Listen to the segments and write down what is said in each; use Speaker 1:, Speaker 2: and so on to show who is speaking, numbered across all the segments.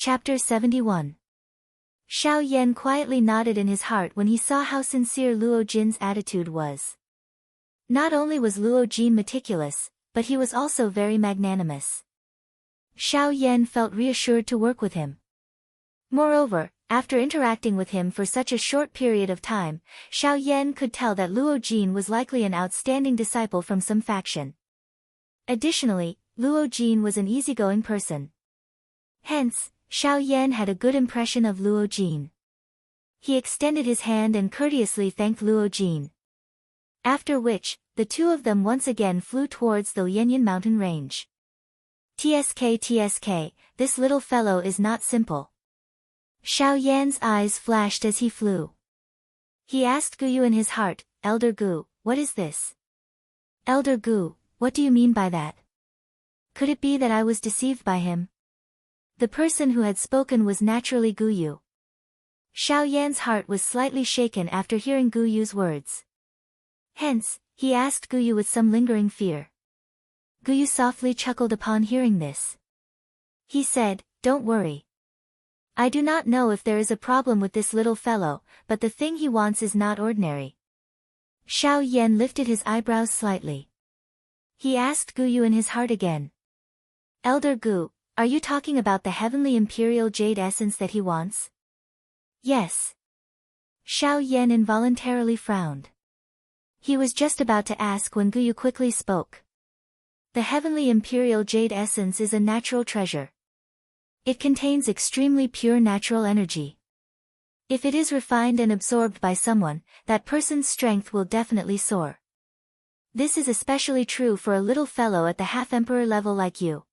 Speaker 1: Chapter 71. Xiao Yan quietly nodded in his heart when he saw how sincere Luo Jin's attitude was. Not only was Luo Jin meticulous, but he was also very magnanimous. Xiao Yan felt reassured to work with him. Moreover, after interacting with him for such a short period of time, Xiao Yan could tell that Luo Jin was likely an outstanding disciple from some faction. Additionally, Luo Jin was an easygoing person. Hence, Xiao Yan had a good impression of Luo Jin. He extended his hand and courteously thanked Luo Jin. After which, the two of them once again flew towards the Lianyan mountain range. TSK, this little fellow is not simple. Xiao Yan's eyes flashed as he flew. He asked Guyu in his heart, Elder Gu, what is this? Elder Gu, what do you mean by that? Could it be that I was deceived by him? The person who had spoken was naturally Guyu. Xiao Yan's heart was slightly shaken after hearing Guyu's words. Hence, he asked Guyu with some lingering fear. Guyu softly chuckled upon hearing this. He said, don't worry. I do not know if there is a problem with this little fellow, but the thing he wants is not ordinary. Xiao Yan lifted his eyebrows slightly. He asked Guyu in his heart again. Elder Gu, are you talking about the heavenly imperial jade essence that he wants? Yes. Xiao Yan involuntarily frowned. He was just about to ask when Guyu quickly spoke. The heavenly imperial jade essence is a natural treasure. It contains extremely pure natural energy. If it is refined and absorbed by someone, that person's strength will definitely soar. This is especially true for a little fellow at the half-emperor level like you.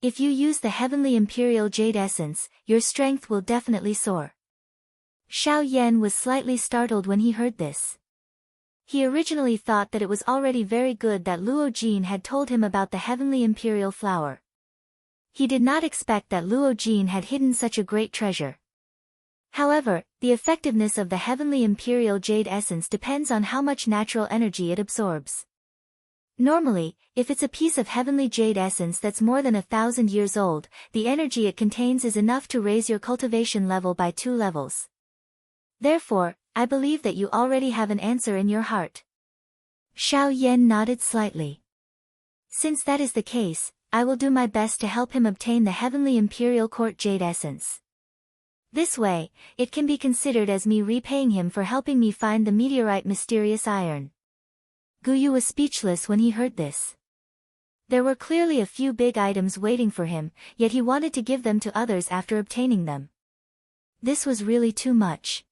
Speaker 1: If you use the heavenly imperial jade essence, your strength will definitely soar. Xiao Yan was slightly startled when he heard this. He originally thought that it was already very good that Luo Jin had told him about the heavenly imperial flower. He did not expect that Luo Jin had hidden such a great treasure. However, the effectiveness of the heavenly imperial jade essence depends on how much natural energy it absorbs. Normally, if it's a piece of heavenly jade essence that's more than 1,000 years old, the energy it contains is enough to raise your cultivation level by 2 levels. Therefore, I believe that you already have an answer in your heart. Xiao Yan nodded slightly. Since that is the case, I will do my best to help him obtain the heavenly imperial court jade essence. This way, it can be considered as me repaying him for helping me find the meteorite mysterious iron. Guyu was speechless when he heard this. There were clearly a few big items waiting for him, yet he wanted to give them to others after obtaining them. This was really too much.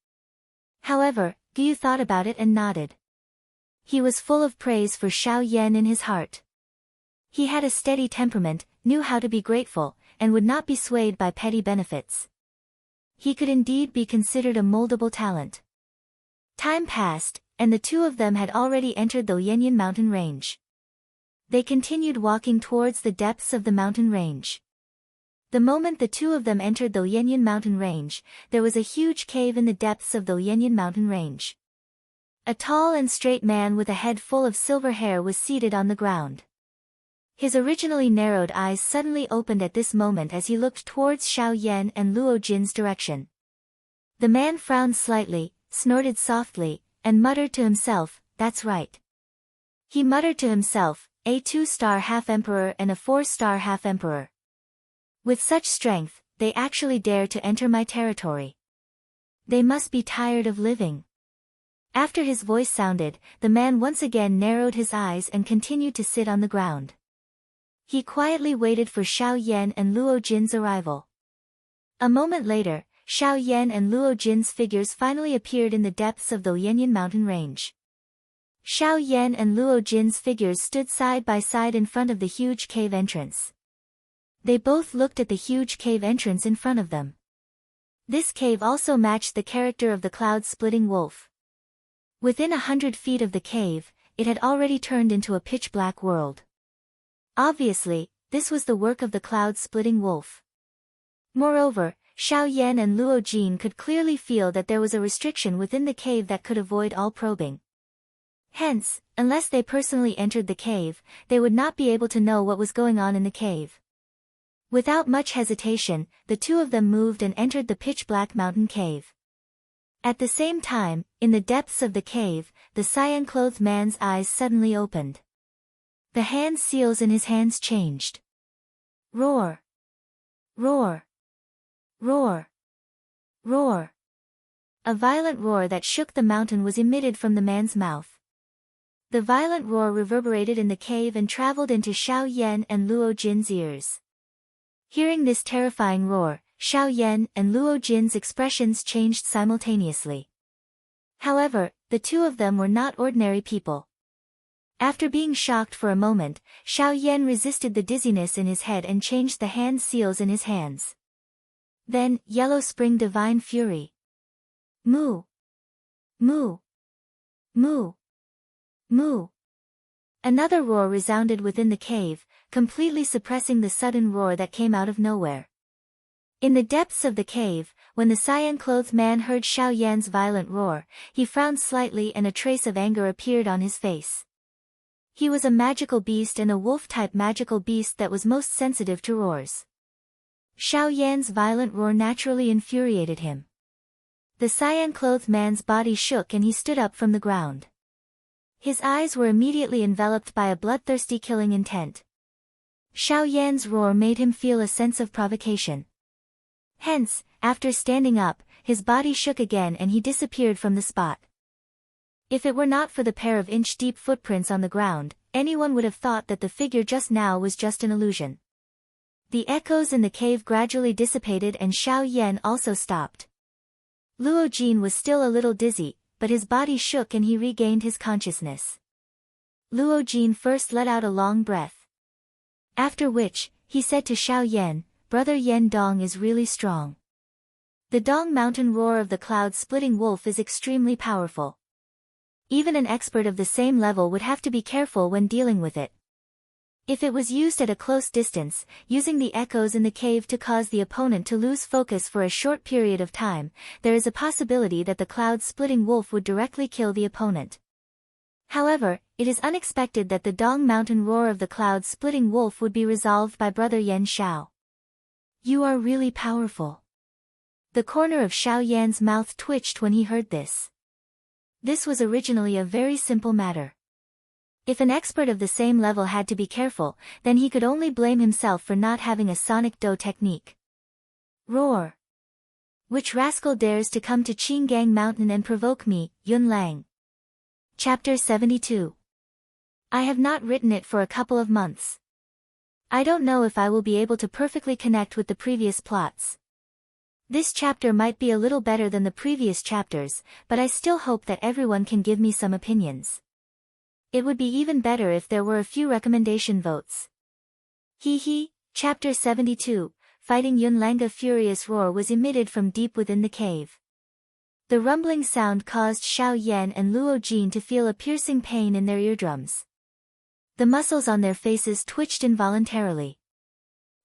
Speaker 1: However, Guyu thought about it and nodded. He was full of praise for Xiao Yan in his heart. He had a steady temperament, knew how to be grateful, and would not be swayed by petty benefits. He could indeed be considered a moldable talent. Time passed, and the two of them had already entered the Lianyan mountain range. They continued walking towards the depths of the mountain range. The moment the two of them entered the Lianyan mountain range, there was a huge cave in the depths of the Lianyan mountain range. A tall and straight man with a head full of silver hair was seated on the ground. His originally narrowed eyes suddenly opened at this moment as he looked towards Xiao Yan and Luo Jin's direction. The man frowned slightly, snorted softly, and muttered to himself, that's right. He muttered to himself, a 2-star half-emperor and a 4-star half-emperor. With such strength, they actually dare to enter my territory. They must be tired of living. After his voice sounded, the man once again narrowed his eyes and continued to sit on the ground. He quietly waited for Xiao Yan and Luo Jin's arrival. A moment later, Xiao Yan and Luo Jin's figures finally appeared in the depths of the Lianyan mountain range. Xiao Yan and Luo Jin's figures stood side by side in front of the huge cave entrance. They both looked at the huge cave entrance in front of them. This cave also matched the character of the cloud-splitting wolf. Within 100 feet of the cave, it had already turned into a pitch-black world. Obviously, this was the work of the cloud-splitting wolf. Moreover, Xiao Yan and Luo Jin could clearly feel that there was a restriction within the cave that could avoid all probing. Hence, unless they personally entered the cave, they would not be able to know what was going on in the cave. Without much hesitation, the two of them moved and entered the pitch-black mountain cave. At the same time, in the depths of the cave, the cyan-clothed man's eyes suddenly opened. The hand seals in his hands changed. Roar! Roar! Roar! Roar! A violent roar that shook the mountain was emitted from the man's mouth. The violent roar reverberated in the cave and traveled into Xiao Yan and Luo Jin's ears. Hearing this terrifying roar, Xiao Yan and Luo Jin's expressions changed simultaneously. However, the two of them were not ordinary people. After being shocked for a moment, Xiao Yan resisted the dizziness in his head and changed the hand seals in his hands. Then, Yellow Spring Divine Fury. Moo! Moo! Moo! Moo! Another roar resounded within the cave, completely suppressing the sudden roar that came out of nowhere. In the depths of the cave, when the cyan-clothed man heard Xiao Yan's violent roar, he frowned slightly and a trace of anger appeared on his face. He was a magical beast and a wolf-type magical beast that was most sensitive to roars. Xiao Yan's violent roar naturally infuriated him. The cyan-clothed man's body shook and he stood up from the ground. His eyes were immediately enveloped by a bloodthirsty killing intent. Xiao Yan's roar made him feel a sense of provocation. Hence, after standing up, his body shook again and he disappeared from the spot. If it were not for the pair of inch-deep footprints on the ground, anyone would have thought that the figure just now was just an illusion. The echoes in the cave gradually dissipated and Xiao Yan also stopped. Luo Jin was still a little dizzy, but his body shook and he regained his consciousness. Luo Jin first let out a long breath. After which, he said to Xiao Yan, "Brother Yan Dong is really strong. The Dong Mountain roar of the cloud-splitting wolf is extremely powerful. Even an expert of the same level would have to be careful when dealing with it. If it was used at a close distance, using the echoes in the cave to cause the opponent to lose focus for a short period of time, there is a possibility that the cloud-splitting wolf would directly kill the opponent. However, it is unexpected that the Dong Mountain roar of the cloud-splitting wolf would be resolved by Brother Yan Xiao. You are really powerful." The corner of Xiao Yan's mouth twitched when he heard this. This was originally a very simple matter. If an expert of the same level had to be careful, then he could only blame himself for not having a sonic do technique. Roar! Which rascal dares to come to Qinggang Mountain and provoke me, Yun Lang? Chapter 72. I have not written it for a couple of months. I don't know if I will be able to perfectly connect with the previous plots. This chapter might be a little better than the previous chapters, but I still hope that everyone can give me some opinions. It would be even better if there were a few recommendation votes. Chapter 72, Fighting Yunlanga. Furious roar was emitted from deep within the cave. The rumbling sound caused Xiao Yan and Luo Jin to feel a piercing pain in their eardrums. The muscles on their faces twitched involuntarily.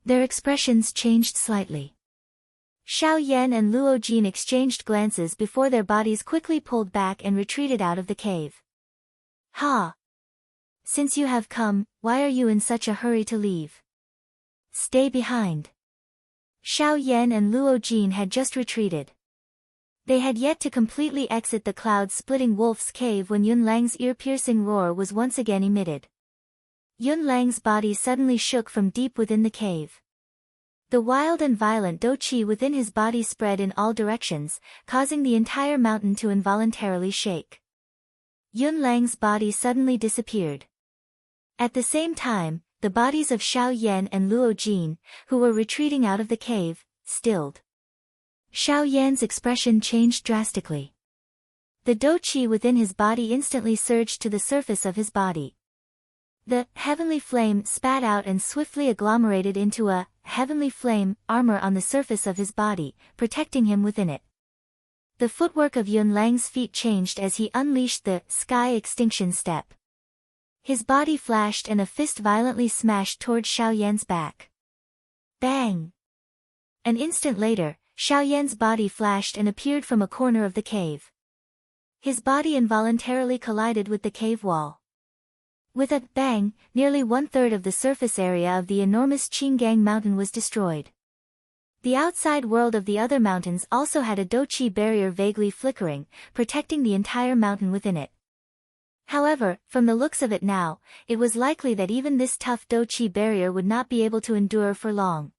Speaker 1: Their expressions changed slightly. Xiao Yan and Luo Jin exchanged glances before their bodies quickly pulled back and retreated out of the cave. Ha! Since you have come, why are you in such a hurry to leave? Stay behind. Xiao Yan and Luo Jin had just retreated. They had yet to completely exit the cloud-splitting wolf's cave when Yun Lang's ear-piercing roar was once again emitted. Yun Lang's body suddenly shook from deep within the cave. The wild and violent do qi within his body spread in all directions, causing the entire mountain to involuntarily shake. Yun Lang's body suddenly disappeared. At the same time, the bodies of Xiao Yan and Luo Jin, who were retreating out of the cave, stilled. Xiao Yan's expression changed drastically. The do qi within his body instantly surged to the surface of his body. The heavenly flame spat out and swiftly agglomerated into a heavenly flame armor on the surface of his body, protecting him within it. The footwork of Yun Lang's feet changed as he unleashed the sky extinction step. His body flashed and a fist violently smashed toward Xiao Yan's back. Bang! An instant later, Xiao Yan's body flashed and appeared from a corner of the cave. His body involuntarily collided with the cave wall. With a bang, nearly one-third of the surface area of the enormous Qinggang mountain was destroyed. The outside world of the other mountains also had a doqi barrier vaguely flickering, protecting the entire mountain within it. However, from the looks of it now, it was likely that even this tough doqi barrier would not be able to endure for long.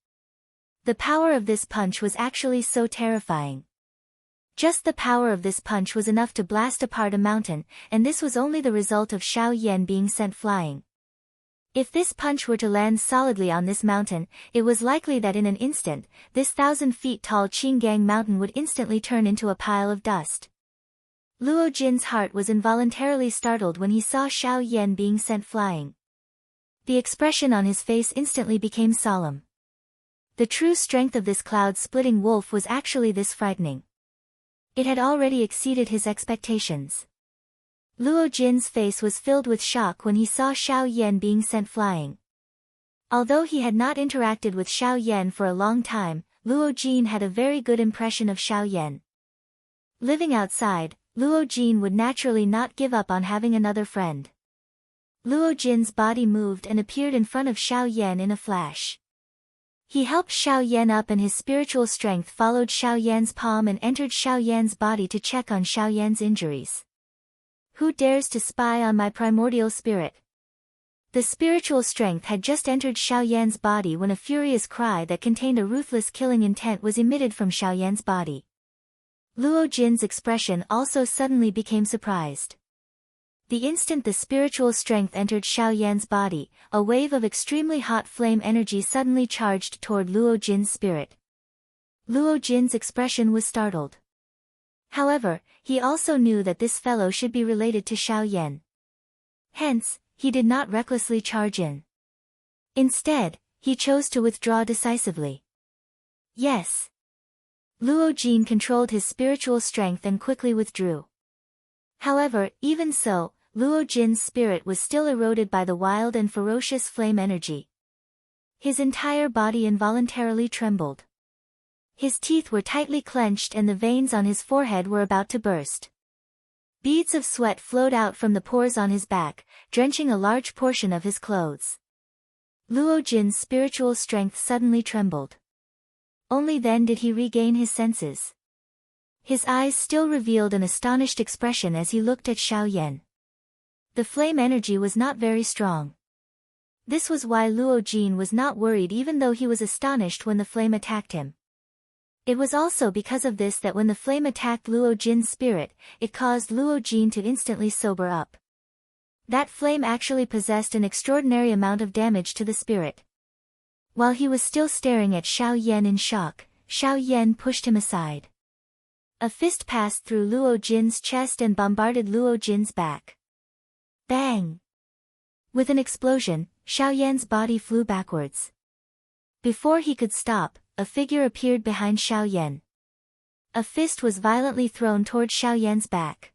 Speaker 1: The power of this punch was actually so terrifying. Just the power of this punch was enough to blast apart a mountain, and this was only the result of Xiao Yan being sent flying. If this punch were to land solidly on this mountain, it was likely that in an instant, this 1,000 feet tall Qinggang mountain would instantly turn into a pile of dust. Luo Jin's heart was involuntarily startled when he saw Xiao Yan being sent flying. The expression on his face instantly became solemn. The true strength of this cloud-splitting wolf was actually this frightening. It had already exceeded his expectations. Luo Jin's face was filled with shock when he saw Xiao Yan being sent flying. Although he had not interacted with Xiao Yan for a long time, Luo Jin had a very good impression of Xiao Yan. Living outside, Luo Jin would naturally not give up on having another friend. Luo Jin's body moved and appeared in front of Xiao Yan in a flash. He helped Xiao Yan up and his spiritual strength followed Xiao Yan's palm and entered Xiao Yan's body to check on Xiao Yan's injuries. Who dares to spy on my primordial spirit? The spiritual strength had just entered Xiao Yan's body when a furious cry that contained a ruthless killing intent was emitted from Xiao Yan's body. Luo Jin's expression also suddenly became surprised. The instant the spiritual strength entered Xiao Yan's body, a wave of extremely hot flame energy suddenly charged toward Luo Jin's spirit. Luo Jin's expression was startled. However, he also knew that this fellow should be related to Xiao Yan. Hence, he did not recklessly charge in. Instead, he chose to withdraw decisively. Yes. Luo Jin controlled his spiritual strength and quickly withdrew. However, even so, Luo Jin's spirit was still eroded by the wild and ferocious flame energy. His entire body involuntarily trembled. His teeth were tightly clenched and the veins on his forehead were about to burst. Beads of sweat flowed out from the pores on his back, drenching a large portion of his clothes. Luo Jin's spiritual strength suddenly trembled. Only then did he regain his senses. His eyes still revealed an astonished expression as he looked at Xiao Yan. The flame energy was not very strong. This was why Luo Jin was not worried even though he was astonished when the flame attacked him. It was also because of this that when the flame attacked Luo Jin's spirit, it caused Luo Jin to instantly sober up. That flame actually possessed an extraordinary amount of damage to the spirit. While he was still staring at Xiao Yan in shock, Xiao Yan pushed him aside. A fist passed through Luo Jin's chest and bombarded Luo Jin's back. Bang! With an explosion, Xiao Yan's body flew backwards. Before he could stop, a figure appeared behind Xiao Yan. A fist was violently thrown toward Xiao Yan's back.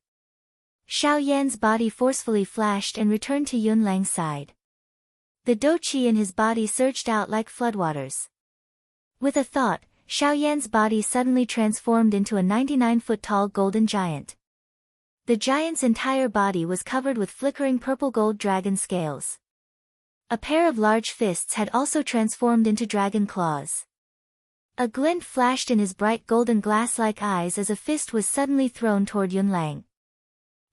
Speaker 1: Xiao Yan's body forcefully flashed and returned to Yunlang's side. The doqi in his body surged out like floodwaters. With a thought, Xiao Yan's body suddenly transformed into a 99-foot-tall golden giant. The giant's entire body was covered with flickering purple-gold dragon scales. A pair of large fists had also transformed into dragon claws. A glint flashed in his bright golden glass-like eyes as a fist was suddenly thrown toward Yunlang.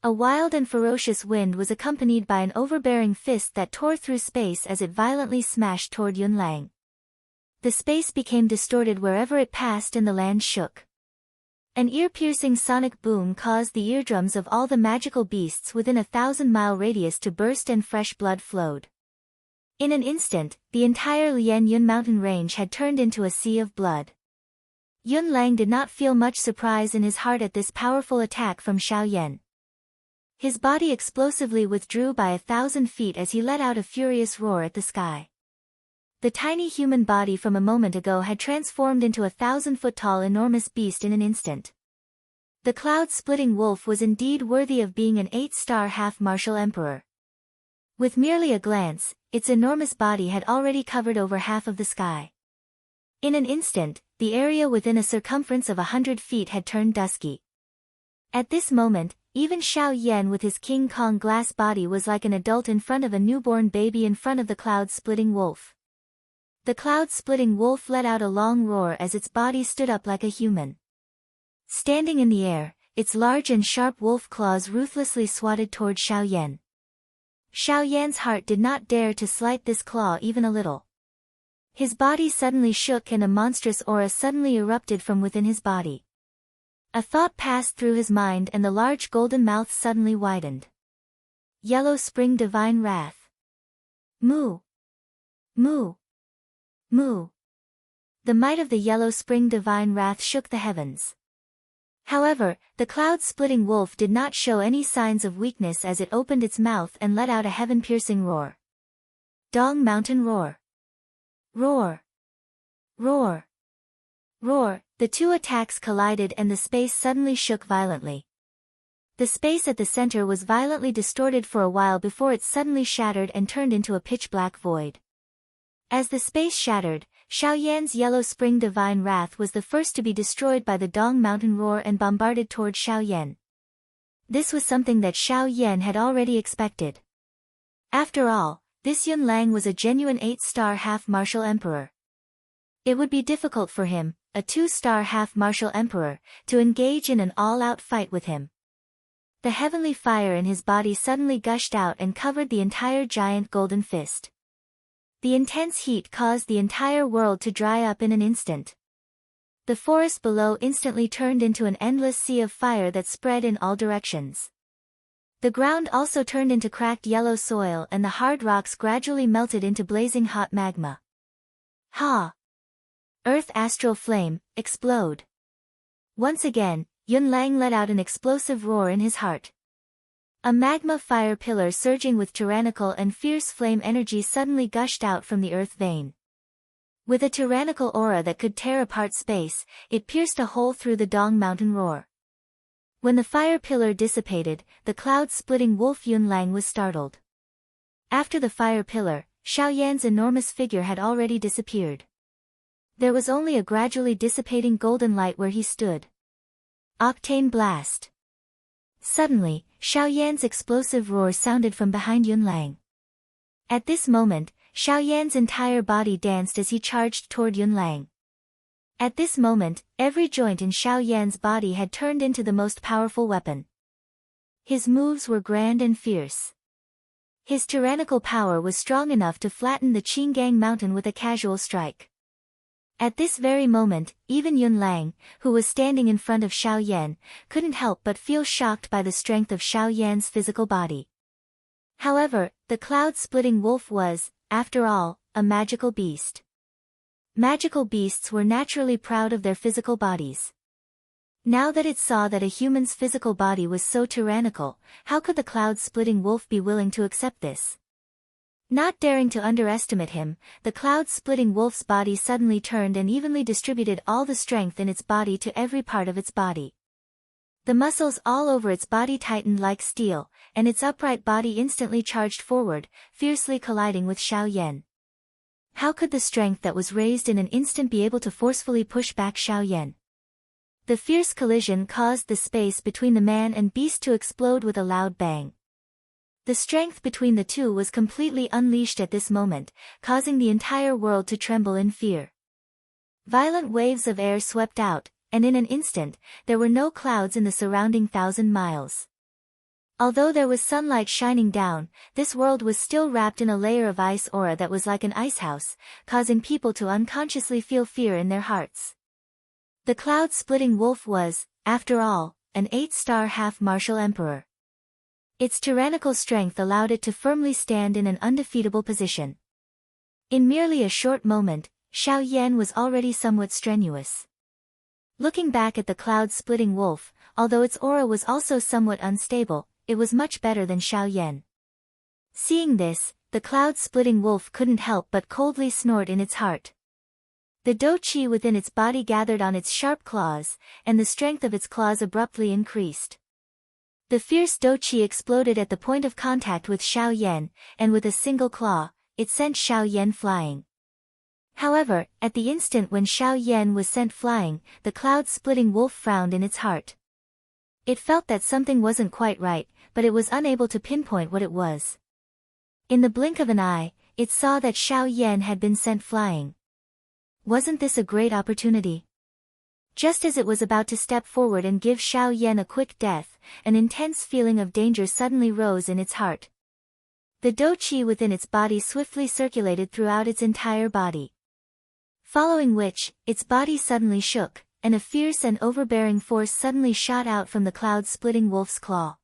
Speaker 1: A wild and ferocious wind was accompanied by an overbearing fist that tore through space as it violently smashed toward Yunlang. The space became distorted wherever it passed and the land shook. An ear-piercing sonic boom caused the eardrums of all the magical beasts within a 1,000-mile radius to burst and fresh blood flowed. In an instant, the entire Lian Yun mountain range had turned into a sea of blood. Yunlang did not feel much surprise in his heart at this powerful attack from Xiao Yan. His body explosively withdrew by 1,000 feet as he let out a furious roar at the sky. The tiny human body from a moment ago had transformed into a 1,000-foot-tall enormous beast in an instant. The cloud-splitting wolf was indeed worthy of being an 8-star half-martial emperor. With merely a glance, its enormous body had already covered over half of the sky. In an instant, the area within a circumference of 100 feet had turned dusky. At this moment, even Xiao Yan with his King Kong glass body was like an adult in front of a newborn baby in front of the cloud-splitting wolf. The cloud-splitting wolf let out a long roar as its body stood up like a human. Standing in the air, its large and sharp wolf claws ruthlessly swatted toward Xiao Yan. Xiao Yan's heart did not dare to slight this claw even a little. His body suddenly shook and a monstrous aura suddenly erupted from within his body. A thought passed through his mind and the large golden mouth suddenly widened. Yellow Spring Divine Wrath. Moo! Moo! Moo! The might of the Yellow Spring Divine Wrath shook the heavens. However, the cloud-splitting wolf did not show any signs of weakness as it opened its mouth and let out a heaven-piercing roar. Dong Mountain Roar. Roar! Roar! Roar! The two attacks collided and the space suddenly shook violently. The space at the center was violently distorted for a while before it suddenly shattered and turned into a pitch-black void. As the space shattered, Xiao Yan's Yellow Spring Divine Wrath was the first to be destroyed by the Dong Mountain Roar and bombarded toward Xiao Yan. This was something that Xiao Yan had already expected. After all, this Yun Lang was a genuine 8-star half-martial emperor. It would be difficult for him, a 2-star half-martial emperor, to engage in an all-out fight with him. The heavenly fire in his body suddenly gushed out and covered the entire giant golden fist. The intense heat caused the entire world to dry up in an instant. The forest below instantly turned into an endless sea of fire that spread in all directions. The ground also turned into cracked yellow soil and the hard rocks gradually melted into blazing hot magma. Ha! Earth Astral Flame, explode! Once again, Yun Lang let out an explosive roar in his heart. A magma fire pillar surging with tyrannical and fierce flame energy suddenly gushed out from the earth vein. With a tyrannical aura that could tear apart space, it pierced a hole through the Dong Mountain Roar. When the fire pillar dissipated, the cloud-splitting wolf Yun Lang was startled. After the fire pillar, Xiao Yan's enormous figure had already disappeared. There was only a gradually dissipating golden light where he stood. Octane Blast. Suddenly, Xiao Yan's explosive roar sounded from behind Yun Lang. At this moment, Xiao Yan's entire body danced as he charged toward Yun Lang. At this moment, every joint in Xiao Yan's body had turned into the most powerful weapon. His moves were grand and fierce. His tyrannical power was strong enough to flatten the Qinggang mountain with a casual strike. At this very moment, even Yun Lang, who was standing in front of Xiao Yan, couldn't help but feel shocked by the strength of Xiao Yan's physical body. However, the cloud-splitting wolf was, after all, a magical beast. Magical beasts were naturally proud of their physical bodies. Now that it saw that a human's physical body was so tyrannical, how could the cloud-splitting wolf be willing to accept this? Not daring to underestimate him, the cloud-splitting wolf's body suddenly turned and evenly distributed all the strength in its body to every part of its body. The muscles all over its body tightened like steel, and its upright body instantly charged forward, fiercely colliding with Xiao Yan. How could the strength that was raised in an instant be able to forcefully push back Xiao Yan? The fierce collision caused the space between the man and beast to explode with a loud bang. The strength between the two was completely unleashed at this moment, causing the entire world to tremble in fear. Violent waves of air swept out, and in an instant, there were no clouds in the surrounding 1,000 miles. Although there was sunlight shining down, this world was still wrapped in a layer of ice aura that was like an icehouse, causing people to unconsciously feel fear in their hearts. The cloud-splitting wolf was, after all, an 8-star half-martial emperor. Its tyrannical strength allowed it to firmly stand in an undefeatable position. In merely a short moment, Xiao Yan was already somewhat strenuous. Looking back at the cloud-splitting wolf, although its aura was also somewhat unstable, it was much better than Xiao Yan. Seeing this, the cloud-splitting wolf couldn't help but coldly snort in its heart. The dou qi within its body gathered on its sharp claws, and the strength of its claws abruptly increased. The fierce dou qi exploded at the point of contact with Xiao Yan, and with a single claw, it sent Xiao Yan flying. However, at the instant when Xiao Yan was sent flying, the cloud-splitting wolf frowned in its heart. It felt that something wasn't quite right, but it was unable to pinpoint what it was. In the blink of an eye, it saw that Xiao Yan had been sent flying. Wasn't this a great opportunity? Just as it was about to step forward and give Xiao Yan a quick death, an intense feeling of danger suddenly rose in its heart. The dou qi within its body swiftly circulated throughout its entire body. Following which, its body suddenly shook, and a fierce and overbearing force suddenly shot out from the cloud-splitting wolf's claw.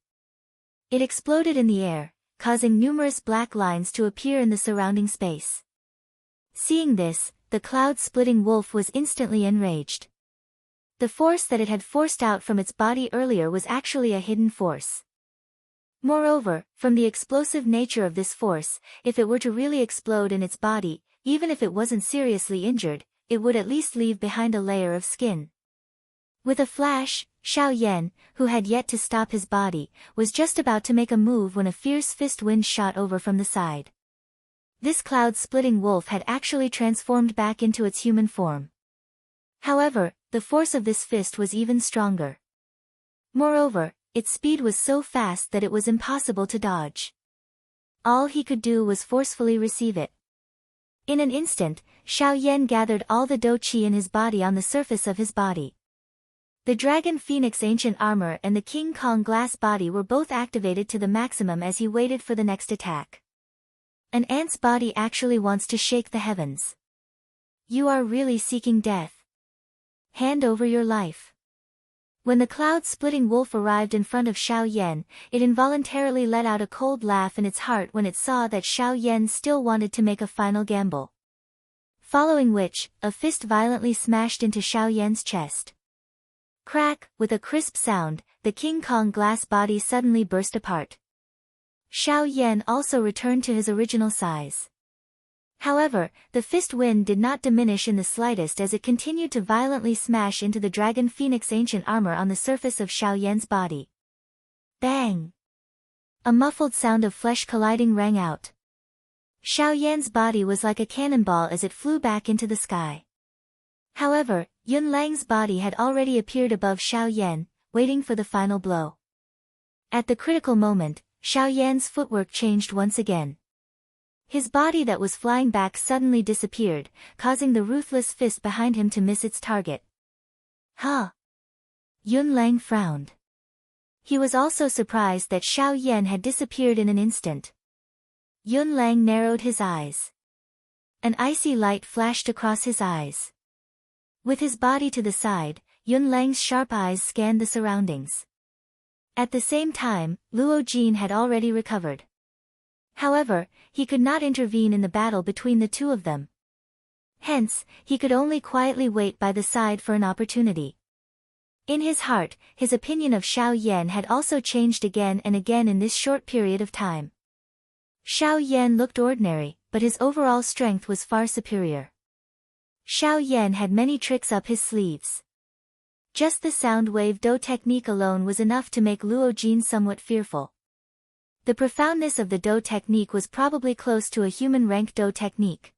Speaker 1: It exploded in the air, causing numerous black lines to appear in the surrounding space. Seeing this, the cloud-splitting wolf was instantly enraged. The force that it had forced out from its body earlier was actually a hidden force. Moreover, from the explosive nature of this force, if it were to really explode in its body, even if it wasn't seriously injured, it would at least leave behind a layer of skin. With a flash, Xiao Yan, who had yet to stop his body, was just about to make a move when a fierce fist wind shot over from the side. This cloud-splitting wolf had actually transformed back into its human form. However, the force of this fist was even stronger. Moreover, its speed was so fast that it was impossible to dodge. All he could do was forcefully receive it. In an instant, Xiao Yan gathered all the dou qi in his body on the surface of his body. The Dragon Phoenix Ancient Armor and the King Kong Glass Body were both activated to the maximum as he waited for the next attack. An ant's body actually wants to shake the heavens. You are really seeking death. Hand over your life. When the cloud-splitting wolf arrived in front of Xiao Yan, it involuntarily let out a cold laugh in its heart when it saw that Xiao Yan still wanted to make a final gamble. Following which, a fist violently smashed into Xiao Yan's chest. Crack, with a crisp sound, the King Kong glass body suddenly burst apart. Xiao Yan also returned to his original size. However, the fist wind did not diminish in the slightest as it continued to violently smash into the Dragon Phoenix Ancient Armor on the surface of Xiao Yan's body. Bang! A muffled sound of flesh colliding rang out. Xiao Yan's body was like a cannonball as it flew back into the sky. However, Yun Lang's body had already appeared above Xiao Yan, waiting for the final blow. At the critical moment, Xiao Yan's footwork changed once again. His body that was flying back suddenly disappeared, causing the ruthless fist behind him to miss its target. Huh? Yun Lang frowned. He was also surprised that Xiao Yan had disappeared in an instant. Yun Lang narrowed his eyes. An icy light flashed across his eyes. With his body to the side, Yun Lang's sharp eyes scanned the surroundings. At the same time, Luo Jin had already recovered. However, he could not intervene in the battle between the two of them. Hence, he could only quietly wait by the side for an opportunity. In his heart, his opinion of Xiao Yan had also changed again and again in this short period of time. Xiao Yan looked ordinary, but his overall strength was far superior. Xiao Yan had many tricks up his sleeves. Just the sound wave dou technique alone was enough to make Luo Jin somewhat fearful. The profoundness of the dou technique was probably close to a human rank dou technique.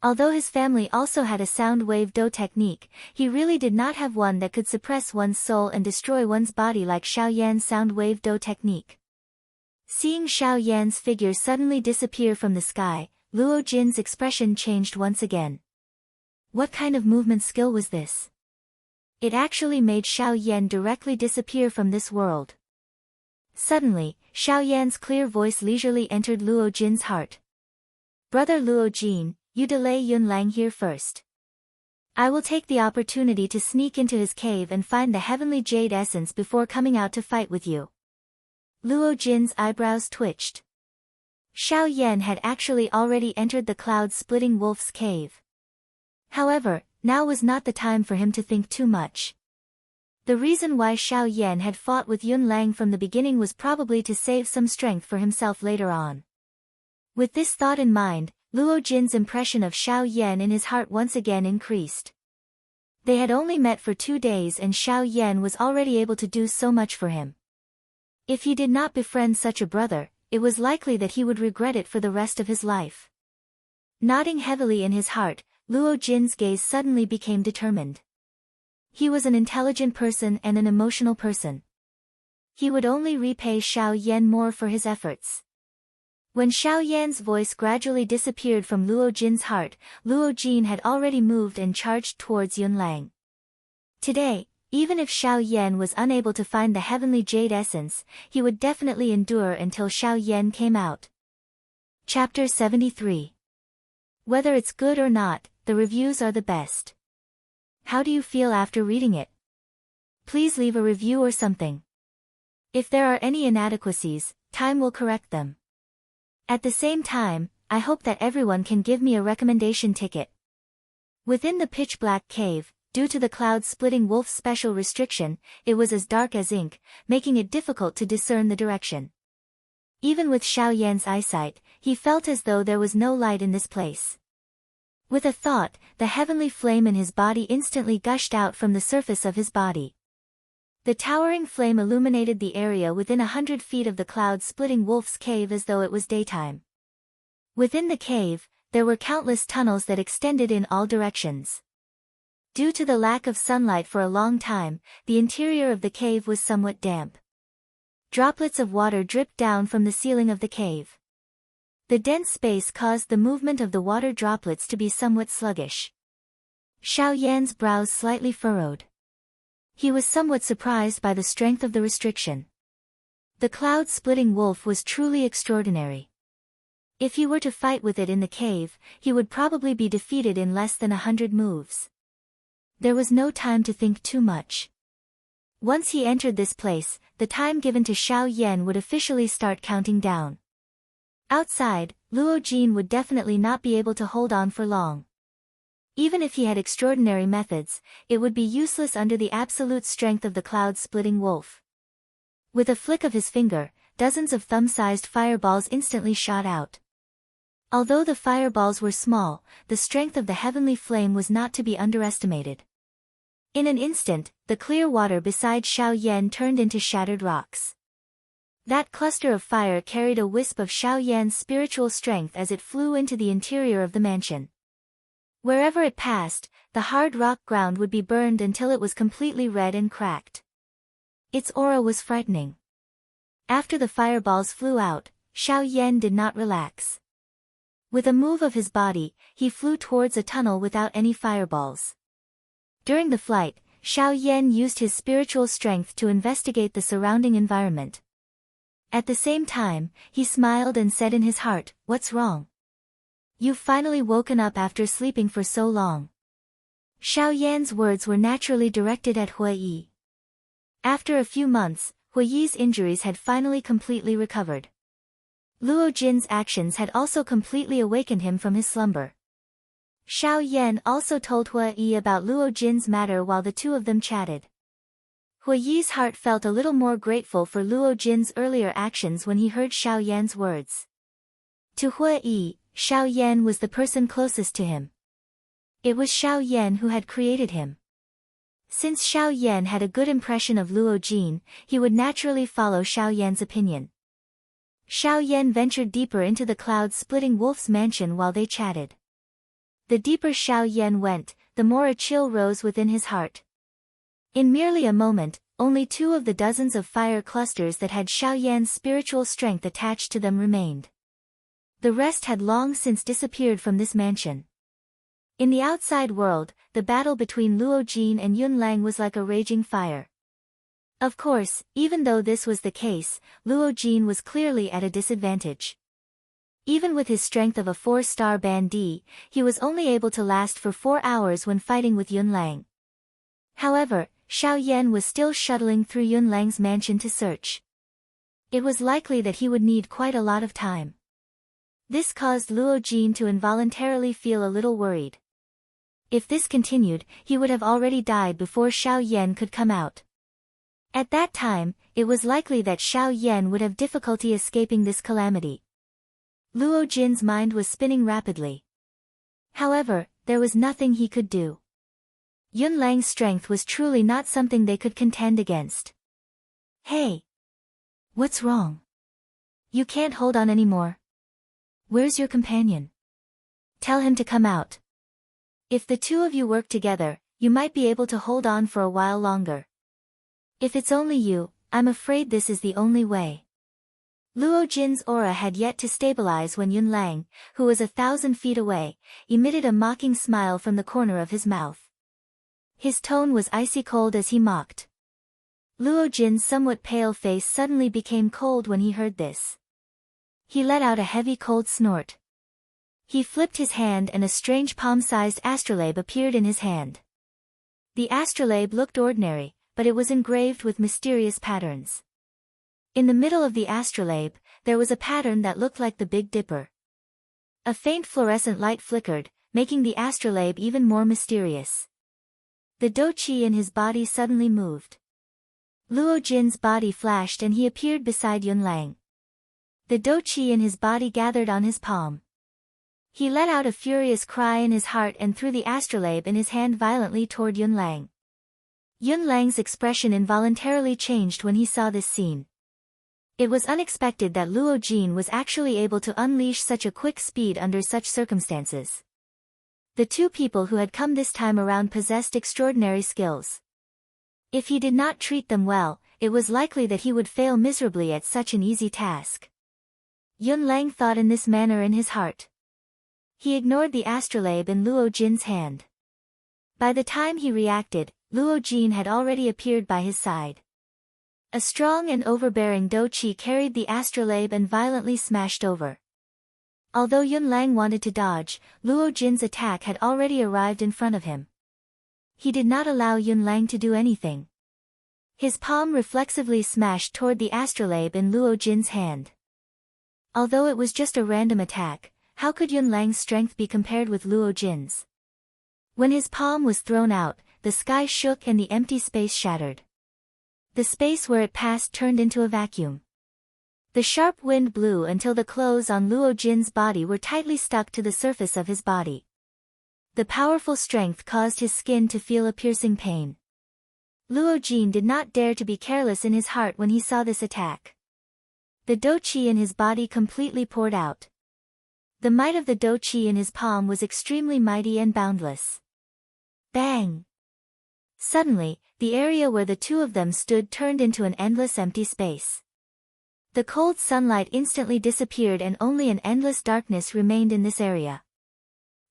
Speaker 1: Although his family also had a sound wave dou technique, he really did not have one that could suppress one's soul and destroy one's body like Xiao Yan's sound wave dou technique. Seeing Xiao Yan's figure suddenly disappear from the sky, Luo Jin's expression changed once again. What kind of movement skill was this? It actually made Xiao Yan directly disappear from this world. Suddenly, Xiao Yan's clear voice leisurely entered Luo Jin's heart. Brother Luo Jin, you delay Yun Lang here first. I will take the opportunity to sneak into his cave and find the heavenly jade essence before coming out to fight with you. Luo Jin's eyebrows twitched. Xiao Yan had actually already entered the cloud-splitting wolf's cave. However, now was not the time for him to think too much. The reason why Xiao Yan had fought with Yun Lang from the beginning was probably to save some strength for himself later on. With this thought in mind, Luo Jin's impression of Xiao Yan in his heart once again increased. They had only met for 2 days and Xiao Yan was already able to do so much for him. If he did not befriend such a brother, it was likely that he would regret it for the rest of his life. Nodding heavily in his heart, Luo Jin's gaze suddenly became determined. He was an intelligent person and an emotional person. he would only repay Xiao Yan more for his efforts. When Xiao Yan's voice gradually disappeared from Luo Jin's heart, Luo Jin had already moved and charged towards Yunlang. Today, even if Xiao Yan was unable to find the heavenly jade essence, he would definitely endure until Xiao Yan came out. Chapter 73. Whether it's good or not, the reviews are the best. How do you feel after reading it? Please leave a review or something. If there are any inadequacies, time will correct them. At the same time, I hope that everyone can give me a recommendation ticket. Within the pitch-black cave, due to the cloud-splitting wolf's special restriction, it was as dark as ink, making it difficult to discern the direction. Even with Xiao Yan's eyesight, he felt as though there was no light in this place. With a thought, the heavenly flame in his body instantly gushed out from the surface of his body. The towering flame illuminated the area within 100 feet of the cloud-splitting wolf's cave as though it was daytime. Within the cave, there were countless tunnels that extended in all directions. Due to the lack of sunlight for a long time, the interior of the cave was somewhat damp. Droplets of water dripped down from the ceiling of the cave. The dense space caused the movement of the water droplets to be somewhat sluggish. Xiao Yan's brows slightly furrowed. He was somewhat surprised by the strength of the restriction. The cloud-splitting wolf was truly extraordinary. If he were to fight with it in the cave, he would probably be defeated in less than 100 moves. There was no time to think too much. Once he entered this place, the time given to Xiao Yan would officially start counting down. Outside, Luo Jin would definitely not be able to hold on for long. Even if he had extraordinary methods, it would be useless under the absolute strength of the cloud-splitting wolf. With a flick of his finger, dozens of thumb-sized fireballs instantly shot out. Although the fireballs were small, the strength of the heavenly flame was not to be underestimated. In an instant, the clear water beside Xiao Yan turned into shattered rocks. That cluster of fire carried a wisp of Xiao Yan's spiritual strength as it flew into the interior of the mansion. Wherever it passed, the hard rock ground would be burned until it was completely red and cracked. Its aura was frightening. After the fireballs flew out, Xiao Yan did not relax. With a move of his body, he flew towards a tunnel without any fireballs. During the flight, Xiao Yan used his spiritual strength to investigate the surrounding environment. At the same time, he smiled and said in his heart, "What's wrong? You've finally woken up after sleeping for so long." Xiao Yan's words were naturally directed at Hui Yi. After a few months, Hui Yi's injuries had finally completely recovered. Luo Jin's actions had also completely awakened him from his slumber. Xiao Yan also told Hui Yi about Luo Jin's matter while the two of them chatted. Hui Yi's heart felt a little more grateful for Luo Jin's earlier actions when he heard Xiao Yan's words. To Hui Yi, Xiao Yan was the person closest to him. It was Xiao Yan who had created him. Since Xiao Yan had a good impression of Luo Jin, he would naturally follow Xiao Yan's opinion. Xiao Yan ventured deeper into the cloud-splitting wolf's mansion while they chatted. The deeper Xiao Yan went, the more a chill rose within his heart. In merely a moment, only 2 of the dozens of fire clusters that had Xiao Yan's spiritual strength attached to them remained. The rest had long since disappeared from this mansion. In the outside world, the battle between Luo Jin and Yunlang was like a raging fire. Of course, even though this was the case, Luo Jin was clearly at a disadvantage. Even with his strength of a 4-star bandit, he was only able to last for 4 hours when fighting with Yunlang. However, Xiao Yan was still shuttling through Yunlang's mansion to search. It was likely that he would need quite a lot of time. This caused Luo Jin to involuntarily feel a little worried. If this continued, he would have already died before Xiao Yan could come out. At that time, it was likely that Xiao Yan would have difficulty escaping this calamity. Luo Jin's mind was spinning rapidly. However, there was nothing he could do. Yunlang's strength was truly not something they could contend against. "Hey! What's wrong? You can't hold on anymore. Where's your companion? Tell him to come out. If the 2 of you work together, you might be able to hold on for a while longer. If it's only you, I'm afraid this is the only way. Luo Jin's aura had yet to stabilize when Yun Lang, who was 1,000 feet away, emitted a mocking smile from the corner of his mouth. His tone was icy cold as he mocked. Luo Jin's somewhat pale face suddenly became cold when he heard this. He let out a heavy cold snort. He flipped his hand and a strange palm-sized astrolabe appeared in his hand. The astrolabe looked ordinary, but it was engraved with mysterious patterns. In the middle of the astrolabe, there was a pattern that looked like the Big Dipper. A faint fluorescent light flickered, making the astrolabe even more mysterious. The Do Qi in his body suddenly moved. Luo Jin's body flashed and he appeared beside Yun Lang. The Do Qi in his body gathered on his palm. He let out a furious cry in his heart and threw the astrolabe in his hand violently toward Yun Lang. Yun Lang's expression involuntarily changed when he saw this scene. It was unexpected that Luo Jin was actually able to unleash such a quick speed under such circumstances. The two people who had come this time around possessed extraordinary skills. If he did not treat them well, it was likely that he would fail miserably at such an easy task. Yun Lang thought in this manner in his heart. He ignored the astrolabe in Luo Jin's hand. By the time he reacted, Luo Jin had already appeared by his side. A strong and overbearing Do Qi carried the astrolabe and violently smashed over. Although Yun Lang wanted to dodge, Luo Jin's attack had already arrived in front of him. He did not allow Yun Lang to do anything. His palm reflexively smashed toward the astrolabe in Luo Jin's hand. Although it was just a random attack, how could Yun Lang's strength be compared with Luo Jin's? When his palm was thrown out, the sky shook and the empty space shattered. The space where it passed turned into a vacuum. The sharp wind blew until the clothes on Luo Jin's body were tightly stuck to the surface of his body. The powerful strength caused his skin to feel a piercing pain. Luo Jin did not dare to be careless in his heart when he saw this attack. The Do Qi in his body completely poured out. The might of the Do Qi in his palm was extremely mighty and boundless. Bang! Suddenly, the area where the two of them stood turned into an endless empty space. The cold sunlight instantly disappeared and only an endless darkness remained in this area.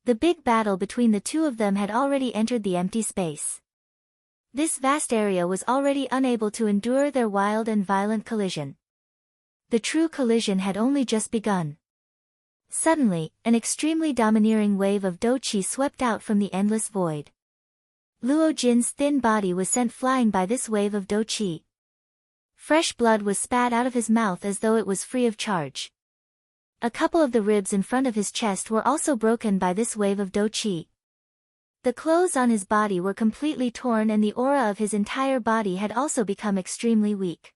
Speaker 1: The big battle between the two of them had already entered the empty space. This vast area was already unable to endure their wild and violent collision. The true collision had only just begun. Suddenly, an extremely domineering wave of Do Qi swept out from the endless void. Luo Jin's thin body was sent flying by this wave of Do Qi. Fresh blood was spat out of his mouth as though it was free of charge. A couple of the ribs in front of his chest were also broken by this wave of Do Qi. The clothes on his body were completely torn and the aura of his entire body had also become extremely weak.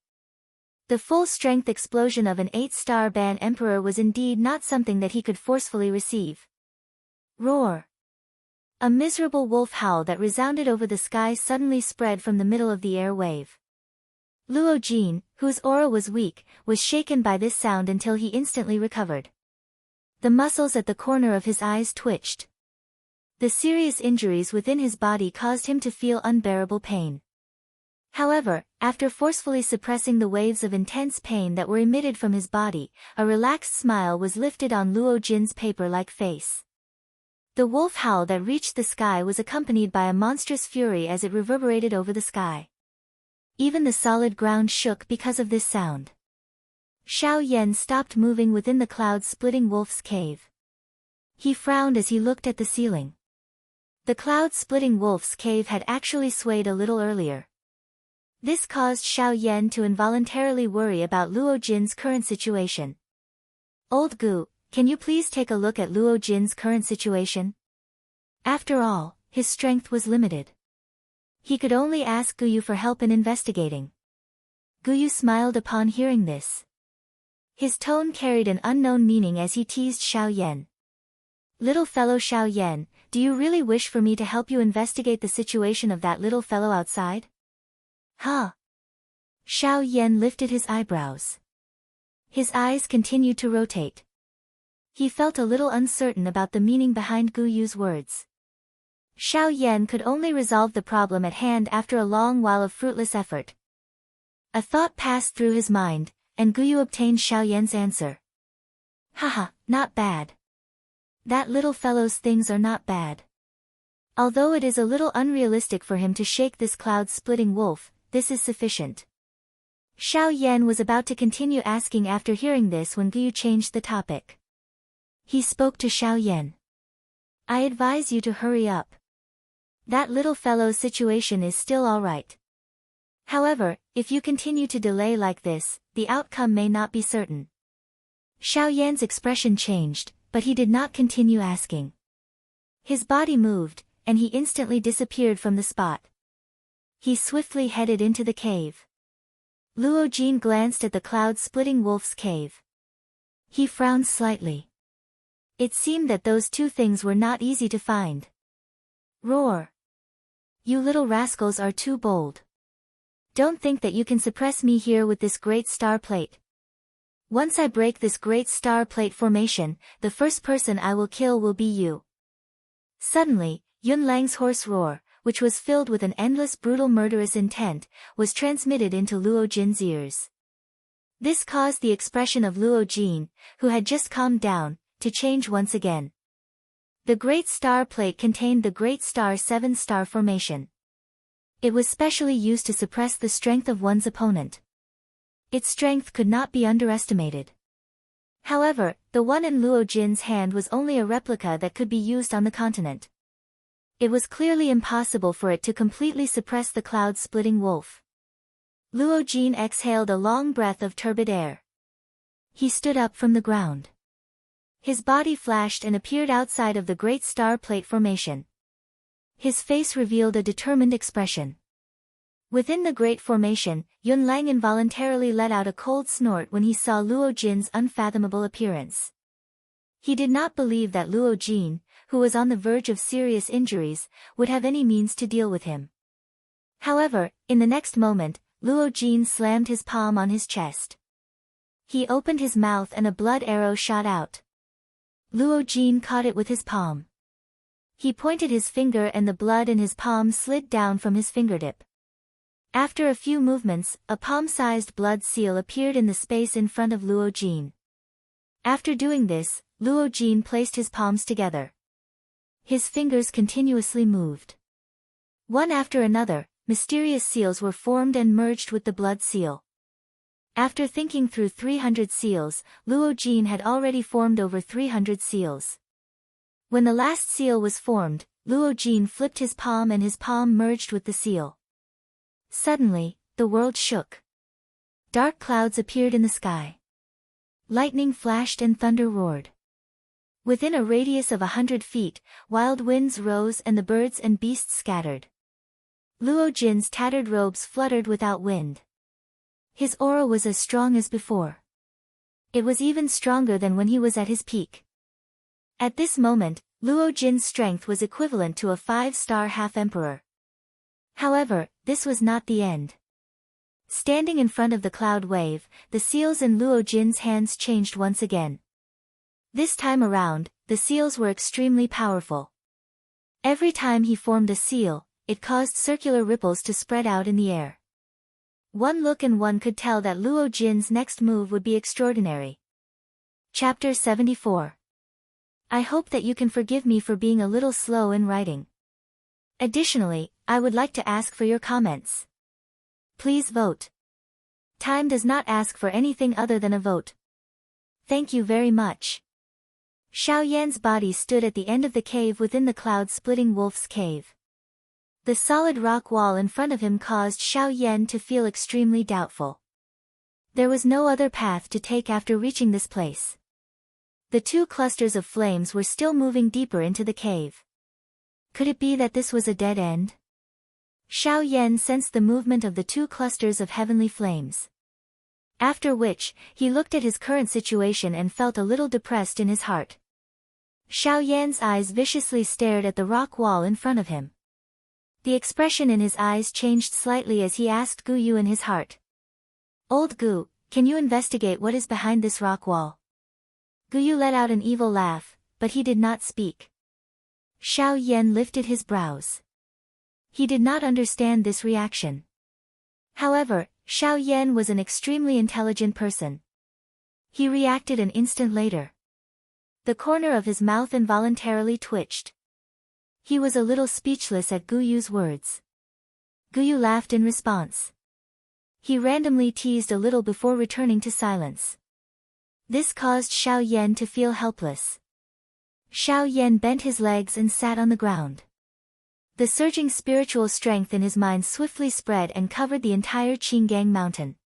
Speaker 1: The full-strength explosion of an 8-star Ban Emperor was indeed not something that he could forcefully receive. Roar! A miserable wolf howl that resounded over the sky suddenly spread from the middle of the air wave. Luo Jin, whose aura was weak, was shaken by this sound until he instantly recovered. The muscles at the corner of his eyes twitched. The serious injuries within his body caused him to feel unbearable pain. However, after forcefully suppressing the waves of intense pain that were emitted from his body, a relaxed smile was lifted on Luo Jin's paper-like face. The wolf howl that reached the sky was accompanied by a monstrous fury as it reverberated over the sky. Even the solid ground shook because of this sound. Xiao Yan stopped moving within the cloud-splitting wolf's cave. He frowned as he looked at the ceiling. The cloud-splitting wolf's cave had actually swayed a little earlier. This caused Xiao Yan to involuntarily worry about Luo Jin's current situation. Old Gu, can you please take a look at Luo Jin's current situation? After all, his strength was limited. He could only ask Guyu for help in investigating. Guyu smiled upon hearing this. His tone carried an unknown meaning as he teased Xiao Yan. Little fellow Xiao Yan, do you really wish for me to help you investigate the situation of that little fellow outside? Huh? Xiao Yan lifted his eyebrows. His eyes continued to rotate. He felt a little uncertain about the meaning behind Guyu's words. Xiao Yan could only resolve the problem at hand after a long while of fruitless effort. A thought passed through his mind, and Guyu obtained Xiao Yan's answer. Haha, not bad. That little fellow's things are not bad. Although it is a little unrealistic for him to shake this cloud-splitting wolf, this is sufficient. Xiao Yan was about to continue asking after hearing this when Guyu changed the topic. He spoke to Xiao Yan. I advise you to hurry up. That little fellow's situation is still alright. However, if you continue to delay like this, the outcome may not be certain. Xiao Yan's expression changed, but he did not continue asking. His body moved, and he instantly disappeared from the spot. He swiftly headed into the cave. Luo Jin glanced at the cloud-splitting wolf's cave. He frowned slightly. It seemed that those two things were not easy to find. Roar! You little rascals are too bold. Don't think that you can suppress me here with this great star plate. Once I break this great star plate formation, the first person I will kill will be you. Suddenly, Yun Lang's hoarse roar, which was filled with an endless brutal murderous intent, was transmitted into Luo Jin's ears. This caused the expression of Luo Jin, who had just calmed down, to change once again. The Great Star Plate contained the Great Star 7-star formation. It was specially used to suppress the strength of one's opponent. Its strength could not be underestimated. However, the one in Luo Jin's hand was only a replica that could be used on the continent. It was clearly impossible for it to completely suppress the cloud-splitting wolf. Luo Jin exhaled a long breath of turbid air. He stood up from the ground. His body flashed and appeared outside of the Great Star Plate formation. His face revealed a determined expression. Within the Great Formation, Yun Lang involuntarily let out a cold snort when he saw Luo Jin's unfathomable appearance. He did not believe that Luo Jin, who was on the verge of serious injuries, would have any means to deal with him. However, in the next moment, Luo Jin slammed his palm on his chest. He opened his mouth and a blood arrow shot out. Luo Jin caught it with his palm. He pointed his finger and the blood in his palm slid down from his fingertip. After a few movements, a palm-sized blood seal appeared in the space in front of Luo Jin. After doing this, Luo Jin placed his palms together. His fingers continuously moved. One after another, mysterious seals were formed and merged with the blood seal. After thinking through 300 seals, Luo Jin had already formed over 300 seals. When the last seal was formed, Luo Jin flipped his palm and his palm merged with the seal. Suddenly, the world shook. Dark clouds appeared in the sky. Lightning flashed and thunder roared. Within a radius of 100 feet, wild winds rose and the birds and beasts scattered. Luo Jin's tattered robes fluttered without wind. His aura was as strong as before. It was even stronger than when he was at his peak. At this moment, Luo Jin's strength was equivalent to a 5-star half-emperor. However, this was not the end. Standing in front of the cloud wave, the seals in Luo Jin's hands changed once again. This time around, the seals were extremely powerful. Every time he formed a seal, it caused circular ripples to spread out in the air. One look and one could tell that Luo Jin's next move would be extraordinary. Chapter 74. I hope that you can forgive me for being a little slow in writing. Additionally, I would like to ask for your comments. Please vote. Time does not ask for anything other than a vote. Thank you very much. Xiao Yan's body stood at the end of the cave within the cloud-splitting wolf's cave. The solid rock wall in front of him caused Xiao Yan to feel extremely doubtful. There was no other path to take after reaching this place. The two clusters of flames were still moving deeper into the cave. Could it be that this was a dead end? Xiao Yan sensed the movement of the two clusters of heavenly flames. After which, he looked at his current situation and felt a little depressed in his heart. Xiao Yan's eyes viciously stared at the rock wall in front of him. The expression in his eyes changed slightly as he asked Gu Yu in his heart. Old Gu, can you investigate what is behind this rock wall? Gu Yu let out an evil laugh, but he did not speak. Xiao Yan lifted his brows. He did not understand this reaction. However, Xiao Yan was an extremely intelligent person. He reacted an instant later. The corner of his mouth involuntarily twitched. He was a little speechless at Gu Yu's words. Gu Yu laughed in response. He randomly teased a little before returning to silence. This caused Xiao Yan to feel helpless. Xiao Yan bent his legs and sat on the ground. The surging spiritual strength in his mind swiftly spread and covered the entire Qinggang mountain.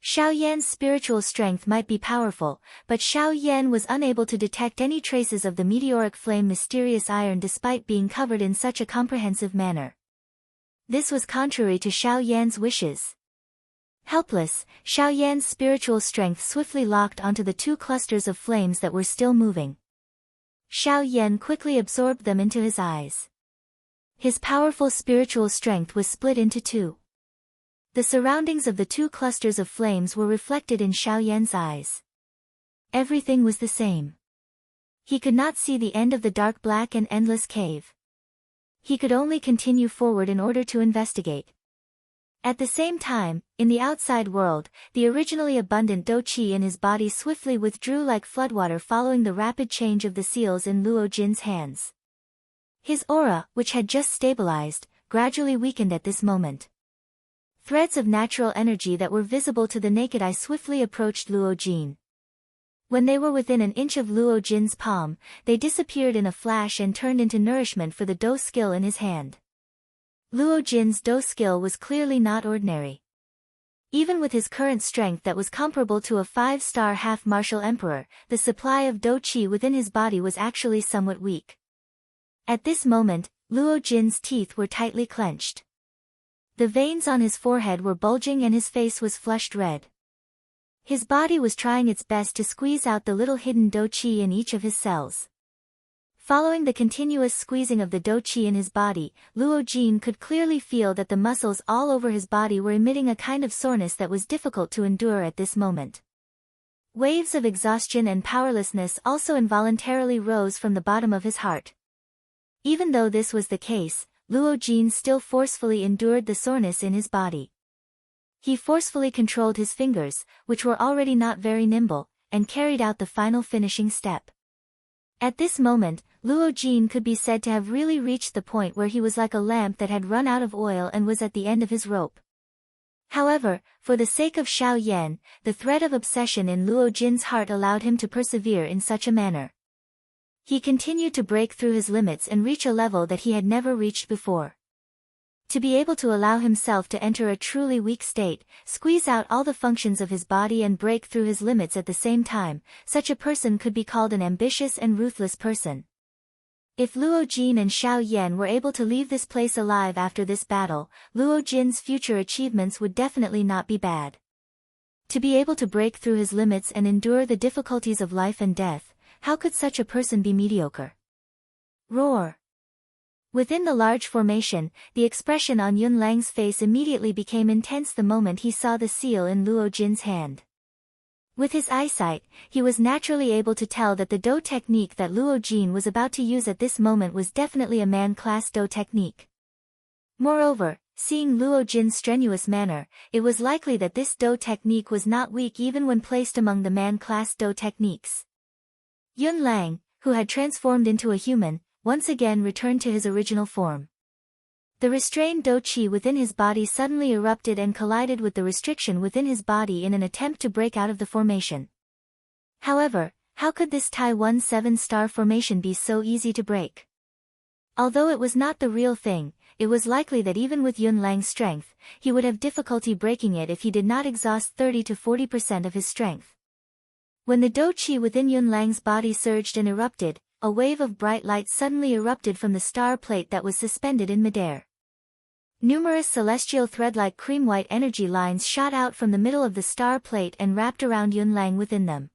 Speaker 1: Xiao Yan's spiritual strength might be powerful, but Xiao Yan was unable to detect any traces of the meteoric flame mysterious iron despite being covered in such a comprehensive manner. This was contrary to Xiao Yan's wishes. Helpless, Xiao Yan's spiritual strength swiftly locked onto the two clusters of flames that were still moving. Xiao Yan quickly absorbed them into his eyes. His powerful spiritual strength was split into two. The surroundings of the two clusters of flames were reflected in Xiao Yan's eyes. Everything was the same. He could not see the end of the dark black and endless cave. He could only continue forward in order to investigate. At the same time, in the outside world, the originally abundant Dou Qi in his body swiftly withdrew like floodwater following the rapid change of the seals in Luo Jin's hands. His aura, which had just stabilized, gradually weakened at this moment. Threads of natural energy that were visible to the naked eye swiftly approached Luo Jin. When they were within an inch of Luo Jin's palm, they disappeared in a flash and turned into nourishment for the Dou skill in his hand. Luo Jin's Dou skill was clearly not ordinary. Even with his current strength that was comparable to a 5-star half-martial emperor, the supply of Dou Qi within his body was actually somewhat weak. At this moment, Luo Jin's teeth were tightly clenched. The veins on his forehead were bulging and his face was flushed red. His body was trying its best to squeeze out the little hidden Dou Qi in each of his cells. Following the continuous squeezing of the Dou Qi in his body, Luo Jin could clearly feel that the muscles all over his body were emitting a kind of soreness that was difficult to endure at this moment. Waves of exhaustion and powerlessness also involuntarily rose from the bottom of his heart. Even though this was the case, Luo Jin still forcefully endured the soreness in his body. He forcefully controlled his fingers, which were already not very nimble, and carried out the final finishing step. At this moment, Luo Jin could be said to have really reached the point where he was like a lamp that had run out of oil and was at the end of his rope. However, for the sake of Xiao Yan, the thread of obsession in Luo Jin's heart allowed him to persevere in such a manner. He continued to break through his limits and reach a level that he had never reached before. To be able to allow himself to enter a truly weak state, squeeze out all the functions of his body and break through his limits at the same time, such a person could be called an ambitious and ruthless person. If Luo Jin and Xiao Yan were able to leave this place alive after this battle, Luo Jin's future achievements would definitely not be bad. To be able to break through his limits and endure the difficulties of life and death, how could such a person be mediocre? Roar! Within the large formation, the expression on Yun Lang's face immediately became intense the moment he saw the seal in Luo Jin's hand. With his eyesight, he was naturally able to tell that the Dou technique that Luo Jin was about to use at this moment was definitely a man-class Dou technique. Moreover, seeing Luo Jin's strenuous manner, it was likely that this Dou technique was not weak even when placed among the man-class Dou techniques. Yun Lang, who had transformed into a human, once again returned to his original form. The restrained Dou Qi within his body suddenly erupted and collided with the restriction within his body in an attempt to break out of the formation. However, how could this Taiwan 7-star formation be so easy to break? Although it was not the real thing, it was likely that even with Yun Lang's strength, he would have difficulty breaking it if he did not exhaust 30 to 40% of his strength. When the Dou Qi within Yun Lang's body surged and erupted, a wave of bright light suddenly erupted from the star plate that was suspended in midair. Numerous celestial thread-like cream-white energy lines shot out from the middle of the star plate and wrapped around Yun Lang within them.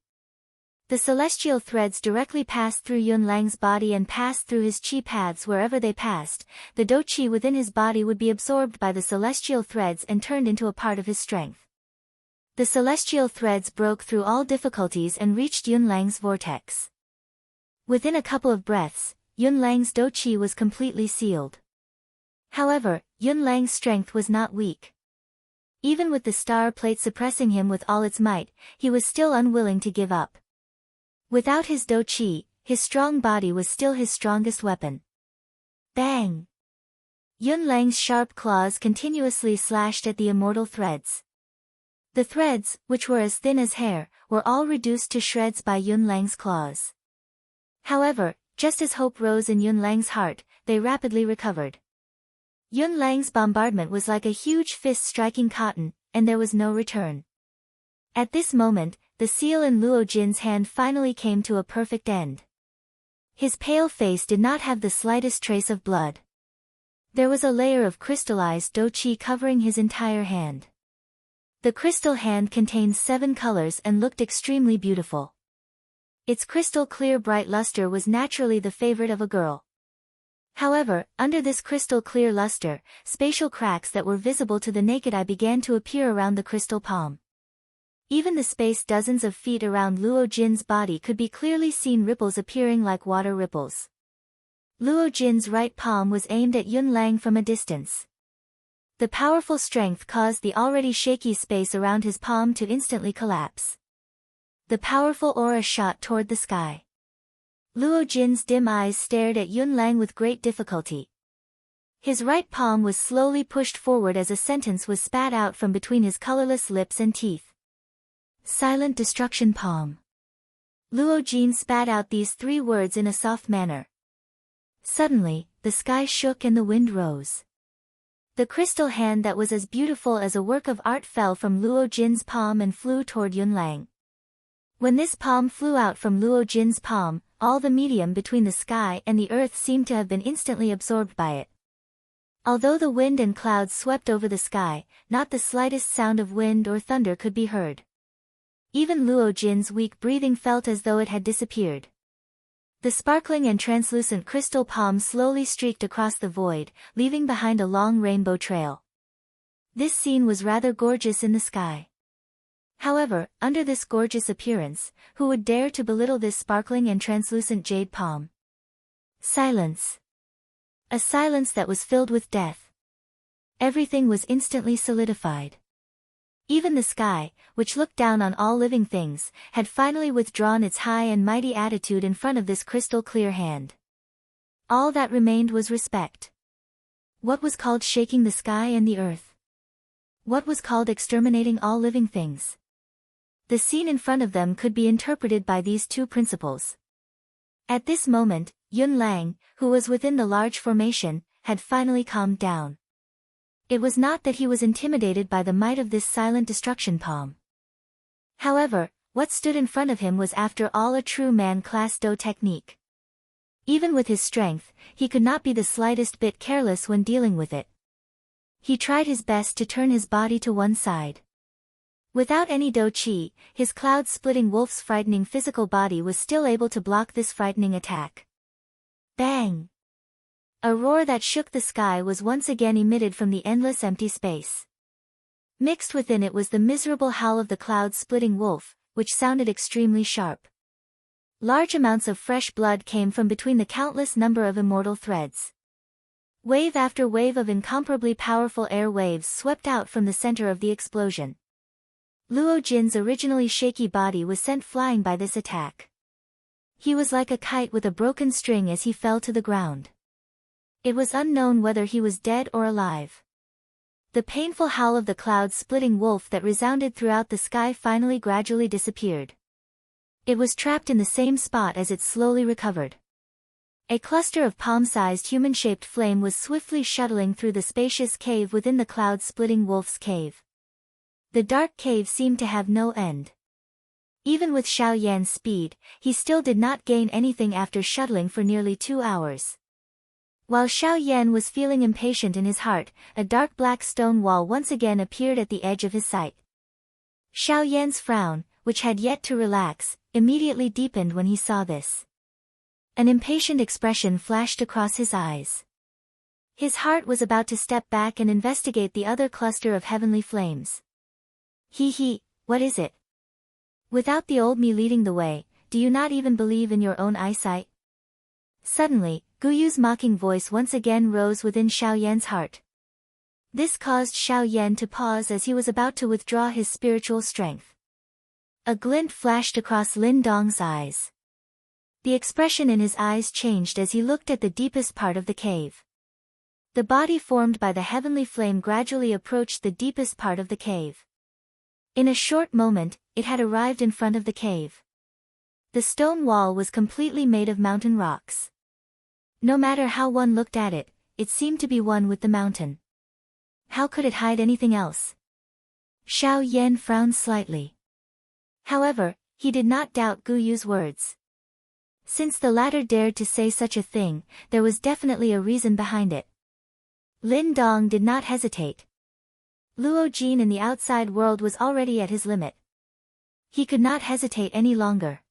Speaker 1: The celestial threads directly passed through Yun Lang's body and passed through his qi paths. Wherever they passed, the Dou Qi within his body would be absorbed by the celestial threads and turned into a part of his strength. The celestial threads broke through all difficulties and reached Yun Lang's vortex. Within a couple of breaths, Yun Lang's Dou Qi was completely sealed. However, Yun Lang's strength was not weak. Even with the star plate suppressing him with all its might, he was still unwilling to give up. Without his Do Chi, his strong body was still his strongest weapon. Bang! Yun Lang's sharp claws continuously slashed at the immortal threads. The threads, which were as thin as hair, were all reduced to shreds by Yun Lang's claws. However, just as hope rose in Yun Lang's heart, they rapidly recovered. Yun Lang's bombardment was like a huge fist striking cotton, and there was no return. At this moment, the seal in Luo Jin's hand finally came to a perfect end. His pale face did not have the slightest trace of blood. There was a layer of crystallized Do Chi covering his entire hand. The crystal hand contained 7 colors and looked extremely beautiful. Its crystal clear bright luster was naturally the favorite of a girl. However, under this crystal clear luster, spatial cracks that were visible to the naked eye began to appear around the crystal palm. Even the space dozens of feet around Luo Jin's body could be clearly seen, ripples appearing like water ripples. Luo Jin's right palm was aimed at Yun Lang from a distance. The powerful strength caused the already shaky space around his palm to instantly collapse. The powerful aura shot toward the sky. Luo Jin's dim eyes stared at Yun Lang with great difficulty. His right palm was slowly pushed forward as a sentence was spat out from between his colorless lips and teeth. Silent destruction palm. Luo Jin spat out these 3 words in a soft manner. Suddenly, the sky shook and the wind rose. The crystal hand that was as beautiful as a work of art fell from Luo Jin's palm and flew toward Yun Lang. When this palm flew out from Luo Jin's palm, all the medium between the sky and the earth seemed to have been instantly absorbed by it. Although the wind and clouds swept over the sky, not the slightest sound of wind or thunder could be heard. Even Luo Jin's weak breathing felt as though it had disappeared. The sparkling and translucent crystal palm slowly streaked across the void, leaving behind a long rainbow trail. This scene was rather gorgeous in the sky. However, under this gorgeous appearance, who would dare to belittle this sparkling and translucent jade palm? Silence. A silence that was filled with death. Everything was instantly solidified. Even the sky, which looked down on all living things, had finally withdrawn its high and mighty attitude in front of this crystal-clear hand. All that remained was respect. What was called shaking the sky and the earth? What was called exterminating all living things? The scene in front of them could be interpreted by these 2 principles. At this moment, Yun Lang, who was within the large formation, had finally calmed down. It was not that he was intimidated by the might of this silent destruction palm. However, what stood in front of him was after all a true man-class Do technique. Even with his strength, he could not be the slightest bit careless when dealing with it. He tried his best to turn his body to one side. Without any Do Chi, his cloud-splitting wolf's frightening physical body was still able to block this frightening attack. Bang! A roar that shook the sky was once again emitted from the endless empty space. Mixed within it was the miserable howl of the cloud-splitting wolf, which sounded extremely sharp. Large amounts of fresh blood came from between the countless number of immortal threads. Wave after wave of incomparably powerful air waves swept out from the center of the explosion. Luo Jin's originally shaky body was sent flying by this attack. He was like a kite with a broken string as he fell to the ground. It was unknown whether he was dead or alive. The painful howl of the cloud-splitting wolf that resounded throughout the sky finally gradually disappeared. It was trapped in the same spot as it slowly recovered. A cluster of palm-sized human-shaped flame was swiftly shuttling through the spacious cave within the cloud-splitting wolf's cave. The dark cave seemed to have no end. Even with Xiao Yan's speed, he still did not gain anything after shuttling for nearly 2 hours. While Xiao Yan was feeling impatient in his heart, a dark black stone wall once again appeared at the edge of his sight. Xiao Yan's frown, which had yet to relax, immediately deepened when he saw this. An impatient expression flashed across his eyes. His heart was about to step back and investigate the other cluster of heavenly flames. What is it? Without the old me leading the way, do you not even believe in your own eyesight? Suddenly, Guyu's mocking voice once again rose within Xiao Yan's heart. This caused Xiao Yan to pause as he was about to withdraw his spiritual strength. A glint flashed across Lin Dong's eyes. The expression in his eyes changed as he looked at the deepest part of the cave. The body formed by the heavenly flame gradually approached the deepest part of the cave. In a short moment, it had arrived in front of the cave. The stone wall was completely made of mountain rocks. No matter how one looked at it, it seemed to be one with the mountain. How could it hide anything else? Xiao Yan frowned slightly. However, he did not doubt Gu Yu's words. Since the latter dared to say such a thing, there was definitely a reason behind it. Lin Dong did not hesitate. Luo Jin in the outside world was already at his limit. He could not hesitate any longer.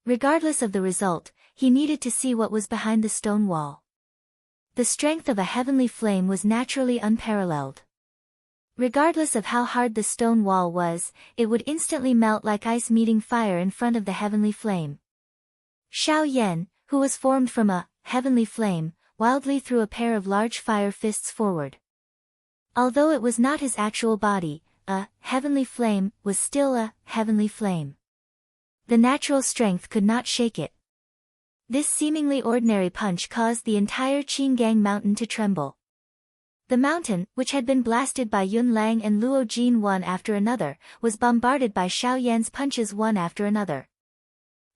Speaker 1: Regardless of the result, he needed to see what was behind the stone wall. The strength of a heavenly flame was naturally unparalleled. Regardless of how hard the stone wall was, it would instantly melt like ice meeting fire in front of the heavenly flame. Xiao Yan, who was formed from a heavenly flame, wildly threw a pair of large fire fists forward. Although it was not his actual body, a heavenly flame was still a heavenly flame. The natural strength could not shake it. This seemingly ordinary punch caused the entire Qinggang mountain to tremble. The mountain, which had been blasted by Yun Lang and Luo Jin one after another, was bombarded by Xiao Yan's punches one after another.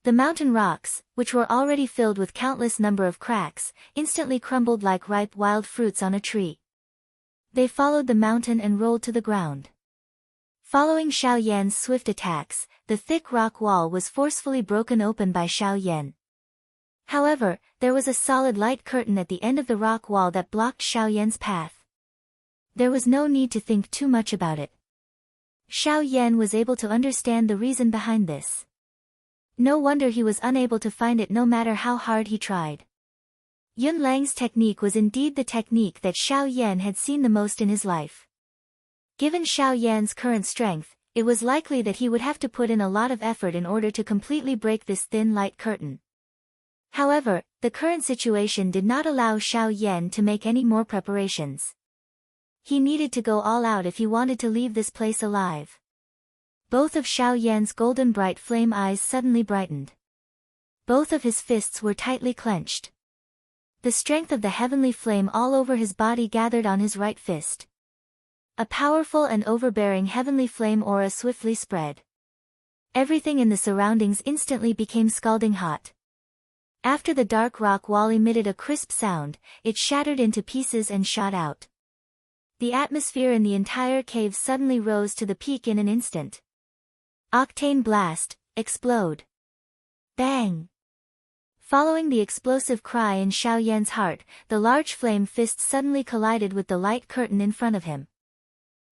Speaker 1: The mountain rocks, which were already filled with countless number of cracks, instantly crumbled like ripe wild fruits on a tree. They followed the mountain and rolled to the ground. Following Xiao Yan's swift attacks, the thick rock wall was forcefully broken open by Xiao Yan. However, there was a solid light curtain at the end of the rock wall that blocked Xiao Yan's path. There was no need to think too much about it. Xiao Yan was able to understand the reason behind this. No wonder he was unable to find it no matter how hard he tried. Yun Lang's technique was indeed the technique that Xiao Yan had seen the most in his life. Given Xiao Yan's current strength, it was likely that he would have to put in a lot of effort in order to completely break this thin light curtain. However, the current situation did not allow Xiao Yan to make any more preparations. He needed to go all out if he wanted to leave this place alive. Both of Xiao Yan's golden bright flame eyes suddenly brightened. Both of his fists were tightly clenched. The strength of the heavenly flame all over his body gathered on his right fist. A powerful and overbearing heavenly flame aura swiftly spread. Everything in the surroundings instantly became scalding hot. After the dark rock wall emitted a crisp sound, it shattered into pieces and shot out. The atmosphere in the entire cave suddenly rose to the peak in an instant. Octane blast, explode. Bang! Following the explosive cry in Xiao Yan's heart, the large flame fist suddenly collided with the light curtain in front of him.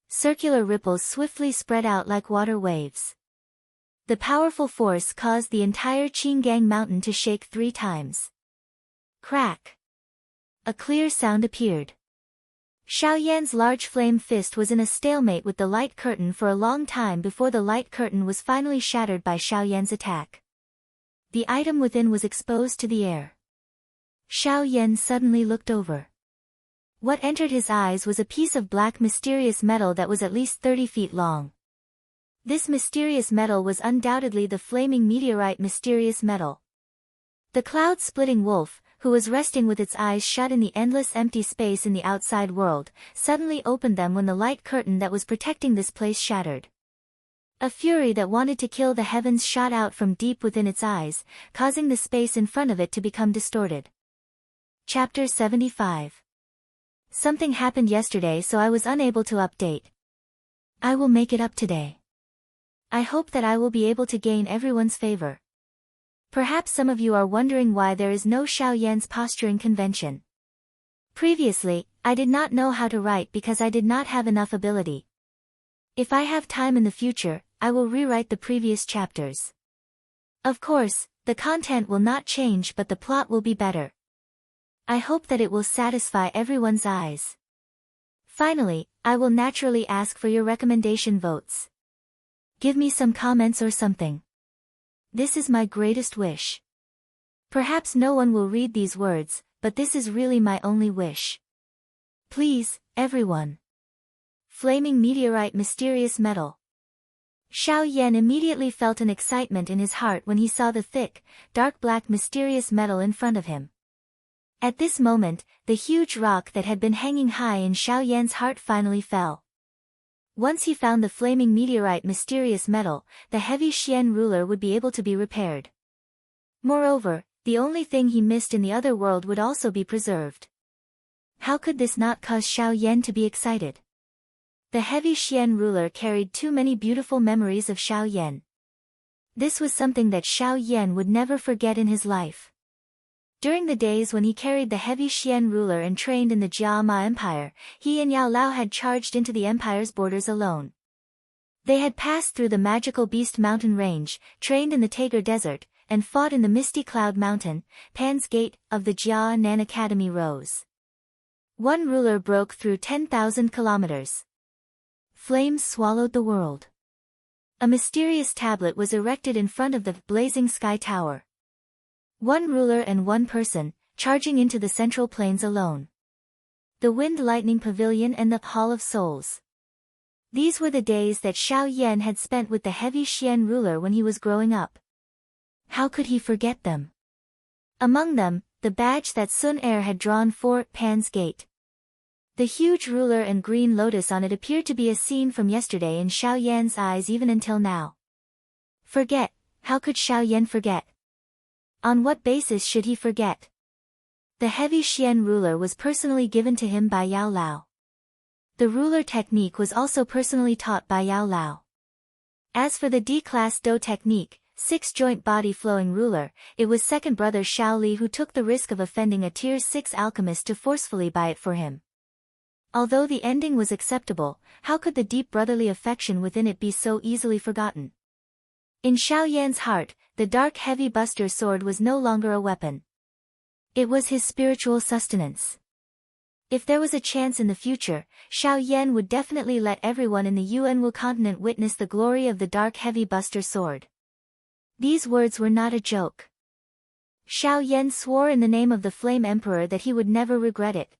Speaker 1: Circular ripples swiftly spread out like water waves. The powerful force caused the entire Qinggang mountain to shake 3 times. Crack! A clear sound appeared. Xiao Yan's large flame fist was in a stalemate with the light curtain for a long time before the light curtain was finally shattered by Xiao Yan's attack. The item within was exposed to the air. Xiao Yan suddenly looked over. What entered his eyes was a piece of black mysterious metal that was at least 30 feet long. This mysterious metal was undoubtedly the flaming meteorite mysterious metal. The cloud-splitting wolf, who was resting with its eyes shut in the endless empty space in the outside world, suddenly opened them when the light curtain that was protecting this place shattered. A fury that wanted to kill the heavens shot out from deep within its eyes, causing the space in front of it to become distorted. Chapter 75. Something happened yesterday so I was unable to update. I will make it up today. I hope that I will be able to gain everyone's favor. Perhaps some of you are wondering why there is no Xiao Yan's posturing convention. Previously, I did not know how to write because I did not have enough ability. If I have time in the future, I will rewrite the previous chapters. Of course, the content will not change but the plot will be better. I hope that it will satisfy everyone's eyes. Finally, I will naturally ask for your recommendation votes. Give me some comments or something. This is my greatest wish. Perhaps no one will read these words, but this is really my only wish. Please, Everyone. Flaming meteorite, mysterious metal. Xiao Yan immediately felt an excitement in his heart when he saw the thick, dark black mysterious metal in front of him. At this moment, the huge rock that had been hanging high in Xiao Yan's heart finally fell. Once he found the flaming meteorite mysterious metal, the heavy Xian ruler would be able to be repaired. Moreover, the only thing he missed in the other world would also be preserved. How could this not cause Xiao Yan to be excited? The heavy Xian ruler carried too many beautiful memories of Xiao Yan. This was something that Xiao Yan would never forget in his life. During the days when he carried the heavy Xian ruler and trained in the Jiama Empire, he and Yao Lao had charged into the empire's borders alone. They had passed through the magical Beast Mountain range, trained in the Tager Desert, and fought in the misty Cloud Mountain. Pan's Gate of the Jia Nan Academy rose. One ruler broke through 10,000 kilometers. Flames swallowed the world. A mysterious tablet was erected in front of the blazing sky tower. One ruler and one person, charging into the central plains alone. The Wind Lightning Pavilion and the Hall of Souls. These were the days that Xiao Yan had spent with the heavy Xian ruler when he was growing up. How could he forget them? Among them, the badge that Sun Er had drawn for Pan's Gate. The huge ruler and green lotus on it appeared to be a scene from yesterday in Xiao Yan's eyes even until now. Forget? How could Xiao Yan forget? On what basis should he forget? The heavy Xian ruler was personally given to him by Yao Lao. The ruler technique was also personally taught by Yao Lao. As for the D-class Do technique, 6-joint body flowing ruler, it was second brother Xiao Li who took the risk of offending a tier 6 alchemist to forcefully buy it for him. Although the ending was acceptable, how could the deep brotherly affection within it be so easily forgotten? In Xiao Yan's heart, the dark heavy buster sword was no longer a weapon. It was his spiritual sustenance. If there was a chance in the future, Xiao Yan would definitely let everyone in the Yuanwu continent witness the glory of the dark heavy buster sword. These words were not a joke. Xiao Yan swore in the name of the Flame Emperor that he would never regret it.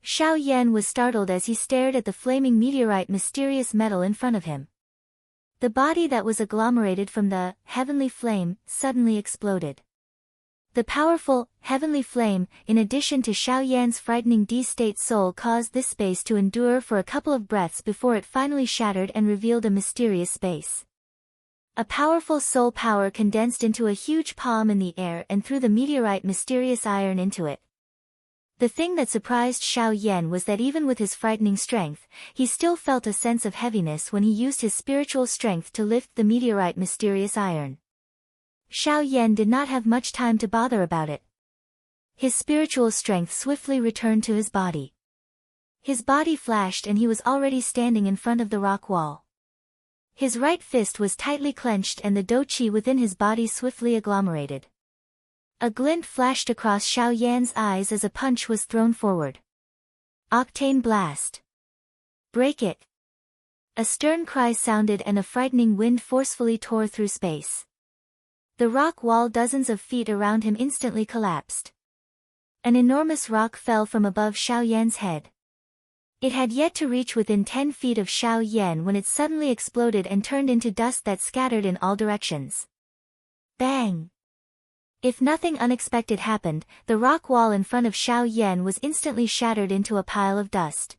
Speaker 1: Xiao Yan was startled as he stared at the flaming meteorite mysterious metal in front of him. The body that was agglomerated from the heavenly flame suddenly exploded. The powerful heavenly flame, in addition to Xiao Yan's frightening D-state soul, caused this space to endure for a couple of breaths before it finally shattered and revealed a mysterious space. A powerful soul power condensed into a huge palm in the air and threw the meteorite mysterious iron into it. The thing that surprised Xiao Yan was that even with his frightening strength, he still felt a sense of heaviness when he used his spiritual strength to lift the meteorite mysterious iron. Xiao Yan did not have much time to bother about it. His spiritual strength swiftly returned to his body. His body flashed and he was already standing in front of the rock wall. His right fist was tightly clenched and the do-chi within his body swiftly agglomerated. A glint flashed across Xiao Yan's eyes as a punch was thrown forward. Octane blast. Break it. A stern cry sounded and a frightening wind forcefully tore through space. The rock wall dozens of feet around him instantly collapsed. An enormous rock fell from above Xiao Yan's head. It had yet to reach within 10 feet of Xiao Yan when it suddenly exploded and turned into dust that scattered in all directions. Bang! If nothing unexpected happened, the rock wall in front of Xiao Yan was instantly shattered into a pile of dust.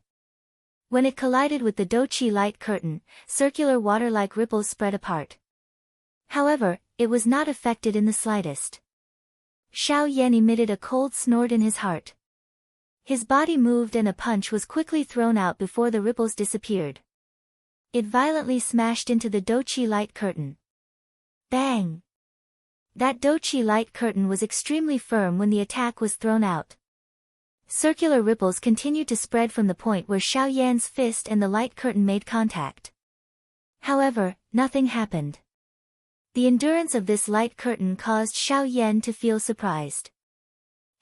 Speaker 1: When it collided with the Do-chi light curtain, circular water-like ripples spread apart. However, it was not affected in the slightest. Xiao Yan emitted a cold snort in his heart. His body moved and a punch was quickly thrown out before the ripples disappeared. It violently smashed into the Do-chi light curtain. Bang! That Do-chi light curtain was extremely firm when the attack was thrown out. Circular ripples continued to spread from the point where Xiao Yan's fist and the light curtain made contact. However, nothing happened. The endurance of this light curtain caused Xiao Yan to feel surprised.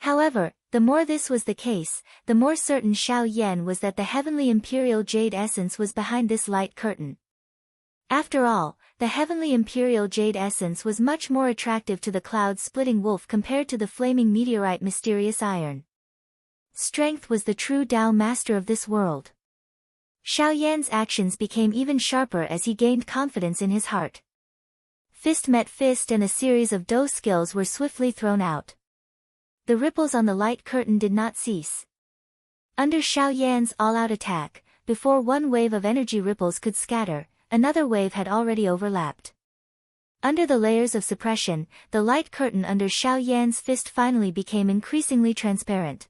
Speaker 1: However, the more this was the case, the more certain Xiao Yan was that the heavenly imperial jade essence was behind this light curtain. After all, the heavenly imperial jade essence was much more attractive to the cloud-splitting wolf compared to the flaming meteorite mysterious iron. Strength was the true Tao master of this world. Xiao Yan's actions became even sharper as he gained confidence in his heart. Fist met fist and a series of Do skills were swiftly thrown out. The ripples on the light curtain did not cease. Under Xiao Yan's all-out attack, before one wave of energy ripples could scatter, another wave had already overlapped. Under the layers of suppression, the light curtain under Xiao Yan's fist finally became increasingly transparent.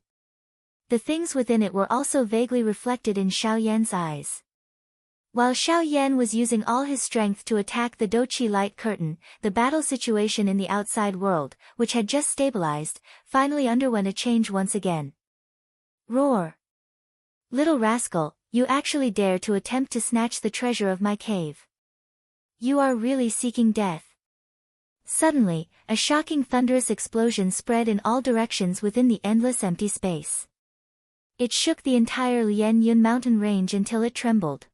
Speaker 1: The things within it were also vaguely reflected in Xiao Yan's eyes. While Xiao Yan was using all his strength to attack the Doqi light curtain, the battle situation in the outside world, which had just stabilized, finally underwent a change once again. Roar! Little rascal, you actually dare to attempt to snatch the treasure of my cave. You are really seeking death. Suddenly, a shocking thunderous explosion spread in all directions within the endless empty space. It shook the entire Lianyun mountain range until it trembled.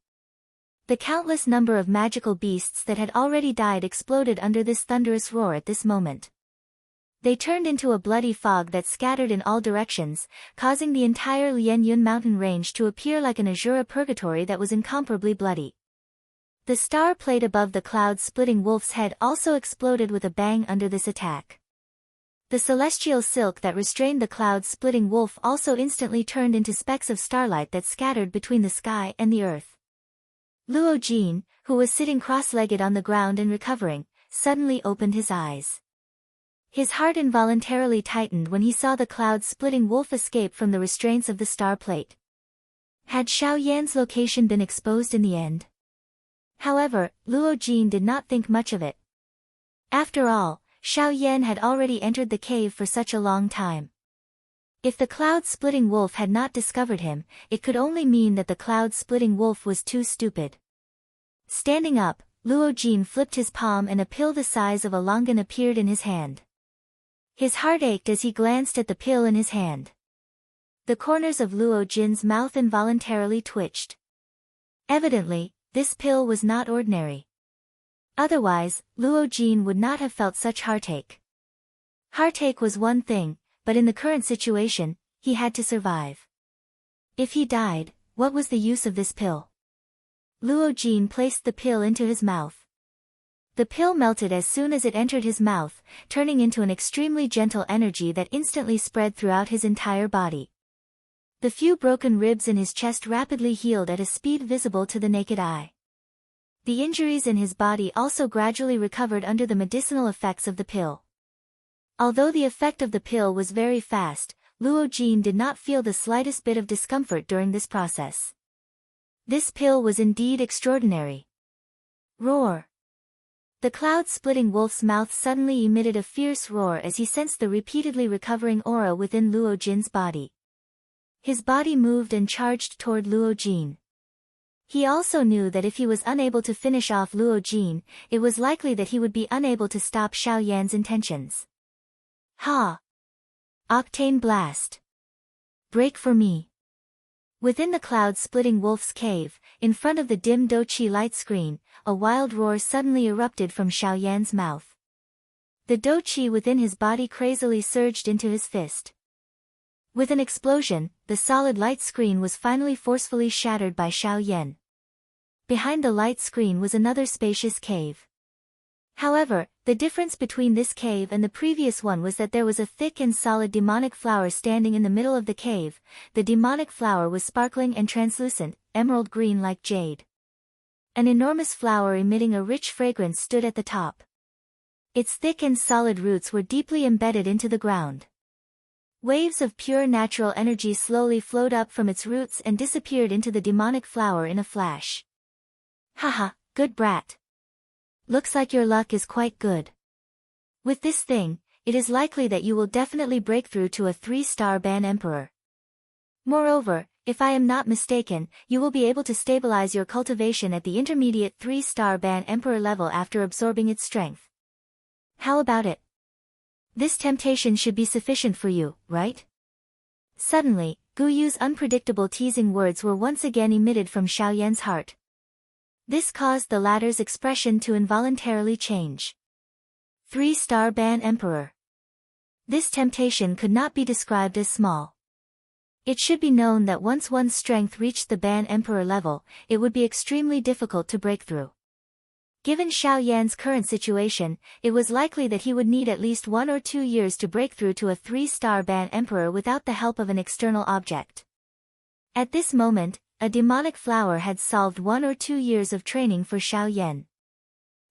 Speaker 1: The countless number of magical beasts that had already died exploded under this thunderous roar at this moment. They turned into a bloody fog that scattered in all directions, causing the entire Lianyun mountain range to appear like an azure purgatory that was incomparably bloody. The star plate above the cloud-splitting wolf's head also exploded with a bang under this attack. The celestial silk that restrained the cloud-splitting wolf also instantly turned into specks of starlight that scattered between the sky and the earth. Luo Jin, who was sitting cross-legged on the ground and recovering, suddenly opened his eyes. His heart involuntarily tightened when he saw the cloud-splitting wolf escape from the restraints of the star plate. Had Xiao Yan's location been exposed in the end? However, Luo Jin did not think much of it. After all, Xiao Yan had already entered the cave for such a long time. If the cloud-splitting wolf had not discovered him, it could only mean that the cloud-splitting wolf was too stupid. Standing up, Luo Jin flipped his palm and a pill the size of a longan appeared in his hand. His heart ached as he glanced at the pill in his hand. The corners of Luo Jin's mouth involuntarily twitched. Evidently, this pill was not ordinary. Otherwise, Luo Jin would not have felt such heartache. Heartache was one thing, but in the current situation, he had to survive. If he died, what was the use of this pill? Luo Jin placed the pill into his mouth. The pill melted as soon as it entered his mouth, turning into an extremely gentle energy that instantly spread throughout his entire body. The few broken ribs in his chest rapidly healed at a speed visible to the naked eye. The injuries in his body also gradually recovered under the medicinal effects of the pill. Although the effect of the pill was very fast, Luo Jin did not feel the slightest bit of discomfort during this process. This pill was indeed extraordinary. Roar! The cloud-splitting wolf's mouth suddenly emitted a fierce roar as he sensed the repeatedly recovering aura within Luo Jin's body. His body moved and charged toward Luo Jin. He also knew that if he was unable to finish off Luo Jin, it was likely that he would be unable to stop Xiao Yan's intentions. Ha! Octane blast! Break for me! Within the cloud-splitting wolf's cave, in front of the dim Doqi light screen, a wild roar suddenly erupted from Xiao Yan's mouth. The Doqi within his body crazily surged into his fist. With an explosion, the solid light screen was finally forcefully shattered by Xiao Yan. Behind the light screen was another spacious cave. However, the difference between this cave and the previous one was that there was a thick and solid demonic flower standing in the middle of the cave. The demonic flower was sparkling and translucent, emerald green like jade. An enormous flower emitting a rich fragrance stood at the top. Its thick and solid roots were deeply embedded into the ground. Waves of pure natural energy slowly flowed up from its roots and disappeared into the demonic flower in a flash. Haha, good brat. Looks like your luck is quite good. With this thing, it is likely that you will definitely break through to a 3-star ban emperor. Moreover, if I am not mistaken, you will be able to stabilize your cultivation at the intermediate 3-star ban emperor level after absorbing its strength. How about it? This temptation should be sufficient for you, right? Suddenly, Gu Yu's unpredictable teasing words were once again emitted from Xiao Yan's heart. This caused the latter's expression to involuntarily change. 3-star ban emperor. This temptation could not be described as small. It should be known that once one's strength reached the Ban Emperor level, it would be extremely difficult to break through. Given Xiao Yan's current situation, it was likely that he would need at least 1 or 2 years to break through to a 3-star Ban Emperor without the help of an external object. At this moment, a demonic flower had solved 1 or 2 years of training for Xiao Yan.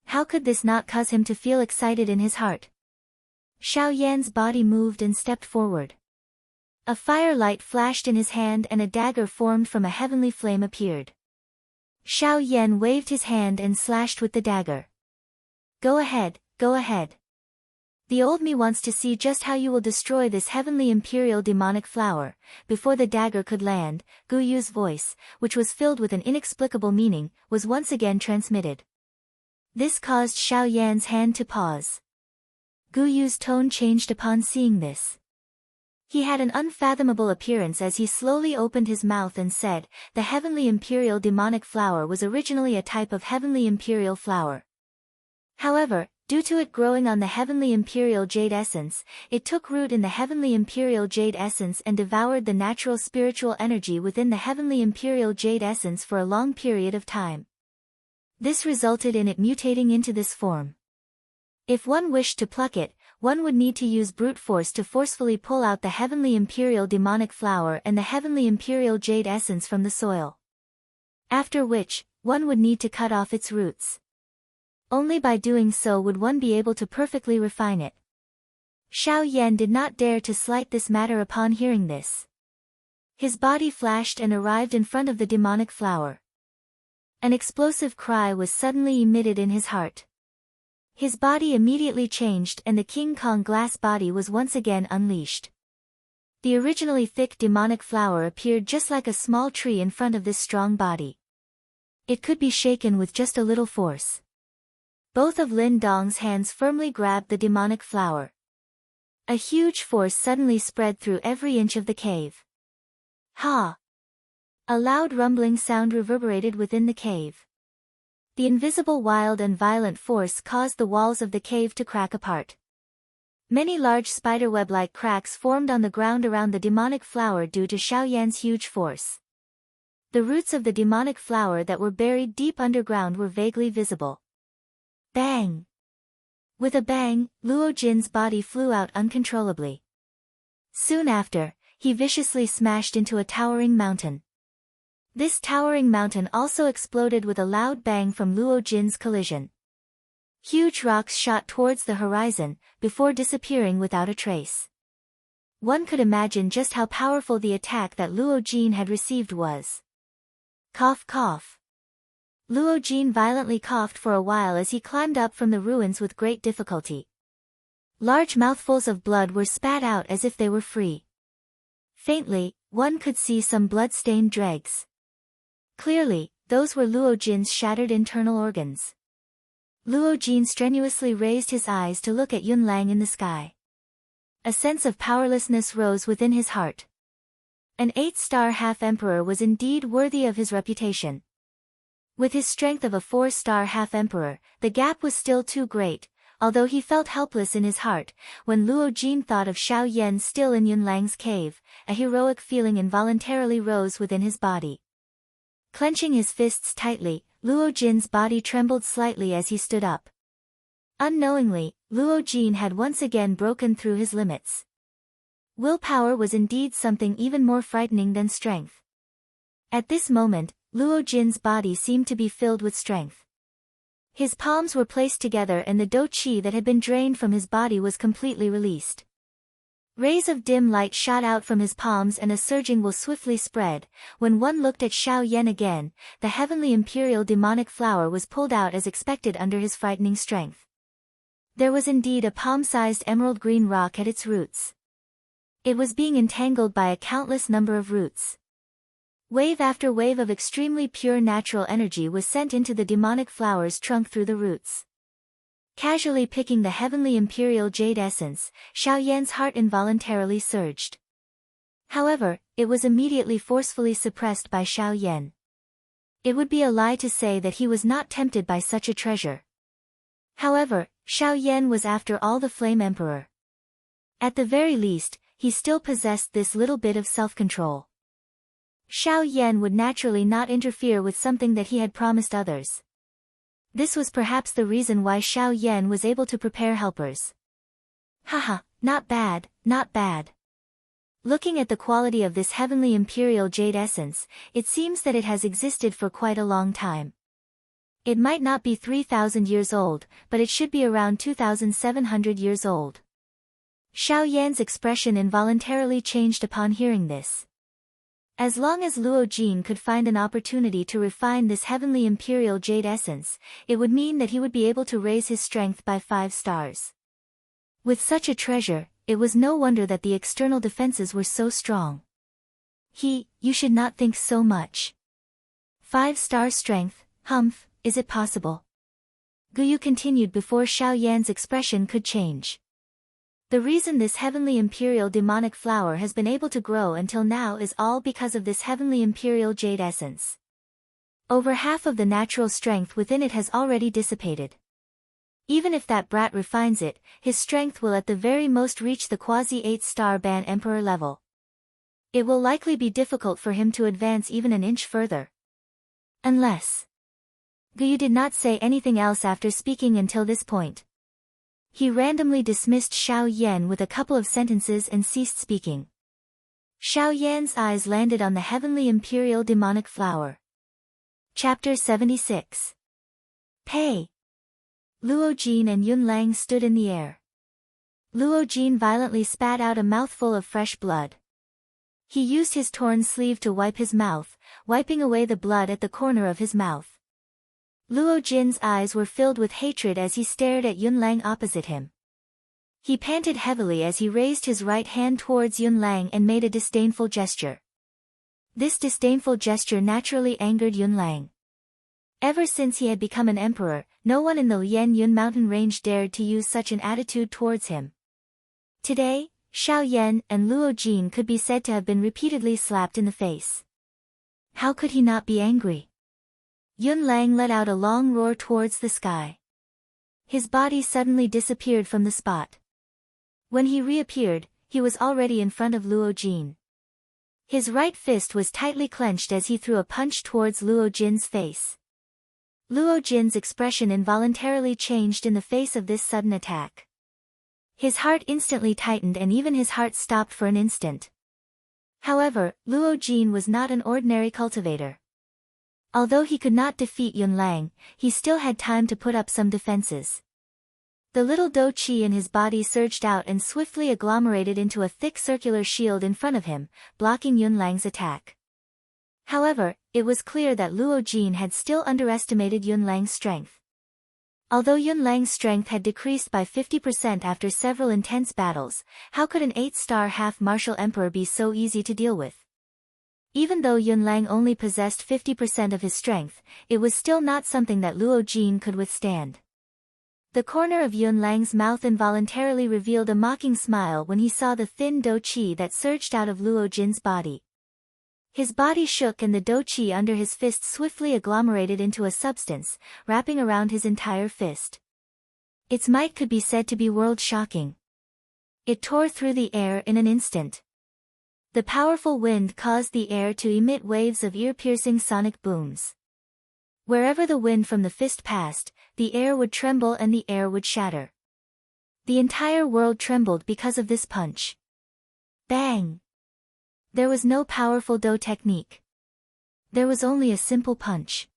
Speaker 1: How could this not cause him to feel excited in his heart? Xiao Yan's body moved and stepped forward. A firelight flashed in his hand and a dagger formed from a heavenly flame appeared. Xiao Yan waved his hand and slashed with the dagger. Go ahead, go ahead. The old me wants to see just how you will destroy this heavenly imperial demonic flower. Before the dagger could land, Gu Yu's voice, which was filled with an inexplicable meaning, was once again transmitted. This caused Xiao Yan's hand to pause. Gu Yu's tone changed upon seeing this. He had an unfathomable appearance as he slowly opened his mouth and said, the heavenly imperial demonic flower was originally a type of heavenly imperial flower. However, due to it growing on the heavenly imperial jade essence, it took root in the heavenly imperial jade essence and devoured the natural spiritual energy within the heavenly imperial jade essence for a long period of time. This resulted in it mutating into this form. If one wished to pluck it, one would need to use brute force to forcefully pull out the heavenly imperial demonic flower and the heavenly imperial jade essence from the soil. After which, one would need to cut off its roots. Only by doing so would one be able to perfectly refine it. Xiao Yan did not dare to slight this matter upon hearing this. His body flashed and arrived in front of the demonic flower. An explosive cry was suddenly emitted in his heart. His body immediately changed and the King Kong glass body was once again unleashed. The originally thick demonic flower appeared just like a small tree in front of this strong body. It could be shaken with just a little force. Both of Lin Dong's hands firmly grabbed the demonic flower. A huge force suddenly spread through every inch of the cave. Ha! A loud rumbling sound reverberated within the cave. The invisible wild and violent force caused the walls of the cave to crack apart. Many large spiderweb-like cracks formed on the ground around the demonic flower due to Xiao Yan's huge force. The roots of the demonic flower that were buried deep underground were vaguely visible. Bang! With a bang, Luo Jin's body flew out uncontrollably. Soon after, he viciously smashed into a towering mountain. This towering mountain also exploded with a loud bang from Luo Jin's collision. Huge rocks shot towards the horizon, before disappearing without a trace. One could imagine just how powerful the attack that Luo Jin had received was. Cough cough. Luo Jin violently coughed for a while as he climbed up from the ruins with great difficulty. Large mouthfuls of blood were spat out as if they were free. Faintly, one could see some blood-stained dregs. Clearly, those were Luo Jin's shattered internal organs. Luo Jin strenuously raised his eyes to look at Yun Lang in the sky. A sense of powerlessness rose within his heart. An 8-star half-emperor was indeed worthy of his reputation. With his strength of a 4-star half-emperor, the gap was still too great, although he felt helpless in his heart. When Luo Jin thought of Xiao Yan still in Yun Lang's cave, a heroic feeling involuntarily rose within his body. Clenching his fists tightly, Luo Jin's body trembled slightly as he stood up. Unknowingly, Luo Jin had once again broken through his limits. Willpower was indeed something even more frightening than strength. At this moment, Luo Jin's body seemed to be filled with strength. His palms were placed together and the dou qi that had been drained from his body was completely released. Rays of dim light shot out from his palms and a surging will swiftly spread. When one looked at Xiao Yan again, the heavenly imperial demonic flower was pulled out as expected under his frightening strength. There was indeed a palm-sized emerald green rock at its roots. It was being entangled by a countless number of roots. Wave after wave of extremely pure natural energy was sent into the demonic flower's trunk through the roots. Casually picking the heavenly imperial jade essence, Xiao Yan's heart involuntarily surged. However, it was immediately forcefully suppressed by Xiao Yan. It would be a lie to say that he was not tempted by such a treasure. However, Xiao Yan was after all the Flame Emperor. At the very least, he still possessed this little bit of self-control. Xiao Yan would naturally not interfere with something that he had promised others. This was perhaps the reason why Xiao Yan was able to prepare helpers. Haha, not bad, not bad. Looking at the quality of this heavenly imperial jade essence, it seems that it has existed for quite a long time. It might not be 3,000 years old, but it should be around 2,700 years old. Xiao Yan's expression involuntarily changed upon hearing this. As long as Luo Jin could find an opportunity to refine this heavenly imperial jade essence, it would mean that he would be able to raise his strength by 5 stars. With such a treasure, it was no wonder that the external defenses were so strong. You should not think so much. 5-star strength, humph, is it possible? Guyu continued before Xiao Yan's expression could change. The reason this heavenly imperial demonic flower has been able to grow until now is all because of this heavenly imperial jade essence. Over half of the natural strength within it has already dissipated. Even if that brat refines it, his strength will at the very most reach the quasi-8-star Ban Emperor level. It will likely be difficult for him to advance even an inch further. Unless... Guyu did not say anything else after speaking until this point. He randomly dismissed Xiao Yan with a couple of sentences and ceased speaking. Xiao Yan's eyes landed on the heavenly imperial demonic flower. Chapter 76. Pei. Luo Jin and Yun Lang stood in the air. Luo Jin violently spat out a mouthful of fresh blood. He used his torn sleeve to wipe his mouth, wiping away the blood at the corner of his mouth. Luo Jin's eyes were filled with hatred as he stared at Yun Lang opposite him. He panted heavily as he raised his right hand towards Yun Lang and made a disdainful gesture. This disdainful gesture naturally angered Yun Lang. Ever since he had become an emperor, no one in the Lian Yun mountain range dared to use such an attitude towards him. Today, Xiao Yan and Luo Jin could be said to have been repeatedly slapped in the face. How could he not be angry? Yun Lang let out a long roar towards the sky. His body suddenly disappeared from the spot. When he reappeared, he was already in front of Luo Jin. His right fist was tightly clenched as he threw a punch towards Luo Jin's face. Luo Jin's expression involuntarily changed in the face of this sudden attack. His heart instantly tightened and even his heart stopped for an instant. However, Luo Jin was not an ordinary cultivator. Although he could not defeat Yun Lang, he still had time to put up some defenses. The little dou qi in his body surged out and swiftly agglomerated into a thick circular shield in front of him, blocking Yun Lang's attack. However, it was clear that Luo Jin had still underestimated Yun Lang's strength. Although Yun Lang's strength had decreased by 50% after several intense battles, how could an 8-star half-martial emperor be so easy to deal with? Even though Yun Lang only possessed 50% of his strength, it was still not something that Luo Jin could withstand. The corner of Yun Lang's mouth involuntarily revealed a mocking smile when he saw the thin dou qi that surged out of Luo Jin's body. His body shook and the dou qi under his fist swiftly agglomerated into a substance, wrapping around his entire fist. Its might could be said to be world-shocking. It tore through the air in an instant. The powerful wind caused the air to emit waves of ear-piercing sonic booms. Wherever the wind from the fist passed, the air would tremble and the air would shatter. The entire world trembled because of this punch. Bang! There was no powerful dou technique. There was only a simple punch.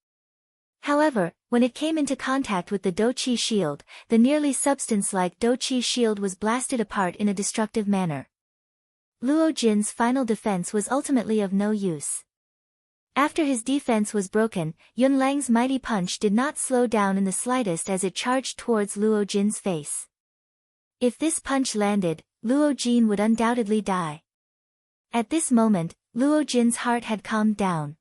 Speaker 1: However, when it came into contact with the dou qi shield, the nearly substance-like dou qi shield was blasted apart in a destructive manner. Luo Jin's final defense was ultimately of no use. After his defense was broken, Yun Lang's mighty punch did not slow down in the slightest as it charged towards Luo Jin's face. If this punch landed, Luo Jin would undoubtedly die. At this moment, Luo Jin's heart had calmed down.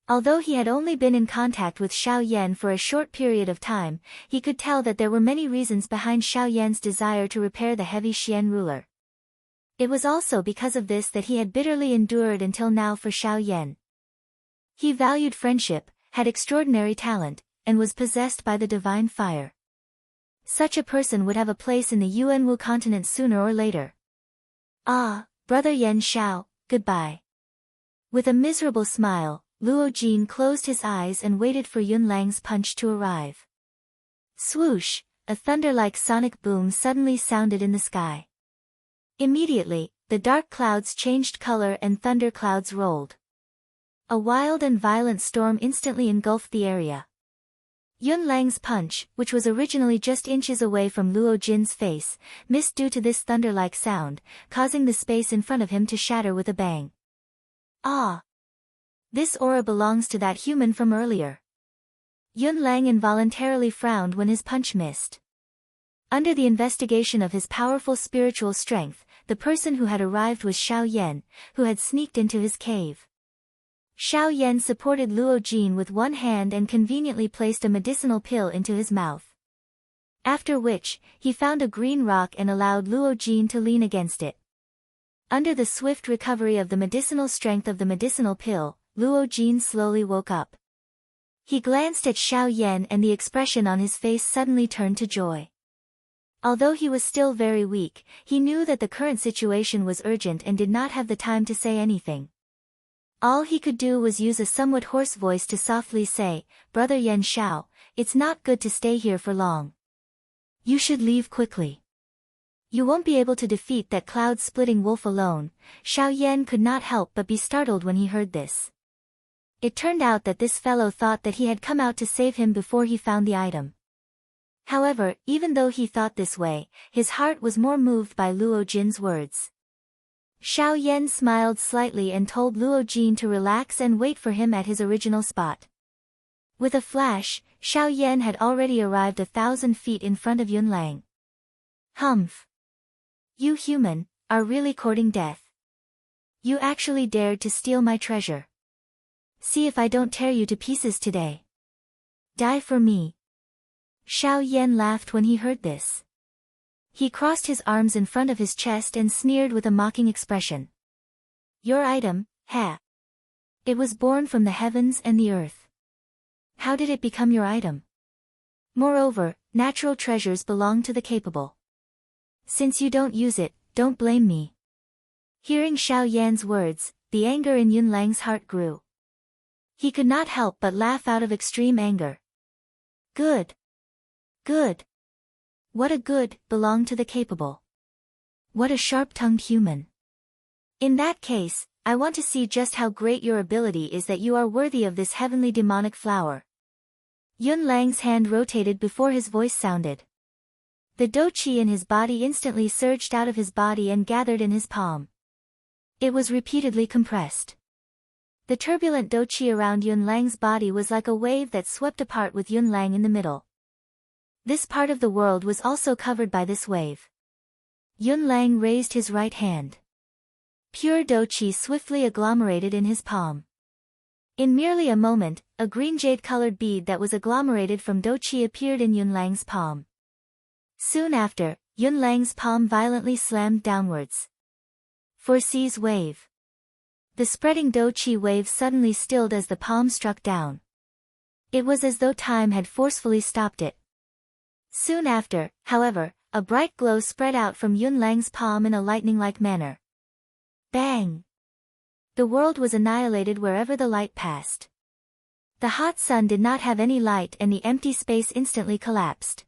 Speaker 1: Although he had only been in contact with Xiao Yan for a short period of time, he could tell that there were many reasons behind Xiao Yan's desire to repair the heavy Xian ruler. It was also because of this that he had bitterly endured until now for Xiao Yan. He valued friendship, had extraordinary talent, and was possessed by the divine fire. Such a person would have a place in the Yuanwu continent sooner or later. Ah, Brother Yan Shao, goodbye. With a miserable smile, Luo Jin closed his eyes and waited for Yun Lang's punch to arrive. Swoosh, a thunder-like sonic boom suddenly sounded in the sky. Immediately, the dark clouds changed color and thunder clouds rolled. A wild and violent storm instantly engulfed the area. Yun Lang's punch, which was originally just inches away from Luo Jin's face, missed due to this thunder-like sound, causing the space in front of him to shatter with a bang. Ah! This aura belongs to that human from earlier. Yun Lang involuntarily frowned when his punch missed. Under the investigation of his powerful spiritual strength, the person who had arrived was Xiao Yan, who had sneaked into his cave. Xiao Yan supported Luo Jin with one hand and conveniently placed a medicinal pill into his mouth. After which, he found a green rock and allowed Luo Jin to lean against it. Under the swift recovery of the medicinal strength of the medicinal pill, Luo Jin slowly woke up. He glanced at Xiao Yan and the expression on his face suddenly turned to joy. Although he was still very weak, he knew that the current situation was urgent and did not have the time to say anything. All he could do was use a somewhat hoarse voice to softly say, "Brother Yan Shao, it's not good to stay here for long. You should leave quickly. You won't be able to defeat that cloud-splitting wolf alone." Xiao Yan could not help but be startled when he heard this. It turned out that this fellow thought that he had come out to save him before he found the item. However, even though he thought this way, his heart was more moved by Luo Jin's words. Xiao Yan smiled slightly and told Luo Jin to relax and wait for him at his original spot. With a flash, Xiao Yan had already arrived 1,000 feet in front of Yun Lang. Humph! You human, are really courting death. You actually dared to steal my treasure. See if I don't tear you to pieces today. Die for me. Xiao Yan laughed when he heard this. He crossed his arms in front of his chest and sneered with a mocking expression. Your item, ha! It was born from the heavens and the earth. How did it become your item? Moreover, natural treasures belong to the capable. Since you don't use it, don't blame me. Hearing Xiao Yan's words, the anger in Yun Lang's heart grew. He could not help but laugh out of extreme anger. Good. Good. What a good, belong to the capable. What a sharp-tongued human. In that case, I want to see just how great your ability is that you are worthy of this heavenly demonic flower. Yun Lang's hand rotated before his voice sounded. The do-chi in his body instantly surged out of his body and gathered in his palm. It was repeatedly compressed. The turbulent do-chi around Yun Lang's body was like a wave that swept apart with Yun Lang in the middle. This part of the world was also covered by this wave. Yun Lang raised his right hand. Pure do-chi swiftly agglomerated in his palm. In merely a moment, a green jade-colored bead that was agglomerated from do-chi appeared in Yun Lang's palm. Soon after, Yun Lang's palm violently slammed downwards. Foresees wave. The spreading do-chi wave suddenly stilled as the palm struck down. It was as though time had forcefully stopped it. Soon after, however, a bright glow spread out from Yun Lang's palm in a lightning-like manner. Bang! The world was annihilated wherever the light passed. The hot sun did not have any light and the empty space instantly collapsed.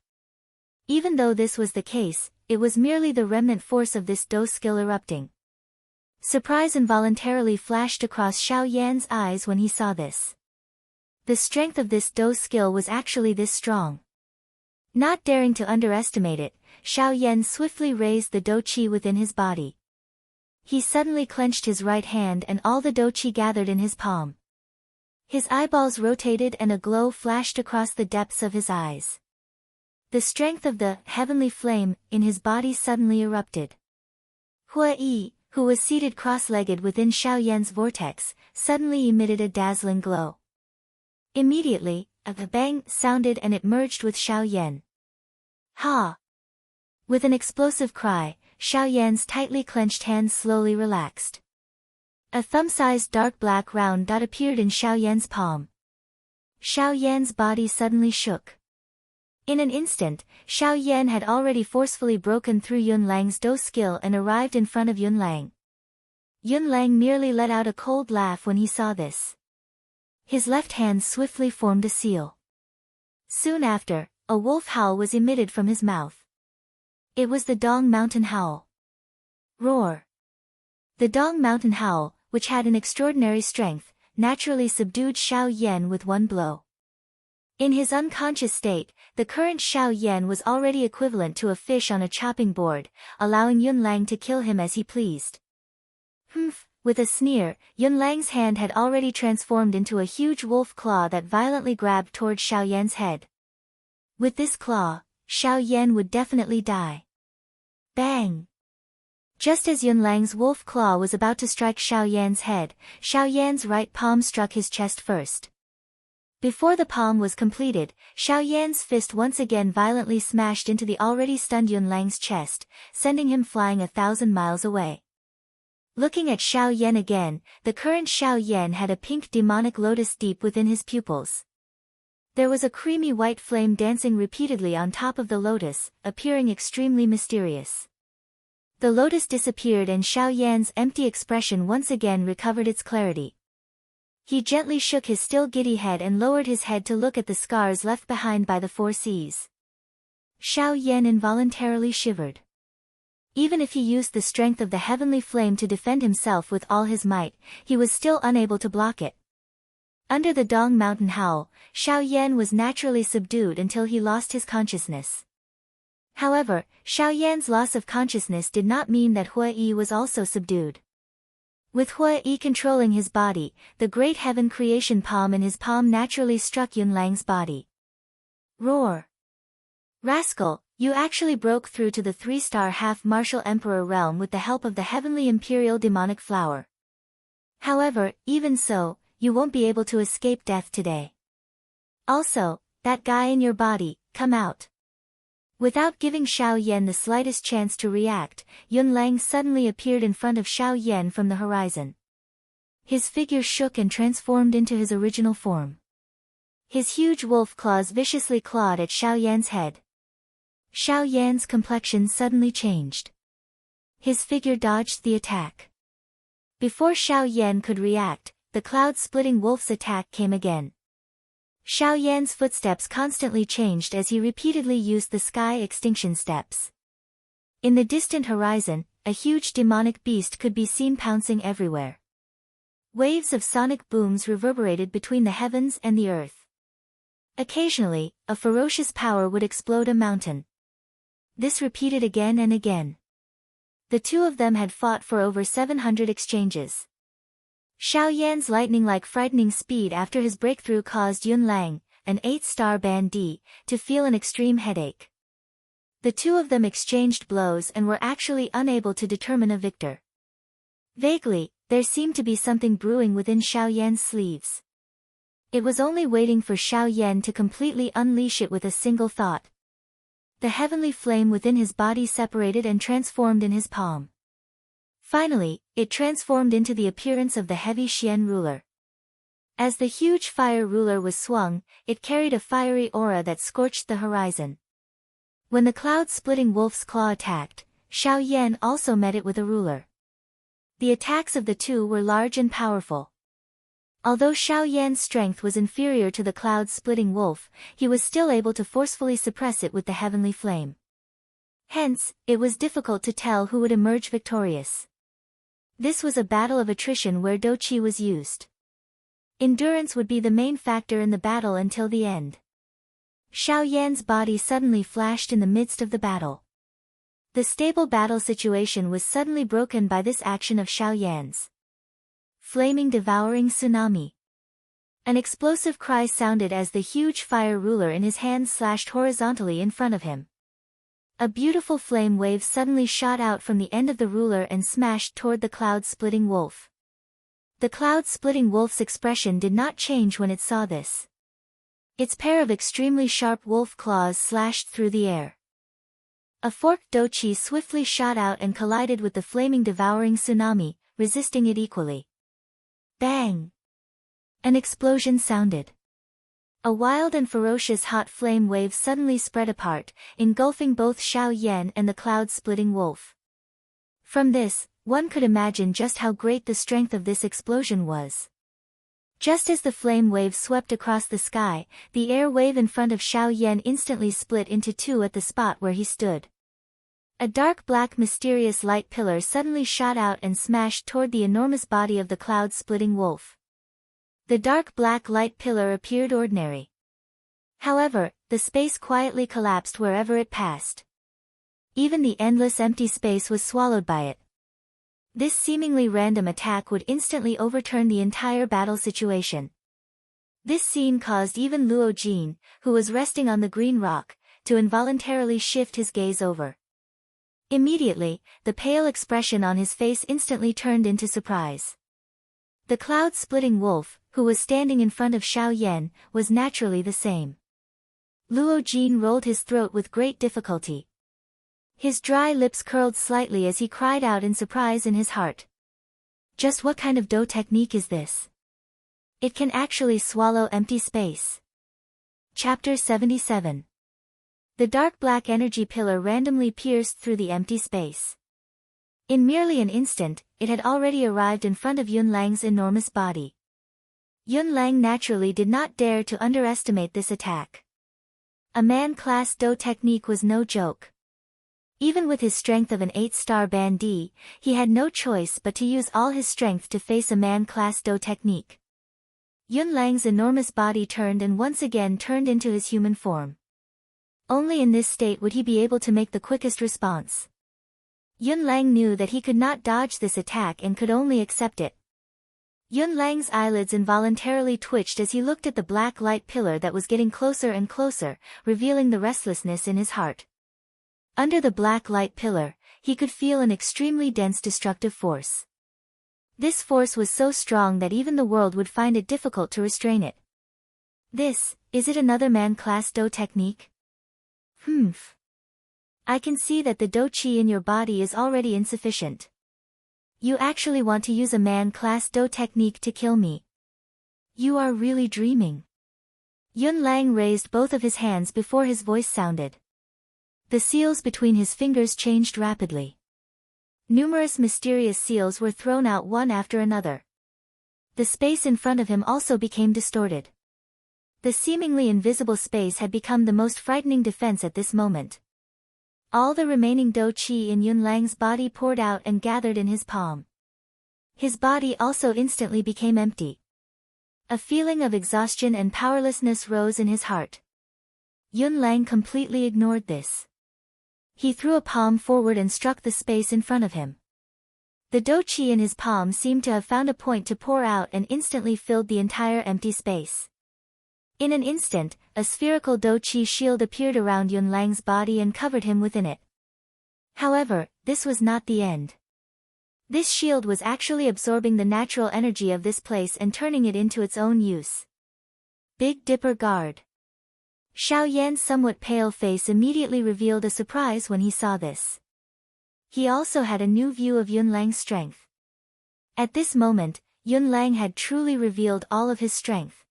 Speaker 1: Even though this was the case, it was merely the remnant force of this do skill erupting. Surprise involuntarily flashed across Xiao Yan's eyes when he saw this. The strength of this do skill was actually this strong. Not daring to underestimate it, Xiao Yan swiftly raised the do-chi within his body. He suddenly clenched his right hand and all the do-chi gathered in his palm. His eyeballs rotated and a glow flashed across the depths of his eyes. The strength of the heavenly flame in his body suddenly erupted. Hua Yi, who was seated cross-legged within Xiao Yan's vortex, suddenly emitted a dazzling glow. Immediately, a bang sounded and it merged with Xiao Yan. Ha! With an explosive cry, Xiao Yan's tightly clenched hands slowly relaxed. A thumb-sized dark black round dot appeared in Xiao Yan's palm. Xiao Yan's body suddenly shook. In an instant, Xiao Yan had already forcefully broken through Yun Lang's Do skill and arrived in front of Yun Lang. Yun Lang merely let out a cold laugh when he saw this. His left hand swiftly formed a seal. Soon after, a wolf howl was emitted from his mouth. It was the Dong Mountain Howl. Roar! The Dong Mountain Howl, which had an extraordinary strength, naturally subdued Xiao Yan with one blow. In his unconscious state, the current Xiao Yan was already equivalent to a fish on a chopping board, allowing Yun Lang to kill him as he pleased. Humph! With a sneer, Yun Lang's hand had already transformed into a huge wolf claw that violently grabbed toward Xiao Yan's head. With this claw, Xiao Yan would definitely die. Bang! Just as Yun Lang's wolf claw was about to strike Xiao Yan's head, Xiao Yan's right palm struck his chest first. Before the palm was completed, Xiao Yan's fist once again violently smashed into the already stunned Yun Lang's chest, sending him flying 1,000 miles away. Looking at Xiao Yan again, the current Xiao Yan had a pink demonic lotus deep within his pupils. There was a creamy white flame dancing repeatedly on top of the lotus, appearing extremely mysterious. The lotus disappeared and Xiao Yan's empty expression once again recovered its clarity. He gently shook his still giddy head and lowered his head to look at the scars left behind by the 4 seas. Xiao Yan involuntarily shivered. Even if he used the strength of the heavenly flame to defend himself with all his might, he was still unable to block it. Under the Dong Mountain Howl, Xiao Yan was naturally subdued until he lost his consciousness. However, Xiao Yan's loss of consciousness did not mean that Hua Yi was also subdued. With Hua Yi controlling his body, the great heaven creation palm in his palm naturally struck Yun Lang's body. Roar! Rascal, you actually broke through to the 3-star half-martial emperor realm with the help of the heavenly imperial demonic flower. However, even so, you won't be able to escape death today. Also, that guy in your body, come out. Without giving Xiao Yan the slightest chance to react, Yun Lang suddenly appeared in front of Xiao Yan from the horizon. His figure shook and transformed into his original form. His huge wolf claws viciously clawed at Xiao Yan's head. Xiao Yan's complexion suddenly changed. His figure dodged the attack. Before Xiao Yan could react, the cloud-splitting wolf's attack came again. Xiao Yan's footsteps constantly changed as he repeatedly used the sky extinction steps. In the distant horizon, a huge demonic beast could be seen pouncing everywhere. Waves of sonic booms reverberated between the heavens and the earth. Occasionally, a ferocious power would explode a mountain. This repeated again and again. The two of them had fought for over 700 exchanges. Xiao Yan's lightning-like frightening speed after his breakthrough caused Yun Lang, an 8-star band D, to feel an extreme headache. The two of them exchanged blows and were actually unable to determine a victor. Vaguely, there seemed to be something brewing within Xiao Yan's sleeves. It was only waiting for Xiao Yan to completely unleash it with a single thought. The heavenly flame within his body separated and transformed in his palm. Finally, it transformed into the appearance of the heavy Xian ruler. As the huge fire ruler was swung, it carried a fiery aura that scorched the horizon. When the cloud-splitting wolf's claw attacked, Xiao Yan also met it with a ruler. The attacks of the two were large and powerful. Although Xiao Yan's strength was inferior to the cloud-splitting wolf, he was still able to forcefully suppress it with the heavenly flame. Hence, it was difficult to tell who would emerge victorious. This was a battle of attrition where Doqi was used. Endurance would be the main factor in the battle until the end. Xiao Yan's body suddenly flashed in the midst of the battle. The stable battle situation was suddenly broken by this action of Xiao Yan's. Flaming devouring tsunami. An explosive cry sounded as the huge fire ruler in his hand slashed horizontally in front of him. A beautiful flame wave suddenly shot out from the end of the ruler and smashed toward the cloud-splitting wolf. The cloud-splitting wolf's expression did not change when it saw this. Its pair of extremely sharp wolf claws slashed through the air. A forked Doqi swiftly shot out and collided with the flaming devouring tsunami, resisting it equally. Bang! An explosion sounded. A wild and ferocious hot flame wave suddenly spread apart, engulfing both Xiao Yan and the cloud-splitting wolf. From this, one could imagine just how great the strength of this explosion was. Just as the flame wave swept across the sky, the air wave in front of Xiao Yan instantly split into two at the spot where he stood. A dark black mysterious light pillar suddenly shot out and smashed toward the enormous body of the cloud-splitting wolf. The dark black light pillar appeared ordinary. However, the space quietly collapsed wherever it passed. Even the endless empty space was swallowed by it. This seemingly random attack would instantly overturn the entire battle situation. This scene caused even Luo Jin, who was resting on the green rock, to involuntarily shift his gaze over. Immediately, the pale expression on his face instantly turned into surprise. The cloud-splitting wolf, who was standing in front of Xiao Yan, was naturally the same. Luo Jin rolled his throat with great difficulty. His dry lips curled slightly as he cried out in surprise in his heart. Just what kind of Do technique is this? It can actually swallow empty space. Chapter 77. The dark black energy pillar randomly pierced through the empty space. In merely an instant, it had already arrived in front of Yun Lang's enormous body. Yun Lang naturally did not dare to underestimate this attack. A man-class Do technique was no joke. Even with his strength of an 8-star bandit, he had no choice but to use all his strength to face a man-class Do technique. Yun Lang's enormous body turned and once again turned into his human form. Only in this state would he be able to make the quickest response. Yun Lang knew that he could not dodge this attack and could only accept it. Yun Lang's eyelids involuntarily twitched as he looked at the black light pillar that was getting closer and closer, revealing the restlessness in his heart. Under the black light pillar, he could feel an extremely dense destructive force. This force was so strong that even the world would find it difficult to restrain it. Is it another man-class Do technique? I can see that the Do Chi in your body is already insufficient. You actually want to use a man-class Do technique to kill me. You are really dreaming. Yun Lang raised both of his hands before his voice sounded. The seals between his fingers changed rapidly. Numerous mysterious seals were thrown out one after another. The space in front of him also became distorted. The seemingly invisible space had become the most frightening defense at this moment. All the remaining Do Chi in Yun Lang's body poured out and gathered in his palm. His body also instantly became empty. A feeling of exhaustion and powerlessness rose in his heart. Yun Lang completely ignored this. He threw a palm forward and struck the space in front of him. The Do Chi in his palm seemed to have found a point to pour out and instantly filled the entire empty space. In an instant, a spherical Do Chi shield appeared around Yun Lang's body and covered him within it. However, this was not the end. This shield was actually absorbing the natural energy of this place and turning it into its own use. Big Dipper Guard. Xiao Yan's somewhat pale face immediately revealed a surprise when he saw this. He also had a new view of Yun Lang's strength. At this moment, Yun Lang had truly revealed all of his strength.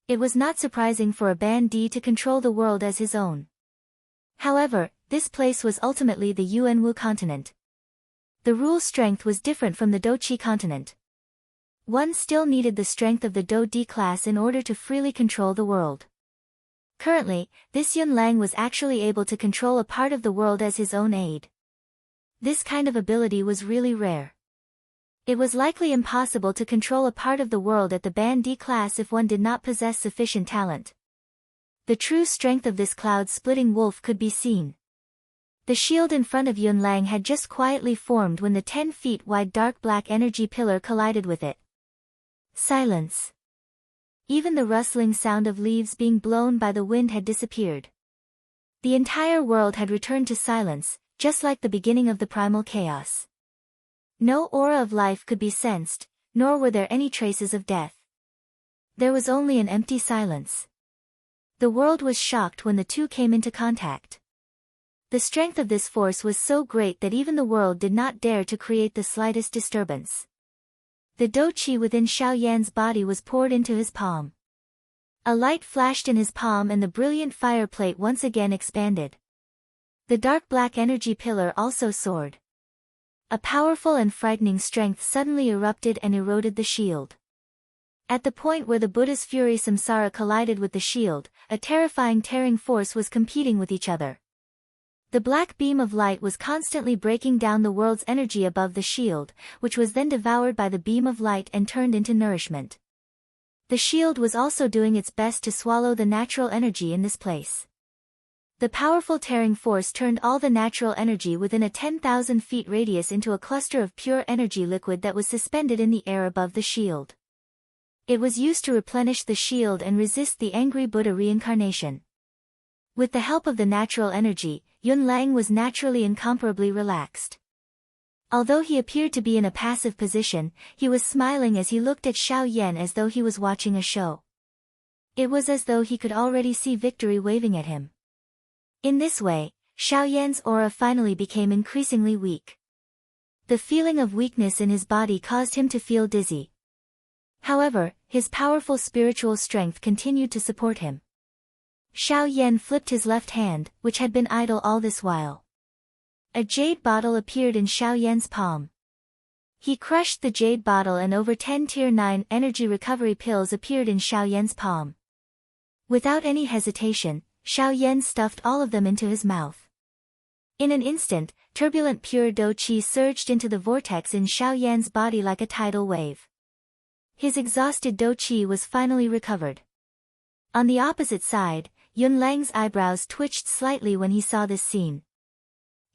Speaker 1: It was not surprising for a bandit to control the world as his own. However, this place was ultimately the Yuanwu continent. The rule strength was different from the Do Chi continent. One still needed the strength of the Do D class in order to freely control the world. Currently, this Yun Lang was actually able to control a part of the world as his own aid. This kind of ability was really rare. It was likely impossible to control a part of the world at the bandit class if one did not possess sufficient talent. The true strength of this cloud-splitting wolf could be seen. The shield in front of Yun Lang had just quietly formed when the 10 feet wide dark black energy pillar collided with it. Silence. Even the rustling sound of leaves being blown by the wind had disappeared. The entire world had returned to silence, just like the beginning of the primal chaos. No aura of life could be sensed, nor were there any traces of death. There was only an empty silence. The world was shocked when the two came into contact. The strength of this force was so great that even the world did not dare to create the slightest disturbance. The Do Chi within Xiao Yan's body was poured into his palm. A light flashed in his palm and the brilliant fire plate once again expanded. The dark black energy pillar also soared. A powerful and frightening strength suddenly erupted and eroded the shield. At the point where the Buddha's fury samsara collided with the shield, a terrifying tearing force was competing with each other. The black beam of light was constantly breaking down the world's energy above the shield, which was then devoured by the beam of light and turned into nourishment. The shield was also doing its best to swallow the natural energy in this place. The powerful tearing force turned all the natural energy within a 10,000 feet radius into a cluster of pure energy liquid that was suspended in the air above the shield. It was used to replenish the shield and resist the angry Buddha reincarnation. With the help of the natural energy, Yun Lang was naturally incomparably relaxed. Although he appeared to be in a passive position, he was smiling as he looked at Xiao Yan as though he was watching a show. It was as though he could already see victory waving at him. In this way, Xiao Yan's aura finally became increasingly weak. The feeling of weakness in his body caused him to feel dizzy. However, his powerful spiritual strength continued to support him. Xiao Yan flipped his left hand, which had been idle all this while. A jade bottle appeared in Xiao Yan's palm. He crushed the jade bottle and over 10 Tier 9 energy recovery pills appeared in Xiao Yan's palm. Without any hesitation, Xiao Yan stuffed all of them into his mouth. In an instant, turbulent pure Do Qi surged into the vortex in Xiao Yan's body like a tidal wave. His exhausted Do Qi was finally recovered. On the opposite side, Yun Lang's eyebrows twitched slightly when he saw this scene.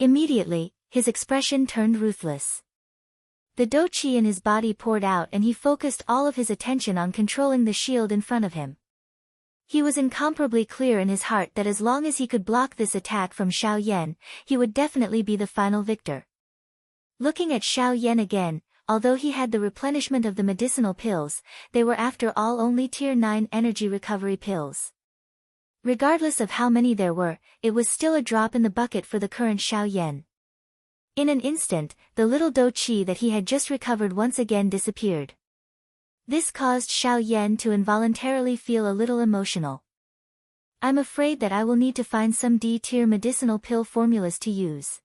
Speaker 1: Immediately, his expression turned ruthless. The Do Qi in his body poured out and he focused all of his attention on controlling the shield in front of him. He was incomparably clear in his heart that as long as he could block this attack from Xiao Yan, he would definitely be the final victor. Looking at Xiao Yan again, although he had the replenishment of the medicinal pills, they were after all only Tier 9 energy recovery pills. Regardless of how many there were, it was still a drop in the bucket for the current Xiao Yan. In an instant, the little Do Qi that he had just recovered once again disappeared. This caused Xiao Yan to involuntarily feel a little emotional. I'm afraid that I will need to find some D-tier medicinal pill formulas to use.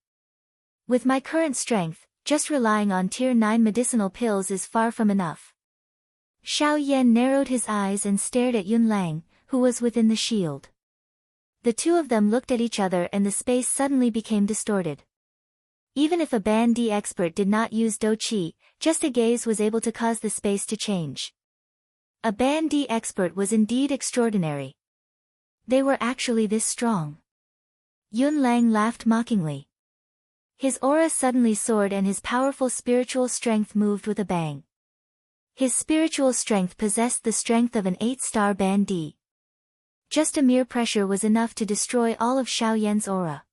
Speaker 1: With my current strength, just relying on Tier 9 medicinal pills is far from enough. Xiao Yan narrowed his eyes and stared at Yun Lang, who was within the shield. The two of them looked at each other and the space suddenly became distorted. Even if a Ban D expert did not use Do Qi, just a gaze was able to cause the space to change. A Ban D expert was indeed extraordinary. They were actually this strong. Yun Lang laughed mockingly. His aura suddenly soared and his powerful spiritual strength moved with a bang. His spiritual strength possessed the strength of an 8-star Ban D. Just a mere pressure was enough to destroy all of Xiao Yan's aura.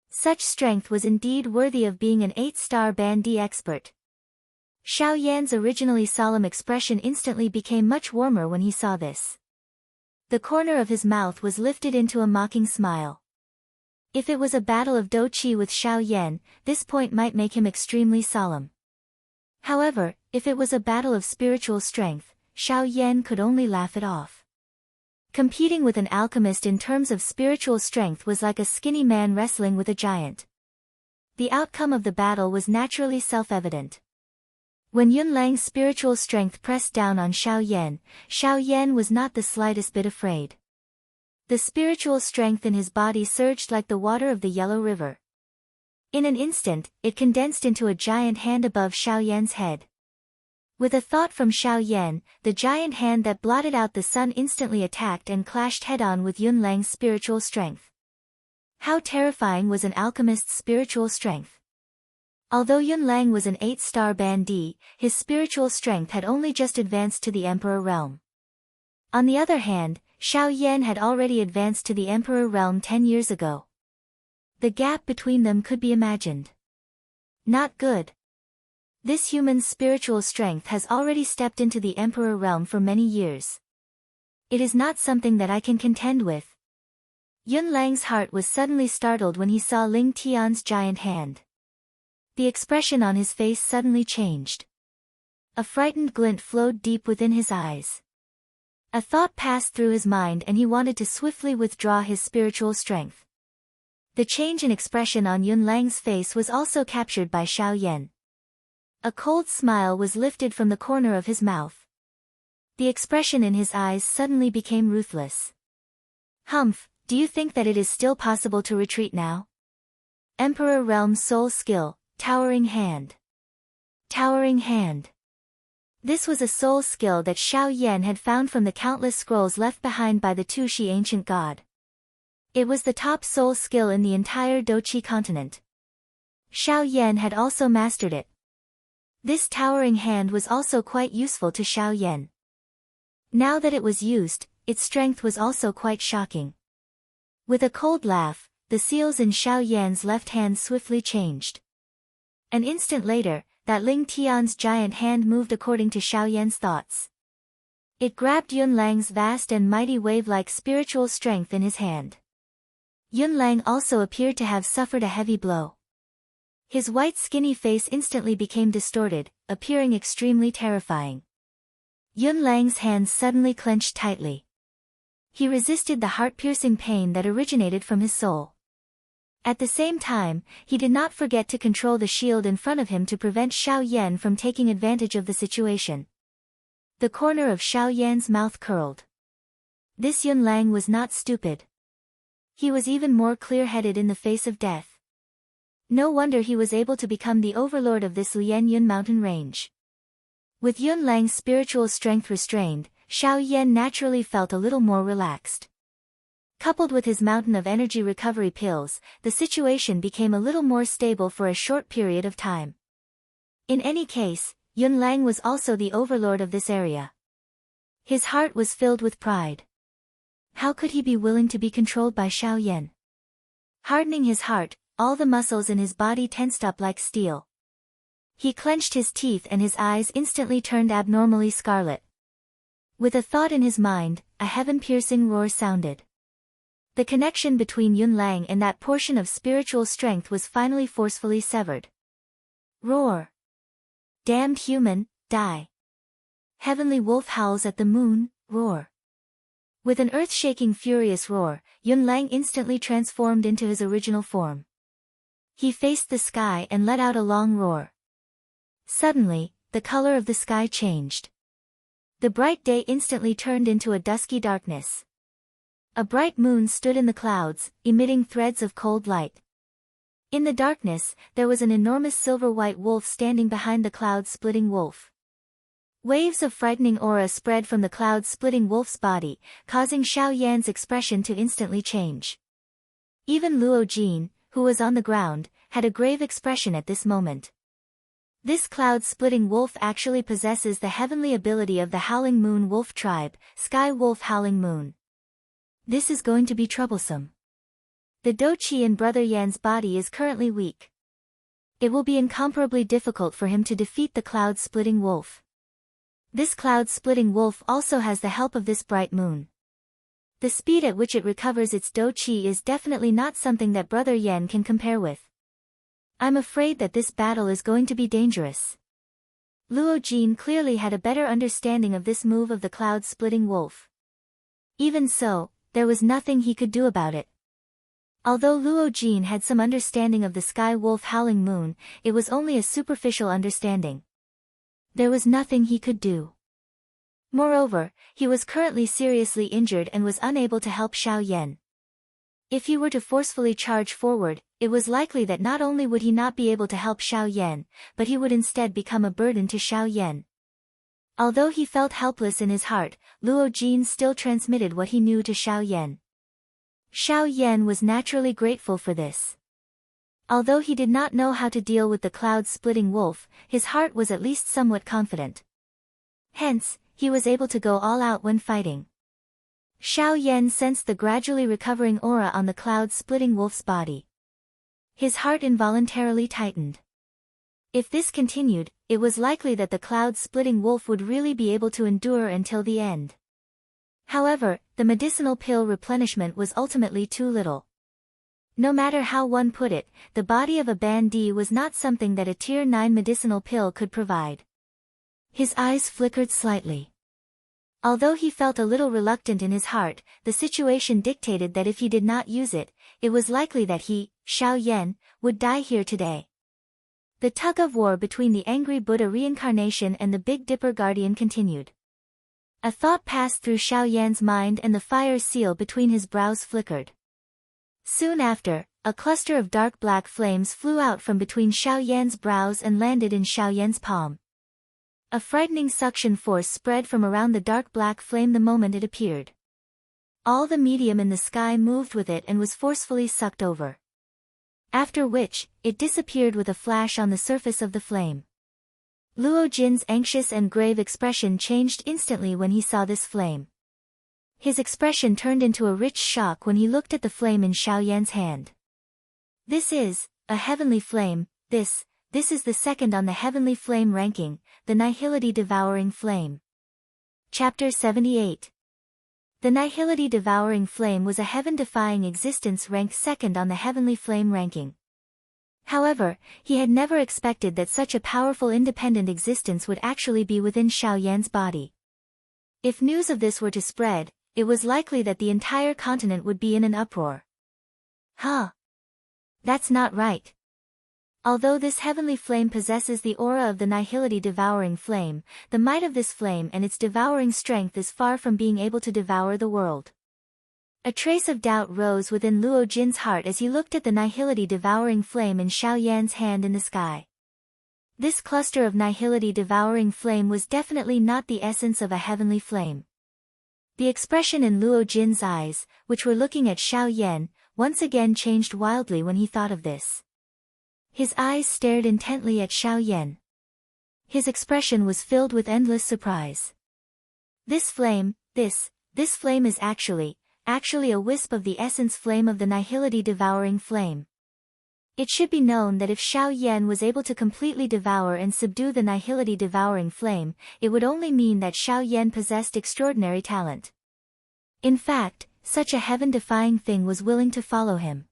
Speaker 1: Such strength was indeed worthy of being an 8-star Ban D expert. Xiao Yan's originally solemn expression instantly became much warmer when he saw this. The corner of his mouth was lifted into a mocking smile. If it was a battle of Do Qi with Xiao Yan, this point might make him extremely solemn. However, if it was a battle of spiritual strength, Xiao Yan could only laugh it off. Competing with an alchemist in terms of spiritual strength was like a skinny man wrestling with a giant. The outcome of the battle was naturally self-evident. When Yun Lang's spiritual strength pressed down on Xiao Yan was not the slightest bit afraid. The spiritual strength in his body surged like the water of the Yellow River. In an instant, it condensed into a giant hand above Xiao Yan's head. With a thought from Xiao Yan, the giant hand that blotted out the sun instantly attacked and clashed head-on with Yun Lang's spiritual strength. How terrifying was an alchemist's spiritual strength! Although Yun Lang was an 8-star Ban D, his spiritual strength had only just advanced to the Emperor realm. On the other hand, Xiao Yan had already advanced to the Emperor realm 10 years ago. The gap between them could be imagined. Not good. This human's spiritual strength has already stepped into the Emperor realm for many years. It is not something that I can contend with. Yun Lang's heart was suddenly startled when he saw Ling Tian's giant hand. The expression on his face suddenly changed. A frightened glint flowed deep within his eyes. A thought passed through his mind and he wanted to swiftly withdraw his spiritual strength. The change in expression on Yun Lang's face was also captured by Xiao Yan. A cold smile was lifted from the corner of his mouth. The expression in his eyes suddenly became ruthless. Humph, do you think that it is still possible to retreat now? Emperor Realm Soul Skill, Towering Hand. Towering Hand. This was a soul skill that Xiao Yan had found from the countless scrolls left behind by the Tushi ancient god. It was the top soul skill in the entire Doqi continent. Xiao Yan had also mastered it. This towering hand was also quite useful to Xiao Yan. Now that it was used, its strength was also quite shocking. With a cold laugh, the seals in Xiao Yan's left hand swiftly changed. An instant later, that Ling Tian's giant hand moved according to Xiao Yan's thoughts. It grabbed Yun Lang's vast and mighty wave-like spiritual strength in his hand. Yun Lang also appeared to have suffered a heavy blow. His white skinny face instantly became distorted, appearing extremely terrifying. Yun Lang's hands suddenly clenched tightly. He resisted the heart-piercing pain that originated from his soul. At the same time, he did not forget to control the shield in front of him to prevent Xiao Yan from taking advantage of the situation. The corner of Xiao Yan's mouth curled. This Yun Lang was not stupid. He was even more clear-headed in the face of death. No wonder he was able to become the overlord of this Lian Yun mountain range. With Yun Lang's spiritual strength restrained, Xiao Yan naturally felt a little more relaxed. Coupled with his mountain of energy recovery pills, the situation became a little more stable for a short period of time. In any case, Yun Lang was also the overlord of this area. His heart was filled with pride. How could he be willing to be controlled by Xiao Yan? Hardening his heart, all the muscles in his body tensed up like steel. He clenched his teeth and his eyes instantly turned abnormally scarlet. With a thought in his mind, a heaven-piercing roar sounded. The connection between Yun Lang and that portion of spiritual strength was finally forcefully severed. Roar! Damned human, die! Heavenly wolf howls at the moon, roar! With an earth-shaking furious roar, Yun Lang instantly transformed into his original form. He faced the sky and let out a long roar. Suddenly, the color of the sky changed. The bright day instantly turned into a dusky darkness. A bright moon stood in the clouds, emitting threads of cold light. In the darkness, there was an enormous silver-white wolf standing behind the cloud-splitting wolf. Waves of frightening aura spread from the cloud-splitting wolf's body, causing Xiao Yan's expression to instantly change. Even Luo Jin, who was on the ground, had a grave expression at this moment. This cloud-splitting wolf actually possesses the heavenly ability of the Howling Moon Wolf tribe, Sky Wolf Howling Moon. This is going to be troublesome. The Doqi in Brother Yan's body is currently weak. It will be incomparably difficult for him to defeat the cloud-splitting wolf. This cloud-splitting wolf also has the help of this bright moon. The speed at which it recovers its Doqi is definitely not something that Brother Yan can compare with. I'm afraid that this battle is going to be dangerous. Luo Jin clearly had a better understanding of this move of the cloud-splitting wolf. Even so, there was nothing he could do about it. Although Luo Jin had some understanding of the Sky Wolf Howling Moon, it was only a superficial understanding. There was nothing he could do. Moreover, he was currently seriously injured and was unable to help Xiao Yan. If he were to forcefully charge forward, it was likely that not only would he not be able to help Xiao Yan, but he would instead become a burden to Xiao Yan. Although he felt helpless in his heart, Luo Jin still transmitted what he knew to Xiao Yan. Xiao Yan was naturally grateful for this. Although he did not know how to deal with the cloud-splitting wolf, his heart was at least somewhat confident. Hence, he was able to go all out when fighting. Xiao Yan sensed the gradually recovering aura on the cloud-splitting wolf's body. His heart involuntarily tightened. If this continued, it was likely that the cloud-splitting wolf would really be able to endure until the end. However, the medicinal pill replenishment was ultimately too little. No matter how one put it, the body of a bandit was not something that a Tier 9 medicinal pill could provide. His eyes flickered slightly. Although he felt a little reluctant in his heart, the situation dictated that if he did not use it, it was likely that he, Xiao Yan, would die here today. The tug-of-war between the angry Buddha reincarnation and the Big Dipper guardian continued. A thought passed through Xiao Yan's mind and the fire seal between his brows flickered. Soon after, a cluster of dark black flames flew out from between Xiao Yan's brows and landed in Xiao Yan's palm. A frightening suction force spread from around the dark black flame the moment it appeared. All the medium in the sky moved with it and was forcefully sucked over. After which, it disappeared with a flash on the surface of the flame. Luo Jin's anxious and grave expression changed instantly when he saw this flame. His expression turned into a rich shock when he looked at the flame in Xiao Yan's hand. This is a heavenly flame. This is the second on the heavenly flame ranking, the Nihility Devouring Flame. Chapter 78. The Nihility Devouring Flame was a heaven-defying existence ranked second on the heavenly flame ranking. However, he had never expected that such a powerful independent existence would actually be within Xiao Yan's body. If news of this were to spread, it was likely that the entire continent would be in an uproar. Huh? That's not right. Although this heavenly flame possesses the aura of the Nihility Devouring Flame, the might of this flame and its devouring strength is far from being able to devour the world. A trace of doubt rose within Luo Jin's heart as he looked at the Nihility Devouring Flame in Xiao Yan's hand in the sky. This cluster of Nihility Devouring Flame was definitely not the essence of a heavenly flame. The expression in Luo Jin's eyes, which were looking at Xiao Yan, once again changed wildly when he thought of this. His eyes stared intently at Xiao Yan. His expression was filled with endless surprise. This flame, this flame is actually a wisp of the essence flame of the Nihility Devouring Flame. It should be known that if Xiao Yan was able to completely devour and subdue the Nihility Devouring Flame, it would only mean that Xiao Yan possessed extraordinary talent. In fact, such a heaven-defying thing was willing to follow him.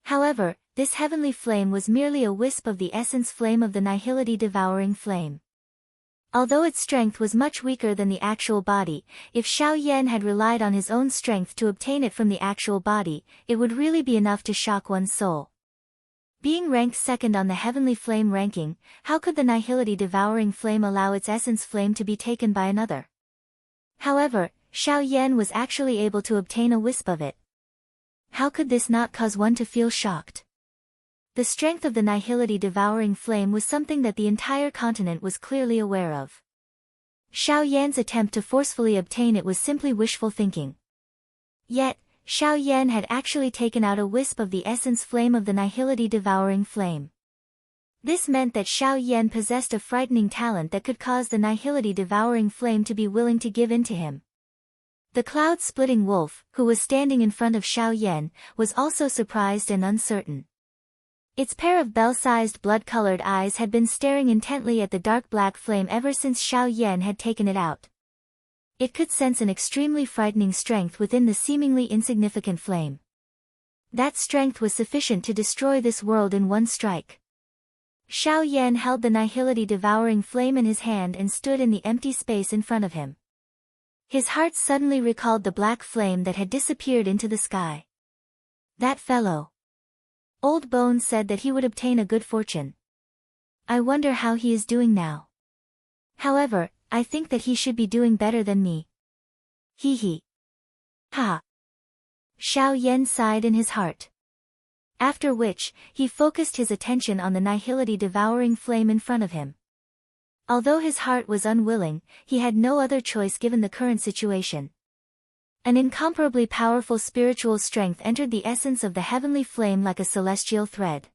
Speaker 1: However, this heavenly flame was merely a wisp of the essence flame of the Nihility Devouring Flame. Although its strength was much weaker than the actual body, if Xiao Yan had relied on his own strength to obtain it from the actual body, it would really be enough to shock one's soul. Being ranked second on the heavenly flame ranking, how could the Nihility Devouring Flame allow its essence flame to be taken by another? However, Xiao Yan was actually able to obtain a wisp of it. How could this not cause one to feel shocked? The strength of the Nihility Devouring Flame was something that the entire continent was clearly aware of. Xiao Yan's attempt to forcefully obtain it was simply wishful thinking. Yet, Xiao Yan had actually taken out a wisp of the essence flame of the Nihility Devouring Flame. This meant that Xiao Yan possessed a frightening talent that could cause the Nihility Devouring Flame to be willing to give in to him. The cloud-splitting wolf, who was standing in front of Xiao Yan, was also surprised and uncertain. Its pair of bell-sized blood-colored eyes had been staring intently at the dark black flame ever since Xiao Yan had taken it out. It could sense an extremely frightening strength within the seemingly insignificant flame. That strength was sufficient to destroy this world in one strike. Xiao Yan held the Nihility Devouring Flame in his hand and stood in the empty space in front of him. His heart suddenly recalled the black flame that had disappeared into the sky. That fellow. Old Bones said that he would obtain a good fortune. I wonder how he is doing now. However, I think that he should be doing better than me. Hee hee. Ha. Xiao Yan sighed in his heart. After which, he focused his attention on the Nihility Devouring Flame in front of him. Although his heart was unwilling, he had no other choice given the current situation. An incomparably powerful spiritual strength entered the essence of the heavenly flame like a celestial thread.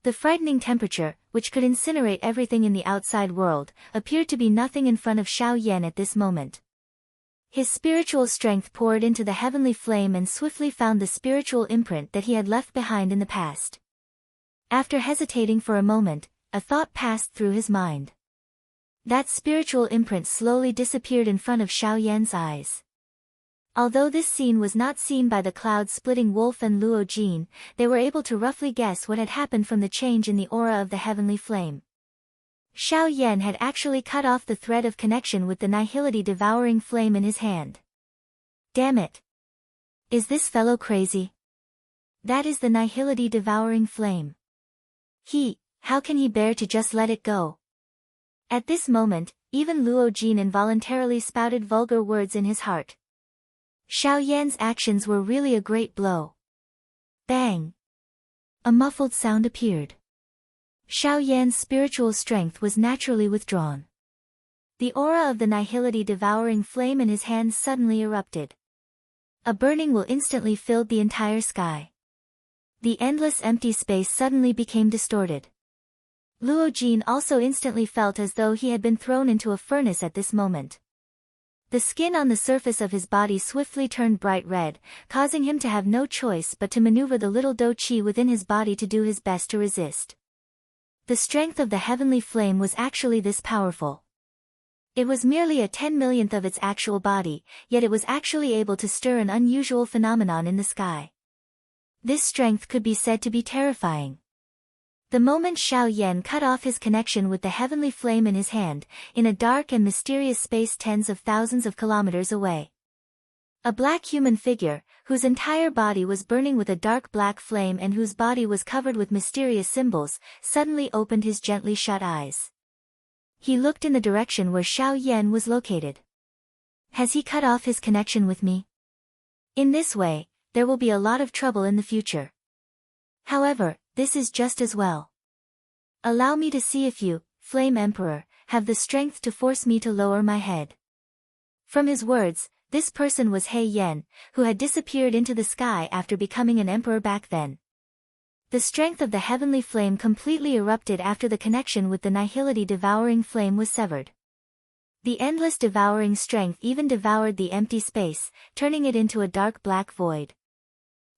Speaker 1: The frightening temperature, which could incinerate everything in the outside world, appeared to be nothing in front of Xiao Yan at this moment. His spiritual strength poured into the heavenly flame and swiftly found the spiritual imprint that he had left behind in the past. After hesitating for a moment, a thought passed through his mind. That spiritual imprint slowly disappeared in front of Xiao Yan's eyes. Although this scene was not seen by the cloud-splitting wolf and Luo Jin, they were able to roughly guess what had happened from the change in the aura of the heavenly flame. Xiao Yan had actually cut off the thread of connection with the nihility devouring flame in his hand. Damn it! Is this fellow crazy? That is the nihility devouring flame. How can he bear to just let it go? At this moment, even Luo Jin involuntarily spouted vulgar words in his heart. Xiao Yan's actions were really a great blow. Bang! A muffled sound appeared. Xiao Yan's spiritual strength was naturally withdrawn. The aura of the nihility devouring flame in his hands suddenly erupted. A burning will instantly filled the entire sky. The endless empty space suddenly became distorted. Luo Jin also instantly felt as though he had been thrown into a furnace at this moment. The skin on the surface of his body swiftly turned bright red, causing him to have no choice but to maneuver the little Do Chi within his body to do his best to resist. The strength of the heavenly flame was actually this powerful. It was merely a 10 millionth of its actual body, yet it was actually able to stir an unusual phenomenon in the sky. This strength could be said to be terrifying. The moment Xiao Yan cut off his connection with the heavenly flame in his hand, in a dark and mysterious space tens of thousands of kilometers away, a black human figure, whose entire body was burning with a dark black flame and whose body was covered with mysterious symbols, suddenly opened his gently shut eyes. He looked in the direction where Xiao Yan was located. Has he cut off his connection with me? In this way, there will be a lot of trouble in the future. However, this is just as well. Allow me to see if you, Flame Emperor, have the strength to force me to lower my head. From his words, this person was He Yan, who had disappeared into the sky after becoming an emperor back then. The strength of the heavenly flame completely erupted after the connection with the nihility devouring flame was severed. The endless devouring strength even devoured the empty space, turning it into a dark black void.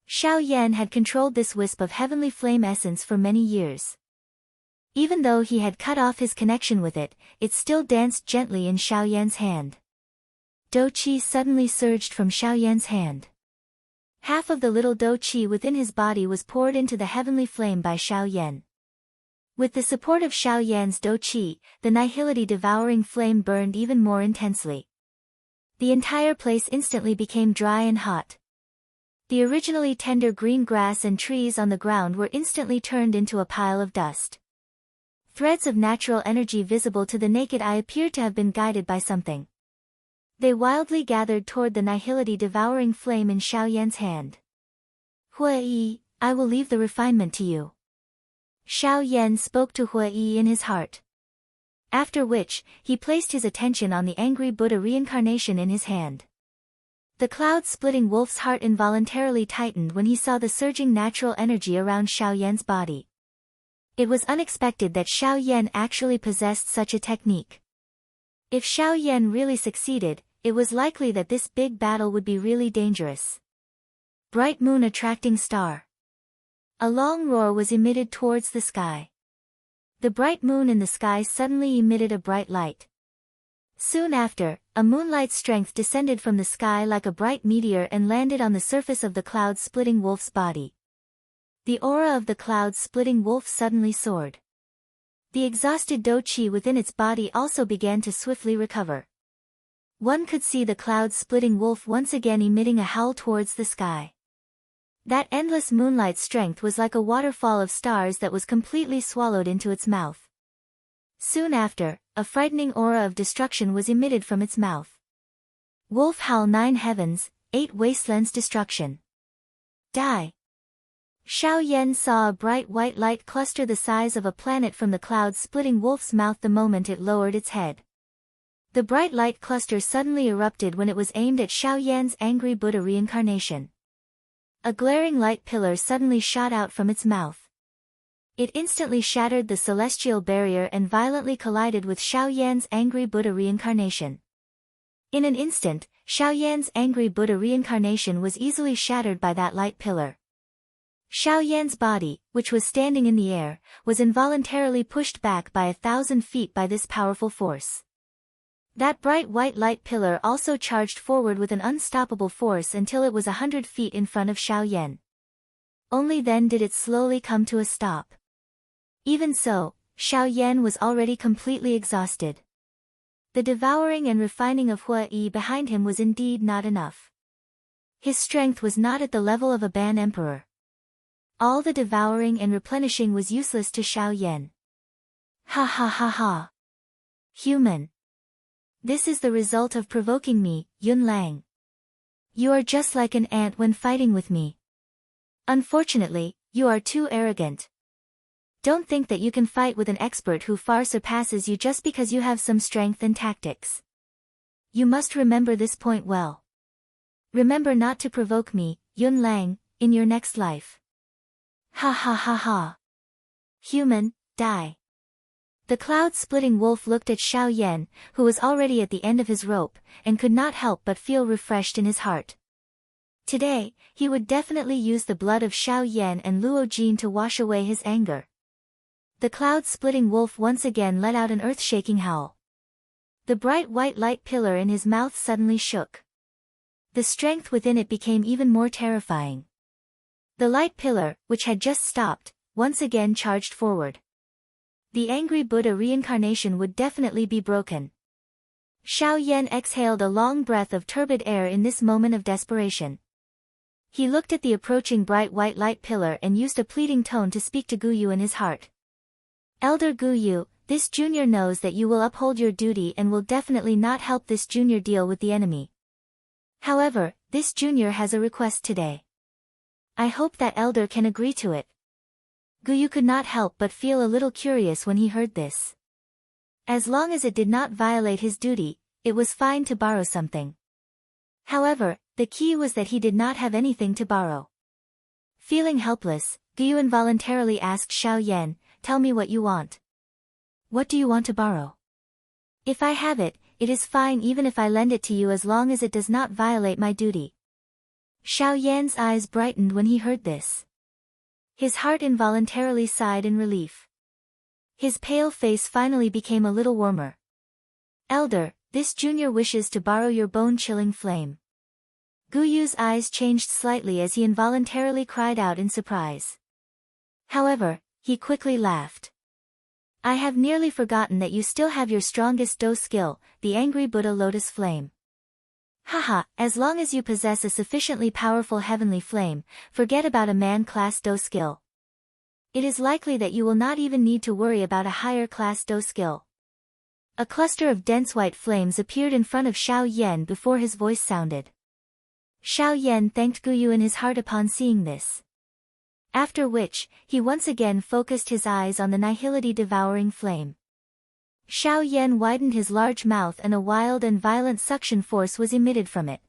Speaker 1: Xiao Yan had controlled this wisp of heavenly flame essence for many years. Even though he had cut off his connection with it, it still danced gently in Xiao Yan's hand. Do Qi suddenly surged from Xiao Yan's hand. Half of the little Do Qi within his body was poured into the heavenly flame by Xiao Yan. With the support of Xiao Yan's Do Qi, the nihility devouring flame burned even more intensely. The entire place instantly became dry and hot. The originally tender green grass and trees on the ground were instantly turned into a pile of dust. Threads of natural energy visible to the naked eye appeared to have been guided by something. They wildly gathered toward the nihility devouring flame in Xiao Yan's hand. Hui, I will leave the refinement to you. Xiao Yan spoke to Hui in his heart. After which, he placed his attention on the angry Buddha reincarnation in his hand. The cloud-splitting wolf's heart involuntarily tightened when he saw the surging natural energy around Xiao Yan's body. It was unexpected that Xiao Yan actually possessed such a technique. If Xiao Yan really succeeded, it was likely that this big battle would be really dangerous. Bright moon attracting star. A long roar was emitted towards the sky. The bright moon in the sky suddenly emitted a bright light. Soon after, a moonlight strength descended from the sky like a bright meteor and landed on the surface of the cloud-splitting wolf's body. The aura of the cloud-splitting wolf suddenly soared. The exhausted Do Qi within its body also began to swiftly recover. One could see the cloud-splitting wolf once again emitting a howl towards the sky. That endless moonlight strength was like a waterfall of stars that was completely swallowed into its mouth. Soon after, a frightening aura of destruction was emitted from its mouth. Wolf howl 9 heavens, 8 wastelands destruction. Die. Xiao Yan saw a bright white light cluster the size of a planet from the cloud-splitting wolf's mouth the moment it lowered its head. The bright light cluster suddenly erupted when it was aimed at Xiao Yan's angry Buddha reincarnation. A glaring light pillar suddenly shot out from its mouth. It instantly shattered the celestial barrier and violently collided with Xiao Yan's angry Buddha reincarnation. In an instant, Xiao Yan's angry Buddha reincarnation was easily shattered by that light pillar. Xiao Yan's body, which was standing in the air, was involuntarily pushed back by 1,000 feet by this powerful force. That bright white light pillar also charged forward with an unstoppable force until it was 100 feet in front of Xiao Yan. Only then did it slowly come to a stop. Even so, Xiao Yan was already completely exhausted. The devouring and refining of Hua Yi behind him was indeed not enough. His strength was not at the level of a Ban emperor. All the devouring and replenishing was useless to Xiao Yan. Ha ha ha ha. Human. This is the result of provoking me, Yun Lang. You are just like an ant when fighting with me. Unfortunately, you are too arrogant. Don't think that you can fight with an expert who far surpasses you just because you have some strength and tactics. You must remember this point well. Remember not to provoke me, Yun Lang, in your next life. Ha ha ha ha. Human, die. The cloud-splitting wolf looked at Xiao Yan, who was already at the end of his rope, and could not help but feel refreshed in his heart. Today, he would definitely use the blood of Xiao Yan and Luo Jin to wash away his anger. The cloud-splitting wolf once again let out an earth-shaking howl. The bright white light pillar in his mouth suddenly shook. The strength within it became even more terrifying. The light pillar, which had just stopped, once again charged forward. The angry Buddha reincarnation would definitely be broken. Xiao Yan exhaled a long breath of turbid air in this moment of desperation. He looked at the approaching bright white light pillar and used a pleading tone to speak to Guyu in his heart. Elder Guyu, this junior knows that you will uphold your duty and will definitely not help this junior deal with the enemy. However, this junior has a request today. I hope that elder can agree to it. Guyu could not help but feel a little curious when he heard this. As long as it did not violate his duty, it was fine to borrow something. However, the key was that he did not have anything to borrow. Feeling helpless, Guyu involuntarily asked Xiao Yan, "Tell me what you want. What do you want to borrow? If I have it, it is fine even if I lend it to you as long as it does not violate my duty." Xiao Yan's eyes brightened when he heard this. His heart involuntarily sighed in relief. His pale face finally became a little warmer. Elder, this junior wishes to borrow your bone-chilling flame. Guyu's eyes changed slightly as he involuntarily cried out in surprise. However, he quickly laughed. I have nearly forgotten that you still have your strongest Do skill, the angry Buddha lotus flame. Haha, as long as you possess a sufficiently powerful heavenly flame, forget about a man-class Do skill. It is likely that you will not even need to worry about a higher class Do skill. A cluster of dense white flames appeared in front of Xiao Yan before his voice sounded. Xiao Yan thanked Guyu in his heart upon seeing this. After which, he once again focused his eyes on the nihility devouring flame. Xiao Yan widened his large mouth and a wild and violent suction force was emitted from it.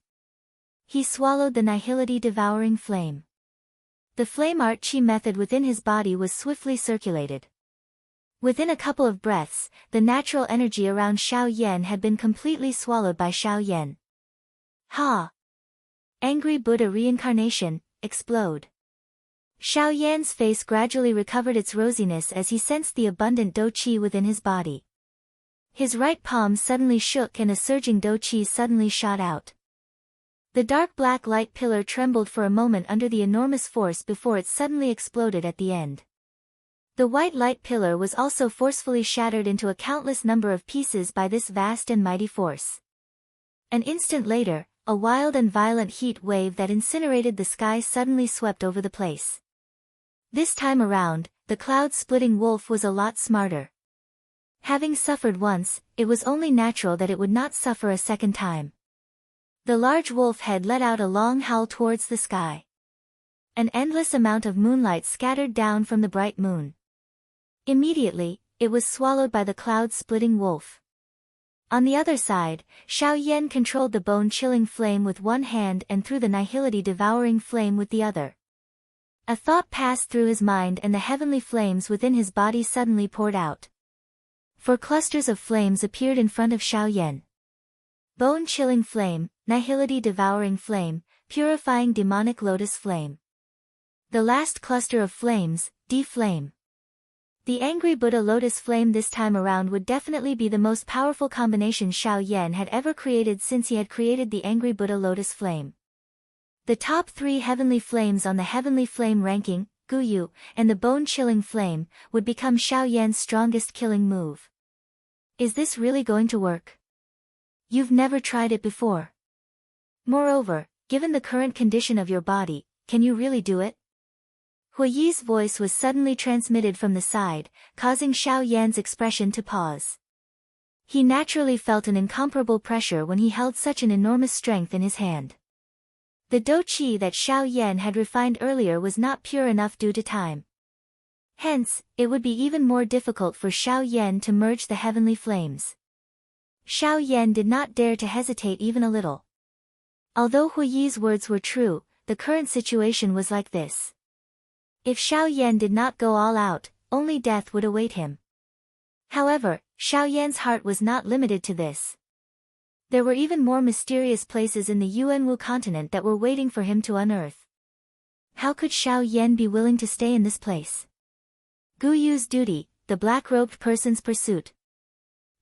Speaker 1: He swallowed the nihility devouring flame. The flame art chi method within his body was swiftly circulated. Within a couple of breaths, the natural energy around Xiao Yan had been completely swallowed by Xiao Yan. Ha! Angry Buddha reincarnation, explode. Xiao Yan's face gradually recovered its rosiness as he sensed the abundant Do Qi within his body. His right palm suddenly shook and a surging Do Qi suddenly shot out. The dark black light pillar trembled for a moment under the enormous force before it suddenly exploded at the end. The white light pillar was also forcefully shattered into a countless number of pieces by this vast and mighty force. An instant later, a wild and violent heat wave that incinerated the sky suddenly swept over the place. This time around, the cloud-splitting wolf was a lot smarter. Having suffered once, it was only natural that it would not suffer a second time. The large wolf head let out a long howl towards the sky. An endless amount of moonlight scattered down from the bright moon. Immediately, it was swallowed by the cloud-splitting wolf. On the other side, Xiao Yan controlled the bone-chilling flame with one hand and threw the nihility-devouring flame with the other. A thought passed through his mind and the heavenly flames within his body suddenly poured out. 4 clusters of flames appeared in front of Xiao Yan. Bone-chilling flame, nihility-devouring flame, purifying demonic lotus flame. The last cluster of flames, D-flame. The angry Buddha lotus flame this time around would definitely be the most powerful combination Xiao Yan had ever created since he had created the angry Buddha lotus flame. The top 3 heavenly flames on the heavenly flame ranking, Guyu, and the bone-chilling flame, would become Xiao Yan's strongest killing move. Is this really going to work? You've never tried it before. Moreover, given the current condition of your body, can you really do it? Huiyi's voice was suddenly transmitted from the side, causing Xiao Yan's expression to pause. He naturally felt an incomparable pressure when he held such an enormous strength in his hand. The dou qi that Xiao Yan had refined earlier was not pure enough due to time. Hence, it would be even more difficult for Xiao Yan to merge the heavenly flames. Xiao Yan did not dare to hesitate even a little. Although Huiyi's words were true, the current situation was like this. If Xiao Yan did not go all out, only death would await him. However, Xiao Yan's heart was not limited to this. There were even more mysterious places in the Yuanwu continent that were waiting for him to unearth. How could Xiao Yan be willing to stay in this place? Guyu's duty, the black-robed person's pursuit.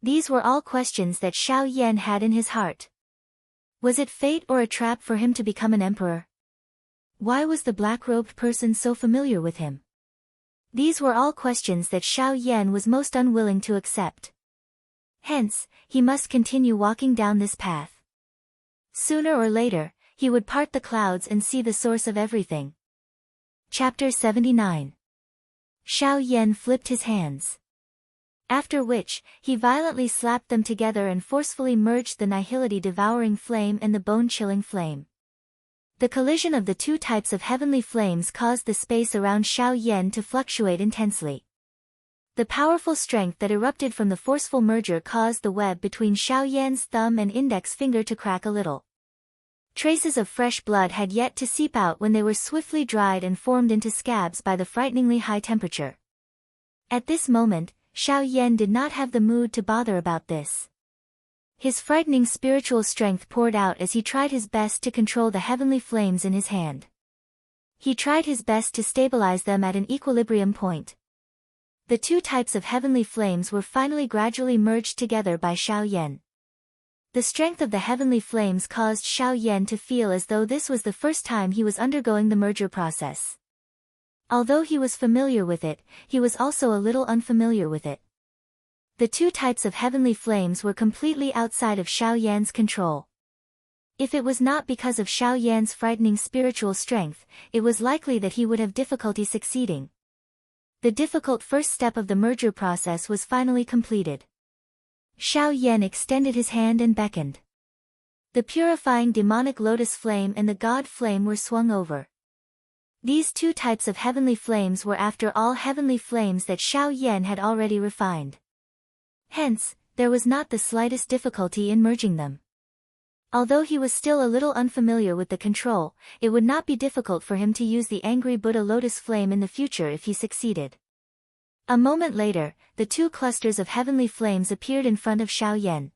Speaker 1: These were all questions that Xiao Yan had in his heart. Was it fate or a trap for him to become an emperor? Why was the black-robed person so familiar with him? These were all questions that Xiao Yan was most unwilling to accept. Hence, he must continue walking down this path. Sooner or later, he would part the clouds and see the source of everything. Chapter 79. Xiao Yan flipped his hands. After which, he violently slapped them together and forcefully merged the nihility-devouring flame and the bone-chilling flame. The collision of the two types of heavenly flames caused the space around Xiao Yan to fluctuate intensely. The powerful strength that erupted from the forceful merger caused the web between Xiao Yan's thumb and index finger to crack a little. Traces of fresh blood had yet to seep out when they were swiftly dried and formed into scabs by the frighteningly high temperature. At this moment, Xiao Yan did not have the mood to bother about this. His frightening spiritual strength poured out as he tried his best to control the heavenly flames in his hand. He tried his best to stabilize them at an equilibrium point. The two types of heavenly flames were finally gradually merged together by Xiao Yan. The strength of the heavenly flames caused Xiao Yan to feel as though this was the first time he was undergoing the merger process. Although he was familiar with it, he was also a little unfamiliar with it. The two types of heavenly flames were completely outside of Xiao Yan's control. If it was not because of Xiao Yan's frightening spiritual strength, it was likely that he would have difficulty succeeding. The difficult first step of the merger process was finally completed. Xiao Yan extended his hand and beckoned. The purifying demonic lotus flame and the god flame were swung over. These two types of heavenly flames were after all heavenly flames that Xiao Yan had already refined. Hence, there was not the slightest difficulty in merging them. Although he was still a little unfamiliar with the control, it would not be difficult for him to use the angry Buddha lotus flame in the future if he succeeded. A moment later, the two clusters of heavenly flames appeared in front of Xiao Yan.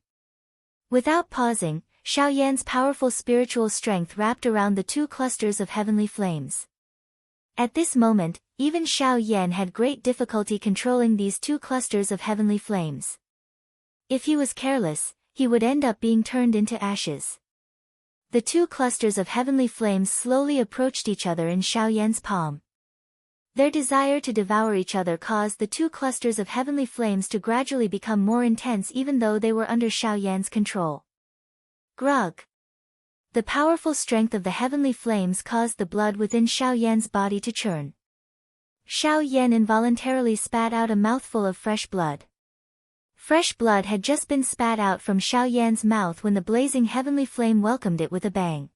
Speaker 1: Without pausing, Xiao Yan's powerful spiritual strength wrapped around the two clusters of heavenly flames. At this moment, even Xiao Yan had great difficulty controlling these two clusters of heavenly flames. If he was careless, he would end up being turned into ashes. The two clusters of heavenly flames slowly approached each other in Xiao Yan's palm. Their desire to devour each other caused the two clusters of heavenly flames to gradually become more intense even though they were under Xiao Yan's control. Grug. The powerful strength of the heavenly flames caused the blood within Xiao Yan's body to churn. Xiao Yan involuntarily spat out a mouthful of fresh blood. Fresh blood had just been spat out from Xiao Yan's mouth when the blazing heavenly flame welcomed it with a bang.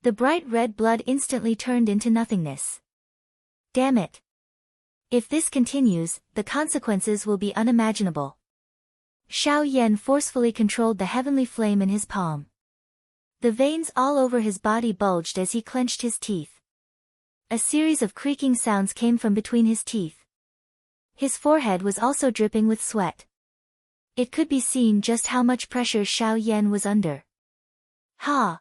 Speaker 1: The bright red blood instantly turned into nothingness. Damn it! If this continues, the consequences will be unimaginable. Xiao Yan forcefully controlled the heavenly flame in his palm. The veins all over his body bulged as he clenched his teeth. A series of creaking sounds came from between his teeth. His forehead was also dripping with sweat. It could be seen just how much pressure Xiao Yan was under. Ha!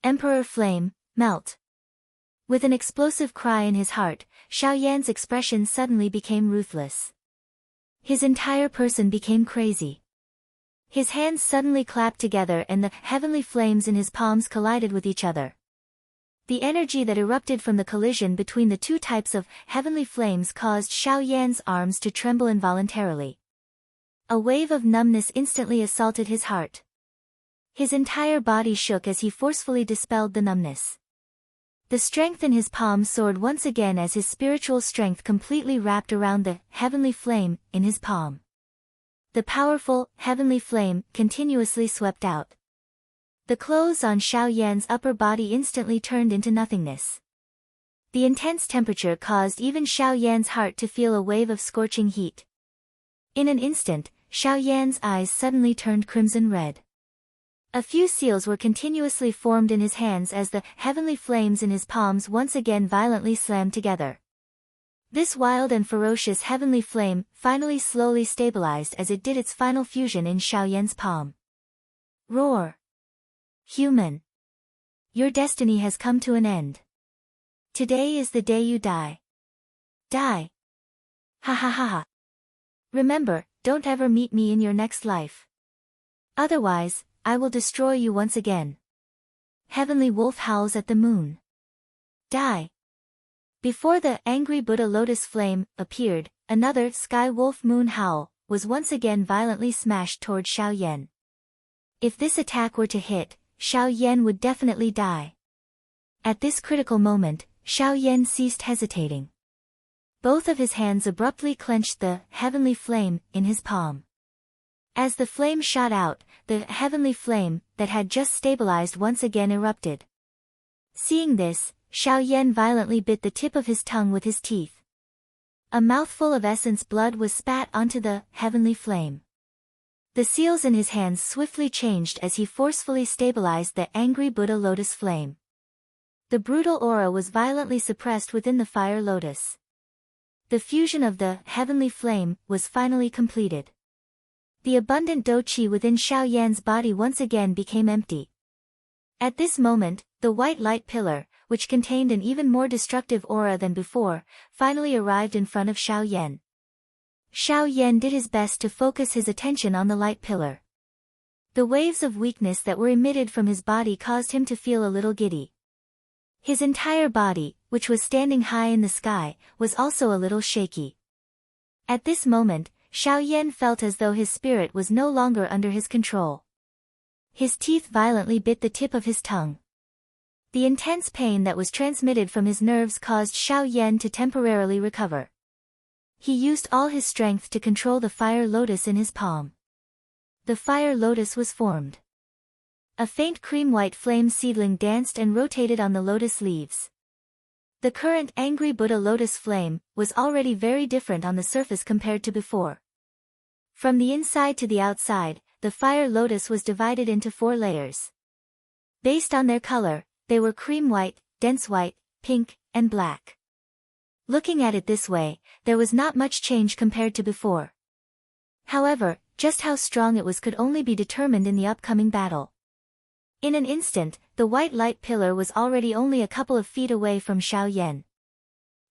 Speaker 1: Emperor Flame, melt! With an explosive cry in his heart, Xiao Yan's expression suddenly became ruthless. His entire person became crazy. His hands suddenly clapped together and the heavenly flames in his palms collided with each other. The energy that erupted from the collision between the two types of heavenly flames caused Xiao Yan's arms to tremble involuntarily. A wave of numbness instantly assaulted his heart. His entire body shook as he forcefully dispelled the numbness. The strength in his palm soared once again as his spiritual strength completely wrapped around the heavenly flame in his palm. The powerful heavenly flame continuously swept out. The clothes on Xiao Yan's upper body instantly turned into nothingness. The intense temperature caused even Xiao Yan's heart to feel a wave of scorching heat. In an instant, Xiao Yan's eyes suddenly turned crimson red. A few seals were continuously formed in his hands as the heavenly flames in his palms once again violently slammed together. This wild and ferocious heavenly flame finally slowly stabilized as it did its final fusion in Xiao Yan's palm. Roar! Human! Your destiny has come to an end. Today is the day you die. Die! Ha ha ha ha! Remember, don't ever meet me in your next life. Otherwise, I will destroy you once again. Heavenly wolf howls at the moon. Die! Before the angry Buddha lotus flame appeared, another sky wolf moon howl was once again violently smashed toward Xiao Yan. If this attack were to hit, Xiao Yan would definitely die. At this critical moment, Xiao Yan ceased hesitating. Both of his hands abruptly clenched the heavenly flame in his palm. As the flame shot out, the heavenly flame that had just stabilized once again erupted. Seeing this, Xiao Yan violently bit the tip of his tongue with his teeth. A mouthful of essence blood was spat onto the heavenly flame. The seals in his hands swiftly changed as he forcefully stabilized the angry Buddha lotus flame. The brutal aura was violently suppressed within the fire lotus. The fusion of the heavenly flame was finally completed. The abundant dou qi within Xiao Yan's body once again became empty. At this moment, the white light pillar, which contained an even more destructive aura than before, finally arrived in front of Xiao Yan. Xiao Yan did his best to focus his attention on the light pillar. The waves of weakness that were emitted from his body caused him to feel a little giddy. His entire body, which was standing high in the sky, was also a little shaky. At this moment, Xiao Yan felt as though his spirit was no longer under his control. His teeth violently bit the tip of his tongue. The intense pain that was transmitted from his nerves caused Xiao Yan to temporarily recover. He used all his strength to control the fire lotus in his palm. The fire lotus was formed. A faint cream-white flame seedling danced and rotated on the lotus leaves. The current angry Buddha lotus flame was already very different on the surface compared to before. From the inside to the outside, the fire lotus was divided into 4 layers. Based on their color, they were cream white, dense white, pink, and black. Looking at it this way, there was not much change compared to before. However, just how strong it was could only be determined in the upcoming battle. In an instant, the white light pillar was already only a couple of feet away from Xiao Yan.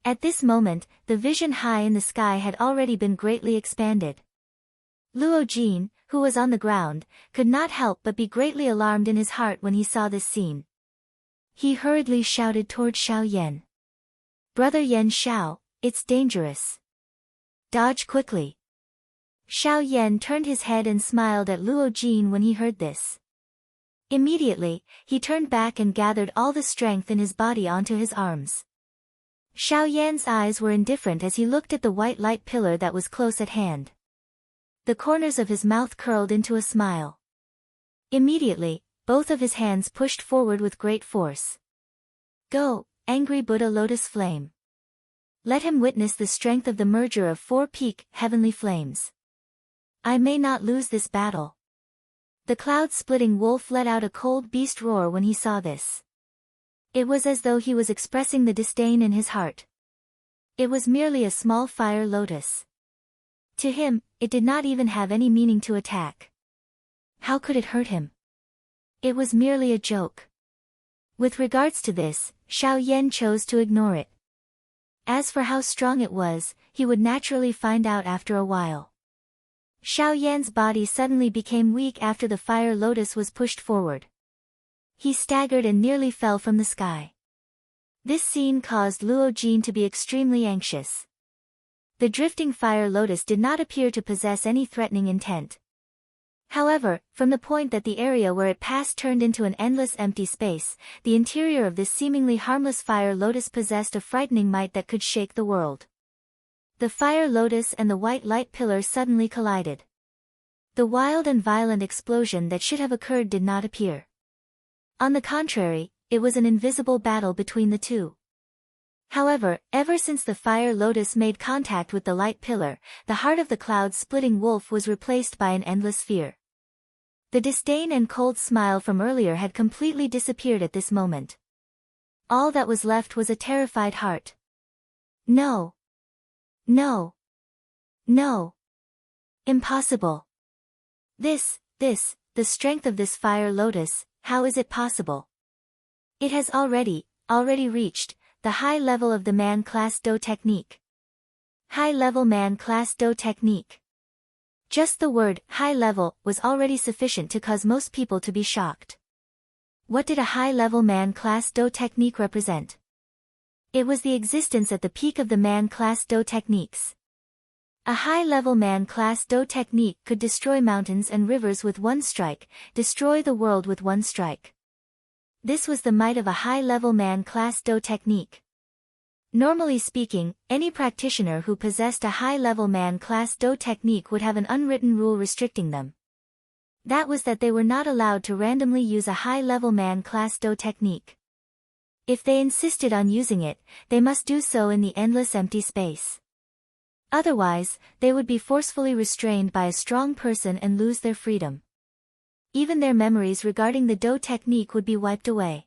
Speaker 1: At this moment, the vision high in the sky had already been greatly expanded. Luo Jin, who was on the ground, could not help but be greatly alarmed in his heart when he saw this scene. He hurriedly shouted toward Xiao Yan. "Brother Yan Xiao, it's dangerous. Dodge quickly." Xiao Yan turned his head and smiled at Luo Jin when he heard this. Immediately, he turned back and gathered all the strength in his body onto his arms. Xiao Yan's eyes were indifferent as he looked at the white light pillar that was close at hand. The corners of his mouth curled into a smile. Immediately, both of his hands pushed forward with great force. "Go, angry Buddha lotus flame. Let him witness the strength of the merger of 4 peak heavenly flames. I may not lose this battle." The cloud-splitting wolf let out a cold beast roar when he saw this. It was as though he was expressing the disdain in his heart. It was merely a small fire lotus. To him, it did not even have any meaning to attack. How could it hurt him? It was merely a joke. With regards to this, Xiao Yan chose to ignore it. As for how strong it was, he would naturally find out after a while. Xiao Yan's body suddenly became weak after the fire lotus was pushed forward. He staggered and nearly fell from the sky. This scene caused Luo Jin to be extremely anxious. The drifting fire lotus did not appear to possess any threatening intent. However, from the point that the area where it passed turned into an endless empty space, the interior of this seemingly harmless fire lotus possessed a frightening might that could shake the world. The fire lotus and the white light pillar suddenly collided. The wild and violent explosion that should have occurred did not appear. On the contrary, it was an invisible battle between the two. However, ever since the fire lotus made contact with the light pillar, the heart of the cloud-splitting wolf was replaced by an endless fear. The disdain and cold smile from earlier had completely disappeared at this moment. All that was left was a terrified heart. No. No. No. Impossible. The strength of this fire lotus, how is it possible? It has already reached the high level of the man-class Do technique. High-level man-class Do technique. Just the word, high level, was already sufficient to cause most people to be shocked. What did a high-level man-class Do technique represent? It was the existence at the peak of the man-class Do techniques. A high-level man-class Do technique could destroy mountains and rivers with one strike, destroy the world with one strike. This was the might of a high-level man-class Do technique. Normally speaking, any practitioner who possessed a high-level man-class Do technique would have an unwritten rule restricting them. That was that they were not allowed to randomly use a high-level man-class Do technique. If they insisted on using it, they must do so in the endless empty space. Otherwise, they would be forcefully restrained by a strong person and lose their freedom. Even their memories regarding the Do technique would be wiped away.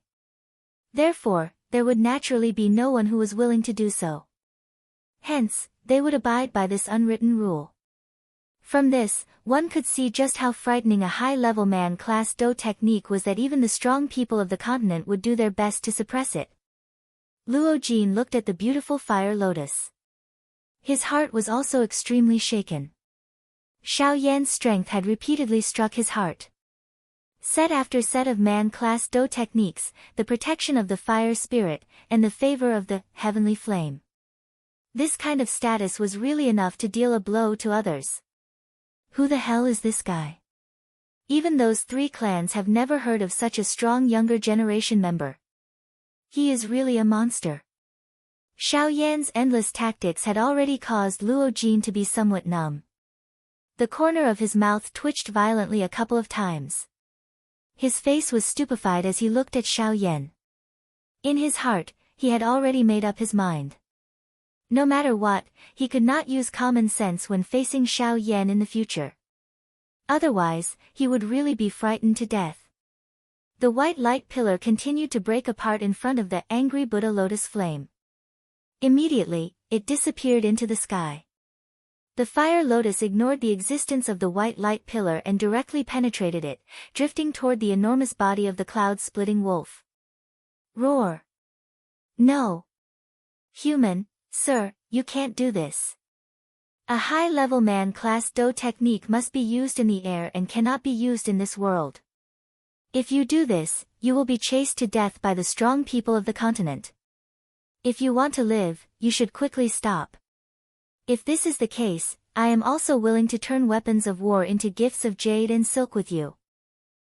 Speaker 1: Therefore, there would naturally be no one who was willing to do so. Hence, they would abide by this unwritten rule. From this, one could see just how frightening a high-level man-class Do technique was, that even the strong people of the continent would do their best to suppress it. Luo Jin looked at the beautiful fire lotus. His heart was also extremely shaken. Xiao Yan's strength had repeatedly struck his heart. Set after set of man-class Do techniques, the protection of the fire spirit, and the favor of the heavenly flame. This kind of status was really enough to deal a blow to others. Who the hell is this guy? Even those 3 clans have never heard of such a strong younger generation member. He is really a monster. Xiao Yan's endless tactics had already caused Luo Jin to be somewhat numb. The corner of his mouth twitched violently a couple of times. His face was stupefied as he looked at Xiao Yan. In his heart, he had already made up his mind. No matter what, he could not use common sense when facing Xiao Yan in the future. Otherwise, he would really be frightened to death. The white light pillar continued to break apart in front of the angry Buddha lotus flame. Immediately, it disappeared into the sky. The fire lotus ignored the existence of the white light pillar and directly penetrated it, drifting toward the enormous body of the cloud-splitting wolf. Roar! No! Human, sir, you can't do this. A high-level man-class Do technique must be used in the air and cannot be used in this world. If you do this, you will be chased to death by the strong people of the continent. If you want to live, you should quickly stop. If this is the case, I am also willing to turn weapons of war into gifts of jade and silk with you.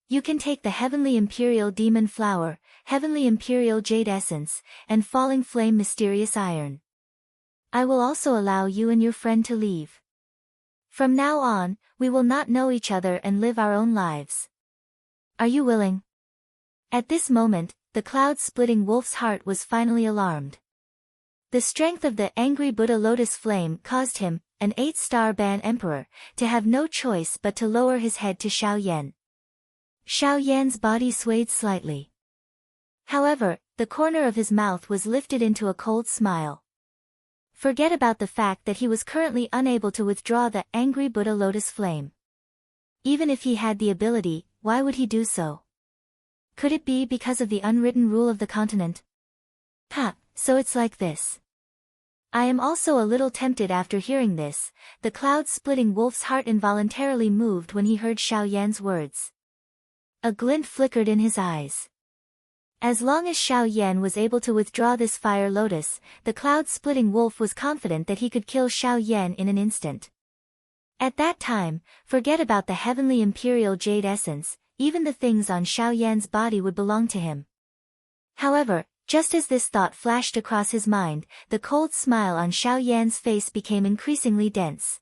Speaker 1: You can take the Heavenly Imperial Demon Flower, Heavenly Imperial Jade Essence, and Falling Flame Mysterious Iron. I will also allow you and your friend to leave. From now on, we will not know each other and live our own lives. Are you willing? At this moment, the cloud-splitting wolf's heart was finally alarmed. The strength of the angry Buddha lotus flame caused him, an 8-star Ban Emperor, to have no choice but to lower his head to Xiao Yan. Xiao Yan's body swayed slightly. However, the corner of his mouth was lifted into a cold smile. Forget about the fact that he was currently unable to withdraw the angry Buddha lotus flame. Even if he had the ability, why would he do so? Could it be because of the unwritten rule of the continent? So it's like this. I am also a little tempted after hearing this. The cloud-splitting wolf's heart involuntarily moved when he heard Xiao Yan's words. A glint flickered in his eyes. As long as Xiao Yan was able to withdraw this fire lotus, the cloud-splitting wolf was confident that he could kill Xiao Yan in an instant. At that time, forget about the heavenly imperial jade essence, even the things on Xiao Yan's body would belong to him. However, just as this thought flashed across his mind, the cold smile on Xiao Yan's face became increasingly dense.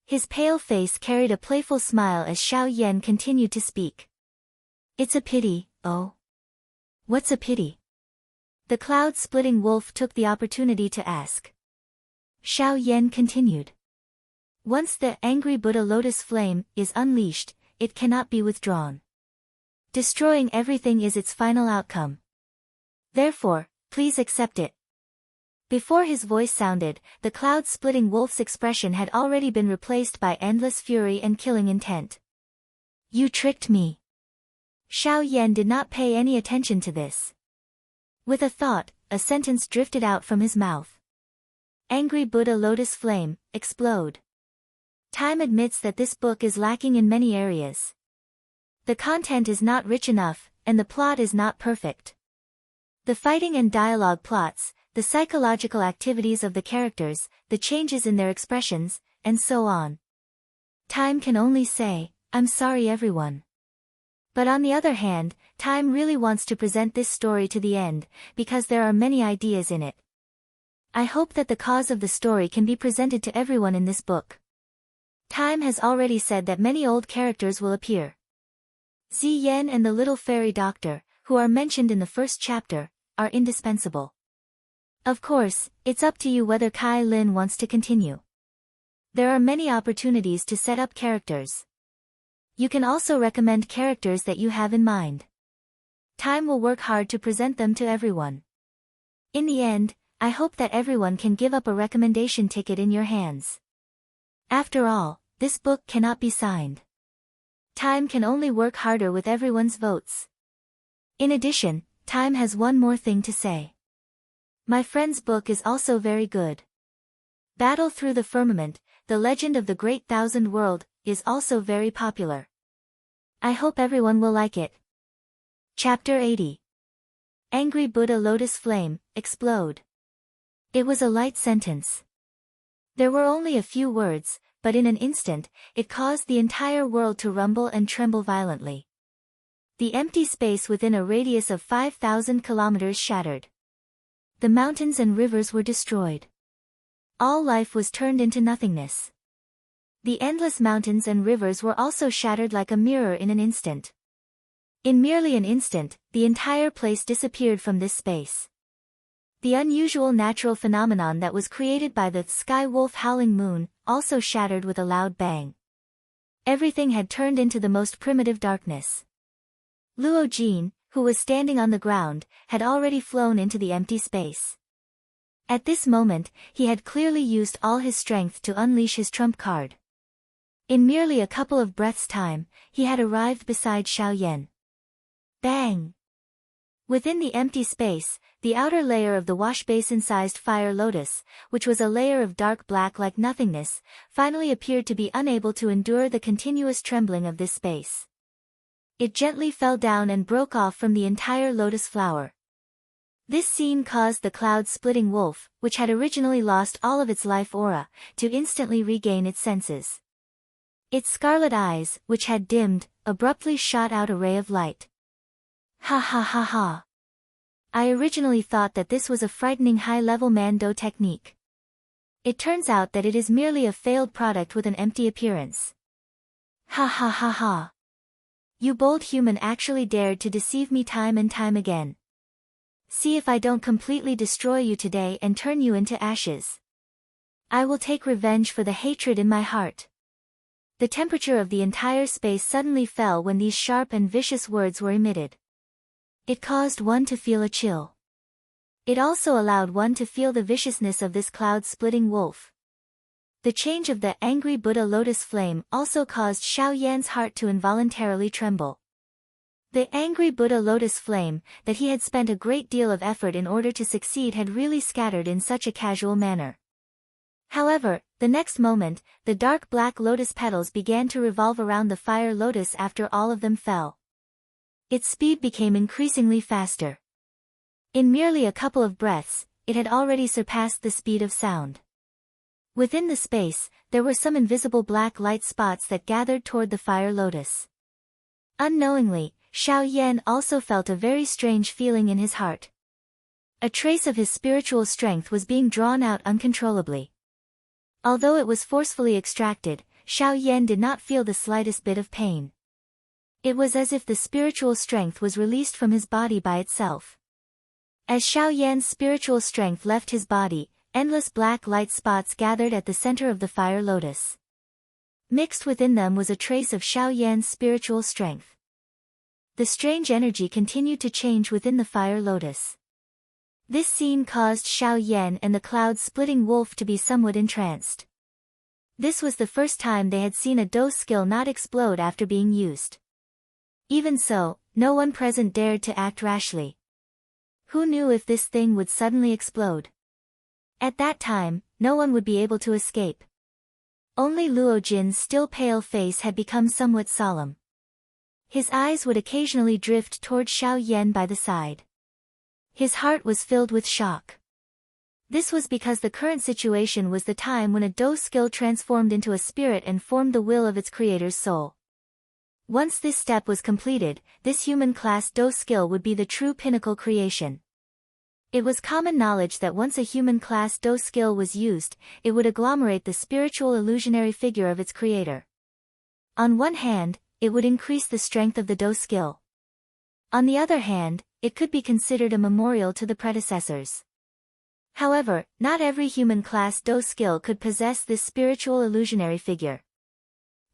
Speaker 1: His pale face carried a playful smile as Xiao Yan continued to speak. It's a pity, oh. What's a pity? The cloud-splitting wolf took the opportunity to ask. Xiao Yan continued. Once the angry Buddha lotus flame is unleashed, it cannot be withdrawn. Destroying everything is its final outcome. Therefore, please accept it. Before his voice sounded, the cloud-splitting wolf's expression had already been replaced by endless fury and killing intent. You tricked me. Xiao Yan did not pay any attention to this. With a thought, a sentence drifted out from his mouth. Angry Buddha lotus flame, explode. Time admits that this book is lacking in many areas. The content is not rich enough, and the plot is not perfect. The fighting and dialogue plots, the psychological activities of the characters, the changes in their expressions, and so on. Time can only say, I'm sorry everyone. But on the other hand, Time really wants to present this story to the end, because there are many ideas in it. I hope that the cause of the story can be presented to everyone in this book. Time has already said that many old characters will appear. Ziyan and the little fairy doctor, who are mentioned in the first chapter, are indispensable. Of course, it's up to you whether Kai Lin wants to continue. There are many opportunities to set up characters. You can also recommend characters that you have in mind. Time will work hard to present them to everyone. In the end, I hope that everyone can give up a recommendation ticket in your hands. After all, this book cannot be signed. Time can only work harder with everyone's votes. In addition, Time has one more thing to say. My friend's book is also very good. Battle Through the Firmament, The Legend of the Great Thousand World, is also very popular. I hope everyone will like it. Chapter 80. Angry Buddha Lotus Flame, Explode. It was a light sentence. There were only a few words, but in an instant, it caused the entire world to rumble and tremble violently. The empty space within a radius of 5,000 kilometers shattered. The mountains and rivers were destroyed. All life was turned into nothingness. The endless mountains and rivers were also shattered like a mirror in an instant. In merely an instant, the entire place disappeared from this space. The unusual natural phenomenon that was created by the sky wolf howling moon also shattered with a loud bang. Everything had turned into the most primitive darkness. Luo Jin, who was standing on the ground, had already flown into the empty space. At this moment, he had clearly used all his strength to unleash his trump card. In merely a couple of breaths' time, he had arrived beside Xiao Yan. Bang! Within the empty space, the outer layer of the wash-basin-sized fire lotus, which was a layer of dark black like nothingness, finally appeared to be unable to endure the continuous trembling of this space. It gently fell down and broke off from the entire lotus flower. This scene caused the cloud-splitting wolf, which had originally lost all of its life aura, to instantly regain its senses. Its scarlet eyes, which had dimmed, abruptly shot out a ray of light. Ha ha ha ha. I originally thought that this was a frightening high-level Mando technique. It turns out that it is merely a failed product with an empty appearance. Ha ha ha ha. You bold human actually dared to deceive me time and time again. See if I don't completely destroy you today and turn you into ashes. I will take revenge for the hatred in my heart. The temperature of the entire space suddenly fell when these sharp and vicious words were emitted. It caused one to feel a chill. It also allowed one to feel the viciousness of this cloud-splitting wolf. The change of the angry Buddha lotus flame also caused Xiao Yan's heart to involuntarily tremble. The angry Buddha lotus flame, that he had spent a great deal of effort in order to succeed, had really scattered in such a casual manner. However, the next moment, the dark black lotus petals began to revolve around the fire lotus after all of them fell. Its speed became increasingly faster. In merely a couple of breaths, it had already surpassed the speed of sound. Within the space, there were some invisible black light spots that gathered toward the fire lotus. Unknowingly, Xiao Yan also felt a very strange feeling in his heart. A trace of his spiritual strength was being drawn out uncontrollably. Although it was forcefully extracted, Xiao Yan did not feel the slightest bit of pain. It was as if the spiritual strength was released from his body by itself. As Xiao Yan's spiritual strength left his body, endless black light spots gathered at the center of the fire lotus. Mixed within them was a trace of Xiao Yan's spiritual strength. The strange energy continued to change within the fire lotus. This scene caused Xiao Yan and the cloud-splitting wolf to be somewhat entranced. This was the first time they had seen a Do skill not explode after being used. Even so, no one present dared to act rashly. Who knew if this thing would suddenly explode? At that time, no one would be able to escape. Only Luo Jin's still pale face had become somewhat solemn. His eyes would occasionally drift toward Xiao Yan by the side. His heart was filled with shock. This was because the current situation was the time when a Do skill transformed into a spirit and formed the will of its creator's soul. Once this step was completed, this human class Do skill would be the true pinnacle creation. It was common knowledge that once a human class Do skill was used, it would agglomerate the spiritual illusionary figure of its creator. On one hand, it would increase the strength of the Do skill. On the other hand, it could be considered a memorial to the predecessors. However, not every human class Do skill could possess this spiritual illusionary figure.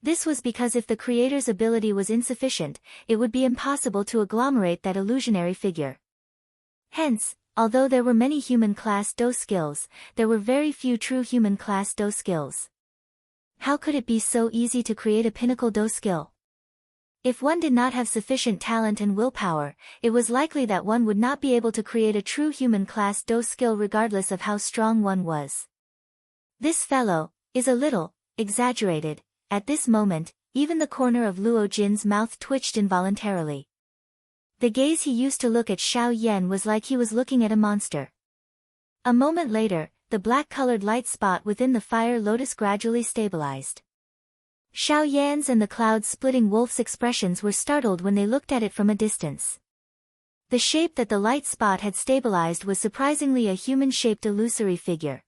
Speaker 1: This was because if the creator's ability was insufficient, it would be impossible to agglomerate that illusionary figure. Hence, although there were many human class Do skills, there were very few true human class Do skills. How could it be so easy to create a pinnacle Do skill? If one did not have sufficient talent and willpower, it was likely that one would not be able to create a true human class Do skill regardless of how strong one was. This fellow is a little exaggerated. At this moment, even the corner of Luo Jin's mouth twitched involuntarily. The gaze he used to look at Xiao Yan was like he was looking at a monster. A moment later, the black-colored light spot within the fire lotus gradually stabilized. Xiao Yan's and the cloud-splitting wolf's expressions were startled when they looked at it from a distance. The shape that the light spot had stabilized was surprisingly a human-shaped illusory figure.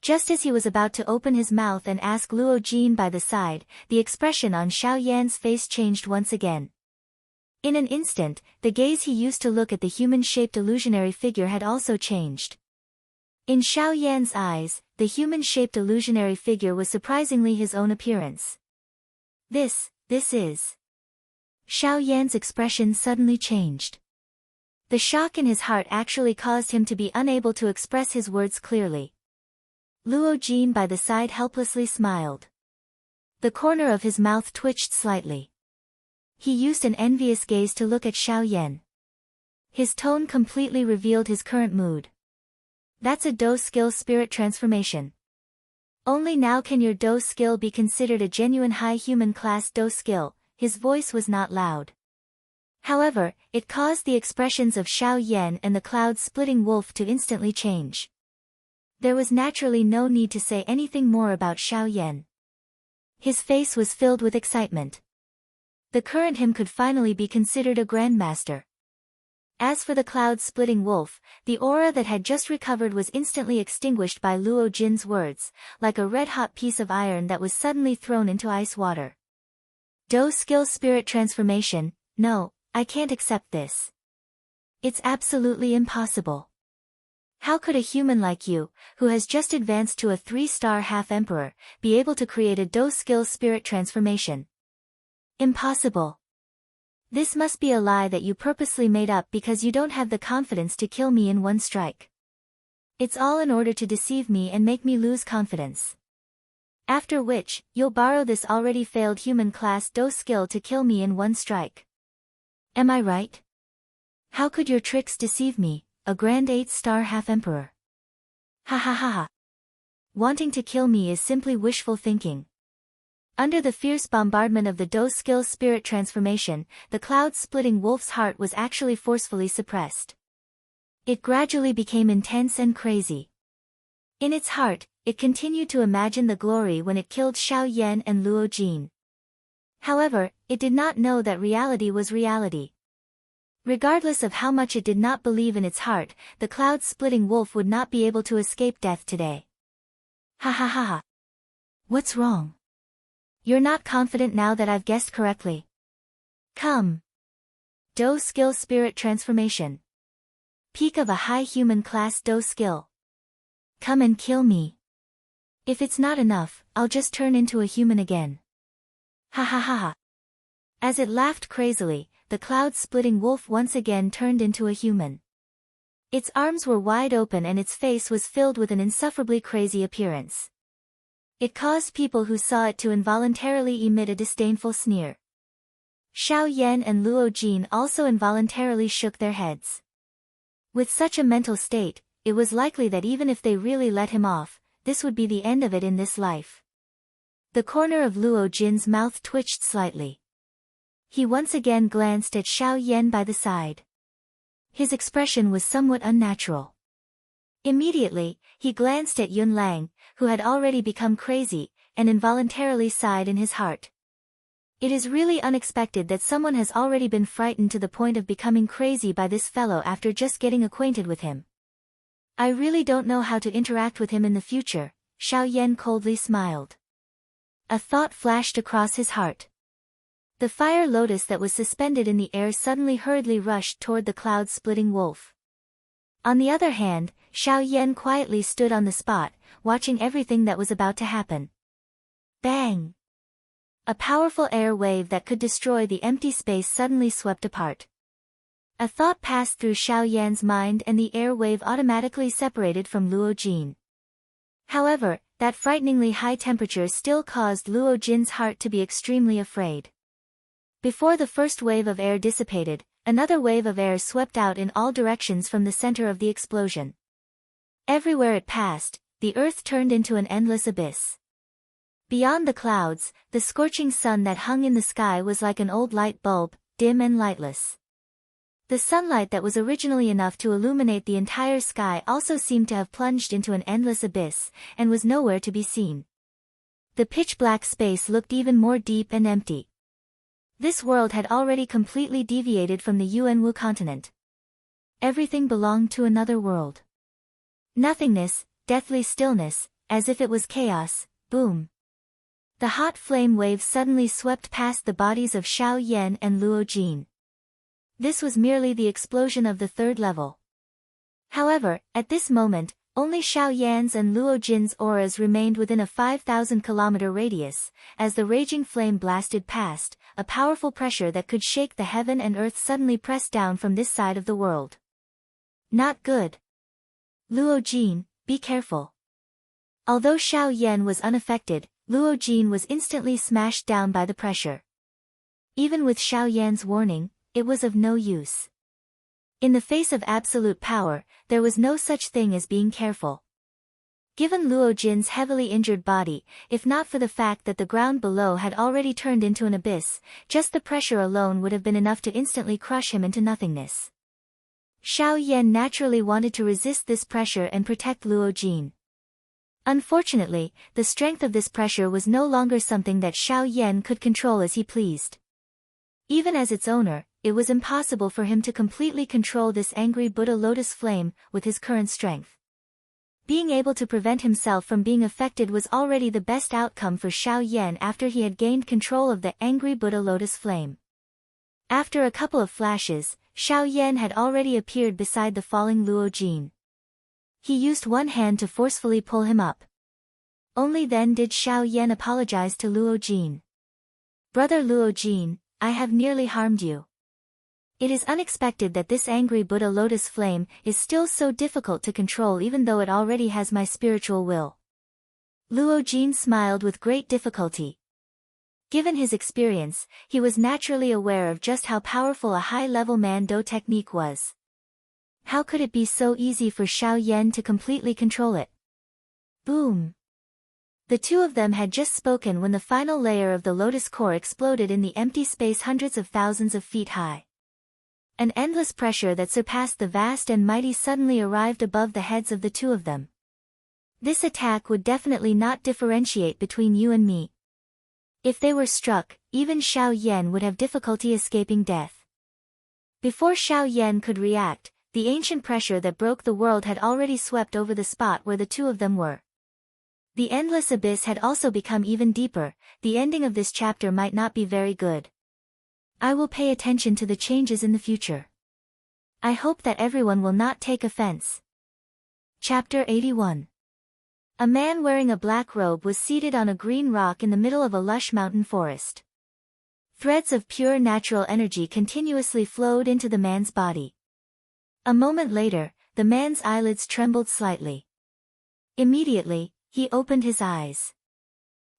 Speaker 1: Just as he was about to open his mouth and ask Luo Jin by the side, the expression on Xiao Yan's face changed once again. In an instant, the gaze he used to look at the human-shaped illusionary figure had also changed. In Xiao Yan's eyes, the human-shaped illusionary figure was surprisingly his own appearance. This is... Xiao Yan's expression suddenly changed. The shock in his heart actually caused him to be unable to express his words clearly. Luo Jin by the side helplessly smiled. The corner of his mouth twitched slightly. He used an envious gaze to look at Xiao Yan. His tone completely revealed his current mood. That's a Do skill spirit transformation. Only now can your Do skill be considered a genuine high human class Do skill. His voice was not loud. However, it caused the expressions of Xiao Yan and the cloud-splitting wolf to instantly change. There was naturally no need to say anything more about Xiao Yan. His face was filled with excitement. The current him could finally be considered a grandmaster. As for the cloud-splitting wolf, the aura that had just recovered was instantly extinguished by Luo Jin's words, like a red-hot piece of iron that was suddenly thrown into ice water. Do skill spirit transformation, no, I can't accept this. It's absolutely impossible. How could a human like you, who has just advanced to a 3-star half-emperor, be able to create a Do skill spirit transformation? Impossible. This must be a lie that you purposely made up because you don't have the confidence to kill me in one strike. It's all in order to deceive me and make me lose confidence. After which, you'll borrow this already failed human class Do skill to kill me in one strike. Am I right? How could your tricks deceive me, a grand 8-star half-emperor? Ha ha ha ha. Wanting to kill me is simply wishful thinking. Under the fierce bombardment of the Do skill spirit transformation, the cloud-splitting wolf's heart was actually forcefully suppressed. It gradually became intense and crazy. In its heart, it continued to imagine the glory when it killed Xiao Yan and Luo Jin. However, it did not know that reality was reality. Regardless of how much it did not believe in its heart, the cloud-splitting wolf would not be able to escape death today. Ha ha ha ha. What's wrong? You're not confident now that I've guessed correctly. Come. Do skill spirit transformation. Peak of a high human class Do skill. Come and kill me. If it's not enough, I'll just turn into a human again. Ha ha ha ha. As it laughed crazily, the cloud-splitting wolf once again turned into a human. Its arms were wide open and its face was filled with an insufferably crazy appearance. It caused people who saw it to involuntarily emit a disdainful sneer. Xiao Yan and Luo Jin also involuntarily shook their heads. With such a mental state, it was likely that even if they really let him off, this would be the end of it in this life. The corner of Luo Jin's mouth twitched slightly. He once again glanced at Xiao Yan by the side. His expression was somewhat unnatural. Immediately, he glanced at Yun Lang, who had already become crazy, and involuntarily sighed in his heart. It is really unexpected that someone has already been frightened to the point of becoming crazy by this fellow after just getting acquainted with him. I really don't know how to interact with him in the future, Xiao Yan coldly smiled. A thought flashed across his heart. The fire lotus that was suspended in the air suddenly hurriedly rushed toward the cloud-splitting wolf. On the other hand, Xiao Yan quietly stood on the spot, watching everything that was about to happen. Bang! A powerful air wave that could destroy the empty space suddenly swept apart. A thought passed through Xiao Yan's mind and the air wave automatically separated from Luo Jin. However, that frighteningly high temperature still caused Luo Jin's heart to be extremely afraid. Before the first wave of air dissipated, another wave of air swept out in all directions from the center of the explosion. Everywhere it passed, the earth turned into an endless abyss. Beyond the clouds, the scorching sun that hung in the sky was like an old light bulb, dim and lightless. The sunlight that was originally enough to illuminate the entire sky also seemed to have plunged into an endless abyss, and was nowhere to be seen. The pitch-black space looked even more deep and empty. This world had already completely deviated from the Yuanwu continent. Everything belonged to another world. Nothingness, deathly stillness, as if it was chaos, boom. The hot flame wave suddenly swept past the bodies of Xiao Yan and Luo Jin. This was merely the explosion of the third level. However, at this moment, only Xiao Yan's and Luo Jin's auras remained within a 5,000-kilometer radius. As the raging flame blasted past, a powerful pressure that could shake the heaven and earth suddenly pressed down from this side of the world. Not good. Luo Jin, be careful. Although Xiao Yan was unaffected, Luo Jin was instantly smashed down by the pressure. Even with Xiao Yan's warning, it was of no use. In the face of absolute power, there was no such thing as being careful. Given Luo Jin's heavily injured body, if not for the fact that the ground below had already turned into an abyss, just the pressure alone would have been enough to instantly crush him into nothingness. Xiao Yan naturally wanted to resist this pressure and protect Luo Jin. Unfortunately, the strength of this pressure was no longer something that Xiao Yan could control as he pleased. Even as its owner, it was impossible for him to completely control this angry Buddha lotus flame with his current strength. Being able to prevent himself from being affected was already the best outcome for Xiao Yan after he had gained control of the angry Buddha lotus flame. After a couple of flashes, Xiao Yan had already appeared beside the falling Luo Jin. He used one hand to forcefully pull him up. Only then did Xiao Yan apologize to Luo Jin. Brother Luo Jin, I have nearly harmed you. It is unexpected that this angry Buddha lotus flame is still so difficult to control even though it already has my spiritual will. Luo Jin smiled with great difficulty. Given his experience, he was naturally aware of just how powerful a high-level Mando technique was. How could it be so easy for Xiao Yan to completely control it? Boom! The two of them had just spoken when the final layer of the lotus core exploded in the empty space hundreds of thousands of feet high. An endless pressure that surpassed the vast and mighty suddenly arrived above the heads of the two of them. This attack would definitely not differentiate between you and me. If they were struck, even Xiao Yan would have difficulty escaping death. Before Xiao Yan could react, the ancient pressure that broke the world had already swept over the spot where the two of them were. The endless abyss had also become even deeper. The ending of this chapter might not be very good. I will pay attention to the changes in the future. I hope that everyone will not take offense. Chapter 81. A man wearing a black robe was seated on a green rock in the middle of a lush mountain forest. Threads of pure natural energy continuously flowed into the man's body. A moment later, the man's eyelids trembled slightly. Immediately, he opened his eyes.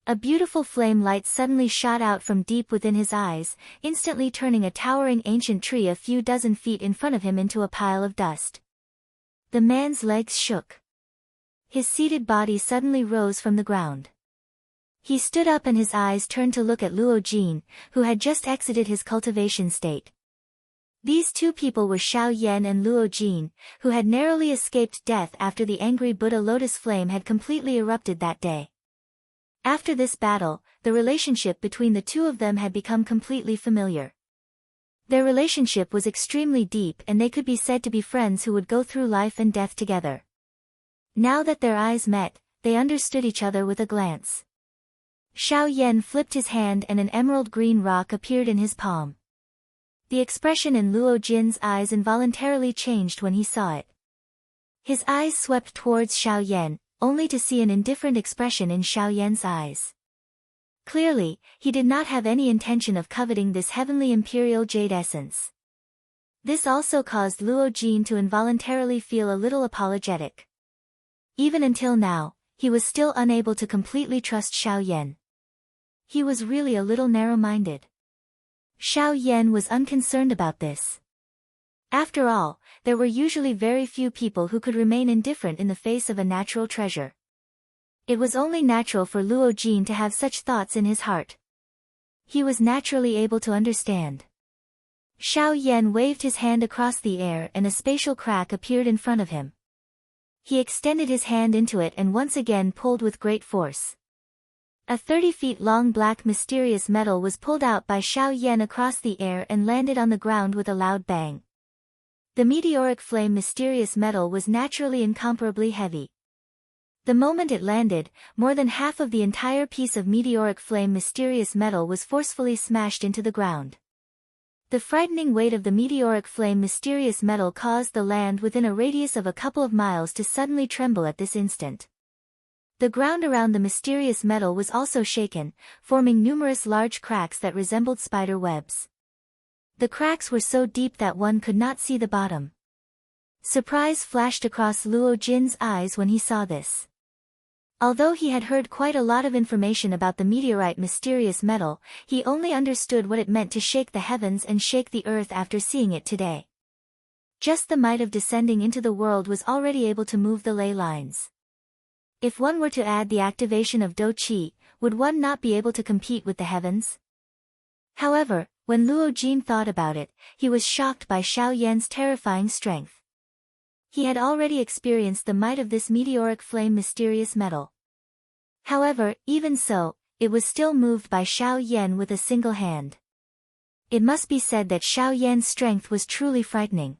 Speaker 1: A beautiful flame light suddenly shot out from deep within his eyes, instantly turning a towering ancient tree a few dozen feet in front of him into a pile of dust. The man's legs shook. His seated body suddenly rose from the ground. He stood up and his eyes turned to look at Luo Jin, who had just exited his cultivation state. These two people were Xiao Yan and Luo Jin, who had narrowly escaped death after the angry Buddha lotus flame had completely erupted that day. After this battle, the relationship between the two of them had become completely familiar. Their relationship was extremely deep and they could be said to be friends who would go through life and death together. Now that their eyes met, they understood each other with a glance. Xiao Yan flipped his hand and an emerald green rock appeared in his palm. The expression in Luo Jin's eyes involuntarily changed when he saw it. His eyes swept towards Xiao Yan, only to see an indifferent expression in Xiao Yan's eyes. Clearly, he did not have any intention of coveting this heavenly imperial jade essence. This also caused Luo Jin to involuntarily feel a little apologetic. Even until now, he was still unable to completely trust Xiao Yan. He was really a little narrow-minded. Xiao Yan was unconcerned about this. After all, there were usually very few people who could remain indifferent in the face of a natural treasure. It was only natural for Luo Jin to have such thoughts in his heart. He was naturally able to understand. Xiao Yan waved his hand across the air and a spatial crack appeared in front of him. He extended his hand into it and once again pulled with great force. A 30 feet long black mysterious metal was pulled out by Xiao Yan across the air and landed on the ground with a loud bang. The meteoric flame mysterious metal was naturally incomparably heavy. The moment it landed, more than half of the entire piece of meteoric flame mysterious metal was forcefully smashed into the ground. The frightening weight of the meteoric flame mysterious metal caused the land within a radius of a couple of miles to suddenly tremble at this instant. The ground around the mysterious metal was also shaken, forming numerous large cracks that resembled spider webs. The cracks were so deep that one could not see the bottom. Surprise flashed across Luo Jin's eyes when he saw this. Although he had heard quite a lot of information about the meteorite mysterious metal, he only understood what it meant to shake the heavens and shake the earth after seeing it today. Just the might of descending into the world was already able to move the ley lines. If one were to add the activation of Do Qi, would one not be able to compete with the heavens? However, when Luo Jin thought about it, he was shocked by Xiao Yan's terrifying strength. He had already experienced the might of this meteoric flame mysterious metal. However, even so, it was still moved by Xiao Yan with a single hand. It must be said that Xiao Yan's strength was truly frightening.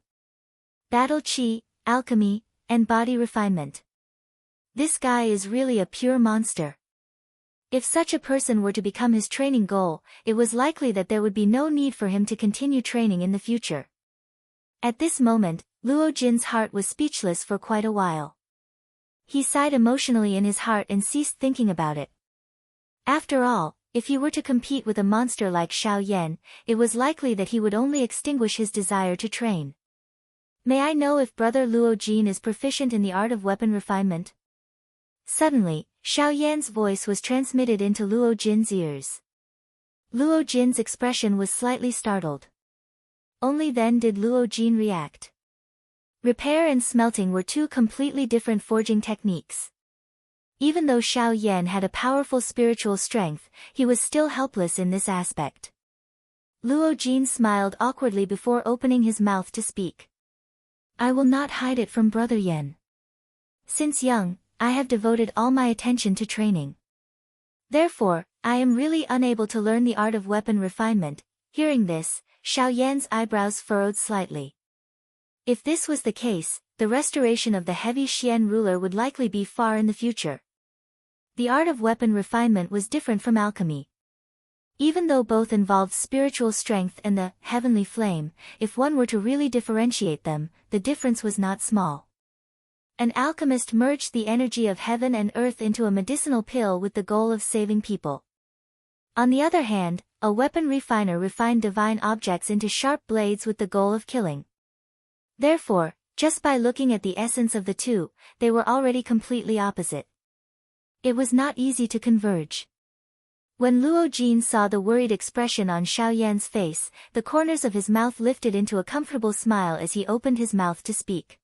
Speaker 1: Battle Qi, alchemy, and body refinement. This guy is really a pure monster. If such a person were to become his training goal, it was likely that there would be no need for him to continue training in the future. At this moment, Luo Jin's heart was speechless for quite a while. He sighed emotionally in his heart and ceased thinking about it. After all, if he were to compete with a monster like Xiao Yan, it was likely that he would only extinguish his desire to train. May I know if Brother Luo Jin is proficient in the art of weapon refinement? Suddenly, Xiao Yan's voice was transmitted into Luo Jin's ears. Luo Jin's expression was slightly startled. Only then did Luo Jin react. Repair and smelting were two completely different forging techniques. Even though Xiao Yan had a powerful spiritual strength, he was still helpless in this aspect. Luo Jin smiled awkwardly before opening his mouth to speak. I will not hide it from Brother Yan. Since young, I have devoted all my attention to training. Therefore, I am really unable to learn the art of weapon refinement. Hearing this, Xiao Yan's eyebrows furrowed slightly. If this was the case, the restoration of the heavy Xian ruler would likely be far in the future. The art of weapon refinement was different from alchemy. Even though both involved spiritual strength and the heavenly flame, if one were to really differentiate them, the difference was not small. An alchemist merged the energy of heaven and earth into a medicinal pill with the goal of saving people. On the other hand, a weapon refiner refined divine objects into sharp blades with the goal of killing. Therefore, just by looking at the essence of the two, they were already completely opposite. It was not easy to converge. When Luo Jin saw the worried expression on Xiao Yan's face, the corners of his mouth lifted into a comfortable smile as he opened his mouth to speak.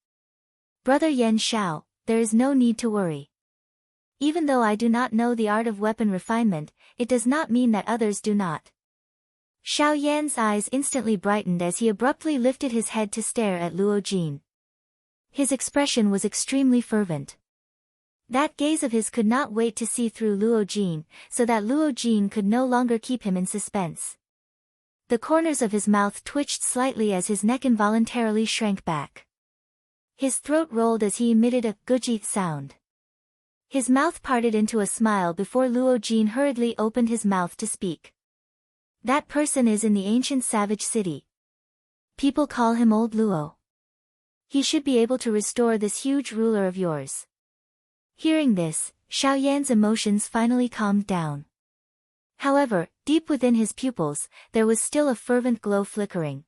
Speaker 1: Brother Yan Xiao, there is no need to worry. Even though I do not know the art of weapon refinement, it does not mean that others do not. Xiao Yan's eyes instantly brightened as he abruptly lifted his head to stare at Luo Jin. His expression was extremely fervent. That gaze of his could not wait to see through Luo Jin, so that Luo Jin could no longer keep him in suspense. The corners of his mouth twitched slightly as his neck involuntarily shrank back. His throat rolled as he emitted a guji sound. His mouth parted into a smile before Luo Jin hurriedly opened his mouth to speak. That person is in the ancient savage city. People call him Old Luo. He should be able to restore this huge ruler of yours. Hearing this, Xiao Yan's emotions finally calmed down. However, deep within his pupils, there was still a fervent glow flickering.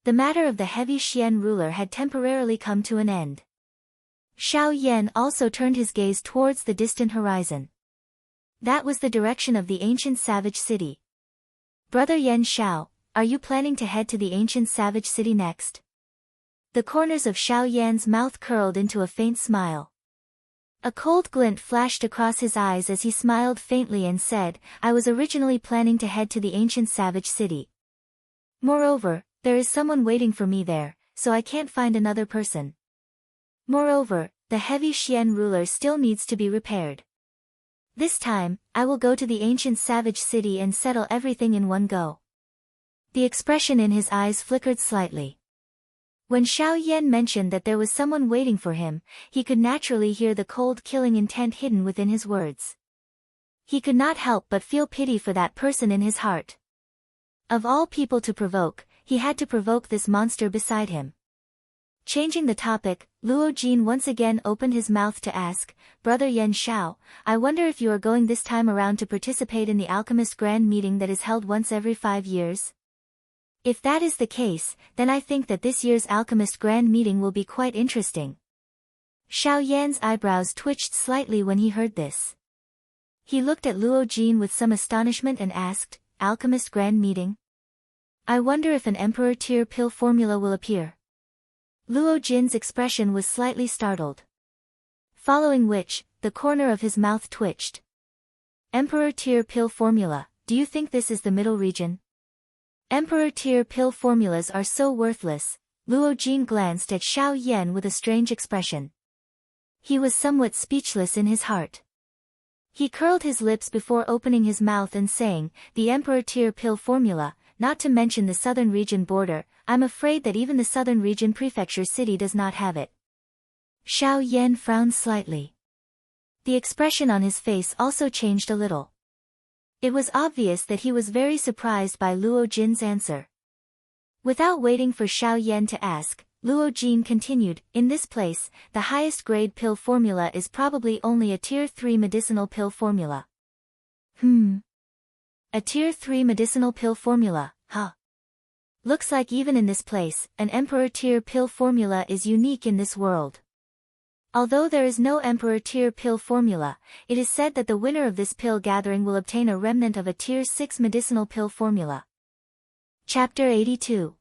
Speaker 1: The matter of the heavy Xian ruler had temporarily come to an end. Xiao Yan also turned his gaze towards the distant horizon. That was the direction of the ancient savage city. Brother Yan Xiao, are you planning to head to the ancient savage city next? The corners of Xiao Yan's mouth curled into a faint smile. A cold glint flashed across his eyes as he smiled faintly and said, I was originally planning to head to the ancient savage city. Moreover, there is someone waiting for me there, so I can't find another person. Moreover, the heavy Xian ruler still needs to be repaired. This time, I will go to the ancient savage city and settle everything in one go. The expression in his eyes flickered slightly. When Xiao Yan mentioned that there was someone waiting for him, he could naturally hear the cold killing intent hidden within his words. He could not help but feel pity for that person in his heart. Of all people to provoke, he had to provoke this monster beside him. Changing the topic, Luo Jin once again opened his mouth to ask, Brother Yan Xiao, I wonder if you are going this time around to participate in the alchemist grand meeting that is held once every 5 years? If that is the case, then I think that this year's alchemist grand meeting will be quite interesting. Xiao Yan's eyebrows twitched slightly when he heard this. He looked at Luo Jin with some astonishment and asked, Alchemist grand meeting? I wonder if an emperor tier pill formula will appear. Luo Jin's expression was slightly startled. Following which, the corner of his mouth twitched. Emperor tier pill formula, do you think this is the middle region? Emperor tier pill formulas are so worthless. Luo Jin glanced at Xiao Yan with a strange expression. He was somewhat speechless in his heart. He curled his lips before opening his mouth and saying, the Emperor tier pill formula, not to mention the southern region border, I'm afraid that even the southern region prefecture city does not have it. Xiao Yan frowned slightly. The expression on his face also changed a little. It was obvious that he was very surprised by Luo Jin's answer. Without waiting for Xiao Yan to ask, Luo Jin continued, in this place, the highest grade pill formula is probably only a tier 3 medicinal pill formula. A tier 3 medicinal pill formula, huh? Looks like even in this place, an emperor tier pill formula is unique in this world. Although there is no emperor tier pill formula, it is said that the winner of this pill gathering will obtain a remnant of a tier 6 medicinal pill formula. Chapter 82.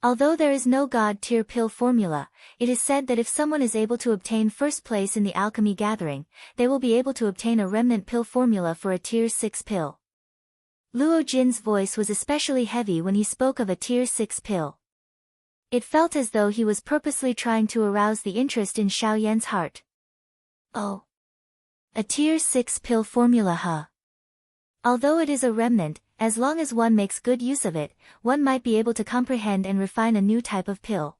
Speaker 1: Although there is no god-tier pill formula, it is said that if someone is able to obtain first place in the alchemy gathering, they will be able to obtain a remnant pill formula for a tier 6 pill. Luo Jin's voice was especially heavy when he spoke of a tier 6 pill. It felt as though he was purposely trying to arouse the interest in Xiao Yan's heart. Oh. A tier 6 pill formula, huh? Although it is a remnant, as long as one makes good use of it, one might be able to comprehend and refine a new type of pill.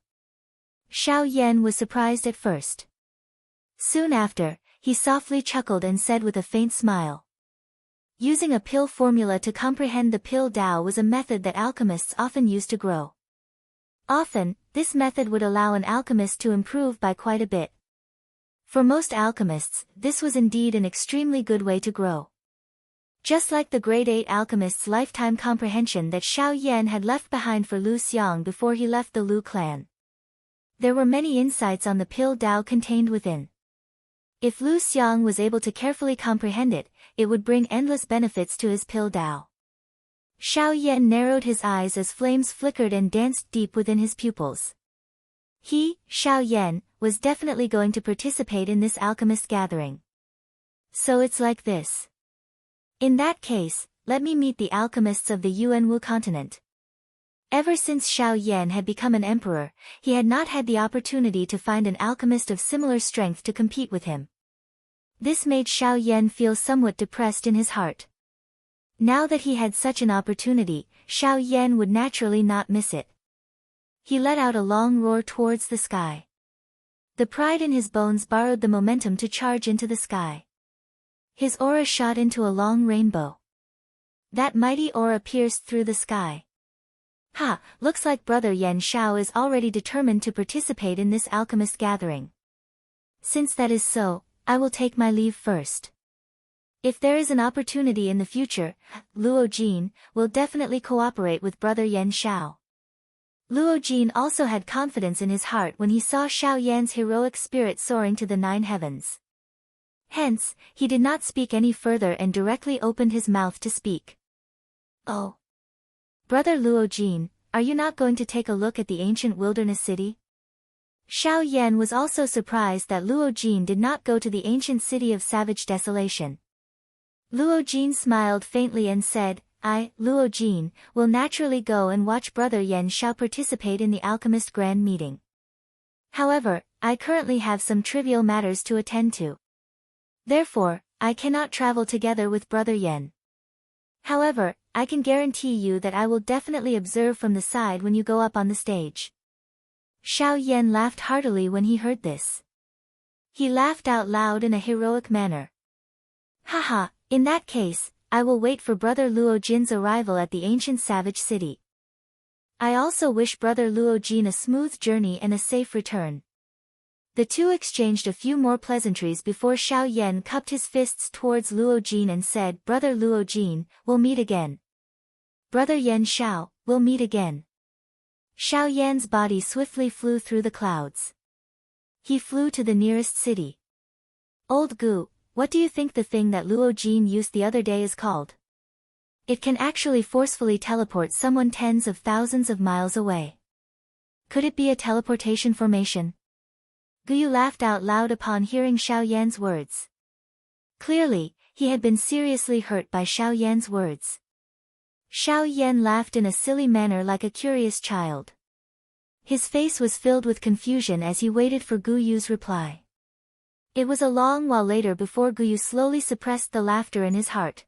Speaker 1: Xiao Yan was surprised at first. Soon after, he softly chuckled and said with a faint smile. Using a pill formula to comprehend the pill Tao was a method that alchemists often used to grow. Often, this method would allow an alchemist to improve by quite a bit. For most alchemists, this was indeed an extremely good way to grow. Just like the grade 8 alchemist's lifetime comprehension that Xiao Yan had left behind for Lu Xiang before he left the Lu clan. There were many insights on the pill Tao contained within. If Lu Xiang was able to carefully comprehend it, it would bring endless benefits to his pill Tao. Xiao Yan narrowed his eyes as flames flickered and danced deep within his pupils. He, Xiao Yan, was definitely going to participate in this alchemist gathering. So it's like this. In that case, let me meet the alchemists of the Yuanwu continent. Ever since Xiao Yan had become an emperor, he had not had the opportunity to find an alchemist of similar strength to compete with him. This made Xiao Yan feel somewhat depressed in his heart. Now that he had such an opportunity, Xiao Yan would naturally not miss it. He let out a long roar towards the sky. The pride in his bones borrowed the momentum to charge into the sky. His aura shot into a long rainbow. That mighty aura pierced through the sky. Ha, looks like Brother Yan Shao is already determined to participate in this alchemist gathering. Since that is so, I will take my leave first. If there is an opportunity in the future, Luo Jin will definitely cooperate with Brother Yan Shao. Luo Jin also had confidence in his heart when he saw Xiao Yan's heroic spirit soaring to the 9 heavens. Hence, he did not speak any further and directly opened his mouth to speak. Oh. Brother Luo Jin, are you not going to take a look at the ancient wilderness city? Xiao Yan was also surprised that Luo Jin did not go to the ancient city of savage desolation. Luo Jin smiled faintly and said, I, Luo Jin, will naturally go and watch Brother Yan Shao participate in the alchemist grand meeting. However, I currently have some trivial matters to attend to. Therefore, I cannot travel together with Brother Yan. However, I can guarantee you that I will definitely observe from the side when you go up on the stage. Xiao Yan laughed heartily when he heard this. He laughed out loud in a heroic manner. Haha, in that case, I will wait for Brother Luo Jin's arrival at the ancient savage city. I also wish Brother Luo Jin a smooth journey and a safe return. The two exchanged a few more pleasantries before Xiao Yan cupped his fists towards Luo Jin and said, Brother Luo Jin, we'll meet again. Brother Yan Shao, we'll meet again. Xiao Yan's body swiftly flew through the clouds. He flew to the nearest city. Old Gu, what do you think the thing that Luo Jin used the other day is called? It can actually forcefully teleport someone tens of thousands of miles away. Could it be a teleportation formation? Guyu laughed out loud upon hearing Xiao Yan's words. Clearly, he had been seriously hurt by Xiao Yan's words. Xiao Yan laughed in a silly manner like a curious child. His face was filled with confusion as he waited for Guyu's reply. It was a long while later before Guyu slowly suppressed the laughter in his heart.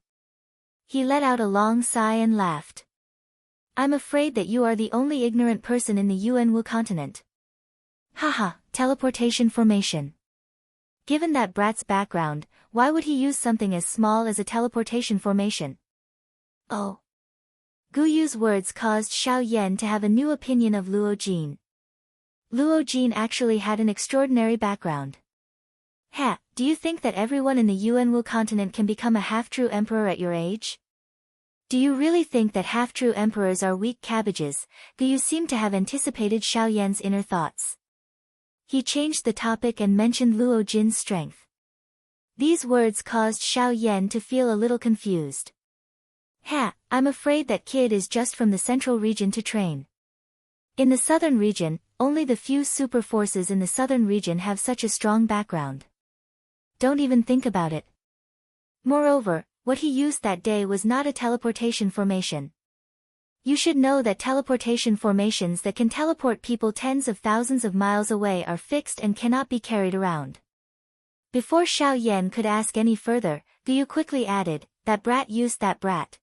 Speaker 1: He let out a long sigh and laughed. I'm afraid that you are the only ignorant person in the Yuanwu continent. Haha, teleportation formation. Given that brat's background, why would he use something as small as a teleportation formation? Oh. Guyu's words caused Xiao Yan to have a new opinion of Luo Jin. Luo Jin actually had an extraordinary background. Ha, do you think that everyone in the Yuanwu continent can become a half-true emperor at your age? Do you really think that half-true emperors are weak cabbages? Guyu seemed to have anticipated Xiao Yan's inner thoughts. He changed the topic and mentioned Luo Jin's strength. These words caused Xiao Yan to feel a little confused. Ha, I'm afraid that kid is just from the central region to train. In the southern region, only the few super forces in the southern region have such a strong background. Don't even think about it. Moreover, what he used that day was not a teleportation formation. You should know that teleportation formations that can teleport people tens of thousands of miles away are fixed and cannot be carried around. Before Xiao Yan could ask any further, Guyu quickly added, "That brat used that brat."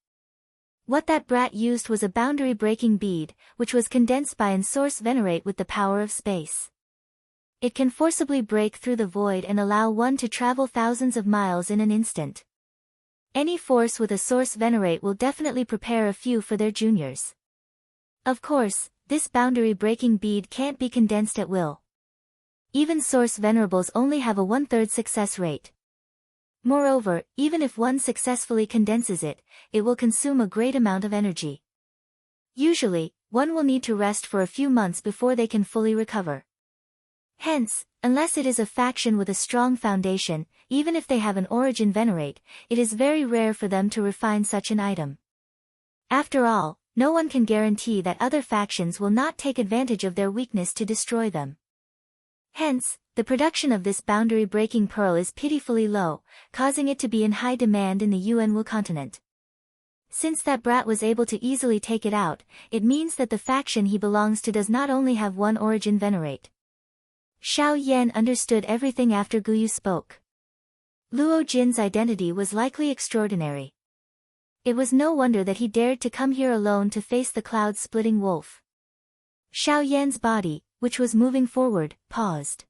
Speaker 1: What that brat used was a boundary-breaking bead, which was condensed by an source venerate with the power of space. It can forcibly break through the void and allow one to travel thousands of miles in an instant. Any force with a source venerate will definitely prepare a few for their juniors. Of course, this boundary-breaking bead can't be condensed at will. Even source venerables only have a 1/3 success rate. Moreover, even if one successfully condenses it, it will consume a great amount of energy. Usually, one will need to rest for a few months before they can fully recover. Hence, unless it is a faction with a strong foundation, even if they have an origin venerate, it is very rare for them to refine such an item. After all, no one can guarantee that other factions will not take advantage of their weakness to destroy them. Hence, the production of this boundary-breaking pearl is pitifully low, causing it to be in high demand in the Yuanwu continent. Since that brat was able to easily take it out, it means that the faction he belongs to does not only have one origin venerate. Xiao Yan understood everything after Guyu spoke. Luo Jin's identity was likely extraordinary. It was no wonder that he dared to come here alone to face the cloud-splitting wolf. Xiao Yan's body, which was moving forward, paused.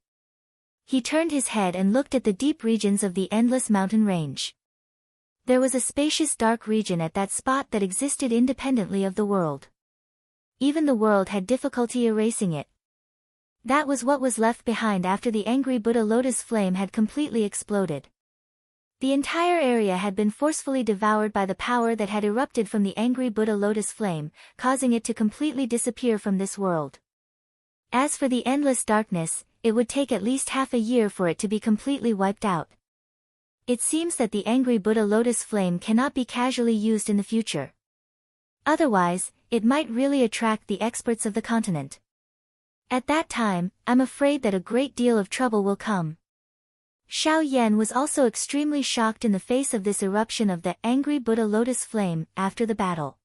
Speaker 1: He turned his head and looked at the deep regions of the endless mountain range. There was a spacious dark region at that spot that existed independently of the world. Even the world had difficulty erasing it. That was what was left behind after the angry Buddha lotus flame had completely exploded. The entire area had been forcefully devoured by the power that had erupted from the angry Buddha lotus flame, causing it to completely disappear from this world. As for the endless darkness, it would take at least half a year for it to be completely wiped out. It seems that the angry Buddha lotus flame cannot be casually used in the future. Otherwise, it might really attract the experts of the continent. At that time, I'm afraid that a great deal of trouble will come. Xiao Yan was also extremely shocked in the face of this eruption of the angry Buddha lotus flame after the battle.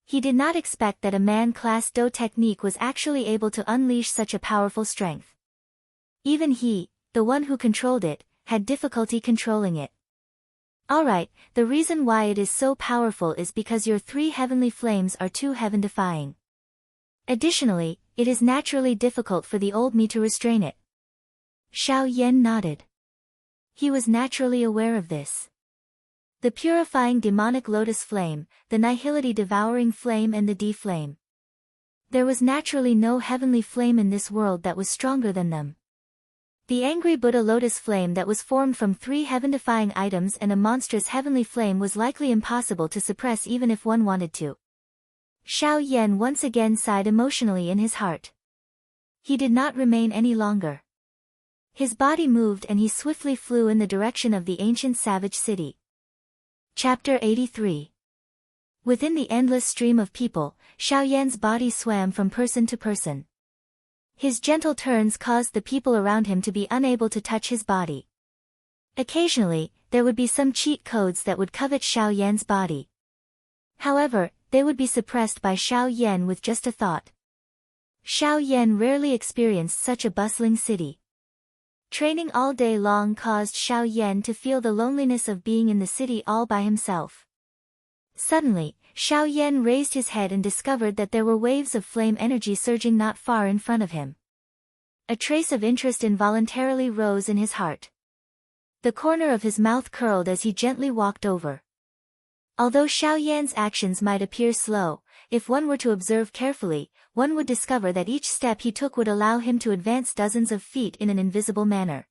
Speaker 1: He did not expect that a man-class Do technique was actually able to unleash such a powerful strength. Even he, the one who controlled it, had difficulty controlling it. Alright, the reason why it is so powerful is because your 3 heavenly flames are too heaven-defying. Additionally, it is naturally difficult for the old me to restrain it. Xiao Yan nodded. He was naturally aware of this. The purifying demonic lotus flame, the nihility devouring flame and the D flame. There was naturally no heavenly flame in this world that was stronger than them. The angry Buddha lotus flame that was formed from 3 heaven-defying items and a monstrous heavenly flame was likely impossible to suppress even if one wanted to. Xiao Yan once again sighed emotionally in his heart. He did not remain any longer. His body moved and he swiftly flew in the direction of the ancient savage city. Chapter 83. Within the endless stream of people, Xiao Yan's body swam from person to person. His gentle turns caused the people around him to be unable to touch his body. Occasionally, there would be some cheat codes that would covet Xiao Yan's body. However, they would be suppressed by Xiao Yan with just a thought. Xiao Yan rarely experienced such a bustling city. Training all day long caused Xiao Yan to feel the loneliness of being in the city all by himself. Suddenly, Xiao Yan raised his head and discovered that there were waves of flame energy surging not far in front of him. A trace of interest involuntarily rose in his heart. The corner of his mouth curled as he gently walked over. Although Xiao Yan's actions might appear slow, if one were to observe carefully, one would discover that each step he took would allow him to advance dozens of feet in an invisible manner.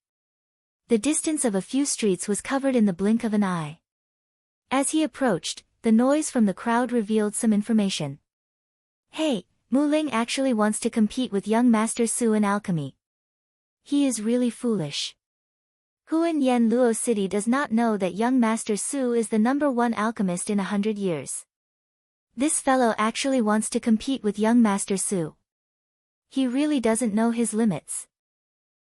Speaker 1: The distance of a few streets was covered in the blink of an eye. As he approached, the noise from the crowd revealed some information. Hey, Mu Ling actually wants to compete with young Master Su in alchemy. He is really foolish. Huan Yen Luo City does not know that young Master Su is the #1 alchemist in 100 years. This fellow actually wants to compete with young Master Su. He really doesn't know his limits.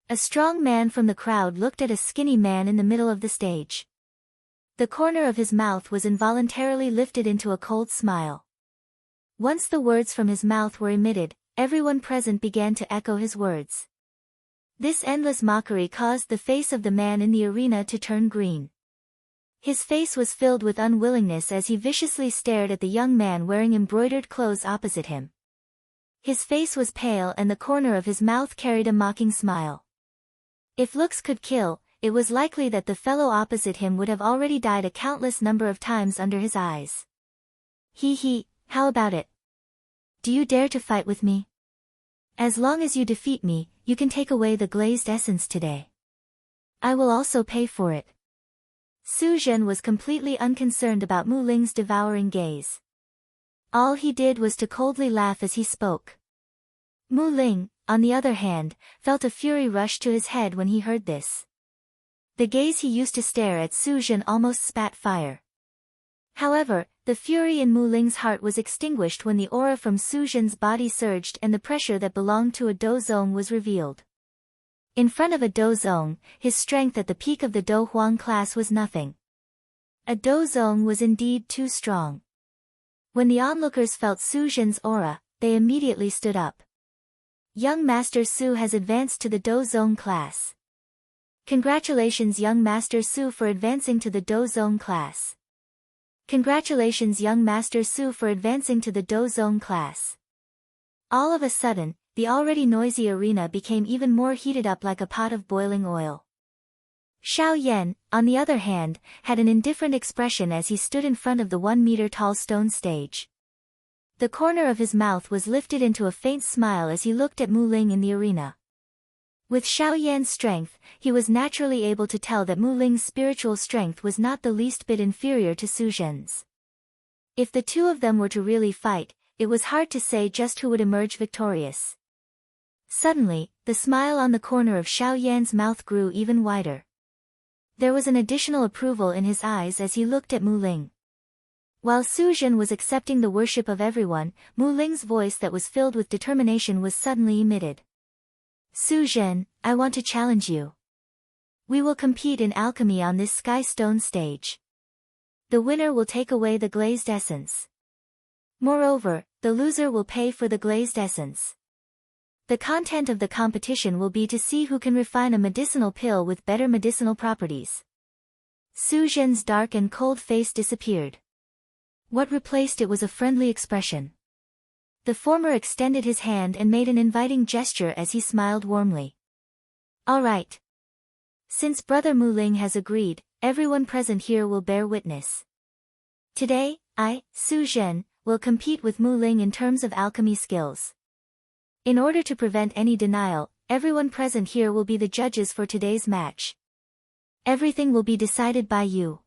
Speaker 1: A strong man from the crowd looked at a skinny man in the middle of the stage. The corner of his mouth was involuntarily lifted into a cold smile. Once the words from his mouth were emitted, everyone present began to echo his words. This endless mockery caused the face of the man in the arena to turn green. His face was filled with unwillingness as he viciously stared at the young man wearing embroidered clothes opposite him. His face was pale and the corner of his mouth carried a mocking smile. If looks could kill, it was likely that the fellow opposite him would have already died a countless number of times under his eyes. How about it? Do you dare to fight with me? As long as you defeat me, you can take away the glazed essence today. I will also pay for it. Su Zhen was completely unconcerned about Mu Ling's devouring gaze. All he did was to coldly laugh as he spoke. Mu Ling, on the other hand, felt a fury rush to his head when he heard this. The gaze he used to stare at Su Zhen almost spat fire. However, the fury in Mu Ling's heart was extinguished when the aura from Su Zhen's body surged and the pressure that belonged to a Dozong was revealed. In front of a Dozong, his strength at the peak of the Do Huang class was nothing. A Dozong was indeed too strong. When the onlookers felt Su Zhen's aura, they immediately stood up. Young Master Su has advanced to the Dozong class. Congratulations young Master Su for advancing to the Dozong class. Congratulations young Master Su for advancing to the Dozong class. All of a sudden, the already noisy arena became even more heated up like a pot of boiling oil. Xiao Yan, on the other hand, had an indifferent expression as he stood in front of the 1-meter-tall stone stage. The corner of his mouth was lifted into a faint smile as he looked at Mu Ling in the arena. With Xiao Yan's strength, he was naturally able to tell that Mu Ling's spiritual strength was not the least bit inferior to Su Zhen's. If the two of them were to really fight, it was hard to say just who would emerge victorious. Suddenly, the smile on the corner of Xiao Yan's mouth grew even wider. There was an additional approval in his eyes as he looked at Mu Ling. While Su Zhen was accepting the worship of everyone, Mu Ling's voice that was filled with determination was suddenly emitted. Su Zhen, I want to challenge you. We will compete in alchemy on this sky stone stage. The winner will take away the glazed essence. Moreover, the loser will pay for the glazed essence. The content of the competition will be to see who can refine a medicinal pill with better medicinal properties. Su Zhen's dark and cold face disappeared. What replaced it was a friendly expression. The former extended his hand and made an inviting gesture as he smiled warmly. All right. Since Brother Mu Ling has agreed, everyone present here will bear witness. Today, I, Su Zhen, will compete with Mu Ling in terms of alchemy skills. In order to prevent any denial, everyone present here will be the judges for today's match. Everything will be decided by you.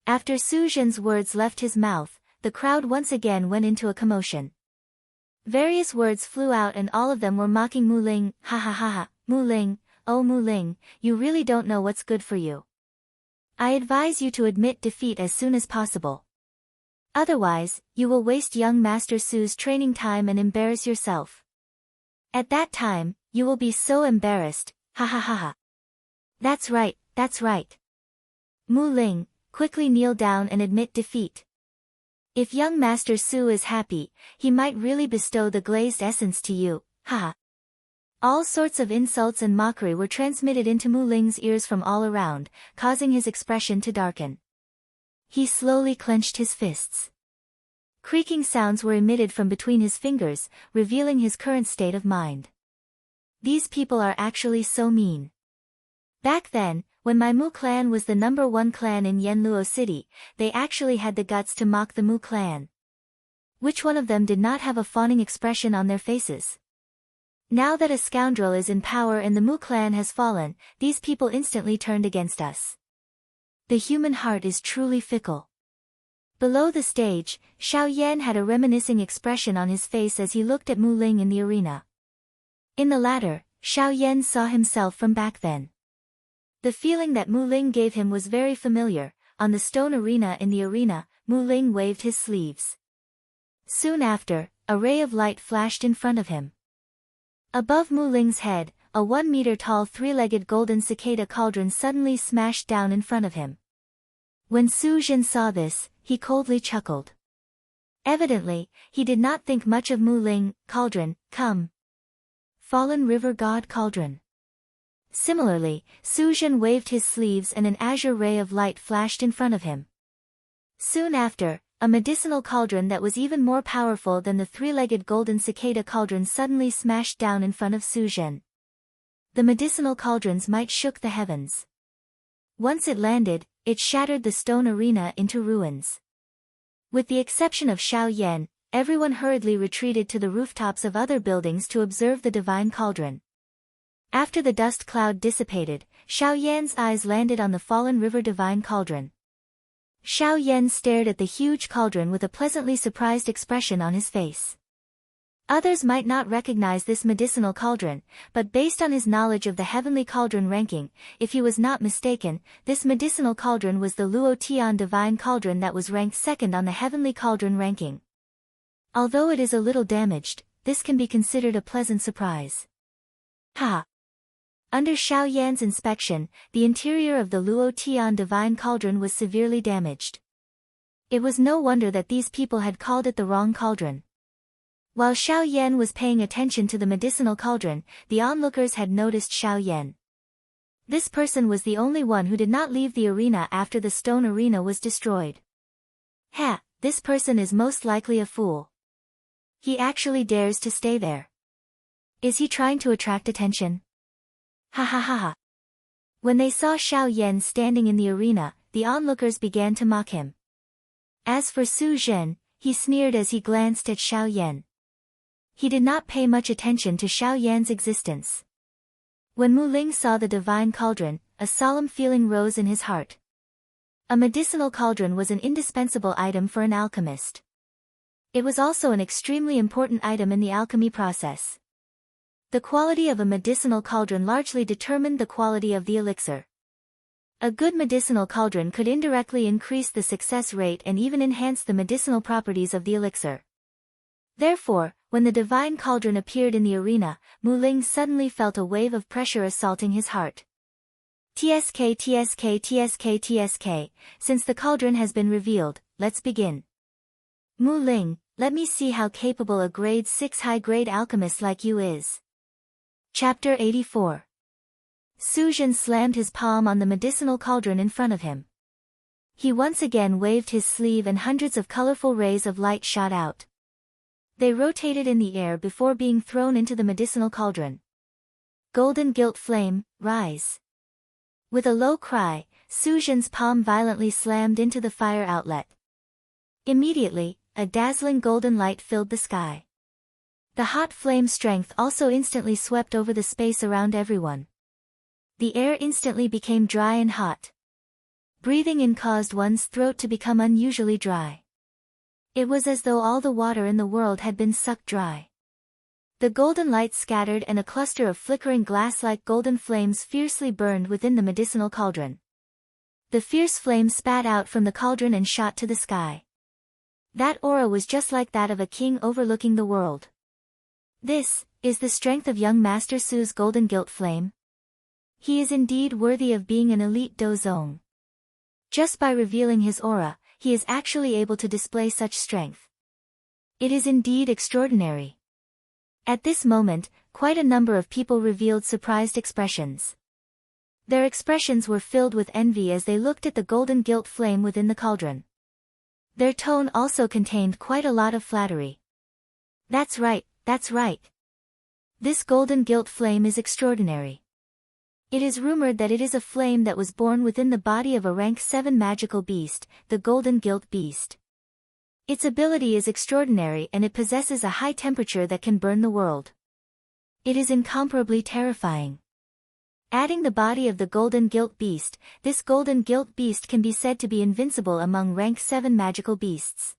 Speaker 1: After Su Zhen's words left his mouth, the crowd once again went into a commotion. Various words flew out and all of them were mocking Mu Ling. Ha ha ha ha, Mu Ling, oh Mu Ling, you really don't know what's good for you. I advise you to admit defeat as soon as possible. Otherwise, you will waste young Master Su's training time and embarrass yourself. At that time, you will be so embarrassed, ha ha ha ha. That's right, that's right. Mu Ling, quickly kneel down and admit defeat. If young Master Su is happy, he might really bestow the glazed essence to you, haha. All sorts of insults and mockery were transmitted into Mu Ling's ears from all around, causing his expression to darken. He slowly clenched his fists. Creaking sounds were emitted from between his fingers, revealing his current state of mind. These people are actually so mean. Back then, when my Mu clan was the #1 clan in Yanluo City, they actually had the guts to mock the Mu clan. Which one of them did not have a fawning expression on their faces? Now that a scoundrel is in power and the Mu clan has fallen, these people instantly turned against us. The human heart is truly fickle. Below the stage, Xiao Yan had a reminiscing expression on his face as he looked at Mu Ling in the arena. In the latter, Xiao Yan saw himself from back then. The feeling that Mu Ling gave him was very familiar. On the stone arena in the arena, Mu Ling waved his sleeves. Soon after, a ray of light flashed in front of him. Above Mu Ling's head, a 1-meter-tall three-legged golden cicada cauldron suddenly smashed down in front of him. When Su Zhen saw this, he coldly chuckled. Evidently, he did not think much of Mu Ling. Cauldron, come. Fallen River God Cauldron. Similarly, Su Zhen waved his sleeves and an azure ray of light flashed in front of him. Soon after, a medicinal cauldron that was even more powerful than the three-legged golden cicada cauldron suddenly smashed down in front of Su Zhen. The medicinal cauldron's might shook the heavens. Once it landed, it shattered the stone arena into ruins. With the exception of Xiao Yan, everyone hurriedly retreated to the rooftops of other buildings to observe the divine cauldron. After the dust cloud dissipated, Xiao Yan's eyes landed on the fallen river divine cauldron. Xiao Yan stared at the huge cauldron with a pleasantly surprised expression on his face. Others might not recognize this medicinal cauldron, but based on his knowledge of the heavenly cauldron ranking, if he was not mistaken, this medicinal cauldron was the Luo Tian divine cauldron that was ranked second on the heavenly cauldron ranking. Although it is a little damaged, this can be considered a pleasant surprise. Ha! Under Xiao Yan's inspection, the interior of the Luo Tian divine cauldron was severely damaged. It was no wonder that these people had called it the wrong cauldron. While Xiao Yan was paying attention to the medicinal cauldron, the onlookers had noticed Xiao Yan. This person was the only one who did not leave the arena after the stone arena was destroyed. Ha! This person is most likely a fool. He actually dares to stay there. Is he trying to attract attention? Ha ha ha ha. When they saw Xiao Yan standing in the arena, the onlookers began to mock him. As for Su Zhen, he sneered as he glanced at Xiao Yan. He did not pay much attention to Xiao Yan's existence. When Mu Ling saw the divine cauldron, a solemn feeling rose in his heart. A medicinal cauldron was an indispensable item for an alchemist. It was also an extremely important item in the alchemy process. The quality of a medicinal cauldron largely determined the quality of the elixir. A good medicinal cauldron could indirectly increase the success rate and even enhance the medicinal properties of the elixir. Therefore, when the divine cauldron appeared in the arena, Mu Ling suddenly felt a wave of pressure assaulting his heart. TSK TSK TSK TSK, since the cauldron has been revealed, let's begin. Mu Ling, let me see how capable a grade 6 high-grade alchemist like you is. Chapter 84. Su Zhen slammed his palm on the medicinal cauldron in front of him. He once again waved his sleeve and hundreds of colorful rays of light shot out. They rotated in the air before being thrown into the medicinal cauldron. Golden gilt flame, rise. With a low cry, Su Zhen's palm violently slammed into the fire outlet. Immediately, a dazzling golden light filled the sky. The hot flame strength also instantly swept over the space around everyone. The air instantly became dry and hot. Breathing in caused one's throat to become unusually dry. It was as though all the water in the world had been sucked dry. The golden light scattered and a cluster of flickering glass-like golden flames fiercely burned within the medicinal cauldron. The fierce flame spat out from the cauldron and shot to the sky. That aura was just like that of a king overlooking the world. This is the strength of young Master Su's golden gilt flame. He is indeed worthy of being an elite dozong. Just by revealing his aura, he is actually able to display such strength. It is indeed extraordinary. At this moment, quite a number of people revealed surprised expressions. Their expressions were filled with envy as they looked at the golden gilt flame within the cauldron. Their tone also contained quite a lot of flattery. That's right, that's right. This golden gilt flame is extraordinary. It is rumored that it is a flame that was born within the body of a rank 7 magical beast, the golden gilt beast. Its ability is extraordinary and it possesses a high temperature that can burn the world. It is incomparably terrifying. Adding the body of the golden gilt beast, this golden gilt beast can be said to be invincible among rank 7 magical beasts.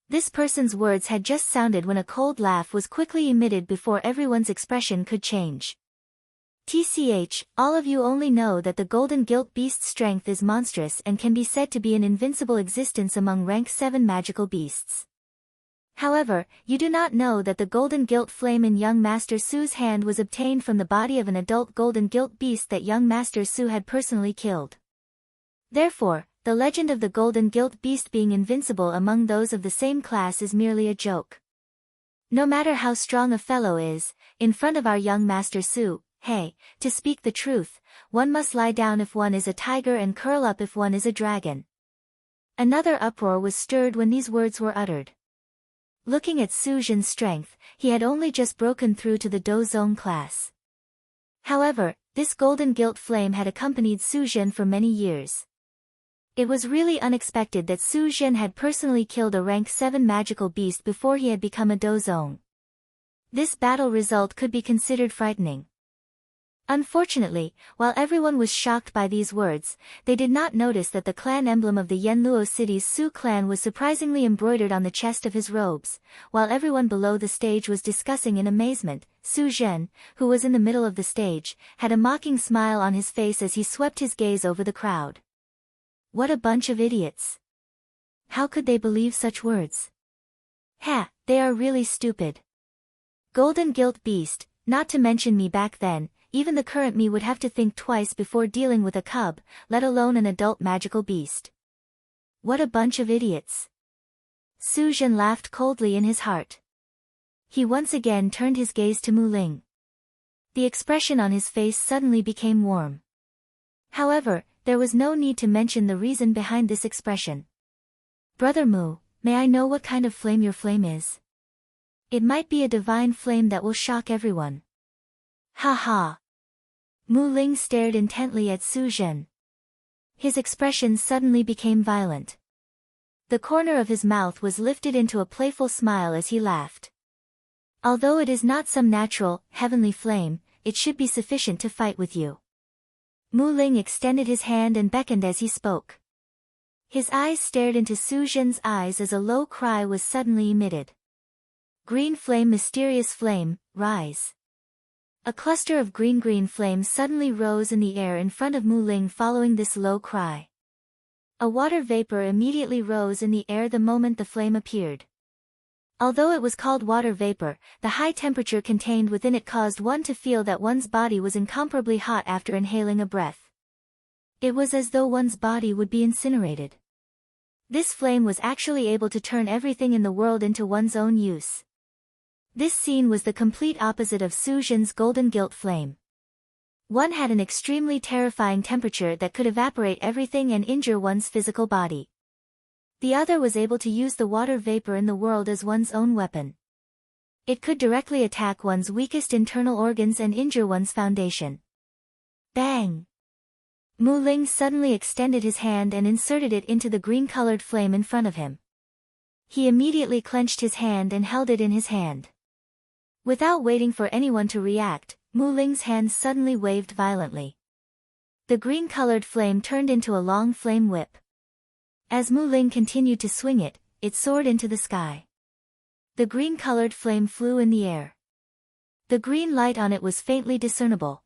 Speaker 1: This person's words had just sounded when a cold laugh was quickly emitted before everyone's expression could change. TCH, all of you only know that the golden gilt beast's strength is monstrous and can be said to be an invincible existence among rank 7 magical beasts. However, you do not know that the golden gilt flame in young Master Su's hand was obtained from the body of an adult golden gilt beast that young Master Su had personally killed. Therefore, the legend of the golden gilt beast being invincible among those of the same class is merely a joke. No matter how strong a fellow is, in front of our young Master Su, hey, to speak the truth, one must lie down if one is a tiger and curl up if one is a dragon. Another uproar was stirred when these words were uttered. Looking at Su Zhen's strength, he had only just broken through to the Dozong class. However, this golden gilt flame had accompanied Su Zhen for many years. It was really unexpected that Su Zhen had personally killed a rank 7 magical beast before he had become a Dozong. This battle result could be considered frightening. Unfortunately, while everyone was shocked by these words, they did not notice that the clan emblem of the Yanluo city's Su clan was surprisingly embroidered on the chest of his robes. While everyone below the stage was discussing in amazement, Su Zhen, who was in the middle of the stage, had a mocking smile on his face as he swept his gaze over the crowd. What a bunch of idiots! How could they believe such words? Ha, they are really stupid. Golden gilt beast, not to mention me back then, even the current me would have to think twice before dealing with a cub, let alone an adult magical beast. What a bunch of idiots. Su Zhen laughed coldly in his heart. He once again turned his gaze to Mu Ling. The expression on his face suddenly became warm. However, there was no need to mention the reason behind this expression. Brother Mu, may I know what kind of flame your flame is? It might be a divine flame that will shock everyone. Ha ha. Mu Ling stared intently at Su Zhen. His expression suddenly became violent. The corner of his mouth was lifted into a playful smile as he laughed. Although it is not some natural, heavenly flame, it should be sufficient to fight with you. Mu Ling extended his hand and beckoned as he spoke. His eyes stared into Su Zhen's eyes as a low cry was suddenly emitted. Green flame, mysterious flame, rise. A cluster of green flames suddenly rose in the air in front of Mu Ling following this low cry. A water vapor immediately rose in the air the moment the flame appeared. Although it was called water vapor, the high temperature contained within it caused one to feel that one's body was incomparably hot after inhaling a breath. It was as though one's body would be incinerated. This flame was actually able to turn everything in the world into one's own use. This scene was the complete opposite of Su Zhen's golden gilt flame. One had an extremely terrifying temperature that could evaporate everything and injure one's physical body. The other was able to use the water vapor in the world as one's own weapon. It could directly attack one's weakest internal organs and injure one's foundation. Bang! Mu Ling suddenly extended his hand and inserted it into the green-colored flame in front of him. He immediately clenched his hand and held it in his hand. Without waiting for anyone to react, Mu Ling's hand suddenly waved violently. The green-colored flame turned into a long flame whip. As Mu Ling continued to swing it, it soared into the sky. The green-colored flame flew in the air. The green light on it was faintly discernible.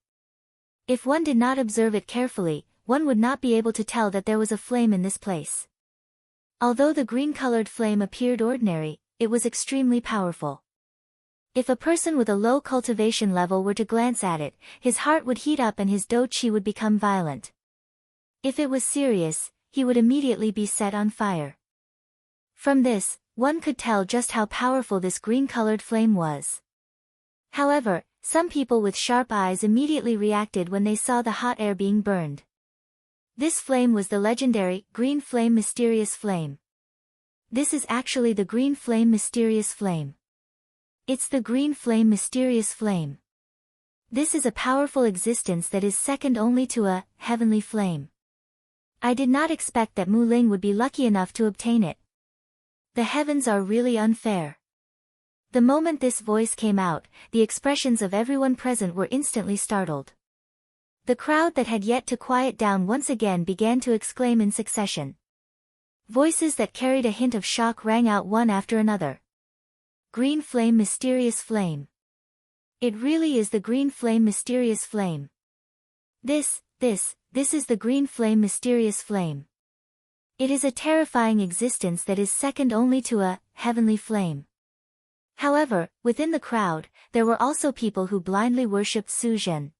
Speaker 1: If one did not observe it carefully, one would not be able to tell that there was a flame in this place. Although the green-colored flame appeared ordinary, it was extremely powerful. If a person with a low cultivation level were to glance at it, his heart would heat up and his dou qi would become violent. If it was serious, he would immediately be set on fire. From this, one could tell just how powerful this green-colored flame was. However, some people with sharp eyes immediately reacted when they saw the hot air being burned. This flame was the legendary green flame mysterious flame. This is actually the green flame mysterious flame. It's the green flame mysterious flame. This is a powerful existence that is second only to a heavenly flame. I did not expect that Mu Ling would be lucky enough to obtain it. The heavens are really unfair. The moment this voice came out, the expressions of everyone present were instantly startled. The crowd that had yet to quiet down once again began to exclaim in succession. Voices that carried a hint of shock rang out one after another. Green flame mysterious flame. It really is the green flame mysterious flame. This is the green flame mysterious flame. It is a terrifying existence that is second only to a heavenly flame. However, within the crowd, there were also people who blindly worshipped Su Zhen.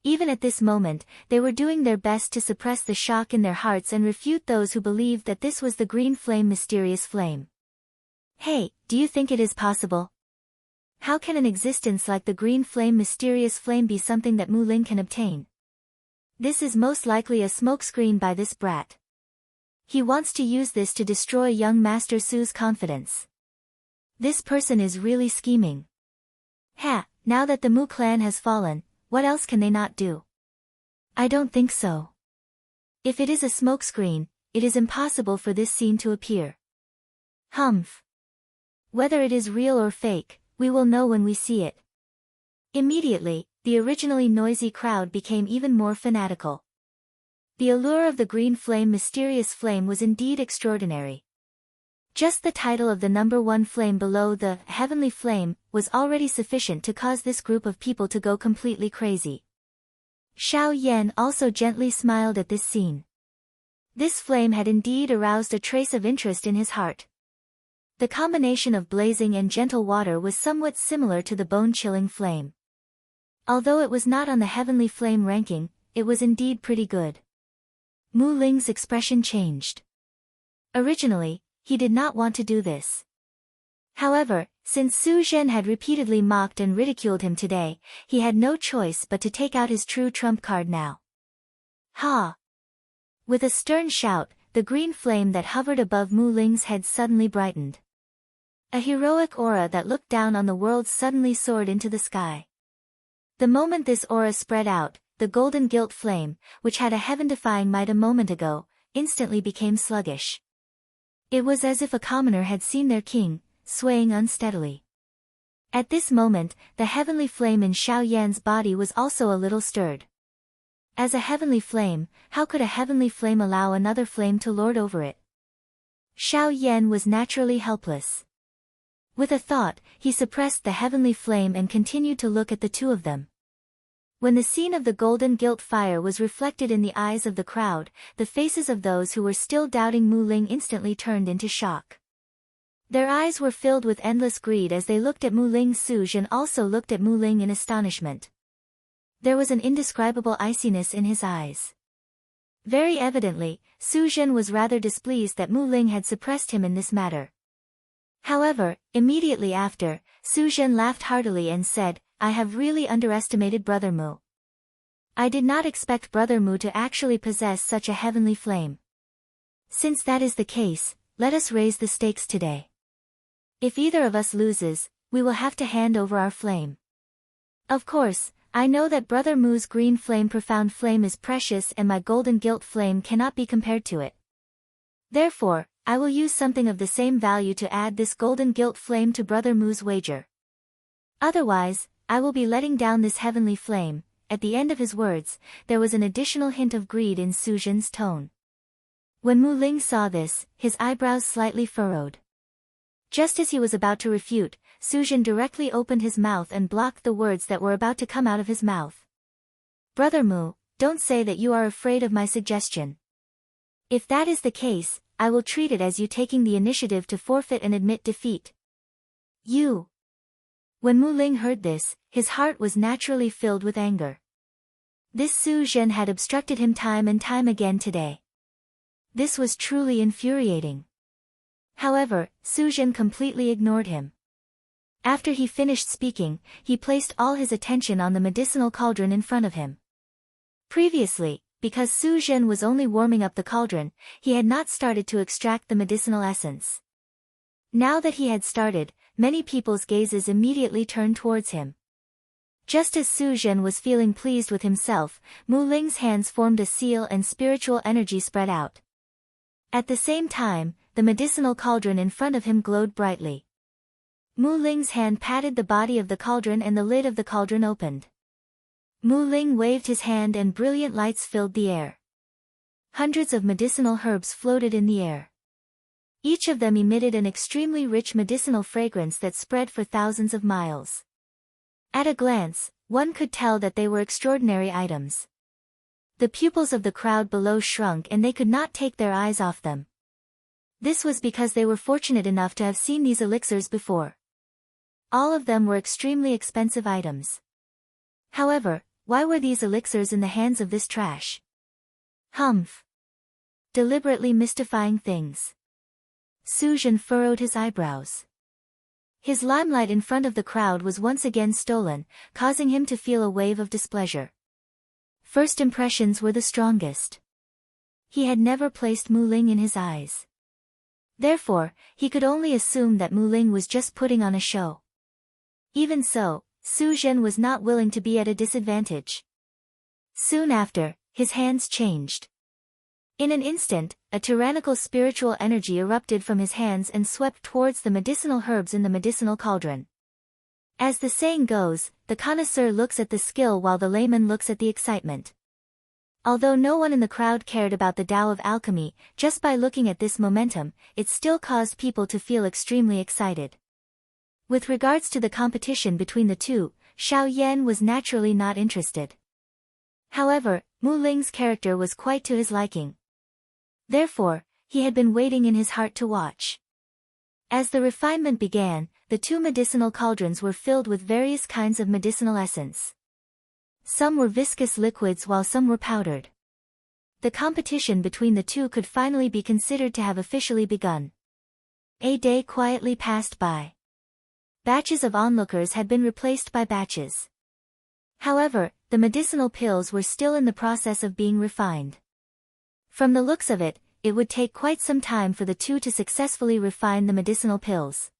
Speaker 1: Even at this moment, they were doing their best to suppress the shock in their hearts and refute those who believed that this was the green flame, mysterious flame. Hey, do you think it is possible? How can an existence like the green flame, mysterious flame be something that Mu Ling can obtain? This is most likely a smokescreen by this brat. He wants to use this to destroy young Master Su's confidence. This person is really scheming. Ha, now that the Mu clan has fallen, what else can they not do? I don't think so. If it is a smokescreen, it is impossible for this scene to appear. Humph. Whether it is real or fake, we will know when we see it. Immediately, the originally noisy crowd became even more fanatical. The allure of the green flame, mysterious flame, was indeed extraordinary. Just the title of the number one flame below the heavenly flame was already sufficient to cause this group of people to go completely crazy. Xiao Yan also gently smiled at this scene. This flame had indeed aroused a trace of interest in his heart. The combination of blazing and gentle water was somewhat similar to the bone-chilling flame. Although it was not on the heavenly flame ranking, it was indeed pretty good. Mu Ling's expression changed. Originally, he did not want to do this. However, since Su Zhen had repeatedly mocked and ridiculed him today, he had no choice but to take out his true trump card now. Ha! With a stern shout, the green flame that hovered above Mu Ling's head suddenly brightened. A heroic aura that looked down on the world suddenly soared into the sky. The moment this aura spread out, the golden gilt flame, which had a heaven-defying might a moment ago, instantly became sluggish. It was as if a commoner had seen their king, swaying unsteadily. At this moment, the heavenly flame in Xiao Yan's body was also a little stirred. As a heavenly flame, how could a heavenly flame allow another flame to lord over it? Xiao Yan was naturally helpless. With a thought, he suppressed the heavenly flame and continued to look at the two of them. When the scene of the golden gilt fire was reflected in the eyes of the crowd, the faces of those who were still doubting Mu Ling instantly turned into shock. Their eyes were filled with endless greed as they looked at Mu Ling. Su Zhen also looked at Mu Ling in astonishment. There was an indescribable iciness in his eyes. Very evidently, Su Zhen was rather displeased that Mu Ling had suppressed him in this matter. However, immediately after, Su Zhen laughed heartily and said, I have really underestimated Brother Mu. I did not expect Brother Mu to actually possess such a heavenly flame. Since that is the case, let us raise the stakes today. If either of us loses, we will have to hand over our flame. Of course, I know that Brother Mu's green flame, profound flame, is precious and my golden gilt flame cannot be compared to it. Therefore, I will use something of the same value to add this golden gilt flame to Brother Mu's wager. Otherwise, I will be letting down this heavenly flame. At the end of his words, there was an additional hint of greed in Su Zhen's tone. When Mu Ling saw this, his eyebrows slightly furrowed. Just as he was about to refute, Su Zhen directly opened his mouth and blocked the words that were about to come out of his mouth. Brother Mu, don't say that you are afraid of my suggestion. If that is the case, I will treat it as you taking the initiative to forfeit and admit defeat. You. When Mu Ling heard this, his heart was naturally filled with anger. This Su Zhen had obstructed him time and time again today. This was truly infuriating. However, Su Zhen completely ignored him. After he finished speaking, he placed all his attention on the medicinal cauldron in front of him. Previously, because Su Zhen was only warming up the cauldron, he had not started to extract the medicinal essence. Now that he had started, many people's gazes immediately turned towards him. Just as Su Zhen was feeling pleased with himself, Mu Ling's hands formed a seal and spiritual energy spread out. At the same time, the medicinal cauldron in front of him glowed brightly. Mu Ling's hand patted the body of the cauldron and the lid of the cauldron opened. Mu Ling waved his hand and brilliant lights filled the air. Hundreds of medicinal herbs floated in the air. Each of them emitted an extremely rich medicinal fragrance that spread for thousands of miles. At a glance, one could tell that they were extraordinary items. The pupils of the crowd below shrunk and they could not take their eyes off them. This was because they were fortunate enough to have seen these elixirs before. All of them were extremely expensive items. However, why were these elixirs in the hands of this trash? Humph. Deliberately mystifying things. Su Zhen furrowed his eyebrows. His limelight in front of the crowd was once again stolen, causing him to feel a wave of displeasure. First impressions were the strongest. He had never placed Mu Ling in his eyes. Therefore, he could only assume that Mu Ling was just putting on a show. Even so, Su Zhen was not willing to be at a disadvantage. Soon after, his hands changed. In an instant, a tyrannical spiritual energy erupted from his hands and swept towards the medicinal herbs in the medicinal cauldron. As the saying goes, the connoisseur looks at the skill while the layman looks at the excitement. Although no one in the crowd cared about the Tao of alchemy, just by looking at this momentum, it still caused people to feel extremely excited. With regards to the competition between the two, Xiao Yan was naturally not interested. However, Mu Ling's character was quite to his liking. Therefore, he had been waiting in his heart to watch. As the refinement began, the two medicinal cauldrons were filled with various kinds of medicinal essence. Some were viscous liquids while some were powdered. The competition between the two could finally be considered to have officially begun. A day quietly passed by. Batches of onlookers had been replaced by batches. However, the medicinal pills were still in the process of being refined. From the looks of it, it would take quite some time for the two to successfully refine the medicinal pills.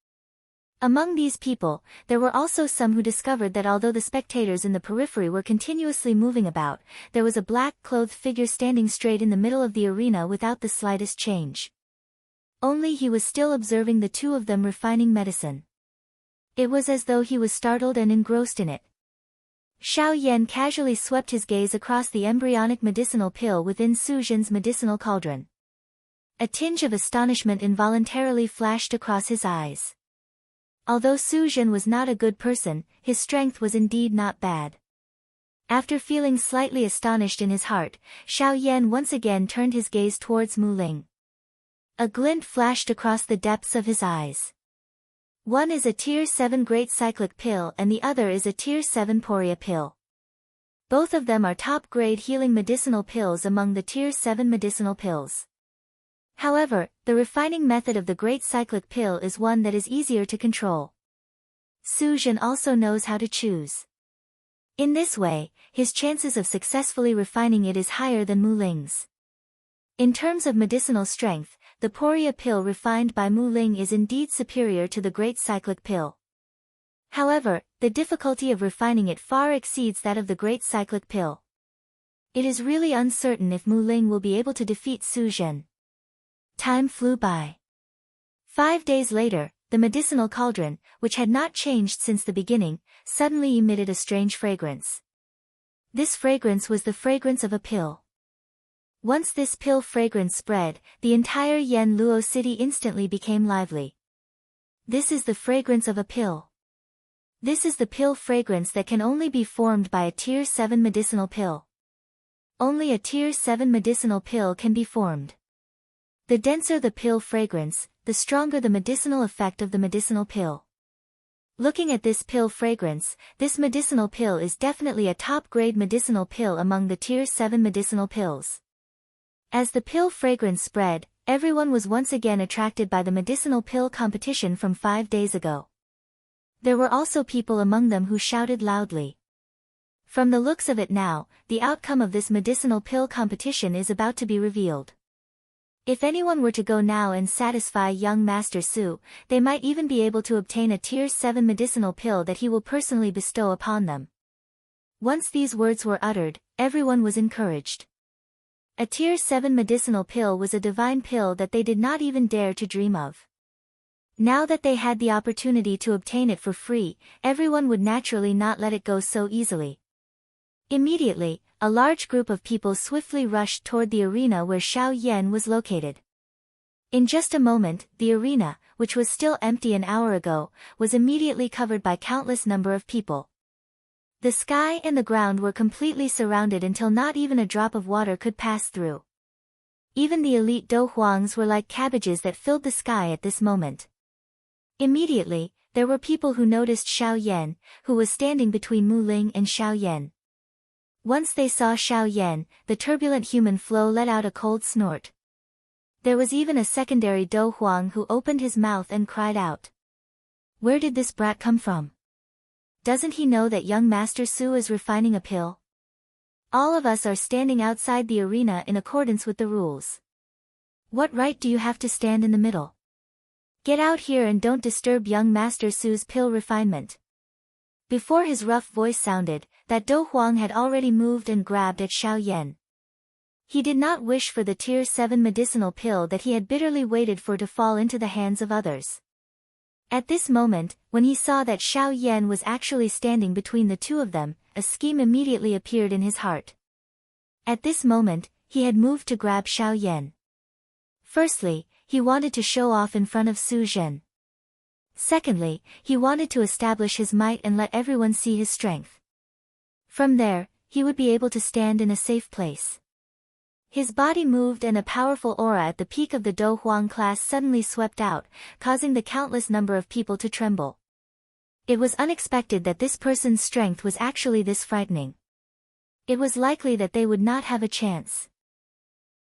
Speaker 1: Among these people, there were also some who discovered that although the spectators in the periphery were continuously moving about, there was a black-clothed figure standing straight in the middle of the arena without the slightest change. Only he was still observing the two of them refining medicine. It was as though he was startled and engrossed in it. Xiao Yan casually swept his gaze across the embryonic medicinal pill within Su Zhen's medicinal cauldron. A tinge of astonishment involuntarily flashed across his eyes. Although Su Zhen was not a good person, his strength was indeed not bad. After feeling slightly astonished in his heart, Xiao Yan once again turned his gaze towards Mu Ling. A glint flashed across the depths of his eyes. One is a Tier 7 Great Cyclic Pill and the other is a Tier 7 Poria Pill. Both of them are top-grade healing medicinal pills among the Tier 7 medicinal pills. However, the refining method of the Great Cyclic Pill is one that is easier to control. Su Zhen also knows how to choose. In this way, his chances of successfully refining it is higher than Mu Ling's. In terms of medicinal strength, the Poria Pill refined by Mu Ling is indeed superior to the Great Cyclic Pill. However, the difficulty of refining it far exceeds that of the Great Cyclic Pill. It is really uncertain if Mu Ling will be able to defeat Su Zhen. Time flew by. 5 days later, the medicinal cauldron, which had not changed since the beginning, suddenly emitted a strange fragrance. This fragrance was the fragrance of a pill. Once this pill fragrance spread, the entire Yen Luo city instantly became lively. This is the fragrance of a pill. This is the pill fragrance that can only be formed by a Tier 7 medicinal pill. Only a Tier 7 medicinal pill can be formed. The denser the pill fragrance, the stronger the medicinal effect of the medicinal pill. Looking at this pill fragrance, this medicinal pill is definitely a top-grade medicinal pill among the Tier 7 medicinal pills. As the pill fragrance spread, everyone was once again attracted by the medicinal pill competition from 5 days ago. There were also people among them who shouted loudly. From the looks of it now, the outcome of this medicinal pill competition is about to be revealed. If anyone were to go now and satisfy young Master Su, they might even be able to obtain a Tier 7 medicinal pill that he will personally bestow upon them. Once these words were uttered, everyone was encouraged. A Tier 7 medicinal pill was a divine pill that they did not even dare to dream of. Now that they had the opportunity to obtain it for free, everyone would naturally not let it go so easily. Immediately, a large group of people swiftly rushed toward the arena where Xiao Yan was located. In just a moment, the arena, which was still empty an hour ago, was immediately covered by countless number of people. The sky and the ground were completely surrounded until not even a drop of water could pass through. Even the elite Do Huangs were like cabbages that filled the sky at this moment. Immediately, there were people who noticed Xiao Yan, who was standing between Mu Ling and Xiao Yan. Once they saw Xiao Yan, the turbulent human flow let out a cold snort. There was even a secondary Do Huang who opened his mouth and cried out. Where did this brat come from? Doesn't he know that young Master Su is refining a pill? All of us are standing outside the arena in accordance with the rules. What right do you have to stand in the middle? Get out here and don't disturb young Master Su's pill refinement. Before his rough voice sounded, that Do Huang had already moved and grabbed at Xiao Yan. He did not wish for the Tier 7 medicinal pill that he had bitterly waited for to fall into the hands of others. At this moment, when he saw that Xiao Yan was actually standing between the two of them, a scheme immediately appeared in his heart. At this moment, he had moved to grab Xiao Yan. Firstly, he wanted to show off in front of Su Zhen. Secondly, he wanted to establish his might and let everyone see his strength. From there, he would be able to stand in a safe place. His body moved and a powerful aura at the peak of the Do Huang class suddenly swept out, causing the countless number of people to tremble. It was unexpected that this person's strength was actually this frightening. It was likely that they would not have a chance.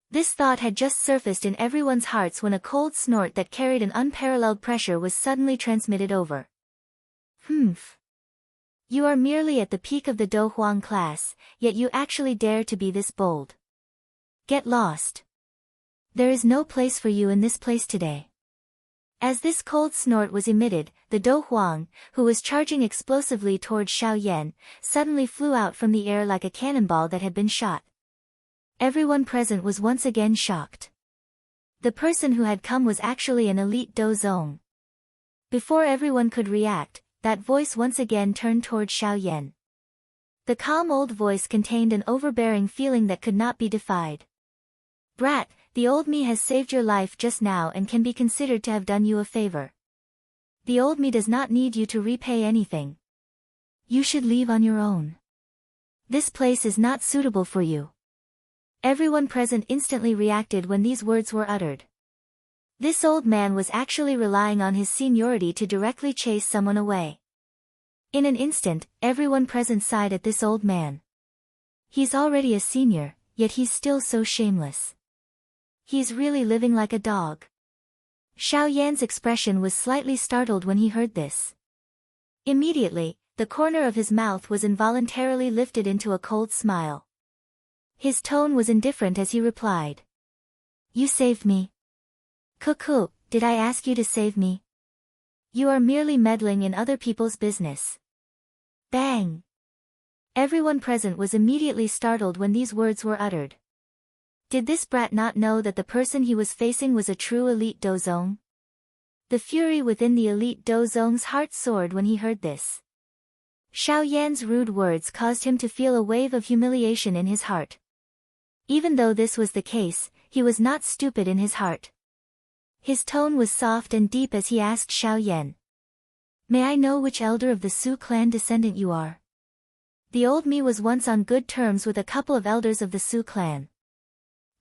Speaker 1: This thought had just surfaced in everyone's hearts when a cold snort that carried an unparalleled pressure was suddenly transmitted over. Humph. You are merely at the peak of the Do Huang class, yet you actually dare to be this bold. Get lost. There is no place for you in this place today. As this cold snort was emitted, the Do Huang, who was charging explosively towards Xiao Yan, suddenly flew out from the air like a cannonball that had been shot. Everyone present was once again shocked. The person who had come was actually an elite Do Zong. Before everyone could react, that voice once again turned toward Xiao Yan. The calm old voice contained an overbearing feeling that could not be defied. Brat, the old me has saved your life just now and can be considered to have done you a favor. The old me does not need you to repay anything. You should leave on your own. This place is not suitable for you. Everyone present instantly reacted when these words were uttered. This old man was actually relying on his seniority to directly chase someone away. In an instant, everyone present sighed at this old man. He's already a senior, yet he's still so shameless. He's really living like a dog. Xiao Yan's expression was slightly startled when he heard this. Immediately, the corner of his mouth was involuntarily lifted into a cold smile. His tone was indifferent as he replied. You saved me. Cuckoo, did I ask you to save me? You are merely meddling in other people's business. Bang! Everyone present was immediately startled when these words were uttered. Did this brat not know that the person he was facing was a true elite Do Zong? The fury within the elite Do Zong's heart soared when he heard this. Xiao Yan's rude words caused him to feel a wave of humiliation in his heart. Even though this was the case, he was not stupid in his heart. His tone was soft and deep as he asked Xiao Yan. May I know which elder of the Su clan descendant you are? The old me was once on good terms with a couple of elders of the Su clan.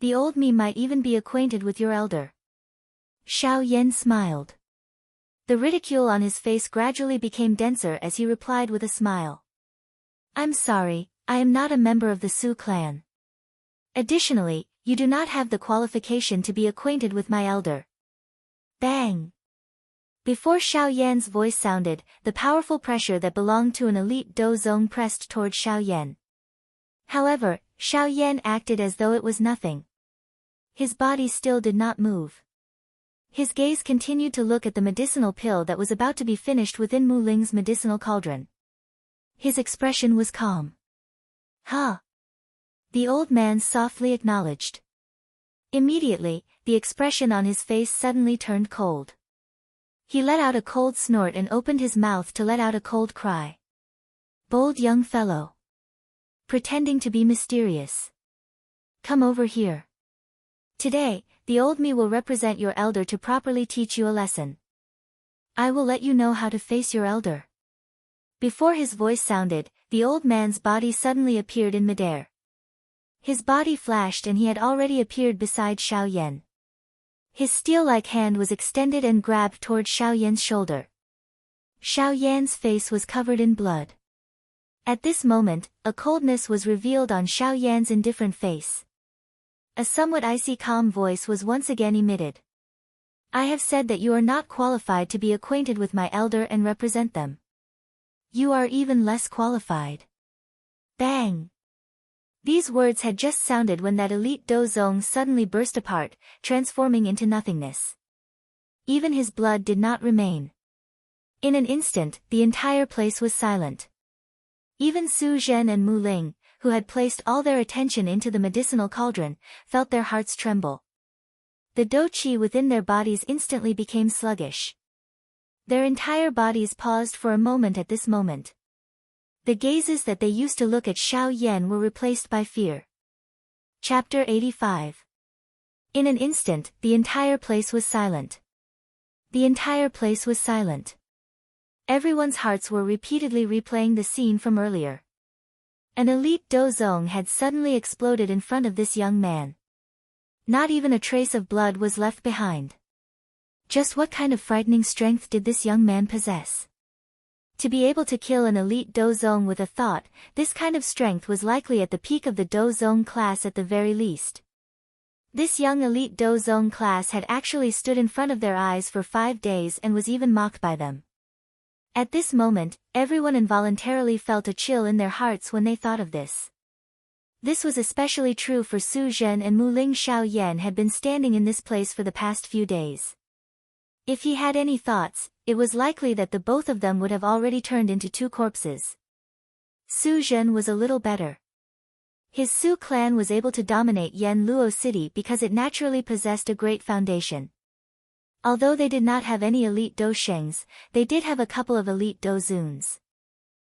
Speaker 1: The old me might even be acquainted with your elder. Xiao Yan smiled. The ridicule on his face gradually became denser as he replied with a smile. I'm sorry, I am not a member of the Su clan. Additionally, you do not have the qualification to be acquainted with my elder. Bang! Before Xiao Yan's voice sounded, the powerful pressure that belonged to an elite Do Zong pressed toward Xiao Yan. However, Xiao Yan acted as though it was nothing. His body still did not move. His gaze continued to look at the medicinal pill that was about to be finished within Mu Ling's medicinal cauldron. His expression was calm. Huh? The old man softly acknowledged. Immediately, the expression on his face suddenly turned cold. He let out a cold snort and opened his mouth to let out a cold cry. Bold young fellow. Pretending to be mysterious. Come over here. Today, the old me will represent your elder to properly teach you a lesson. I will let you know how to face your elder. Before his voice sounded, the old man's body suddenly appeared in midair. His body flashed and he had already appeared beside Xiao Yan. His steel-like hand was extended and grabbed toward Xiao Yan's shoulder. Xiao Yan's face was covered in blood. At this moment, a coldness was revealed on Xiao Yan's indifferent face. A somewhat icy calm voice was once again emitted. I have said that you are not qualified to be acquainted with my elder and represent them. You are even less qualified. Bang! These words had just sounded when that elite Dozong suddenly burst apart, transforming into nothingness. Even his blood did not remain. In an instant, the entire place was silent. Even Su Zhen and Mu Ling, who had placed all their attention into the medicinal cauldron, felt their hearts tremble. The dou qi within their bodies instantly became sluggish. Their entire bodies paused for a moment at this moment. The gazes that they used to look at Xiao Yan were replaced by fear. Chapter 85. In an instant, the entire place was silent. The entire place was silent. Everyone's hearts were repeatedly replaying the scene from earlier. An elite Dozong had suddenly exploded in front of this young man. Not even a trace of blood was left behind. Just what kind of frightening strength did this young man possess? To be able to kill an elite Dozong with a thought, this kind of strength was likely at the peak of the Dozong class at the very least. This young elite Dozong class had actually stood in front of their eyes for 5 days and was even mocked by them. At this moment, everyone involuntarily felt a chill in their hearts when they thought of this. This was especially true for Su Zhen and Mu Ling. Xiao Yan had been standing in this place for the past few days. If he had any thoughts, it was likely that the both of them would have already turned into 2 corpses. Su Zhen was a little better. His Su clan was able to dominate Yan Luo City because it naturally possessed a great foundation. Although they did not have any elite Doshengs, they did have a couple of elite Dozuns.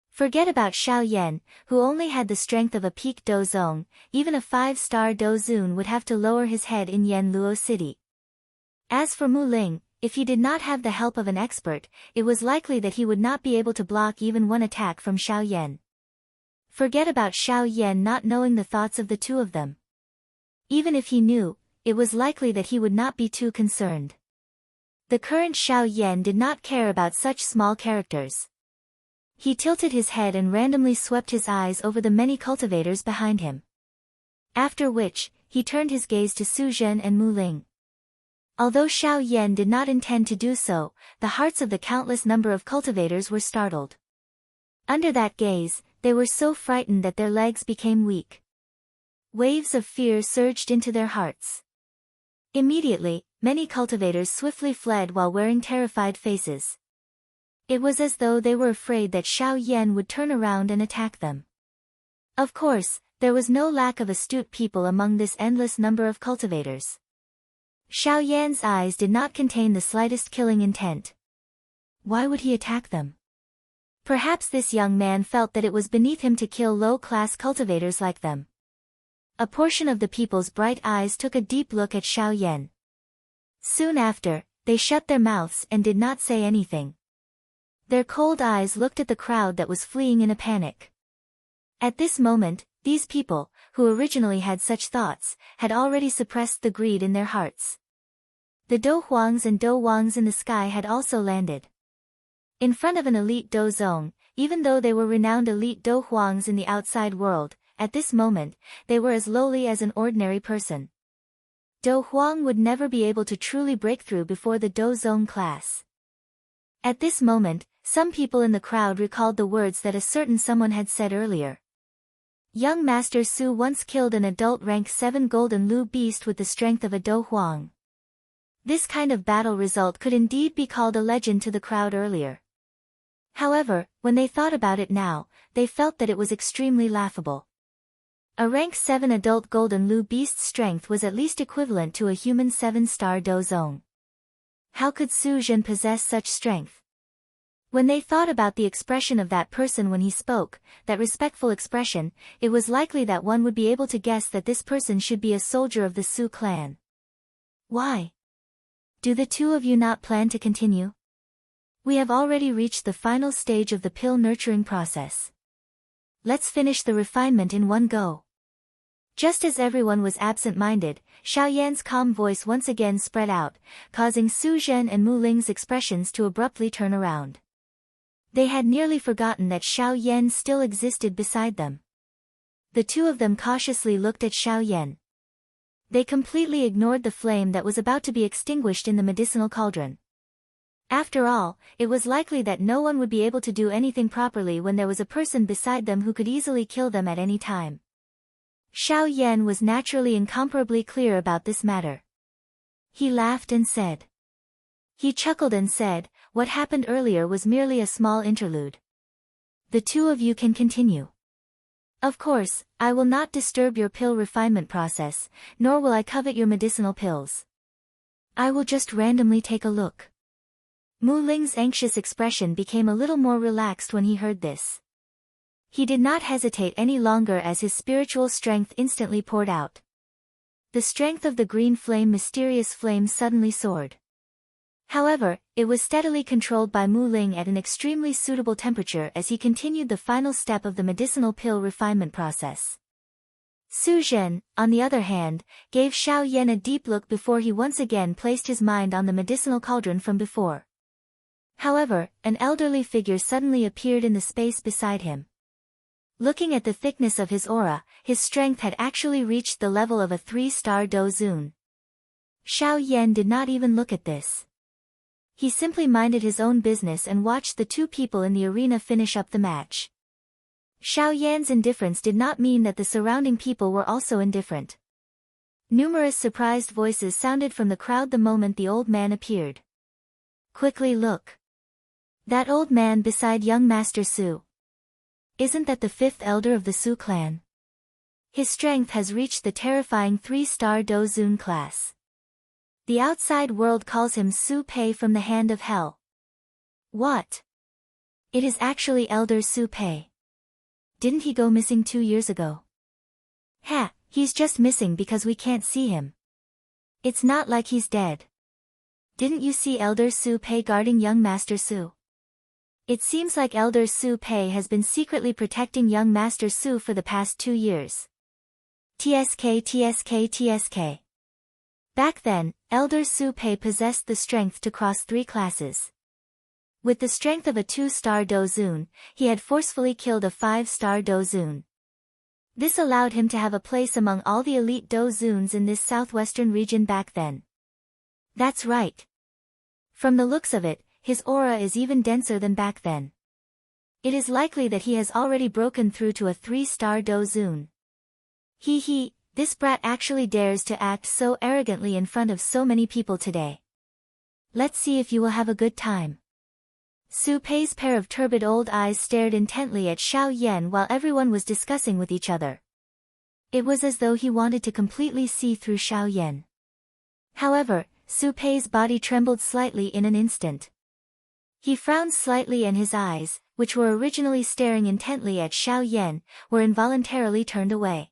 Speaker 1: Forget about Xiao Yan, who only had the strength of a peak Dozong. Even a 5-star Dozun would have to lower his head in Yan Luo City. As for Mu Ling, if he did not have the help of an expert, it was likely that he would not be able to block even one attack from Xiao Yan. Forget about Xiao Yan not knowing the thoughts of the 2 of them. Even if he knew, it was likely that he would not be too concerned. The current Xiao Yan did not care about such small characters. He tilted his head and randomly swept his eyes over the many cultivators behind him. After which, he turned his gaze to Su Zhen and Mu Ling. Although Xiao Yan did not intend to do so, the hearts of the countless number of cultivators were startled. Under that gaze, they were so frightened that their legs became weak. Waves of fear surged into their hearts. Immediately, many cultivators swiftly fled while wearing terrified faces. It was as though they were afraid that Xiao Yan would turn around and attack them. Of course, there was no lack of astute people among this endless number of cultivators. Xiao Yan's eyes did not contain the slightest killing intent. Why would he attack them? Perhaps this young man felt that it was beneath him to kill low-class cultivators like them. A portion of the people's bright eyes took a deep look at Xiao Yan. Soon after, they shut their mouths and did not say anything. Their cold eyes looked at the crowd that was fleeing in a panic. At this moment, these people, who originally had such thoughts, had already suppressed the greed in their hearts. The Do Huangs and Do Wangs in the sky had also landed. In front of an elite Dozong, even though they were renowned elite Do Huangs in the outside world, at this moment, they were as lowly as an ordinary person. Do Huang would never be able to truly break through before the Dozong class. At this moment, some people in the crowd recalled the words that a certain someone had said earlier. Young Master Su once killed an adult rank 7 golden Lu beast with the strength of a Do Huang. This kind of battle result could indeed be called a legend to the crowd earlier. However, when they thought about it now, they felt that it was extremely laughable. A rank 7 adult golden Lu beast's strength was at least equivalent to a human 7-star Dozong. How could Su Zhen possess such strength? When they thought about the expression of that person when he spoke, that respectful expression, it was likely that one would be able to guess that this person should be a soldier of the Su clan. Why? Do the 2 of you not plan to continue? We have already reached the final stage of the pill nurturing process. Let's finish the refinement in one go. Just as everyone was absent-minded, Xiao Yan's calm voice once again spread out, causing Su Zhen and Mu Ling's expressions to abruptly turn around. They had nearly forgotten that Xiao Yan still existed beside them. The two of them cautiously looked at Xiao Yan. They completely ignored the flame that was about to be extinguished in the medicinal cauldron. After all, it was likely that no one would be able to do anything properly when there was a person beside them who could easily kill them at any time. Xiao Yan was naturally incomparably clear about this matter. He laughed and said. He chuckled and said, what happened earlier was merely a small interlude. The two of you can continue. Of course, I will not disturb your pill refinement process, nor will I covet your medicinal pills. I will just randomly take a look. Mu Ling's anxious expression became a little more relaxed when he heard this. He did not hesitate any longer as his spiritual strength instantly poured out. The strength of the green flame, mysterious flame, suddenly soared. However, it was steadily controlled by Mu Ling at an extremely suitable temperature as he continued the final step of the medicinal pill refinement process. Su Zhen, on the other hand, gave Xiao Yan a deep look before he once again placed his mind on the medicinal cauldron from before. However, an elderly figure suddenly appeared in the space beside him. Looking at the thickness of his aura, his strength had actually reached the level of a 3-star Dozun. Xiao Yan did not even look at this. He simply minded his own business and watched the two people in the arena finish up the match. Xiao Yan's indifference did not mean that the surrounding people were also indifferent. Numerous surprised voices sounded from the crowd the moment the old man appeared. Quickly look. That old man beside young Master Su. Isn't that the fifth elder of the Su clan? His strength has reached the terrifying 3-star Dozun class. The outside world calls him Su Pei from the hand of hell. What? It is actually Elder Su Pei. Didn't he go missing 2 years ago? Ha, he's just missing because we can't see him. It's not like he's dead. Didn't you see Elder Su Pei guarding young Master Su? It seems like Elder Su Pei has been secretly protecting young Master Su for the past 2 years. TSK. Back then, Elder Su Pei possessed the strength to cross 3 classes. With the strength of a 2-star Dozun, he had forcefully killed a 5-star Dozun. This allowed him to have a place among all the elite Dozuns in this southwestern region back then. That's right. From the looks of it, his aura is even denser than back then. It is likely that he has already broken through to a 3-star Dozun. He. This brat actually dares to act so arrogantly in front of so many people today. Let's see if you will have a good time. Su Pei's pair of turbid old eyes stared intently at Xiao Yan while everyone was discussing with each other. It was as though he wanted to completely see through Xiao Yan. However, Su Pei's body trembled slightly in an instant. He frowned slightly and his eyes, which were originally staring intently at Xiao Yan, were involuntarily turned away.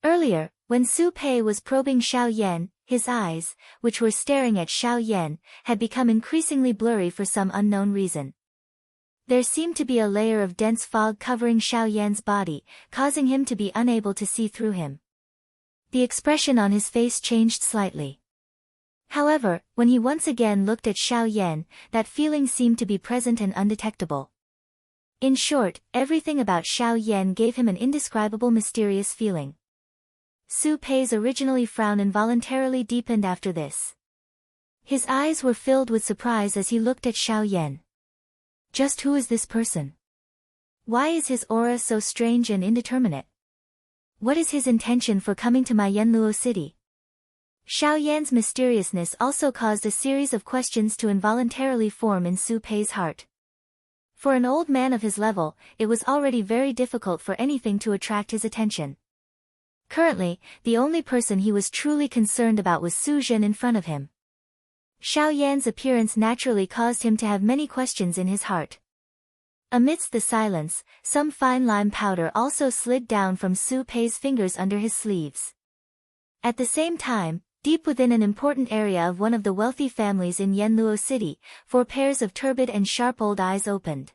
Speaker 1: Earlier, when Su Pei was probing Xiao Yan, his eyes, which were staring at Xiao Yan, had become increasingly blurry for some unknown reason. There seemed to be a layer of dense fog covering Xiao Yan's body, causing him to be unable to see through him. The expression on his face changed slightly. However, when he once again looked at Xiao Yan, that feeling seemed to be present and undetectable. In short, everything about Xiao Yan gave him an indescribable mysterious feeling. Su Pei's originally frown involuntarily deepened after this. His eyes were filled with surprise as he looked at Xiao Yan. Just who is this person? Why is his aura so strange and indeterminate? What is his intention for coming to my Yanluo city? Xiao Yan's mysteriousness also caused a series of questions to involuntarily form in Su Pei's heart. For an old man of his level, it was already very difficult for anything to attract his attention. Currently, the only person he was truly concerned about was Su Zhen in front of him. Xiao Yan's appearance naturally caused him to have many questions in his heart. Amidst the silence, some fine lime powder also slid down from Su Pei's fingers under his sleeves. At the same time, deep within an important area of one of the wealthy families in Yanluo City, 4 pairs of turbid and sharp old eyes opened.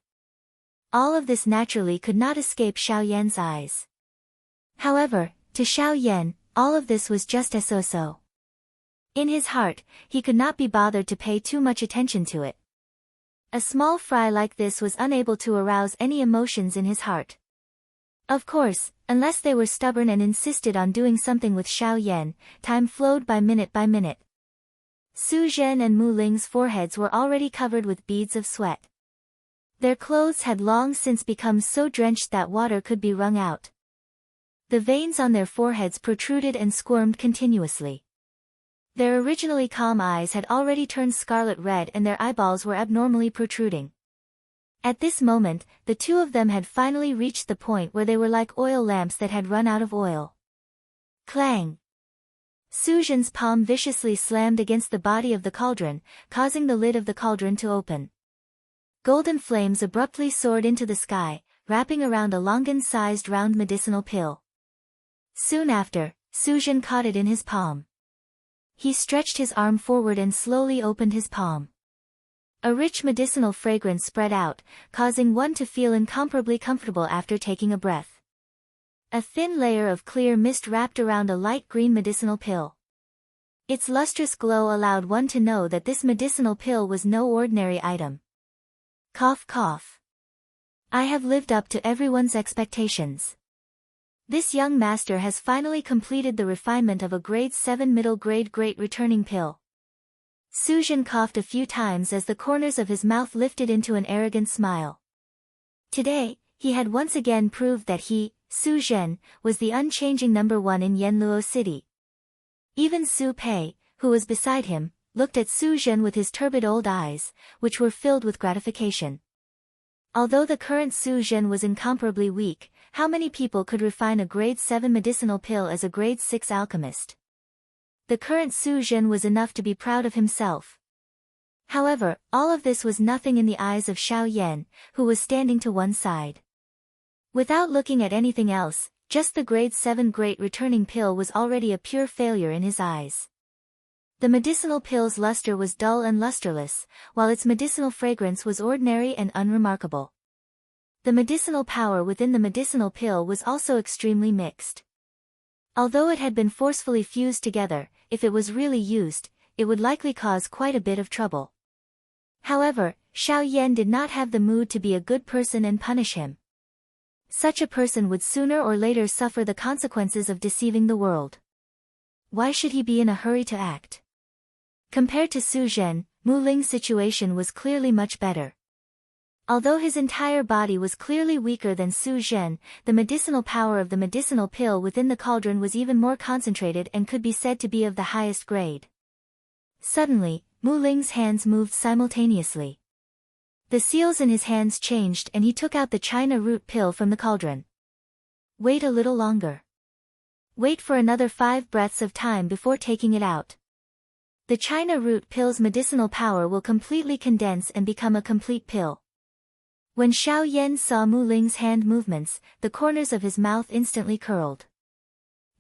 Speaker 1: All of this naturally could not escape Xiao Yan's eyes. However, to Xiao Yan, all of this was just as so. In his heart, he could not be bothered to pay too much attention to it. A small fry like this was unable to arouse any emotions in his heart. Of course, unless they were stubborn and insisted on doing something with Xiao Yan, time flowed by minute by minute. Su Zhen and Mu Ling's foreheads were already covered with beads of sweat. Their clothes had long since become so drenched that water could be wrung out. The veins on their foreheads protruded and squirmed continuously. Their originally calm eyes had already turned scarlet red and their eyeballs were abnormally protruding. At this moment, the two of them had finally reached the point where they were like oil lamps that had run out of oil. Clang! Su Zhen's palm viciously slammed against the body of the cauldron, causing the lid of the cauldron to open. Golden flames abruptly soared into the sky, wrapping around a longan-sized round medicinal pill. Soon after, Su Zhen caught it in his palm. He stretched his arm forward and slowly opened his palm. A rich medicinal fragrance spread out, causing one to feel incomparably comfortable after taking a breath. A thin layer of clear mist wrapped around a light green medicinal pill. Its lustrous glow allowed one to know that this medicinal pill was no ordinary item. Cough cough. I have lived up to everyone's expectations. This young master has finally completed the refinement of a grade 7 middle grade great returning pill. Su Zhen coughed a few times as the corners of his mouth lifted into an arrogant smile. Today, he had once again proved that he, Su Zhen, was the unchanging number one in Yanluo City. Even Su Pei, who was beside him, looked at Su Zhen with his turbid old eyes, which were filled with gratification. Although the current Su Zhen was incomparably weak, how many people could refine a grade 7 medicinal pill as a grade 6 alchemist? The current Su Zhen was enough to be proud of himself. However, all of this was nothing in the eyes of Xiao Yan, who was standing to one side. Without looking at anything else, just the grade 7 great returning pill was already a pure failure in his eyes. The medicinal pill's luster was dull and lusterless, while its medicinal fragrance was ordinary and unremarkable. The medicinal power within the medicinal pill was also extremely mixed. Although it had been forcefully fused together, if it was really used, it would likely cause quite a bit of trouble. However, Xiao Yan did not have the mood to be a good person and punish him. Such a person would sooner or later suffer the consequences of deceiving the world. Why should he be in a hurry to act? Compared to Su Zhen, Mu Ling's situation was clearly much better. Although his entire body was clearly weaker than Su Zhen, the medicinal power of the medicinal pill within the cauldron was even more concentrated and could be said to be of the highest grade. Suddenly, Mu Ling's hands moved simultaneously. The seals in his hands changed and he took out the China root pill from the cauldron. Wait a little longer. Wait for another 5 breaths of time before taking it out. The China root pill's medicinal power will completely condense and become a complete pill. When Xiao Yan saw Mu Ling's hand movements, the corners of his mouth instantly curled.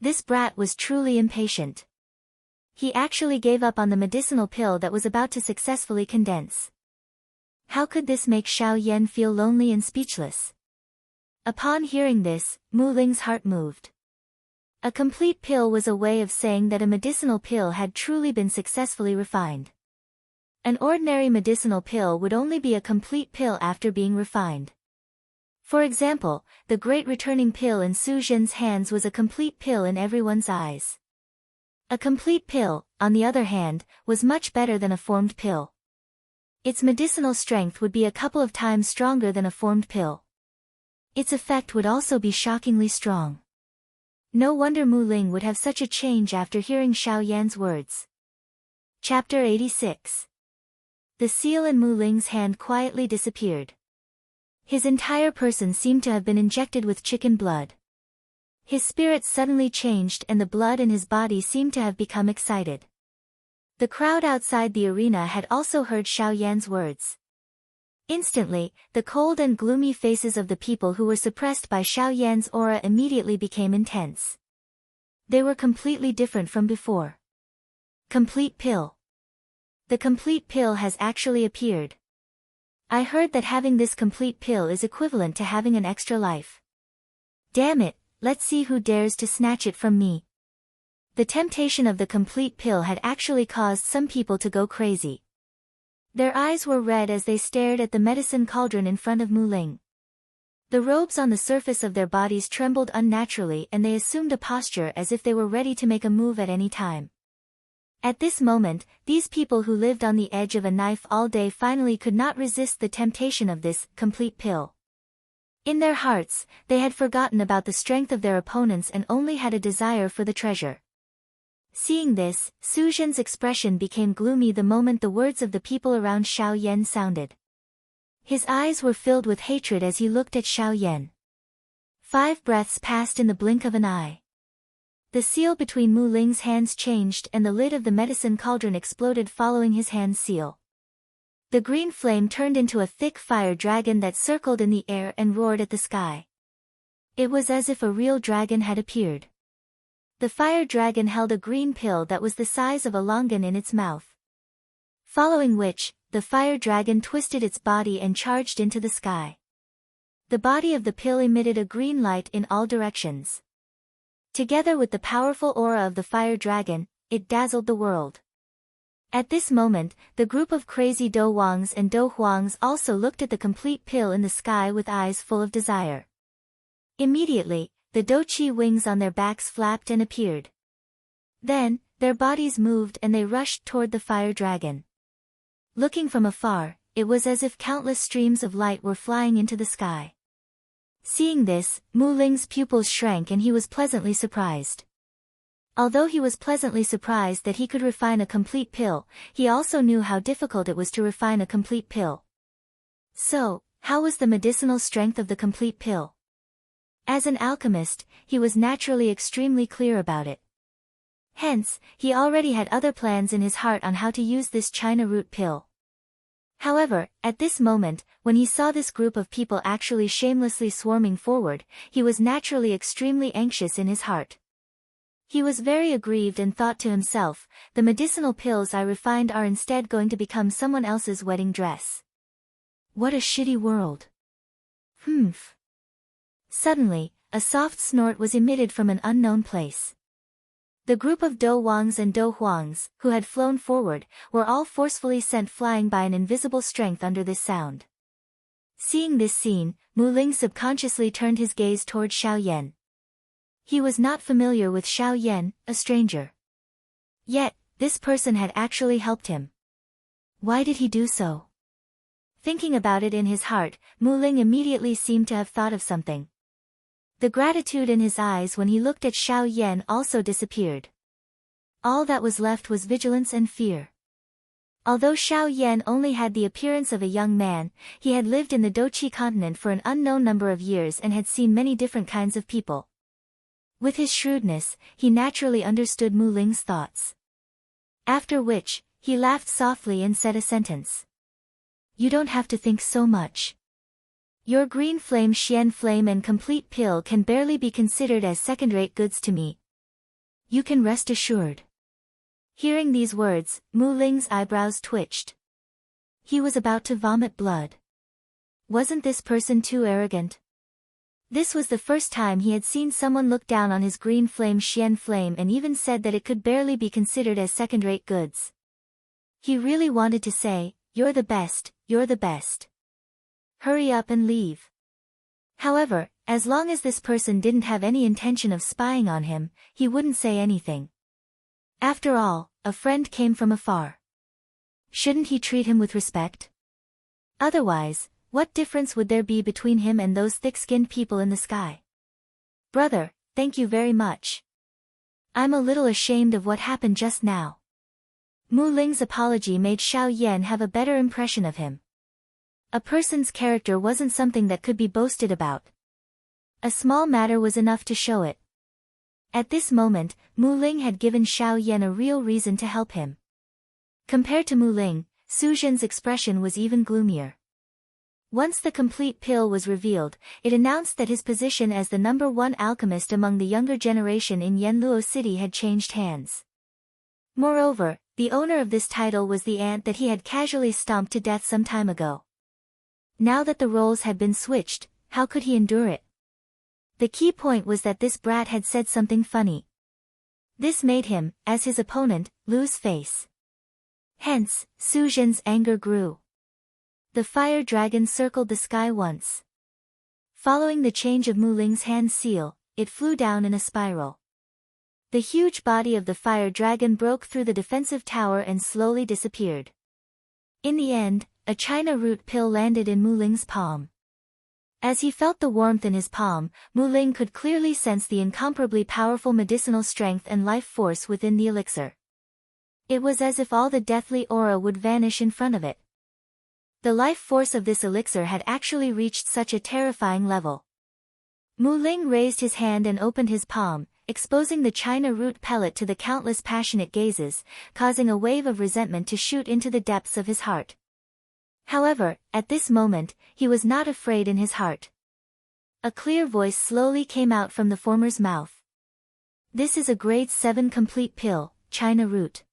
Speaker 1: This brat was truly impatient. He actually gave up on the medicinal pill that was about to successfully condense. How could this make Xiao Yan feel lonely and speechless? Upon hearing this, Mu Ling's heart moved. A complete pill was a way of saying that a medicinal pill had truly been successfully refined. An ordinary medicinal pill would only be a complete pill after being refined. For example, the great returning pill in Su Zhen's hands was a complete pill in everyone's eyes. A complete pill, on the other hand, was much better than a formed pill. Its medicinal strength would be a couple of times stronger than a formed pill. Its effect would also be shockingly strong. No wonder Mu Ling would have such a change after hearing Xiao Yan's words. Chapter 86. The seal in Mu Ling's hand quietly disappeared. His entire person seemed to have been injected with chicken blood. His spirit suddenly changed and the blood in his body seemed to have become excited. The crowd outside the arena had also heard Xiao Yan's words. Instantly, the cold and gloomy faces of the people who were suppressed by Xiao Yan's aura immediately became intense. They were completely different from before. Complete pill. The complete pill has actually appeared. I heard that having this complete pill is equivalent to having an extra life. Damn it, let's see who dares to snatch it from me. The temptation of the complete pill had actually caused some people to go crazy. Their eyes were red as they stared at the medicine cauldron in front of Mu Ling. The robes on the surface of their bodies trembled unnaturally and they assumed a posture as if they were ready to make a move at any time. At this moment, these people who lived on the edge of a knife all day finally could not resist the temptation of this complete pill. In their hearts, they had forgotten about the strength of their opponents and only had a desire for the treasure. Seeing this, Su Zhen's expression became gloomy the moment the words of the people around Xiao Yan sounded. His eyes were filled with hatred as he looked at Xiao Yan. 5 breaths passed in the blink of an eye. The seal between Mu Ling's hands changed and the lid of the medicine cauldron exploded following his hand seal. The green flame turned into a thick fire dragon that circled in the air and roared at the sky. It was as if a real dragon had appeared. The fire dragon held a green pill that was the size of a longan in its mouth. Following which, the fire dragon twisted its body and charged into the sky. The body of the pill emitted a green light in all directions. Together with the powerful aura of the fire dragon, it dazzled the world. At this moment, the group of crazy Do Wangs and Do Huangs also looked at the complete pill in the sky with eyes full of desire. Immediately, the Do Chi wings on their backs flapped and appeared. Then, their bodies moved and they rushed toward the fire dragon. Looking from afar, it was as if countless streams of light were flying into the sky. Seeing this, Mu Ling's pupils shrank and he was pleasantly surprised. Although he was pleasantly surprised that he could refine a complete pill, he also knew how difficult it was to refine a complete pill. So, how was the medicinal strength of the complete pill? As an alchemist, he was naturally extremely clear about it. Hence, he already had other plans in his heart on how to use this China root pill. However, at this moment, when he saw this group of people actually shamelessly swarming forward, he was naturally extremely anxious in his heart. He was very aggrieved and thought to himself, the medicinal pills I refined are instead going to become someone else's wedding dress. What a shitty world. Humph. Suddenly, a soft snort was emitted from an unknown place. The group of Do Wangs and Do Huangs, who had flown forward, were all forcefully sent flying by an invisible strength under this sound. Seeing this scene, Mu Ling subconsciously turned his gaze toward Xiao Yan. He was not familiar with Xiao Yan, a stranger. Yet, this person had actually helped him. Why did he do so? Thinking about it in his heart, Mu Ling immediately seemed to have thought of something. The gratitude in his eyes when he looked at Xiao Yan also disappeared. All that was left was vigilance and fear. Although Xiao Yan only had the appearance of a young man, he had lived in the Dochi continent for an unknown number of years and had seen many different kinds of people. With his shrewdness, he naturally understood Mu Ling's thoughts. After which, he laughed softly and said a sentence. You don't have to think so much. Your green flame Xian flame and complete pill can barely be considered as second-rate goods to me. You can rest assured. Hearing these words, Mu Ling's eyebrows twitched. He was about to vomit blood. Wasn't this person too arrogant? This was the first time he had seen someone look down on his green flame Xian flame and even said that it could barely be considered as second-rate goods. He really wanted to say, you're the best, you're the best. Hurry up and leave. However, as long as this person didn't have any intention of spying on him, he wouldn't say anything. After all, a friend came from afar. Shouldn't he treat him with respect? Otherwise, what difference would there be between him and those thick-skinned people in the sky? Brother, thank you very much. I'm a little ashamed of what happened just now. Mu Ling's apology made Xiao Yan have a better impression of him. A person's character wasn't something that could be boasted about. A small matter was enough to show it. At this moment, Mu Ling had given Xiao Yan a real reason to help him. Compared to Mu Ling, Su Zhen's expression was even gloomier. Once the complete pill was revealed, it announced that his position as the #1 alchemist among the younger generation in Yanluo City had changed hands. Moreover, the owner of this title was the ant that he had casually stomped to death some time ago. Now that the roles had been switched, how could he endure it? The key point was that this brat had said something funny. This made him, as his opponent, lose face. Hence, Su Zhen's anger grew. The fire dragon circled the sky once. Following the change of Mu Ling's hand seal, it flew down in a spiral. The huge body of the fire dragon broke through the defensive tower and slowly disappeared. In the end, a china root pill landed in Mu Ling's palm. As he felt the warmth in his palm, Mu Ling could clearly sense the incomparably powerful medicinal strength and life force within the elixir. It was as if all the deathly aura would vanish in front of it. The life force of this elixir had actually reached such a terrifying level. Mu Ling raised his hand and opened his palm, exposing the china root pellet to the countless passionate gazes, causing a wave of resentment to shoot into the depths of his heart. However, at this moment, he was not afraid in his heart. A clear voice slowly came out from the former's mouth. This is a grade 7 complete pill, china root.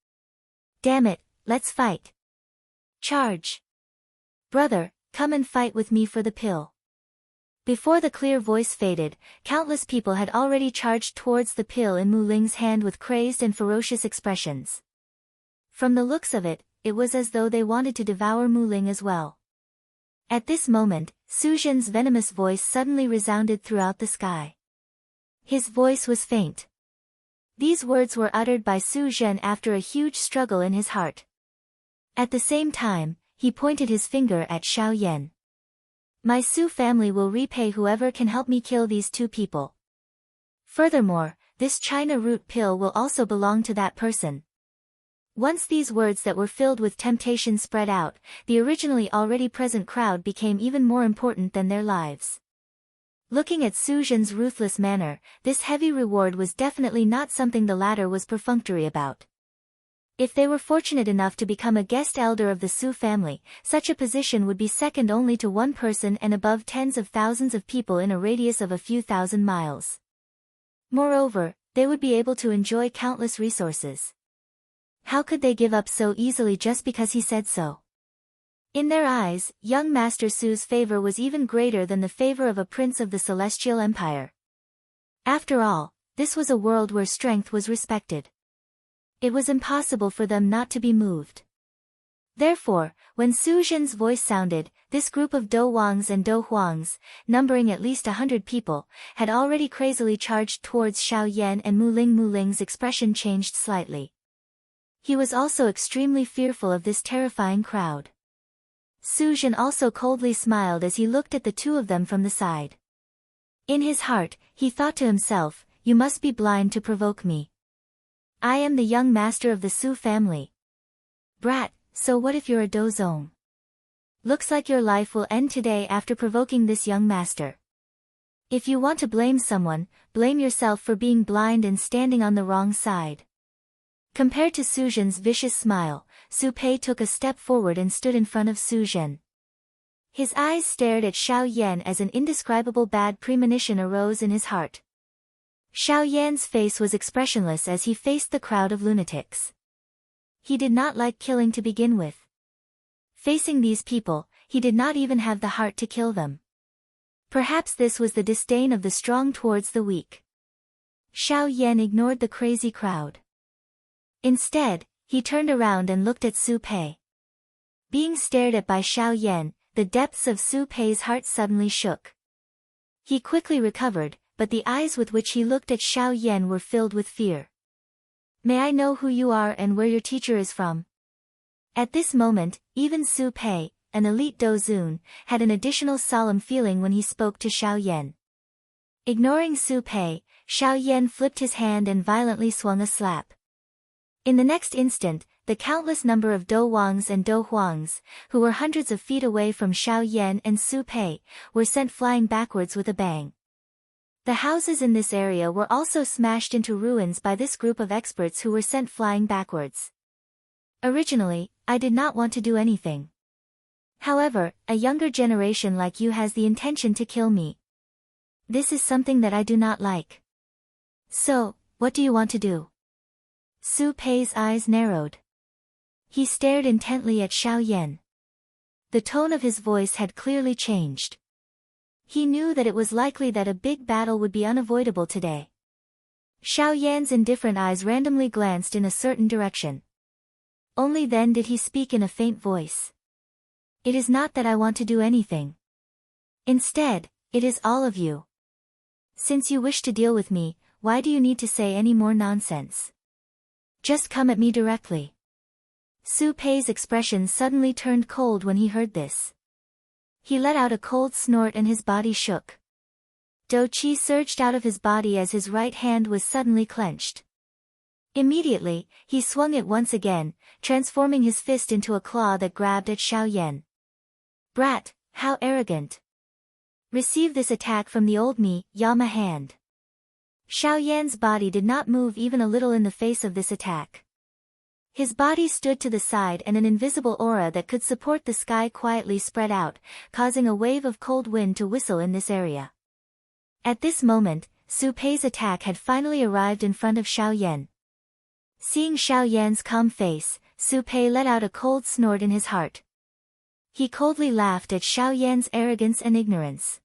Speaker 1: Damn it, let's fight. Charge. Brother, come and fight with me for the pill. Before the clear voice faded, countless people had already charged towards the pill in Mu Ling's hand with crazed and ferocious expressions. From the looks of it, it was as though they wanted to devour Mu Ling as well. At this moment, Su Zhen's venomous voice suddenly resounded throughout the sky. His voice was faint. These words were uttered by Su Zhen after a huge struggle in his heart. At the same time, he pointed his finger at Xiao Yan. My Su family will repay whoever can help me kill these two people. Furthermore, this china root pill will also belong to that person. Once these words that were filled with temptation spread out, the originally already present crowd became even more important than their lives. Looking at Su Zhen's ruthless manner, this heavy reward was definitely not something the latter was perfunctory about. If they were fortunate enough to become a guest elder of the Su family, such a position would be second only to one person and above tens of thousands of people in a radius of a few thousand miles. Moreover, they would be able to enjoy countless resources. How could they give up so easily just because he said so? In their eyes, young Master Su's favor was even greater than the favor of a prince of the Celestial Empire. After all, this was a world where strength was respected. It was impossible for them not to be moved. Therefore, when Su Zhen's voice sounded, this group of Do Wangs and Do Huangs, numbering at least 100 people, had already crazily charged towards Xiao Yan and Mu Ling. Mu Ling's expression changed slightly. He was also extremely fearful of this terrifying crowd. Su Zhen also coldly smiled as he looked at the two of them from the side. In his heart, he thought to himself, you must be blind to provoke me. I am the young master of the Su family. Brat, so what if you're a Dozong? Looks like your life will end today after provoking this young master. If you want to blame someone, blame yourself for being blind and standing on the wrong side. Compared to Su Zhen's vicious smile, Su Pei took a step forward and stood in front of Su Zhen. His eyes stared at Xiao Yan as an indescribable bad premonition arose in his heart. Xiao Yan's face was expressionless as he faced the crowd of lunatics. He did not like killing to begin with. Facing these people, he did not even have the heart to kill them. Perhaps this was the disdain of the strong towards the weak. Xiao Yan ignored the crazy crowd. Instead, he turned around and looked at Su Pei. Being stared at by Xiao Yan, the depths of Su Pei's heart suddenly shook. He quickly recovered, but the eyes with which he looked at Xiao Yan were filled with fear. May I know who you are and where your teacher is from? At this moment, even Su Pei, an elite Dozun, had an additional solemn feeling when he spoke to Xiao Yan. Ignoring Su Pei, Xiao Yan flipped his hand and violently swung a slap. In the next instant, the countless number of Do Wangs and Do Huangs, who were hundreds of feet away from Xiao Yan and Su Pei, were sent flying backwards with a bang. The houses in this area were also smashed into ruins by this group of experts who were sent flying backwards. Originally, I did not want to do anything. However, a younger generation like you has the intention to kill me. This is something that I do not like. So, what do you want to do? Su Pei's eyes narrowed. He stared intently at Xiao Yan. The tone of his voice had clearly changed. He knew that it was likely that a big battle would be unavoidable today. Xiao Yan's indifferent eyes randomly glanced in a certain direction. Only then did he speak in a faint voice. It is not that I want to do anything. Instead, it is all of you. Since you wish to deal with me, why do you need to say any more nonsense? Just come at me directly. Su Pei's expression suddenly turned cold when he heard this. He let out a cold snort and his body shook. Do Qi surged out of his body as his right hand was suddenly clenched. Immediately, he swung it once again, transforming his fist into a claw that grabbed at Xiao Yan. Brat, how arrogant. Receive this attack from the old me, Yama hand. Xiao Yan's body did not move even a little in the face of this attack. His body stood to the side and an invisible aura that could support the sky quietly spread out, causing a wave of cold wind to whistle in this area. At this moment, Su Pei's attack had finally arrived in front of Xiao Yan. Seeing Xiao Yan's calm face, Su Pei let out a cold snort in his heart. He coldly laughed at Xiao Yan's arrogance and ignorance.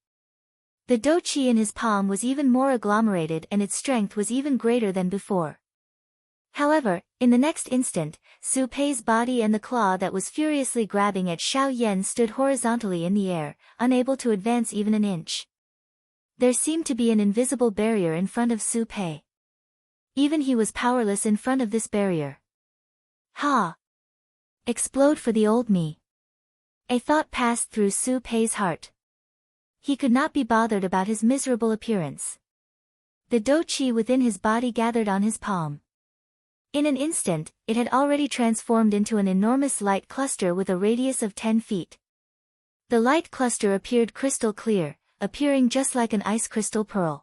Speaker 1: The douqi in his palm was even more agglomerated and its strength was even greater than before. However, in the next instant, Su Pei's body and the claw that was furiously grabbing at Xiao Yan stood horizontally in the air, unable to advance even an inch. There seemed to be an invisible barrier in front of Su Pei. Even he was powerless in front of this barrier. Ha! Explode for the old me. A thought passed through Su Pei's heart. He could not be bothered about his miserable appearance. The douqi within his body gathered on his palm. In an instant, it had already transformed into an enormous light cluster with a radius of 10 feet. The light cluster appeared crystal clear, appearing just like an ice crystal pearl.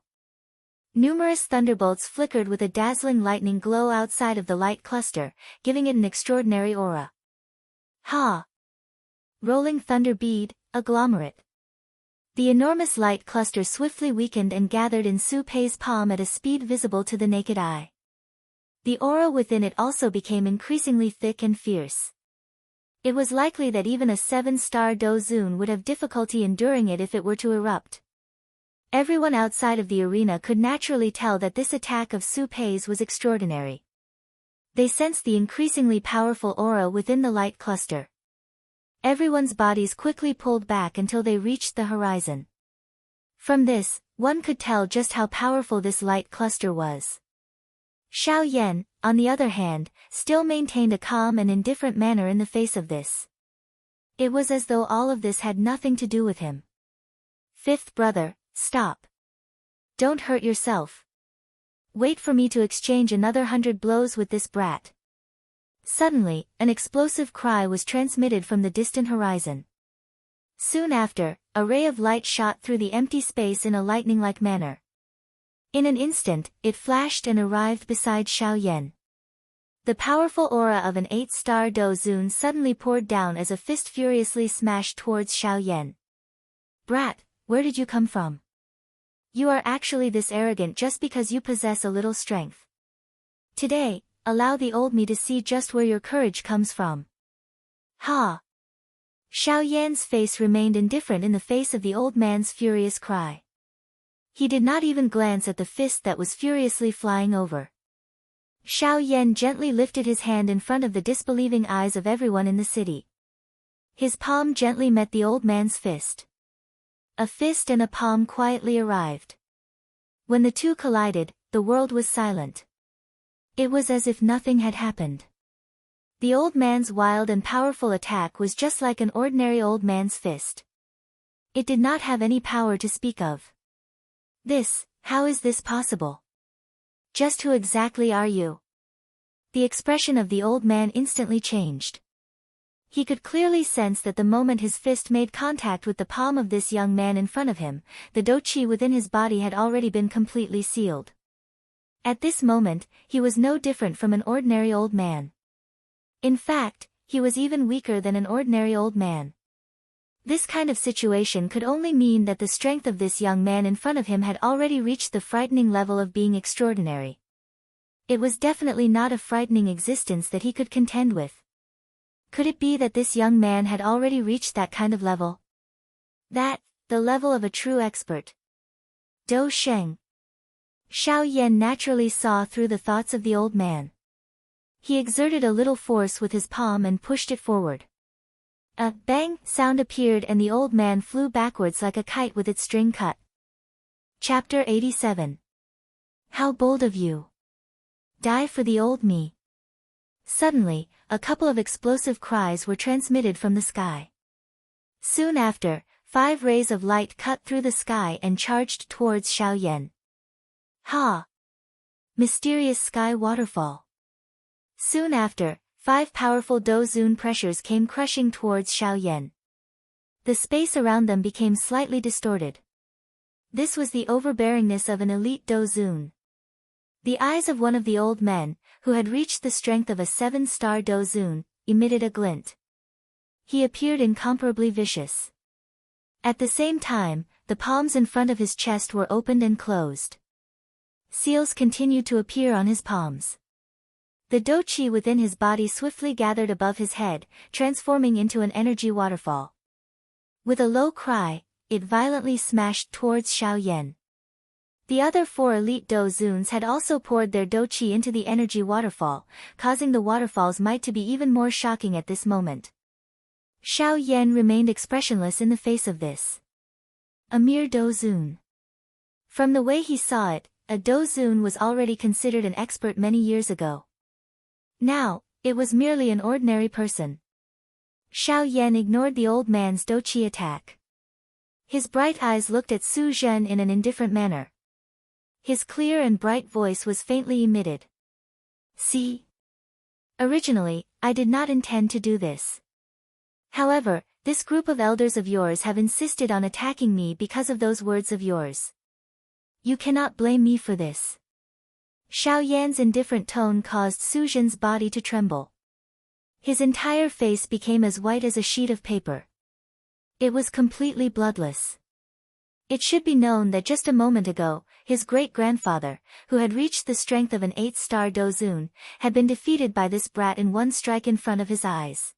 Speaker 1: Numerous thunderbolts flickered with a dazzling lightning glow outside of the light cluster, giving it an extraordinary aura. Ha! Rolling thunder bead, agglomerate. The enormous light cluster swiftly weakened and gathered in Su Pei's palm at a speed visible to the naked eye. The aura within it also became increasingly thick and fierce. It was likely that even a 7-star Dozun would have difficulty enduring it if it were to erupt. Everyone outside of the arena could naturally tell that this attack of Su Pei's was extraordinary. They sensed the increasingly powerful aura within the light cluster. Everyone's bodies quickly pulled back until they reached the horizon. From this, one could tell just how powerful this light cluster was. Xiao Yan, on the other hand, still maintained a calm and indifferent manner in the face of this. It was as though all of this had nothing to do with him. Fifth brother, stop. Don't hurt yourself. Wait for me to exchange another 100 blows with this brat. Suddenly, an explosive cry was transmitted from the distant horizon. Soon after, a ray of light shot through the empty space in a lightning-like manner. In an instant, it flashed and arrived beside Xiao Yan. The powerful aura of an 8-star Dozun suddenly poured down as a fist furiously smashed towards Xiao Yan. Brat, where did you come from? You are actually this arrogant just because you possess a little strength. Today, allow the old me to see just where your courage comes from. Ha! Xiao Yan's face remained indifferent in the face of the old man's furious cry. He did not even glance at the fist that was furiously flying over. Xiao Yan gently lifted his hand in front of the disbelieving eyes of everyone in the city. His palm gently met the old man's fist. A fist and a palm quietly arrived. When the two collided, the world was silent. It was as if nothing had happened. The old man's wild and powerful attack was just like an ordinary old man's fist. It did not have any power to speak of. How is this possible? Just who exactly are you? The expression of the old man instantly changed. He could clearly sense that the moment his fist made contact with the palm of this young man in front of him, the douqi within his body had already been completely sealed. At this moment, he was no different from an ordinary old man. In fact, he was even weaker than an ordinary old man. This kind of situation could only mean that the strength of this young man in front of him had already reached the frightening level of being extraordinary. It was definitely not a frightening existence that he could contend with. Could it be that this young man had already reached that kind of level? The level of a true expert. Do Sheng. Xiao Yan naturally saw through the thoughts of the old man. He exerted a little force with his palm and pushed it forward. A bang sound appeared and the old man flew backwards like a kite with its string cut. Chapter 87. How bold of you! Die for the old me. Suddenly, a couple of explosive cries were transmitted from the sky. Soon after, 5 rays of light cut through the sky and charged towards Xiaoyan. Ha! Mysterious sky waterfall. Soon after, 5 powerful dozun pressures came crushing towards Xiaoyan. The space around them became slightly distorted. This was the overbearingness of an elite dozun. The eyes of one of the old men, who had reached the strength of a 7-star dozun, emitted a glint. He appeared incomparably vicious. At the same time, the palms in front of his chest were opened and closed. Seals continued to appear on his palms. The do-chi within his body swiftly gathered above his head, transforming into an energy waterfall. With a low cry, it violently smashed towards Xiaoyan. The other 4 elite dozuns had also poured their do-chi into the energy waterfall, causing the waterfall's might to be even more shocking at this moment. Xiaoyan remained expressionless in the face of this. A mere dozun. From the way he saw it, a dozun was already considered an expert many years ago. Now, it was merely an ordinary person. Xiaoyan ignored the old man's do-chi attack. His bright eyes looked at Su Zhen in an indifferent manner. His clear and bright voice was faintly emitted. See? Originally, I did not intend to do this. However, this group of elders of yours have insisted on attacking me because of those words of yours. You cannot blame me for this. Xiaoyan's indifferent tone caused Su Zhen's body to tremble. His entire face became as white as a sheet of paper. It was completely bloodless. It should be known that just a moment ago, his great-grandfather, who had reached the strength of an 8-star dozun, had been defeated by this brat in one strike in front of his eyes.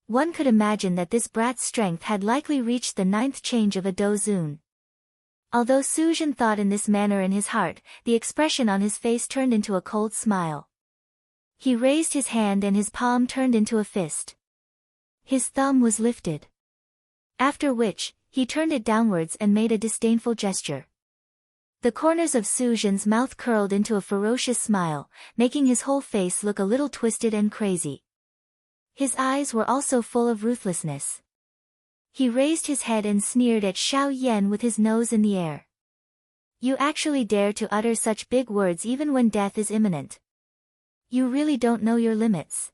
Speaker 1: One could imagine that this brat's strength had likely reached the 9th change of a dozun. Although Su Zhen thought in this manner in his heart, the expression on his face turned into a cold smile. He raised his hand and his palm turned into a fist. His thumb was lifted. After which, he turned it downwards and made a disdainful gesture. The corners of Su Zhen's mouth curled into a ferocious smile, making his whole face look a little twisted and crazy. His eyes were also full of ruthlessness. He raised his head and sneered at Xiaoyan with his nose in the air. You actually dare to utter such big words even when death is imminent. You really don't know your limits.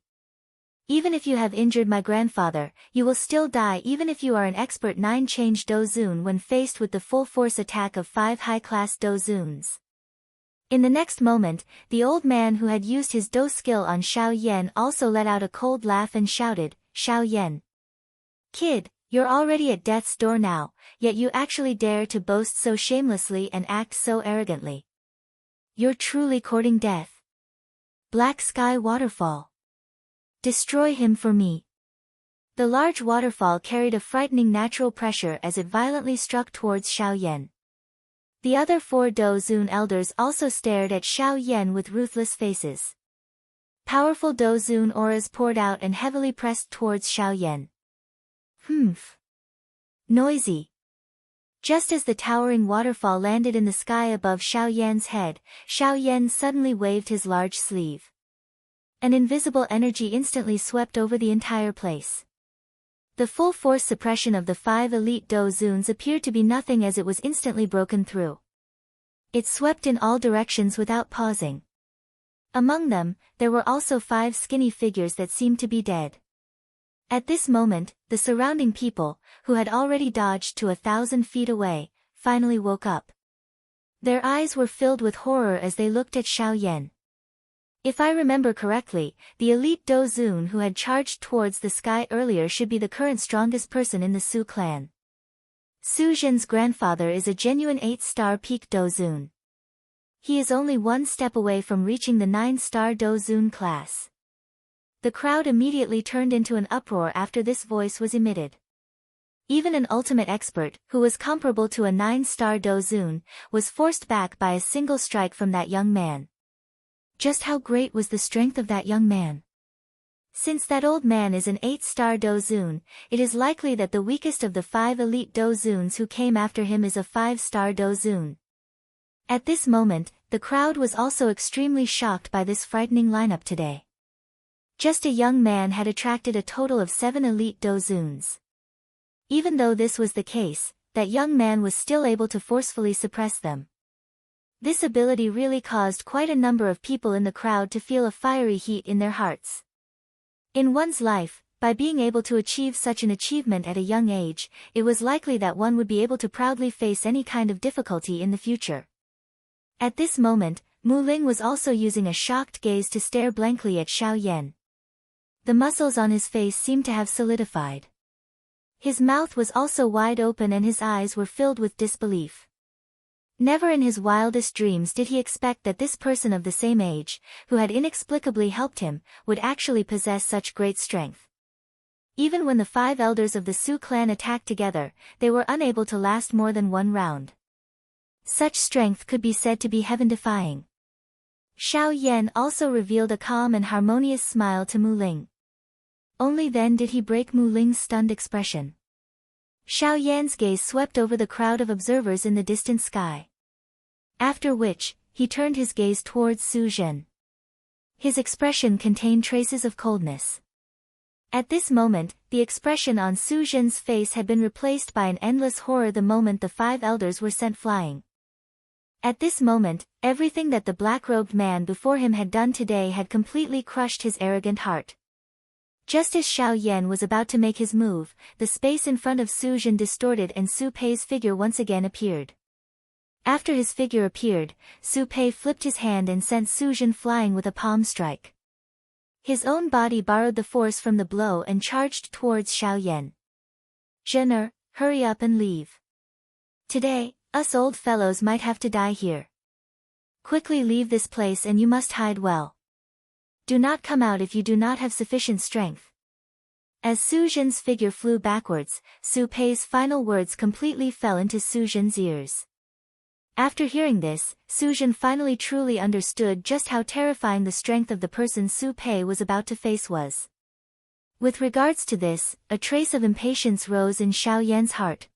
Speaker 1: Even if you have injured my grandfather, you will still die even if you are an expert 9-change dozun when faced with the full-force attack of 5 high-class dozuns. In the next moment, the old man who had used his do skill on Xiaoyan also let out a cold laugh and shouted, Xiaoyan. Kid, you're already at death's door now, yet you actually dare to boast so shamelessly and act so arrogantly. You're truly courting death. Black Sky Waterfall. Destroy him for me. The large waterfall carried a frightening natural pressure as it violently struck towards Xiaoyan. The other 4 dozun elders also stared at Xiaoyan with ruthless faces. Powerful dozun auras poured out and heavily pressed towards Xiaoyan. Humph. Noisy. Just as the towering waterfall landed in the sky above Xiaoyan's head, Xiaoyan suddenly waved his large sleeve. An invisible energy instantly swept over the entire place. The full-force suppression of the 5 elite dozuns appeared to be nothing as it was instantly broken through. It swept in all directions without pausing. Among them, there were also 5 skinny figures that seemed to be dead. At this moment, the surrounding people, who had already dodged to 1,000 feet away, finally woke up. Their eyes were filled with horror as they looked at Xiaoyan. If I remember correctly, the elite dozun who had charged towards the sky earlier should be the current strongest person in the Su clan. Su Zhen's grandfather is a genuine 8-star peak dozun. He is only 1 step away from reaching the 9-star dozun class. The crowd immediately turned into an uproar after this voice was emitted. Even an ultimate expert, who was comparable to a 9-star dozun, was forced back by a single strike from that young man. Just how great was the strength of that young man? Since that old man is an 8-star dozun, it is likely that the weakest of the 5 elite dozuns who came after him is a 5-star dozun. At this moment, the crowd was also extremely shocked by this frightening lineup today. Just a young man had attracted a total of 7 elite dozuns. Even though this was the case, that young man was still able to forcefully suppress them. This ability really caused quite a number of people in the crowd to feel a fiery heat in their hearts. In one's life, by being able to achieve such an achievement at a young age, it was likely that one would be able to proudly face any kind of difficulty in the future. At this moment, Mu Ling was also using a shocked gaze to stare blankly at Xiao Yan. The muscles on his face seemed to have solidified. His mouth was also wide open and his eyes were filled with disbelief. Never in his wildest dreams did he expect that this person of the same age, who had inexplicably helped him, would actually possess such great strength. Even when the 5 elders of the Su clan attacked together, they were unable to last more than one round. Such strength could be said to be heaven-defying. Xiao Yan also revealed a calm and harmonious smile to Mu Ling. Only then did he break Mu Ling's stunned expression. Xiao Yan's gaze swept over the crowd of observers in the distant sky. After which, he turned his gaze towards Su Zhen. His expression contained traces of coldness. At this moment, the expression on Su Zhen's face had been replaced by an endless horror the moment the 5 elders were sent flying. At this moment, everything that the black-robed man before him had done today had completely crushed his arrogant heart. Just as Xiao Yan was about to make his move, the space in front of Su Zhen distorted and Su Pei's figure once again appeared. After his figure appeared, Su Pei flipped his hand and sent Su Zhen flying with a palm strike. His own body borrowed the force from the blow and charged towards Xiao Yan. "Zhener, hurry up and leave. Today, us old fellows might have to die here. Quickly leave this place and you must hide well. Do not come out if you do not have sufficient strength." As Su Zhen's figure flew backwards, Su Pei's final words completely fell into Su Zhen's ears. After hearing this, Su Zhen finally truly understood just how terrifying the strength of the person Su Pei was about to face was. With regards to this, a trace of impatience rose in Xiao Yan's heart.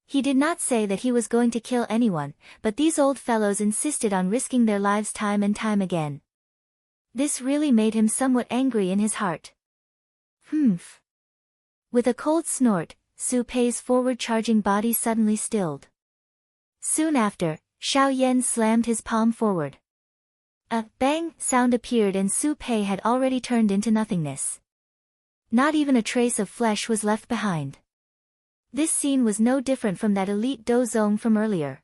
Speaker 1: He did not say that he was going to kill anyone, but these old fellows insisted on risking their lives time and time again. This really made him somewhat angry in his heart. Humph. With a cold snort, Su Pei's forward-charging body suddenly stilled. Soon after, Xiao Yan slammed his palm forward. A bang sound appeared and Su Pei had already turned into nothingness. Not even a trace of flesh was left behind. This scene was no different from that elite dozong from earlier.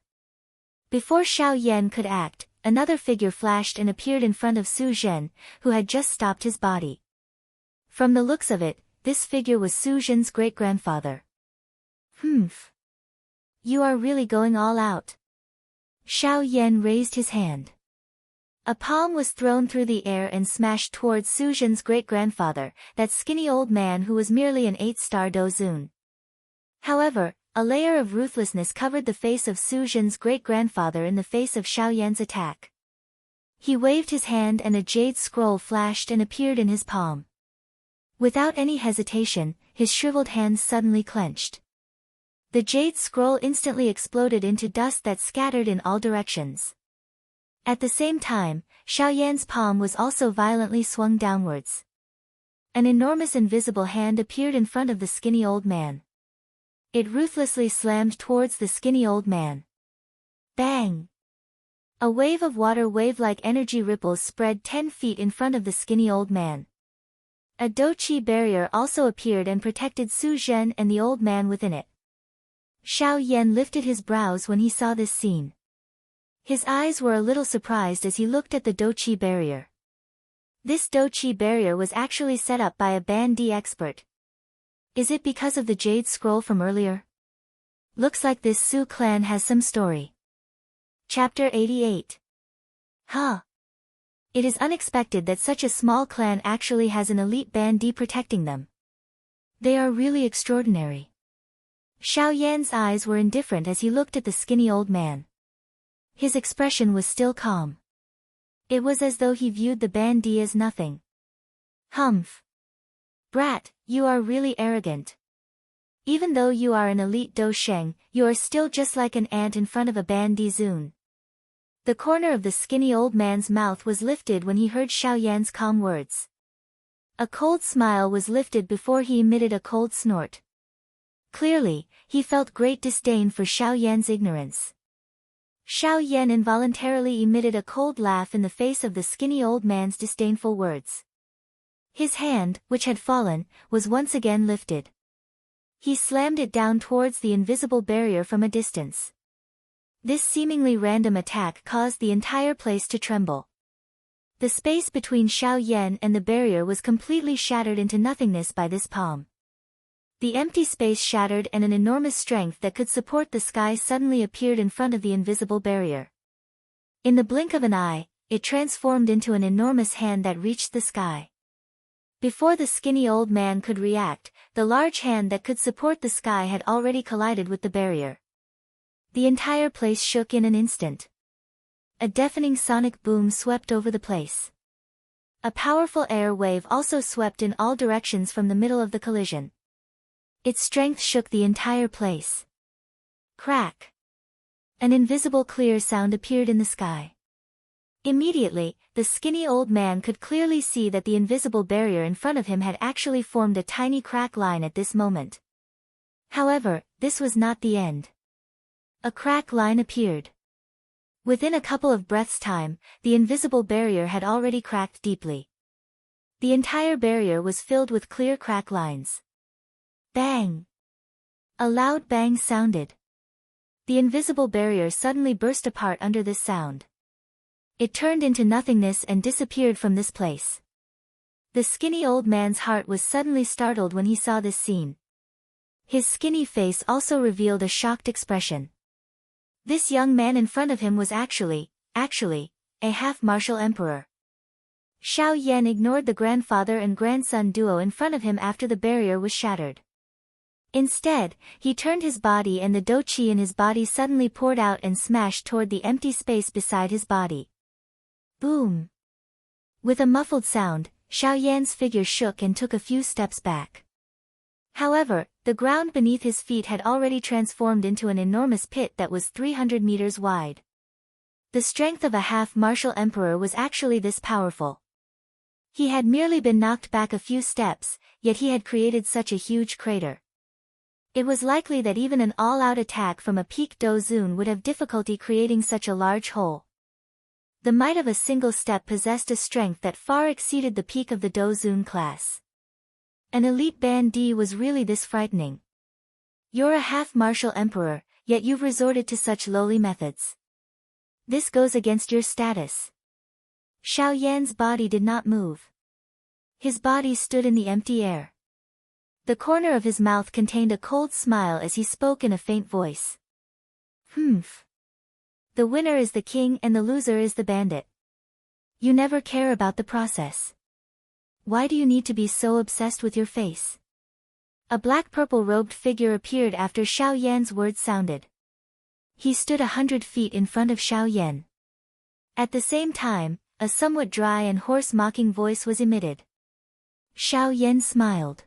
Speaker 1: Before Xiao Yan could act, another figure flashed and appeared in front of Su Zhen, who had just stopped his body. From the looks of it, this figure was Su Zhen's great-grandfather. Humph. You are really going all out. Xiao Yan raised his hand. A palm was thrown through the air and smashed towards Su Zhen's great-grandfather, that skinny old man who was merely an 8-star dozun. However, a layer of ruthlessness covered the face of Su Zhen's great-grandfather in the face of Xiao Yan's attack. He waved his hand and a jade scroll flashed and appeared in his palm. Without any hesitation, his shriveled hands suddenly clenched. The jade scroll instantly exploded into dust that scattered in all directions. At the same time, Xiao Yan's palm was also violently swung downwards. An enormous invisible hand appeared in front of the skinny old man. It ruthlessly slammed towards the skinny old man. Bang! A wave of water wave-like energy ripples spread 10 feet in front of the skinny old man. A doqi barrier also appeared and protected Su Zhen and the old man within it. Xiao Yan lifted his brows when he saw this scene. His eyes were a little surprised as he looked at the doqi barrier. This doqi barrier was actually set up by a Ban Di expert. Is it because of the jade scroll from earlier? Looks like this Su clan has some story. Chapter 88. Huh. It is unexpected that such a small clan actually has an elite Ban Di protecting them. They are really extraordinary. Xiao Yan's eyes were indifferent as he looked at the skinny old man. His expression was still calm. It was as though he viewed the bandit as nothing. Humph. Brat, you are really arrogant. Even though you are an elite Do Sheng, you are still just like an ant in front of a bandit Zun. The corner of the skinny old man's mouth was lifted when he heard Xiao Yan's calm words. A cold smile was lifted before he emitted a cold snort. Clearly, he felt great disdain for Xiao Yan's ignorance. Xiao Yan involuntarily emitted a cold laugh in the face of the skinny old man's disdainful words. His hand, which had fallen, was once again lifted. He slammed it down towards the invisible barrier from a distance. This seemingly random attack caused the entire place to tremble. The space between Xiao Yan and the barrier was completely shattered into nothingness by this palm. The empty space shattered and an enormous strength that could support the sky suddenly appeared in front of the invisible barrier. In the blink of an eye, it transformed into an enormous hand that reached the sky. Before the skinny old man could react, the large hand that could support the sky had already collided with the barrier. The entire place shook in an instant. A deafening sonic boom swept over the place. A powerful air wave also swept in all directions from the middle of the collision. Its strength shook the entire place. Crack! An invisible clear sound appeared in the sky. Immediately, the skinny old man could clearly see that the invisible barrier in front of him had actually formed a tiny crack line at this moment. However, this was not the end. A crack line appeared. Within a couple of breaths' time, the invisible barrier had already cracked deeply. The entire barrier was filled with clear crack lines. Bang! A loud bang sounded. The invisible barrier suddenly burst apart under this sound. It turned into nothingness and disappeared from this place. The skinny old man's heart was suddenly startled when he saw this scene. His skinny face also revealed a shocked expression. This young man in front of him was actually, a half-martial emperor. Xiao Yan ignored the grandfather and grandson duo in front of him after the barrier was shattered. Instead, he turned his body and the Do Qi in his body suddenly poured out and smashed toward the empty space beside his body. Boom! With a muffled sound, Xiao Yan's figure shook and took a few steps back. However, the ground beneath his feet had already transformed into an enormous pit that was 300 meters wide. The strength of a half-martial emperor was actually this powerful. He had merely been knocked back a few steps, yet he had created such a huge crater. It was likely that even an all-out attack from a peak Do Zun would have difficulty creating such a large hole. The might of a single step possessed a strength that far exceeded the peak of the Do Zun class. An elite bandit was really this frightening. You're a half-martial emperor, yet you've resorted to such lowly methods. This goes against your status. Xiao Yan's body did not move. His body stood in the empty air. The corner of his mouth contained a cold smile as he spoke in a faint voice. Humph. The winner is the king and the loser is the bandit. You never care about the process. Why do you need to be so obsessed with your face? A black-purple robed figure appeared after Xiao Yan's words sounded. He stood 100 feet in front of Xiao Yan. At the same time, a somewhat dry and hoarse mocking voice was emitted. Xiao Yan smiled.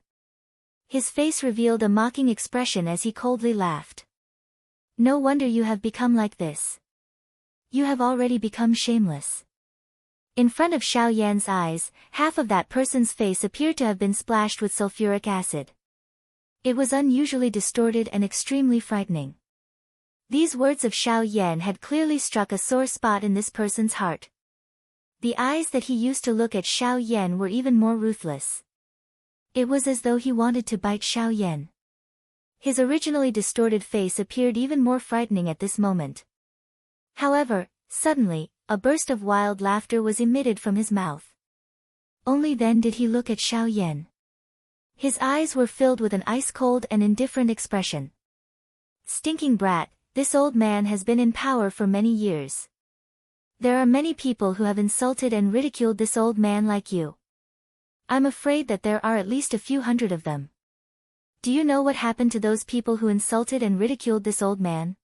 Speaker 1: His face revealed a mocking expression as he coldly laughed. No wonder you have become like this. You have already become shameless. In front of Xiao Yan's eyes, half of that person's face appeared to have been splashed with sulfuric acid. It was unusually distorted and extremely frightening. These words of Xiao Yan had clearly struck a sore spot in this person's heart. The eyes that he used to look at Xiao Yan were even more ruthless. It was as though he wanted to bite Xiao Yan. His originally distorted face appeared even more frightening at this moment. However, suddenly, a burst of wild laughter was emitted from his mouth. Only then did he look at Xiao Yan. His eyes were filled with an ice-cold and indifferent expression. Stinking brat, this old man has been in power for many years. There are many people who have insulted and ridiculed this old man like you. I'm afraid that there are at least a few hundred of them. Do you know what happened to those people who insulted and ridiculed this old man?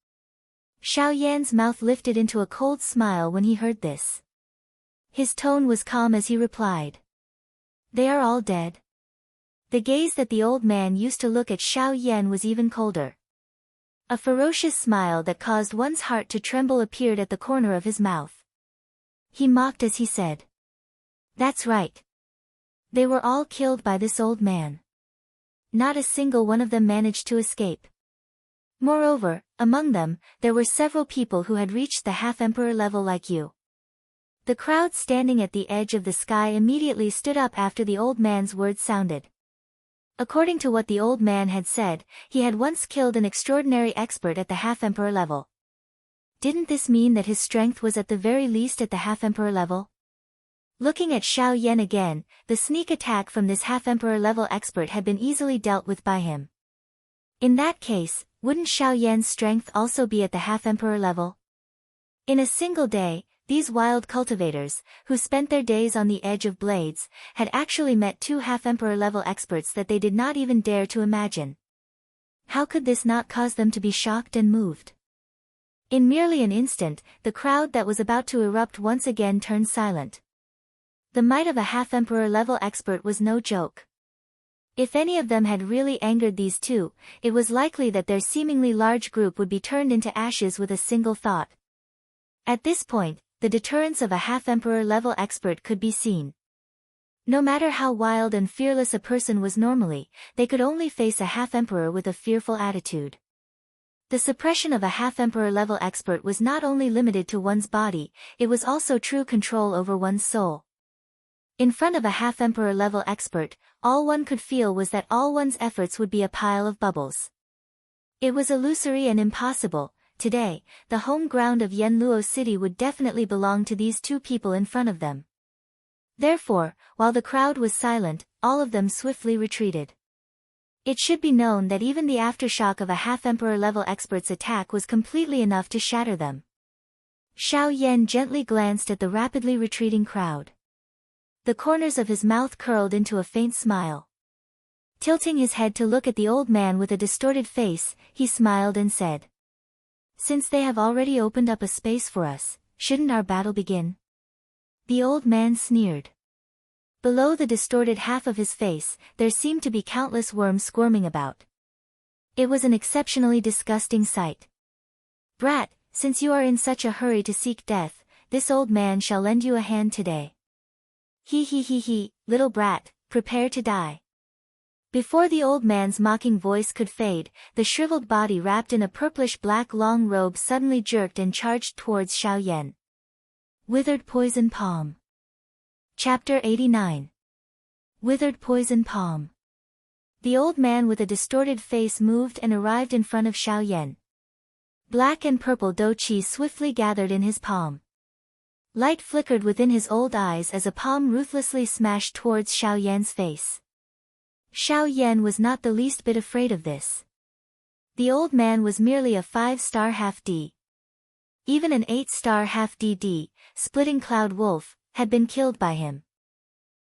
Speaker 1: Xiao Yan's mouth lifted into a cold smile when he heard this. His tone was calm as he replied. They are all dead. The gaze that the old man used to look at Xiao Yan was even colder. A ferocious smile that caused one's heart to tremble appeared at the corner of his mouth. He mocked as he said. That's right. They were all killed by this old man. Not a single one of them managed to escape. Moreover, among them, there were several people who had reached the half-emperor level like you. The crowd standing at the edge of the sky immediately stood up after the old man's words sounded. According to what the old man had said, he had once killed an extraordinary expert at the half-emperor level. Didn't this mean that his strength was at the very least at the half-emperor level? Looking at Xiao Yan again, the sneak attack from this half-emperor level expert had been easily dealt with by him. In that case, wouldn't Xiao Yan's strength also be at the half-emperor level? In a single day, these wild cultivators, who spent their days on the edge of blades, had actually met two half-emperor level experts that they did not even dare to imagine. How could this not cause them to be shocked and moved? In merely an instant, the crowd that was about to erupt once again turned silent. The might of a half-emperor level expert was no joke. If any of them had really angered these two, it was likely that their seemingly large group would be turned into ashes with a single thought. At this point, the deterrence of a half-emperor level expert could be seen. No matter how wild and fearless a person was normally, they could only face a half-emperor with a fearful attitude. The suppression of a half-emperor level expert was not only limited to one's body, it was also true control over one's soul. In front of a half-emperor level expert, all one could feel was that all one's efforts would be a pile of bubbles. It was illusory and impossible. Today, the home ground of Yanluo City would definitely belong to these two people in front of them. Therefore, while the crowd was silent, all of them swiftly retreated. It should be known that even the aftershock of a half-emperor level expert's attack was completely enough to shatter them. Xiao Yan gently glanced at the rapidly retreating crowd. The corners of his mouth curled into a faint smile. Tilting his head to look at the old man with a distorted face, he smiled and said, "Since they have already opened up a space for us, shouldn't our battle begin?" The old man sneered. Below the distorted half of his face, there seemed to be countless worms squirming about. It was an exceptionally disgusting sight. "Brat, since you are in such a hurry to seek death, this old man shall lend you a hand today. He, little brat, prepare to die." Before the old man's mocking voice could fade, the shriveled body wrapped in a purplish-black long robe suddenly jerked and charged towards Xiao Yan. Withered Poison Palm. Chapter 89. Withered Poison Palm. The old man with a distorted face moved and arrived in front of Xiao Yan. Black and purple douqi swiftly gathered in his palm. Light flickered within his old eyes as a palm ruthlessly smashed towards Xiao Yan's face. Xiao Yan was not the least bit afraid of this. The old man was merely a 5-star half-D. Even an 8-star half-DD, Splitting Cloud Wolf, had been killed by him.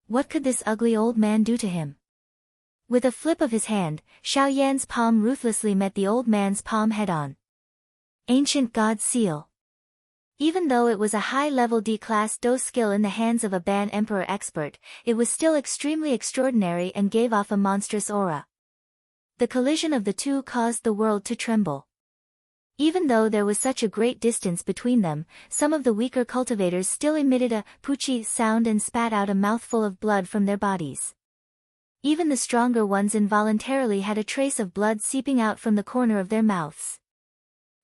Speaker 1: What could this ugly old man do to him? With a flip of his hand, Xiao Yan's palm ruthlessly met the old man's palm head-on. Ancient God Seal. Even though it was a high-level D-class Do skill in the hands of a Ban Emperor expert, it was still extremely extraordinary and gave off a monstrous aura. The collision of the two caused the world to tremble. Even though there was such a great distance between them, some of the weaker cultivators still emitted a poochie sound and spat out a mouthful of blood from their bodies. Even the stronger ones involuntarily had a trace of blood seeping out from the corner of their mouths.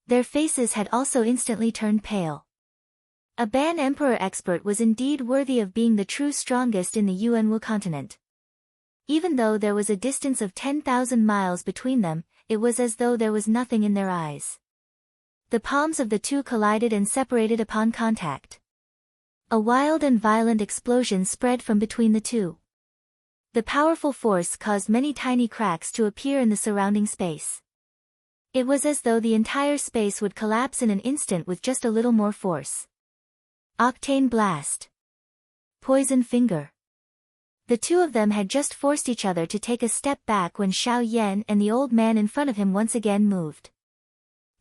Speaker 1: Their faces had also instantly turned pale. A Ban Emperor expert was indeed worthy of being the true strongest in the Yuanwu continent. Even though there was a distance of 10,000 miles between them, it was as though there was nothing in their eyes. The palms of the two collided and separated upon contact. A wild and violent explosion spread from between the two. The powerful force caused many tiny cracks to appear in the surrounding space. It was as though the entire space would collapse in an instant with just a little more force. Octane Blast. Poison Finger. The two of them had just forced each other to take a step back when Xiao Yan and the old man in front of him once again moved.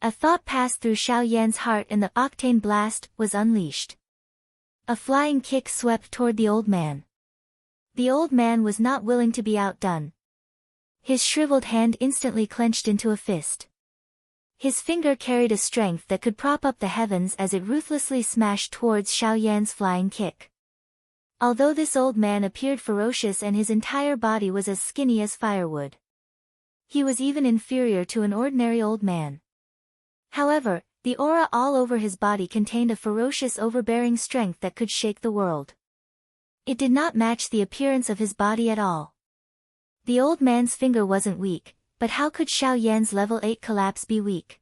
Speaker 1: A thought passed through Xiao Yan's heart and the Octane Blast was unleashed. A flying kick swept toward the old man. The old man was not willing to be outdone. His shriveled hand instantly clenched into a fist. His finger carried a strength that could prop up the heavens as it ruthlessly smashed towards Xiao Yan's flying kick. Although this old man appeared ferocious and his entire body was as skinny as firewood, he was even inferior to an ordinary old man. However, the aura all over his body contained a ferocious overbearing strength that could shake the world. It did not match the appearance of his body at all. The old man's finger wasn't weak, but how could Xiao Yan's level 8 collapse be weak?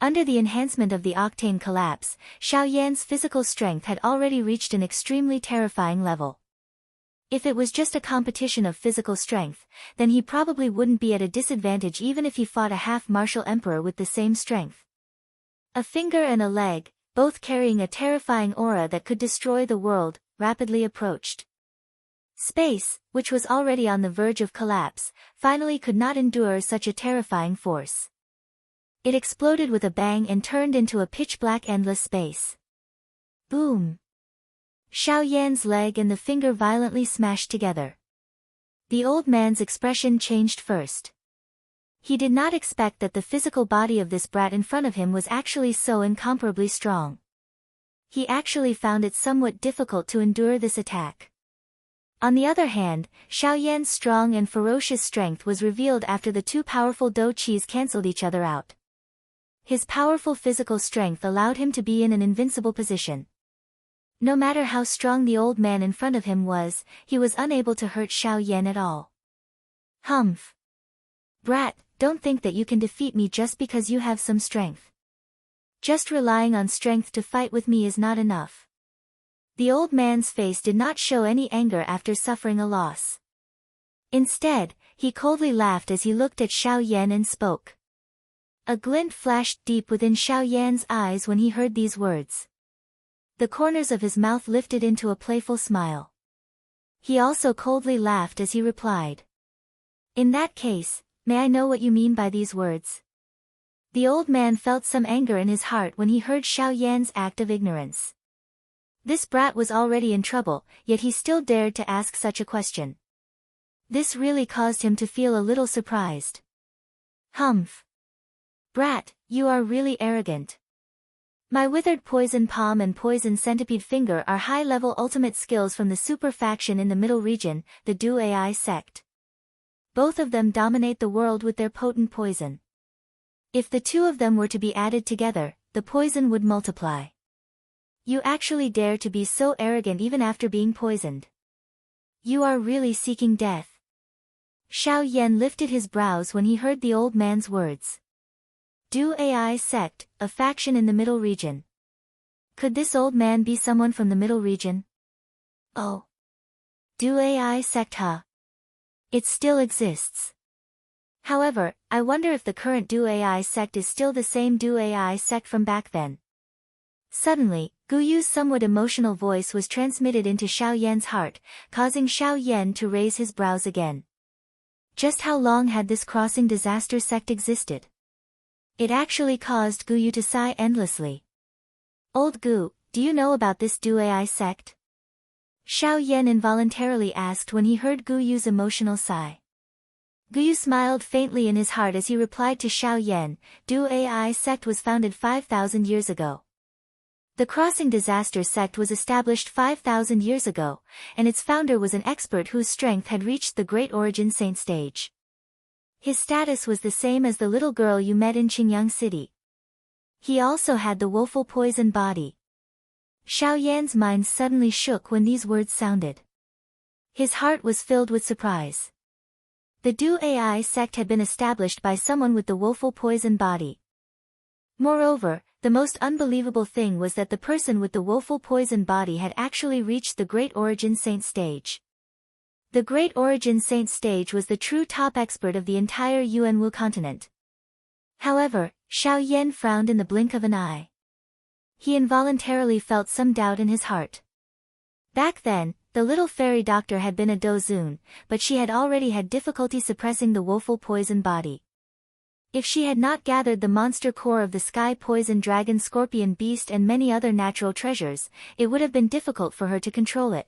Speaker 1: Under the enhancement of the octane collapse, Xiao Yan's physical strength had already reached an extremely terrifying level. If it was just a competition of physical strength, then he probably wouldn't be at a disadvantage even if he fought a half-martial emperor with the same strength. A finger and a leg, both carrying a terrifying aura that could destroy the world, rapidly approached. Space, which was already on the verge of collapse, finally could not endure such a terrifying force. It exploded with a bang and turned into a pitch-black endless space. Boom! Xiao Yan's leg and the finger violently smashed together. The old man's expression changed first. He did not expect that the physical body of this brat in front of him was actually so incomparably strong. He actually found it somewhat difficult to endure this attack. On the other hand, Xiao Yan's strong and ferocious strength was revealed after the two powerful dou qis cancelled each other out. His powerful physical strength allowed him to be in an invincible position. No matter how strong the old man in front of him was, he was unable to hurt Xiao Yan at all. Humph! Brat, don't think that you can defeat me just because you have some strength. Just relying on strength to fight with me is not enough. The old man's face did not show any anger after suffering a loss. Instead, he coldly laughed as he looked at Xiao Yan and spoke. A glint flashed deep within Xiao Yan's eyes when he heard these words. The corners of his mouth lifted into a playful smile. He also coldly laughed as he replied. In that case, may I know what you mean by these words? The old man felt some anger in his heart when he heard Xiao Yan's act of ignorance. This brat was already in trouble, yet he still dared to ask such a question. This really caused him to feel a little surprised. Humph! Brat, you are really arrogant. My withered poison palm and poison centipede finger are high-level ultimate skills from the super faction in the middle region, the Du Ai sect. Both of them dominate the world with their potent poison. If the two of them were to be added together, the poison would multiply. You actually dare to be so arrogant even after being poisoned. You are really seeking death. Xiao Yan lifted his brows when he heard the old man's words. Du Ai sect, a faction in the middle region. Could this old man be someone from the middle region? Oh. Du Ai sect, huh? It still exists. However, I wonder if the current Du Ai sect is still the same Du Ai sect from back then. Suddenly, Gu Yu's somewhat emotional voice was transmitted into Xiao Yan's heart, causing Xiao Yan to raise his brows again. Just how long had this crossing disaster sect existed? It actually caused Gu Yu to sigh endlessly. Old Gu, do you know about this Du Ai sect? Xiao Yan involuntarily asked when he heard Gu Yu's emotional sigh. Gu Yu smiled faintly in his heart as he replied to Xiao Yan, Du Ai sect was founded 5,000 years ago. The Crossing Disaster sect was established 5,000 years ago, and its founder was an expert whose strength had reached the Great Origin Saint stage. His status was the same as the little girl you met in Qingyang City. He also had the woeful poison body. Xiao Yan's mind suddenly shook when these words sounded. His heart was filled with surprise. The Du Ai sect had been established by someone with the woeful poison body. Moreover, the most unbelievable thing was that the person with the woeful poison body had actually reached the Great Origin Saint stage. The Great Origin Saint stage was the true top expert of the entire Yuanwu continent. However, Xiao Yan frowned in the blink of an eye. He involuntarily felt some doubt in his heart. Back then, the little fairy doctor had been a dozun, but she had already had difficulty suppressing the woeful poison body. If she had not gathered the monster core of the sky poison dragon scorpion beast and many other natural treasures, it would have been difficult for her to control it.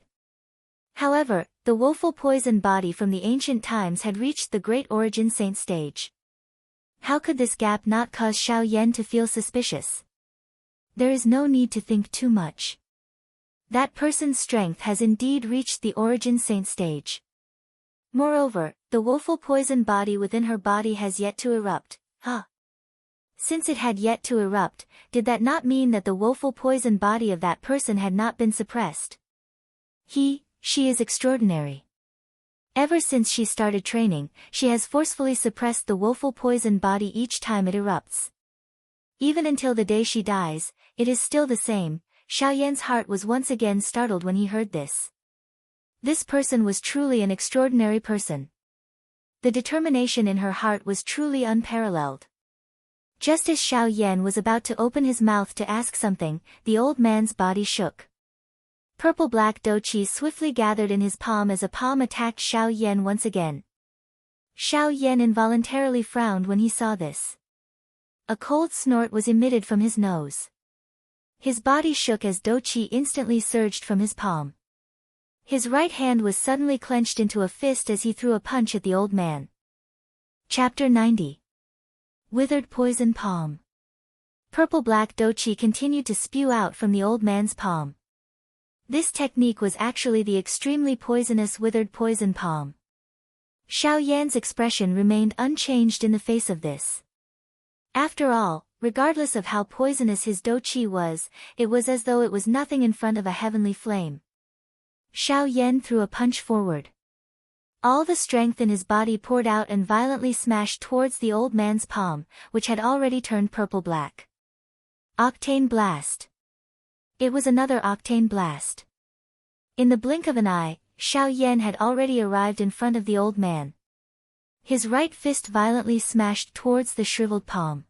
Speaker 1: However, the woeful poison body from the ancient times had reached the great origin saint stage. How could this gap not cause Xiao Yan to feel suspicious? There is no need to think too much. That person's strength has indeed reached the origin saint stage. Moreover, the woeful poison body within her body has yet to erupt. Since it had yet to erupt, did that not mean that the woeful poison body of that person had not been suppressed? She is extraordinary. Ever since she started training, she has forcefully suppressed the woeful poison body each time it erupts. Even until the day she dies, it is still the same. Xiao Yan's heart was once again startled when he heard this. This person was truly an extraordinary person. The determination in her heart was truly unparalleled. Just as Xiao Yan was about to open his mouth to ask something, the old man's body shook. Purple-black douqi swiftly gathered in his palm as a palm attacked Xiao Yan once again. Xiao Yan involuntarily frowned when he saw this. A cold snort was emitted from his nose. His body shook as douqi instantly surged from his palm. His right hand was suddenly clenched into a fist as he threw a punch at the old man. Chapter 90. Withered Poison Palm. Purple-black douqi continued to spew out from the old man's palm. This technique was actually the extremely poisonous withered poison palm. Xiao Yan's expression remained unchanged in the face of this. After all, regardless of how poisonous his douqi was, it was as though it was nothing in front of a heavenly flame. Xiao Yan threw a punch forward. All the strength in his body poured out and violently smashed towards the old man's palm, which had already turned purple-black. Octane Blast. It was another octane blast. In the blink of an eye, Xiao Yan had already arrived in front of the old man. His right fist violently smashed towards the shriveled palm.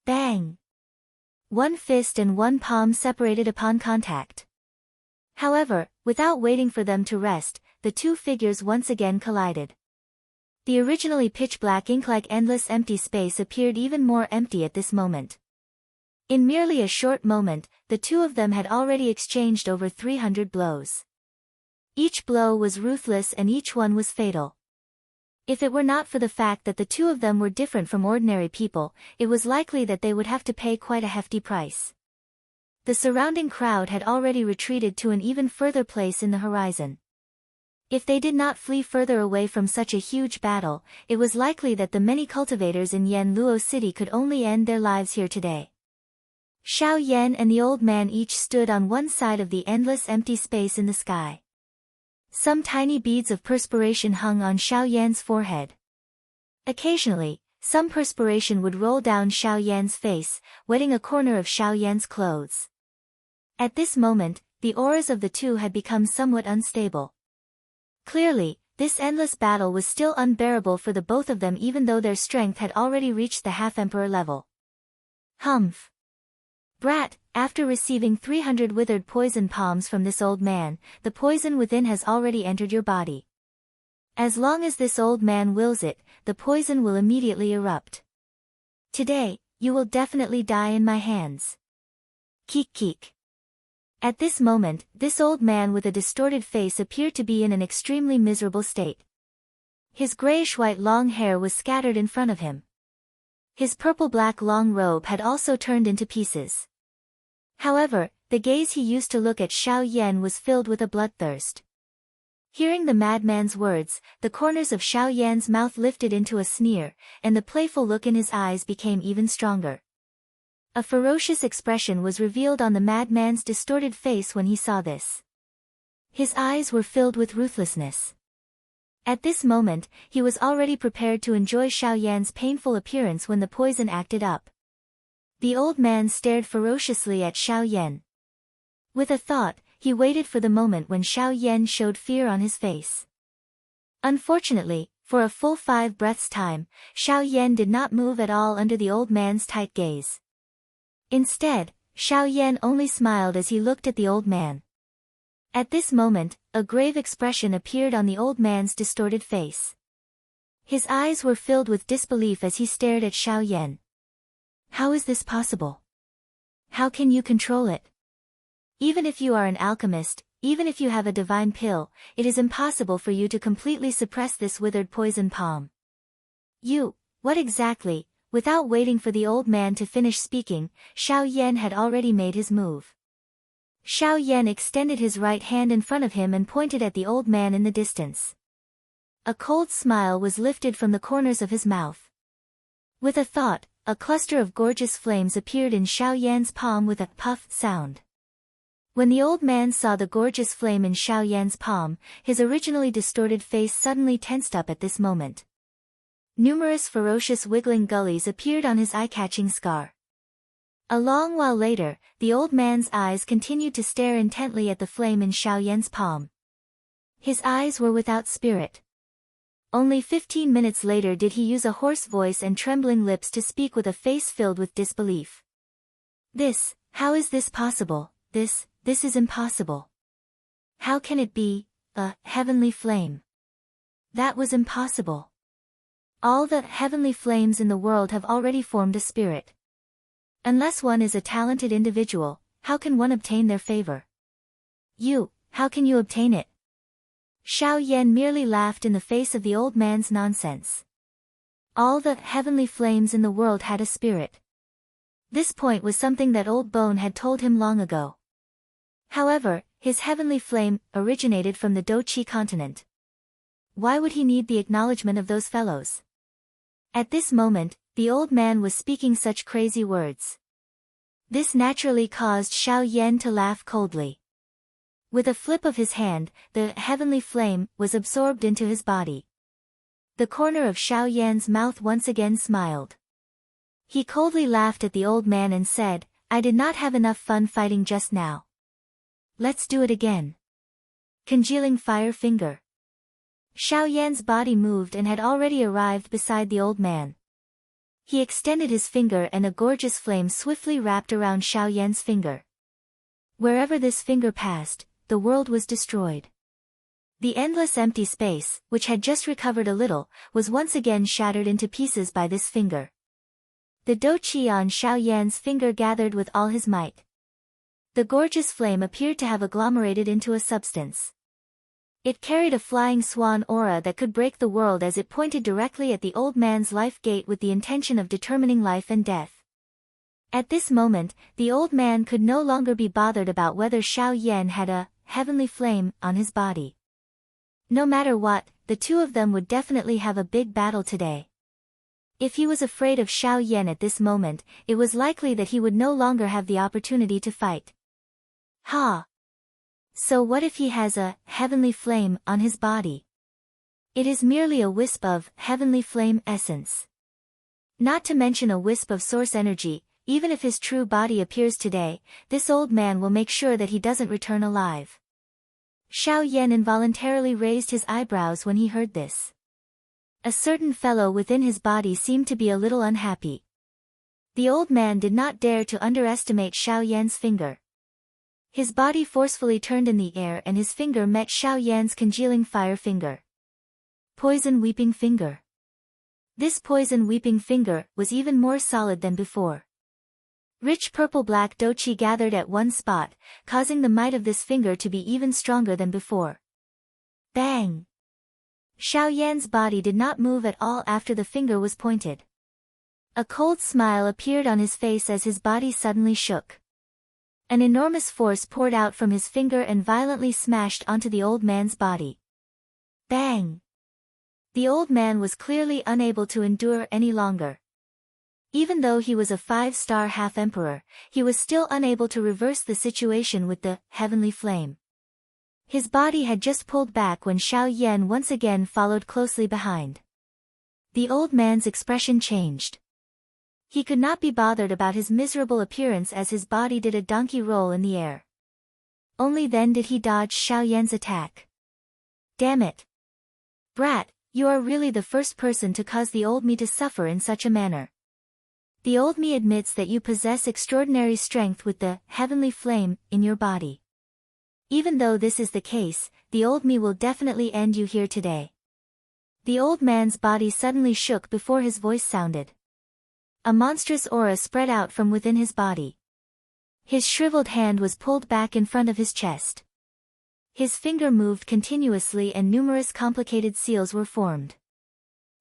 Speaker 1: Bang! One fist and one palm separated upon contact. However, without waiting for them to rest, the two figures once again collided. The originally pitch-black ink-like endless empty space appeared even more empty at this moment. In merely a short moment, the two of them had already exchanged over 300 blows. Each blow was ruthless and each one was fatal. If it were not for the fact that the two of them were different from ordinary people, it was likely that they would have to pay quite a hefty price. The surrounding crowd had already retreated to an even further place in the horizon. If they did not flee further away from such a huge battle, it was likely that the many cultivators in Yanluo City could only end their lives here today. Xiao Yan and the old man each stood on one side of the endless empty space in the sky. Some tiny beads of perspiration hung on Xiao Yan's forehead. Occasionally, some perspiration would roll down Xiao Yan's face, wetting a corner of Xiao Yan's clothes. At this moment, the auras of the two had become somewhat unstable. Clearly, this endless battle was still unbearable for the both of them even though their strength had already reached the half-emperor level. Humph! Brat, after receiving 300 withered poison palms from this old man, the poison within has already entered your body. As long as this old man wills it, the poison will immediately erupt. Today, you will definitely die in my hands. Keek keek. At this moment, this old man with a distorted face appeared to be in an extremely miserable state. His grayish-white long hair was scattered in front of him. His purple-black long robe had also turned into pieces. However, the gaze he used to look at Xiao Yan was filled with a bloodthirst. Hearing the madman's words, the corners of Xiao Yan's mouth lifted into a sneer, and the playful look in his eyes became even stronger. A ferocious expression was revealed on the madman's distorted face when he saw this. His eyes were filled with ruthlessness. At this moment, he was already prepared to enjoy Xiao Yan's painful appearance when the poison acted up. The old man stared ferociously at Xiao Yan. With a thought, he waited for the moment when Xiao Yan showed fear on his face. Unfortunately, for a full 5 breaths' time, Xiao Yan did not move at all under the old man's tight gaze. Instead, Xiao Yan only smiled as he looked at the old man. At this moment, a grave expression appeared on the old man's distorted face. His eyes were filled with disbelief as he stared at Xiao Yan. How is this possible? How can you control it? Even if you are an alchemist, even if you have a divine pill, it is impossible for you to completely suppress this withered poison palm. What exactly? Without waiting for the old man to finish speaking, Xiao Yan had already made his move. Xiao Yan extended his right hand in front of him and pointed at the old man in the distance. A cold smile was lifted from the corners of his mouth. With a thought, a cluster of gorgeous flames appeared in Xiao Yan's palm with a puff sound. When the old man saw the gorgeous flame in Xiao Yan's palm, his originally distorted face suddenly tensed up at this moment. Numerous ferocious wiggling gullies appeared on his eye-catching scar. A long while later, the old man's eyes continued to stare intently at the flame in Xiao Yan's palm. His eyes were without spirit. Only 15 minutes later did he use a hoarse voice and trembling lips to speak with a face filled with disbelief. How is this possible? This is impossible. How can it be, a heavenly flame? That was impossible. All the heavenly flames in the world have already formed a spirit. Unless one is a talented individual, how can one obtain their favor? How can you obtain it? Xiao Yan merely laughed in the face of the old man's nonsense. All the heavenly flames in the world had a spirit. This point was something that Old Bone had told him long ago. However, his heavenly flame originated from the Doqi continent. Why would he need the acknowledgement of those fellows? At this moment, the old man was speaking such crazy words. This naturally caused Xiao Yan to laugh coldly. With a flip of his hand, the heavenly flame was absorbed into his body. The corner of Xiao Yan's mouth once again smiled. He coldly laughed at the old man and said, I did not have enough fun fighting just now. Let's do it again. Congealing fire finger. Xiao Yan's body moved and had already arrived beside the old man. He extended his finger and a gorgeous flame swiftly wrapped around Xiao Yan's finger. Wherever this finger passed, the world was destroyed. The endless empty space, which had just recovered a little, was once again shattered into pieces by this finger. The Doqi on Xiao Yan's finger gathered with all his might. The gorgeous flame appeared to have agglomerated into a substance. It carried a flying swan aura that could break the world as it pointed directly at the old man's life gate with the intention of determining life and death. At this moment, the old man could no longer be bothered about whether Xiao Yan had a heavenly flame on his body. No matter what, the two of them would definitely have a big battle today. If he was afraid of Xiao Yan at this moment, it was likely that he would no longer have the opportunity to fight. So what if he has a heavenly flame on his body? It is merely a wisp of heavenly flame essence. Not to mention a wisp of source energy. Even if his true body appears today, this old man will make sure that he doesn't return alive. Xiao Yan involuntarily raised his eyebrows when he heard this. A certain fellow within his body seemed to be a little unhappy. The old man did not dare to underestimate Xiao Yan's finger. His body forcefully turned in the air and his finger met Xiao Yan's congealing fire finger. Poison weeping finger. This poison weeping finger was even more solid than before. Rich purple-black Doqi gathered at one spot, causing the might of this finger to be even stronger than before. Bang! Xiao Yan's body did not move at all after the finger was pointed. A cold smile appeared on his face as his body suddenly shook. An enormous force poured out from his finger and violently smashed onto the old man's body. Bang! The old man was clearly unable to endure any longer. Even though he was a 5-star half-emperor, he was still unable to reverse the situation with the heavenly flame. His body had just pulled back when Xiao Yan once again followed closely behind. The old man's expression changed. He could not be bothered about his miserable appearance as his body did a donkey roll in the air. Only then did he dodge Xiao Yan's attack. Damn it! Brat, you are really the first person to cause the old me to suffer in such a manner. The old me admits that you possess extraordinary strength with the heavenly flame in your body. Even though this is the case, the old me will definitely end you here today. The old man's body suddenly shook before his voice sounded. A monstrous aura spread out from within his body. His shriveled hand was pulled back in front of his chest. His finger moved continuously and numerous complicated seals were formed.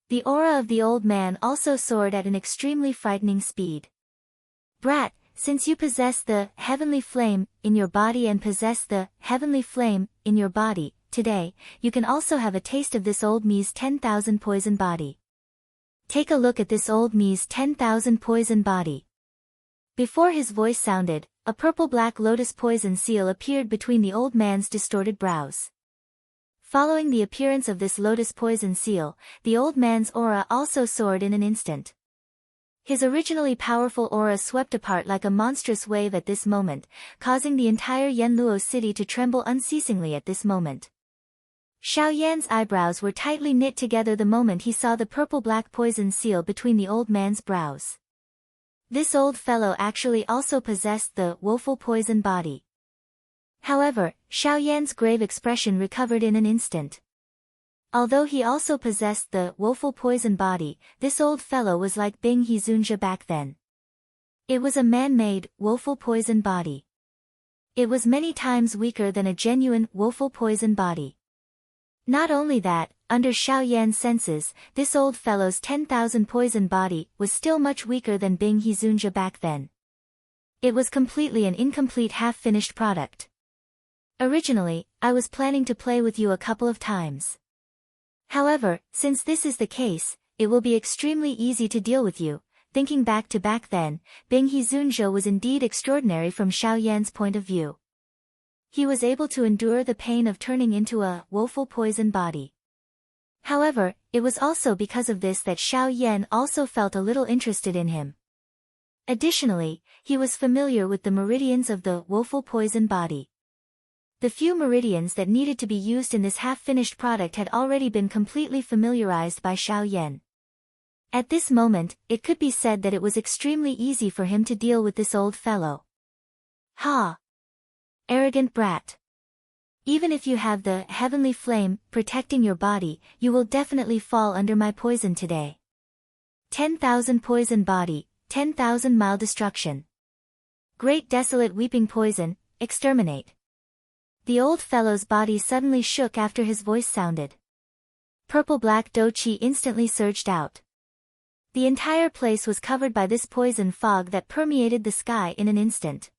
Speaker 1: The aura of the old man also soared at an extremely frightening speed. Brat, since you possess the heavenly flame in your body and possess the heavenly flame in your body, today, you can also have a taste of this old me's 10,000 poison body. Take a look at this old me's 10,000 poison body. Before his voice sounded, a purple-black lotus poison seal appeared between the old man's distorted brows. Following the appearance of this lotus poison seal, the old man's aura also soared in an instant. His originally powerful aura swept apart like a monstrous wave at this moment, causing the entire Yanluo city to tremble unceasingly at this moment. Xiao Yan's eyebrows were tightly knit together the moment he saw the purple-black poison seal between the old man's brows. This old fellow actually also possessed the woeful poison body. However, Xiao Yan's grave expression recovered in an instant. Although he also possessed the woeful poison body, this old fellow was like Bing Hezunja back then. It was a man-made, woeful poison body. It was many times weaker than a genuine, woeful poison body. Not only that, under Xiao Yan's senses, this old fellow's 10,000 poison body was still much weaker than Bing Hezunja back then. It was completely an incomplete half-finished product. Originally, I was planning to play with you a couple of times. However, since this is the case, it will be extremely easy to deal with you. Thinking back then, Bing Hezunja was indeed extraordinary from Xiao Yan's point of view. He was able to endure the pain of turning into a woeful poison body. However, it was also because of this that Xiao Yan also felt a little interested in him. Additionally, he was familiar with the meridians of the woeful poison body. The few meridians that needed to be used in this half-finished product had already been completely familiarized by Xiao Yan. At this moment, it could be said that it was extremely easy for him to deal with this old fellow. Ha! Arrogant brat. Even if you have the heavenly flame protecting your body, you will definitely fall under my poison today. 10,000 poison body, 10,000 mile destruction. Great desolate weeping poison, exterminate. The old fellow's body suddenly shook after his voice sounded. Purple-black do qi instantly surged out. The entire place was covered by this poison fog that permeated the sky in an instant.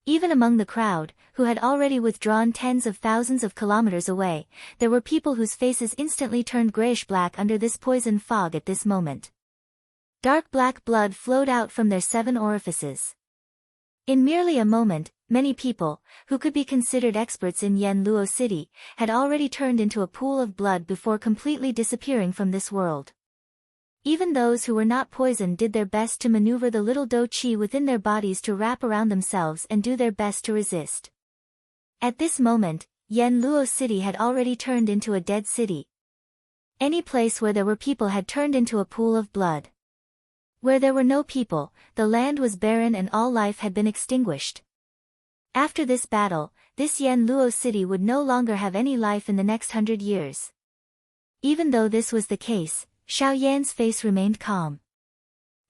Speaker 1: Even among the crowd, who had already withdrawn tens of thousands of kilometers away, there were people whose faces instantly turned grayish-black under this poison fog at this moment. Dark black blood flowed out from their 7 orifices. In merely a moment, many people, who could be considered experts in Yanluo City, had already turned into a pool of blood before completely disappearing from this world. Even those who were not poisoned did their best to maneuver the little do qi within their bodies to wrap around themselves and do their best to resist. At this moment, Yanluo City had already turned into a dead city. Any place where there were people had turned into a pool of blood. Where there were no people, the land was barren and all life had been extinguished. After this battle, this Yanluo city would no longer have any life in the next 100 years. Even though this was the case, Xiao Yan's face remained calm.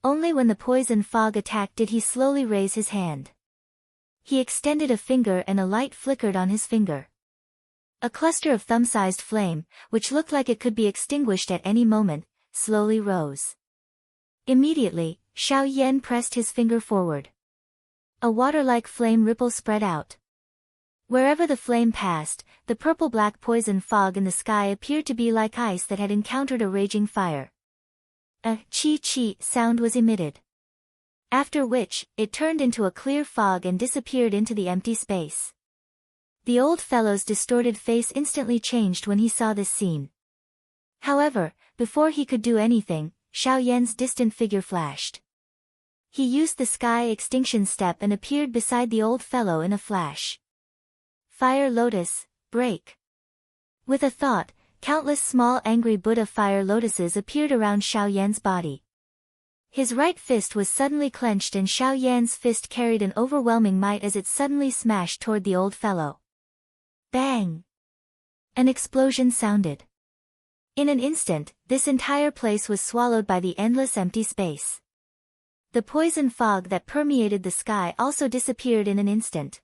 Speaker 1: Only when the poison fog attacked did he slowly raise his hand. He extended a finger and a light flickered on his finger. A cluster of thumb-sized flame, which looked like it could be extinguished at any moment, slowly rose. Immediately, Xiao Yan pressed his finger forward. A water-like flame ripple spread out. Wherever the flame passed, the purple-black poison fog in the sky appeared to be like ice that had encountered a raging fire. A chi-chi sound was emitted. After which, it turned into a clear fog and disappeared into the empty space. The old fellow's distorted face instantly changed when he saw this scene. However, before he could do anything, Xiao Yan's distant figure flashed. He used the sky extinction step and appeared beside the old fellow in a flash. Fire lotus, break. With a thought, countless small angry Buddha fire lotuses appeared around Xiao Yan's body. His right fist was suddenly clenched and Xiao Yan's fist carried an overwhelming might as it suddenly smashed toward the old fellow. Bang! An explosion sounded. In an instant, this entire place was swallowed by the endless empty space. The poison fog that permeated the sky also disappeared in an instant.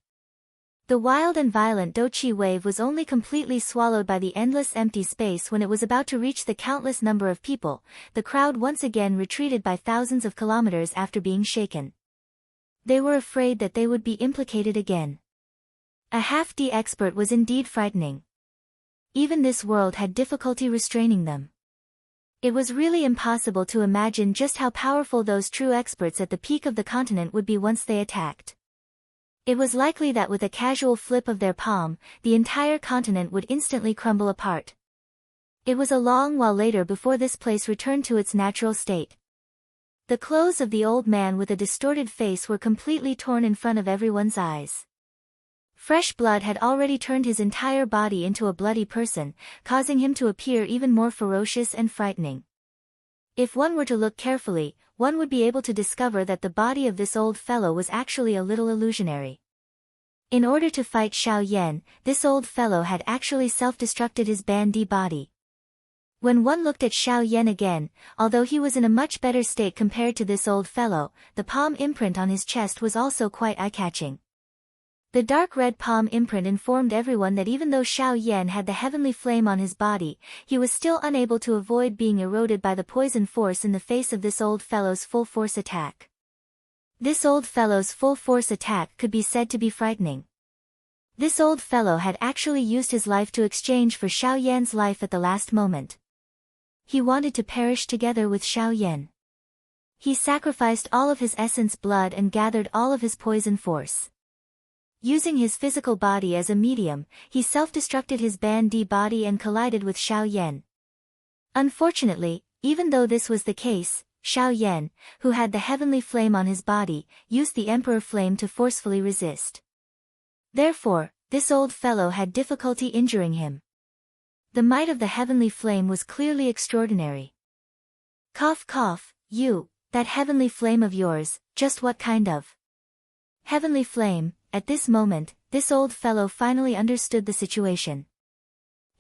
Speaker 1: The wild and violent Dochi wave was only completely swallowed by the endless empty space when it was about to reach the countless number of people. The crowd once again retreated by thousands of kilometers after being shaken. They were afraid that they would be implicated again. A half-D expert was indeed frightening. Even this world had difficulty restraining them. It was really impossible to imagine just how powerful those true experts at the peak of the continent would be once they attacked. It was likely that with a casual flip of their palm, the entire continent would instantly crumble apart. It was a long while later before this place returned to its natural state. The clothes of the old man with a distorted face were completely torn in front of everyone's eyes. Fresh blood had already turned his entire body into a bloody person, causing him to appear even more ferocious and frightening. If one were to look carefully, one would be able to discover that the body of this old fellow was actually a little illusionary. In order to fight Xiao Yan, this old fellow had actually self-destructed his bandy body. When one looked at Xiao Yan again, although he was in a much better state compared to this old fellow, the palm imprint on his chest was also quite eye-catching. The dark red palm imprint informed everyone that even though Xiao Yan had the heavenly flame on his body, he was still unable to avoid being eroded by the poison force in the face of this old fellow's full-force attack. This old fellow's full-force attack could be said to be frightening. This old fellow had actually used his life to exchange for Xiao Yan's life at the last moment. He wanted to perish together with Xiao Yan. He sacrificed all of his essence blood and gathered all of his poison force. Using his physical body as a medium, he self-destructed his bandy body and collided with Xiao Yan. Unfortunately, even though this was the case, Xiao Yan, who had the heavenly flame on his body, used the emperor flame to forcefully resist. Therefore, this old fellow had difficulty injuring him. The might of the heavenly flame was clearly extraordinary. Cough cough, you, that heavenly flame of yours, just what kind of heavenly flame? At this moment, this old fellow finally understood the situation.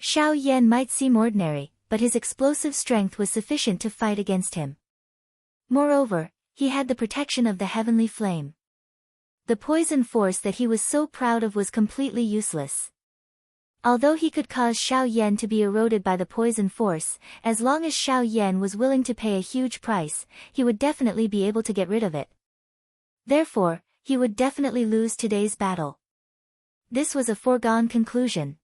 Speaker 1: Xiao Yan might seem ordinary, but his explosive strength was sufficient to fight against him. Moreover, he had the protection of the heavenly flame. The poison force that he was so proud of was completely useless. Although he could cause Xiao Yan to be eroded by the poison force, as long as Xiao Yan was willing to pay a huge price, he would definitely be able to get rid of it. Therefore, he would definitely lose today's battle. This was a foregone conclusion.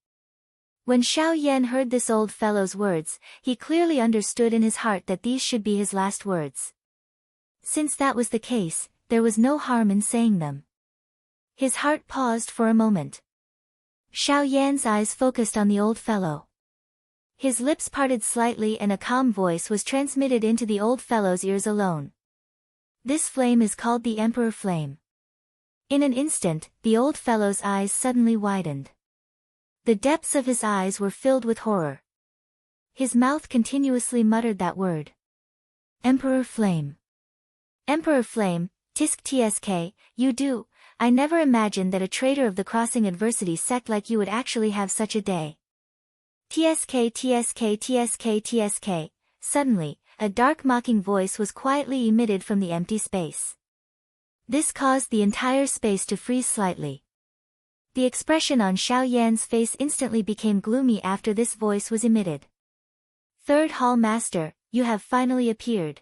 Speaker 1: When Xiao Yan heard this old fellow's words, he clearly understood in his heart that these should be his last words. Since that was the case, there was no harm in saying them. His heart paused for a moment. Xiao Yan's eyes focused on the old fellow. His lips parted slightly and a calm voice was transmitted into the old fellow's ears alone. This flame is called the Emperor Flame. In an instant, the old fellow's eyes suddenly widened. The depths of his eyes were filled with horror. His mouth continuously muttered that word. Emperor Flame. Emperor Flame, tisk tsk, you do. I never imagined that a traitor of the Crossing Adversity sect like you would actually have such a day. Tsk tsk tsk tsk. Suddenly, a dark mocking voice was quietly emitted from the empty space. This caused the entire space to freeze slightly. The expression on Xiao Yan's face instantly became gloomy after this voice was emitted. Third Hall Master, you have finally appeared.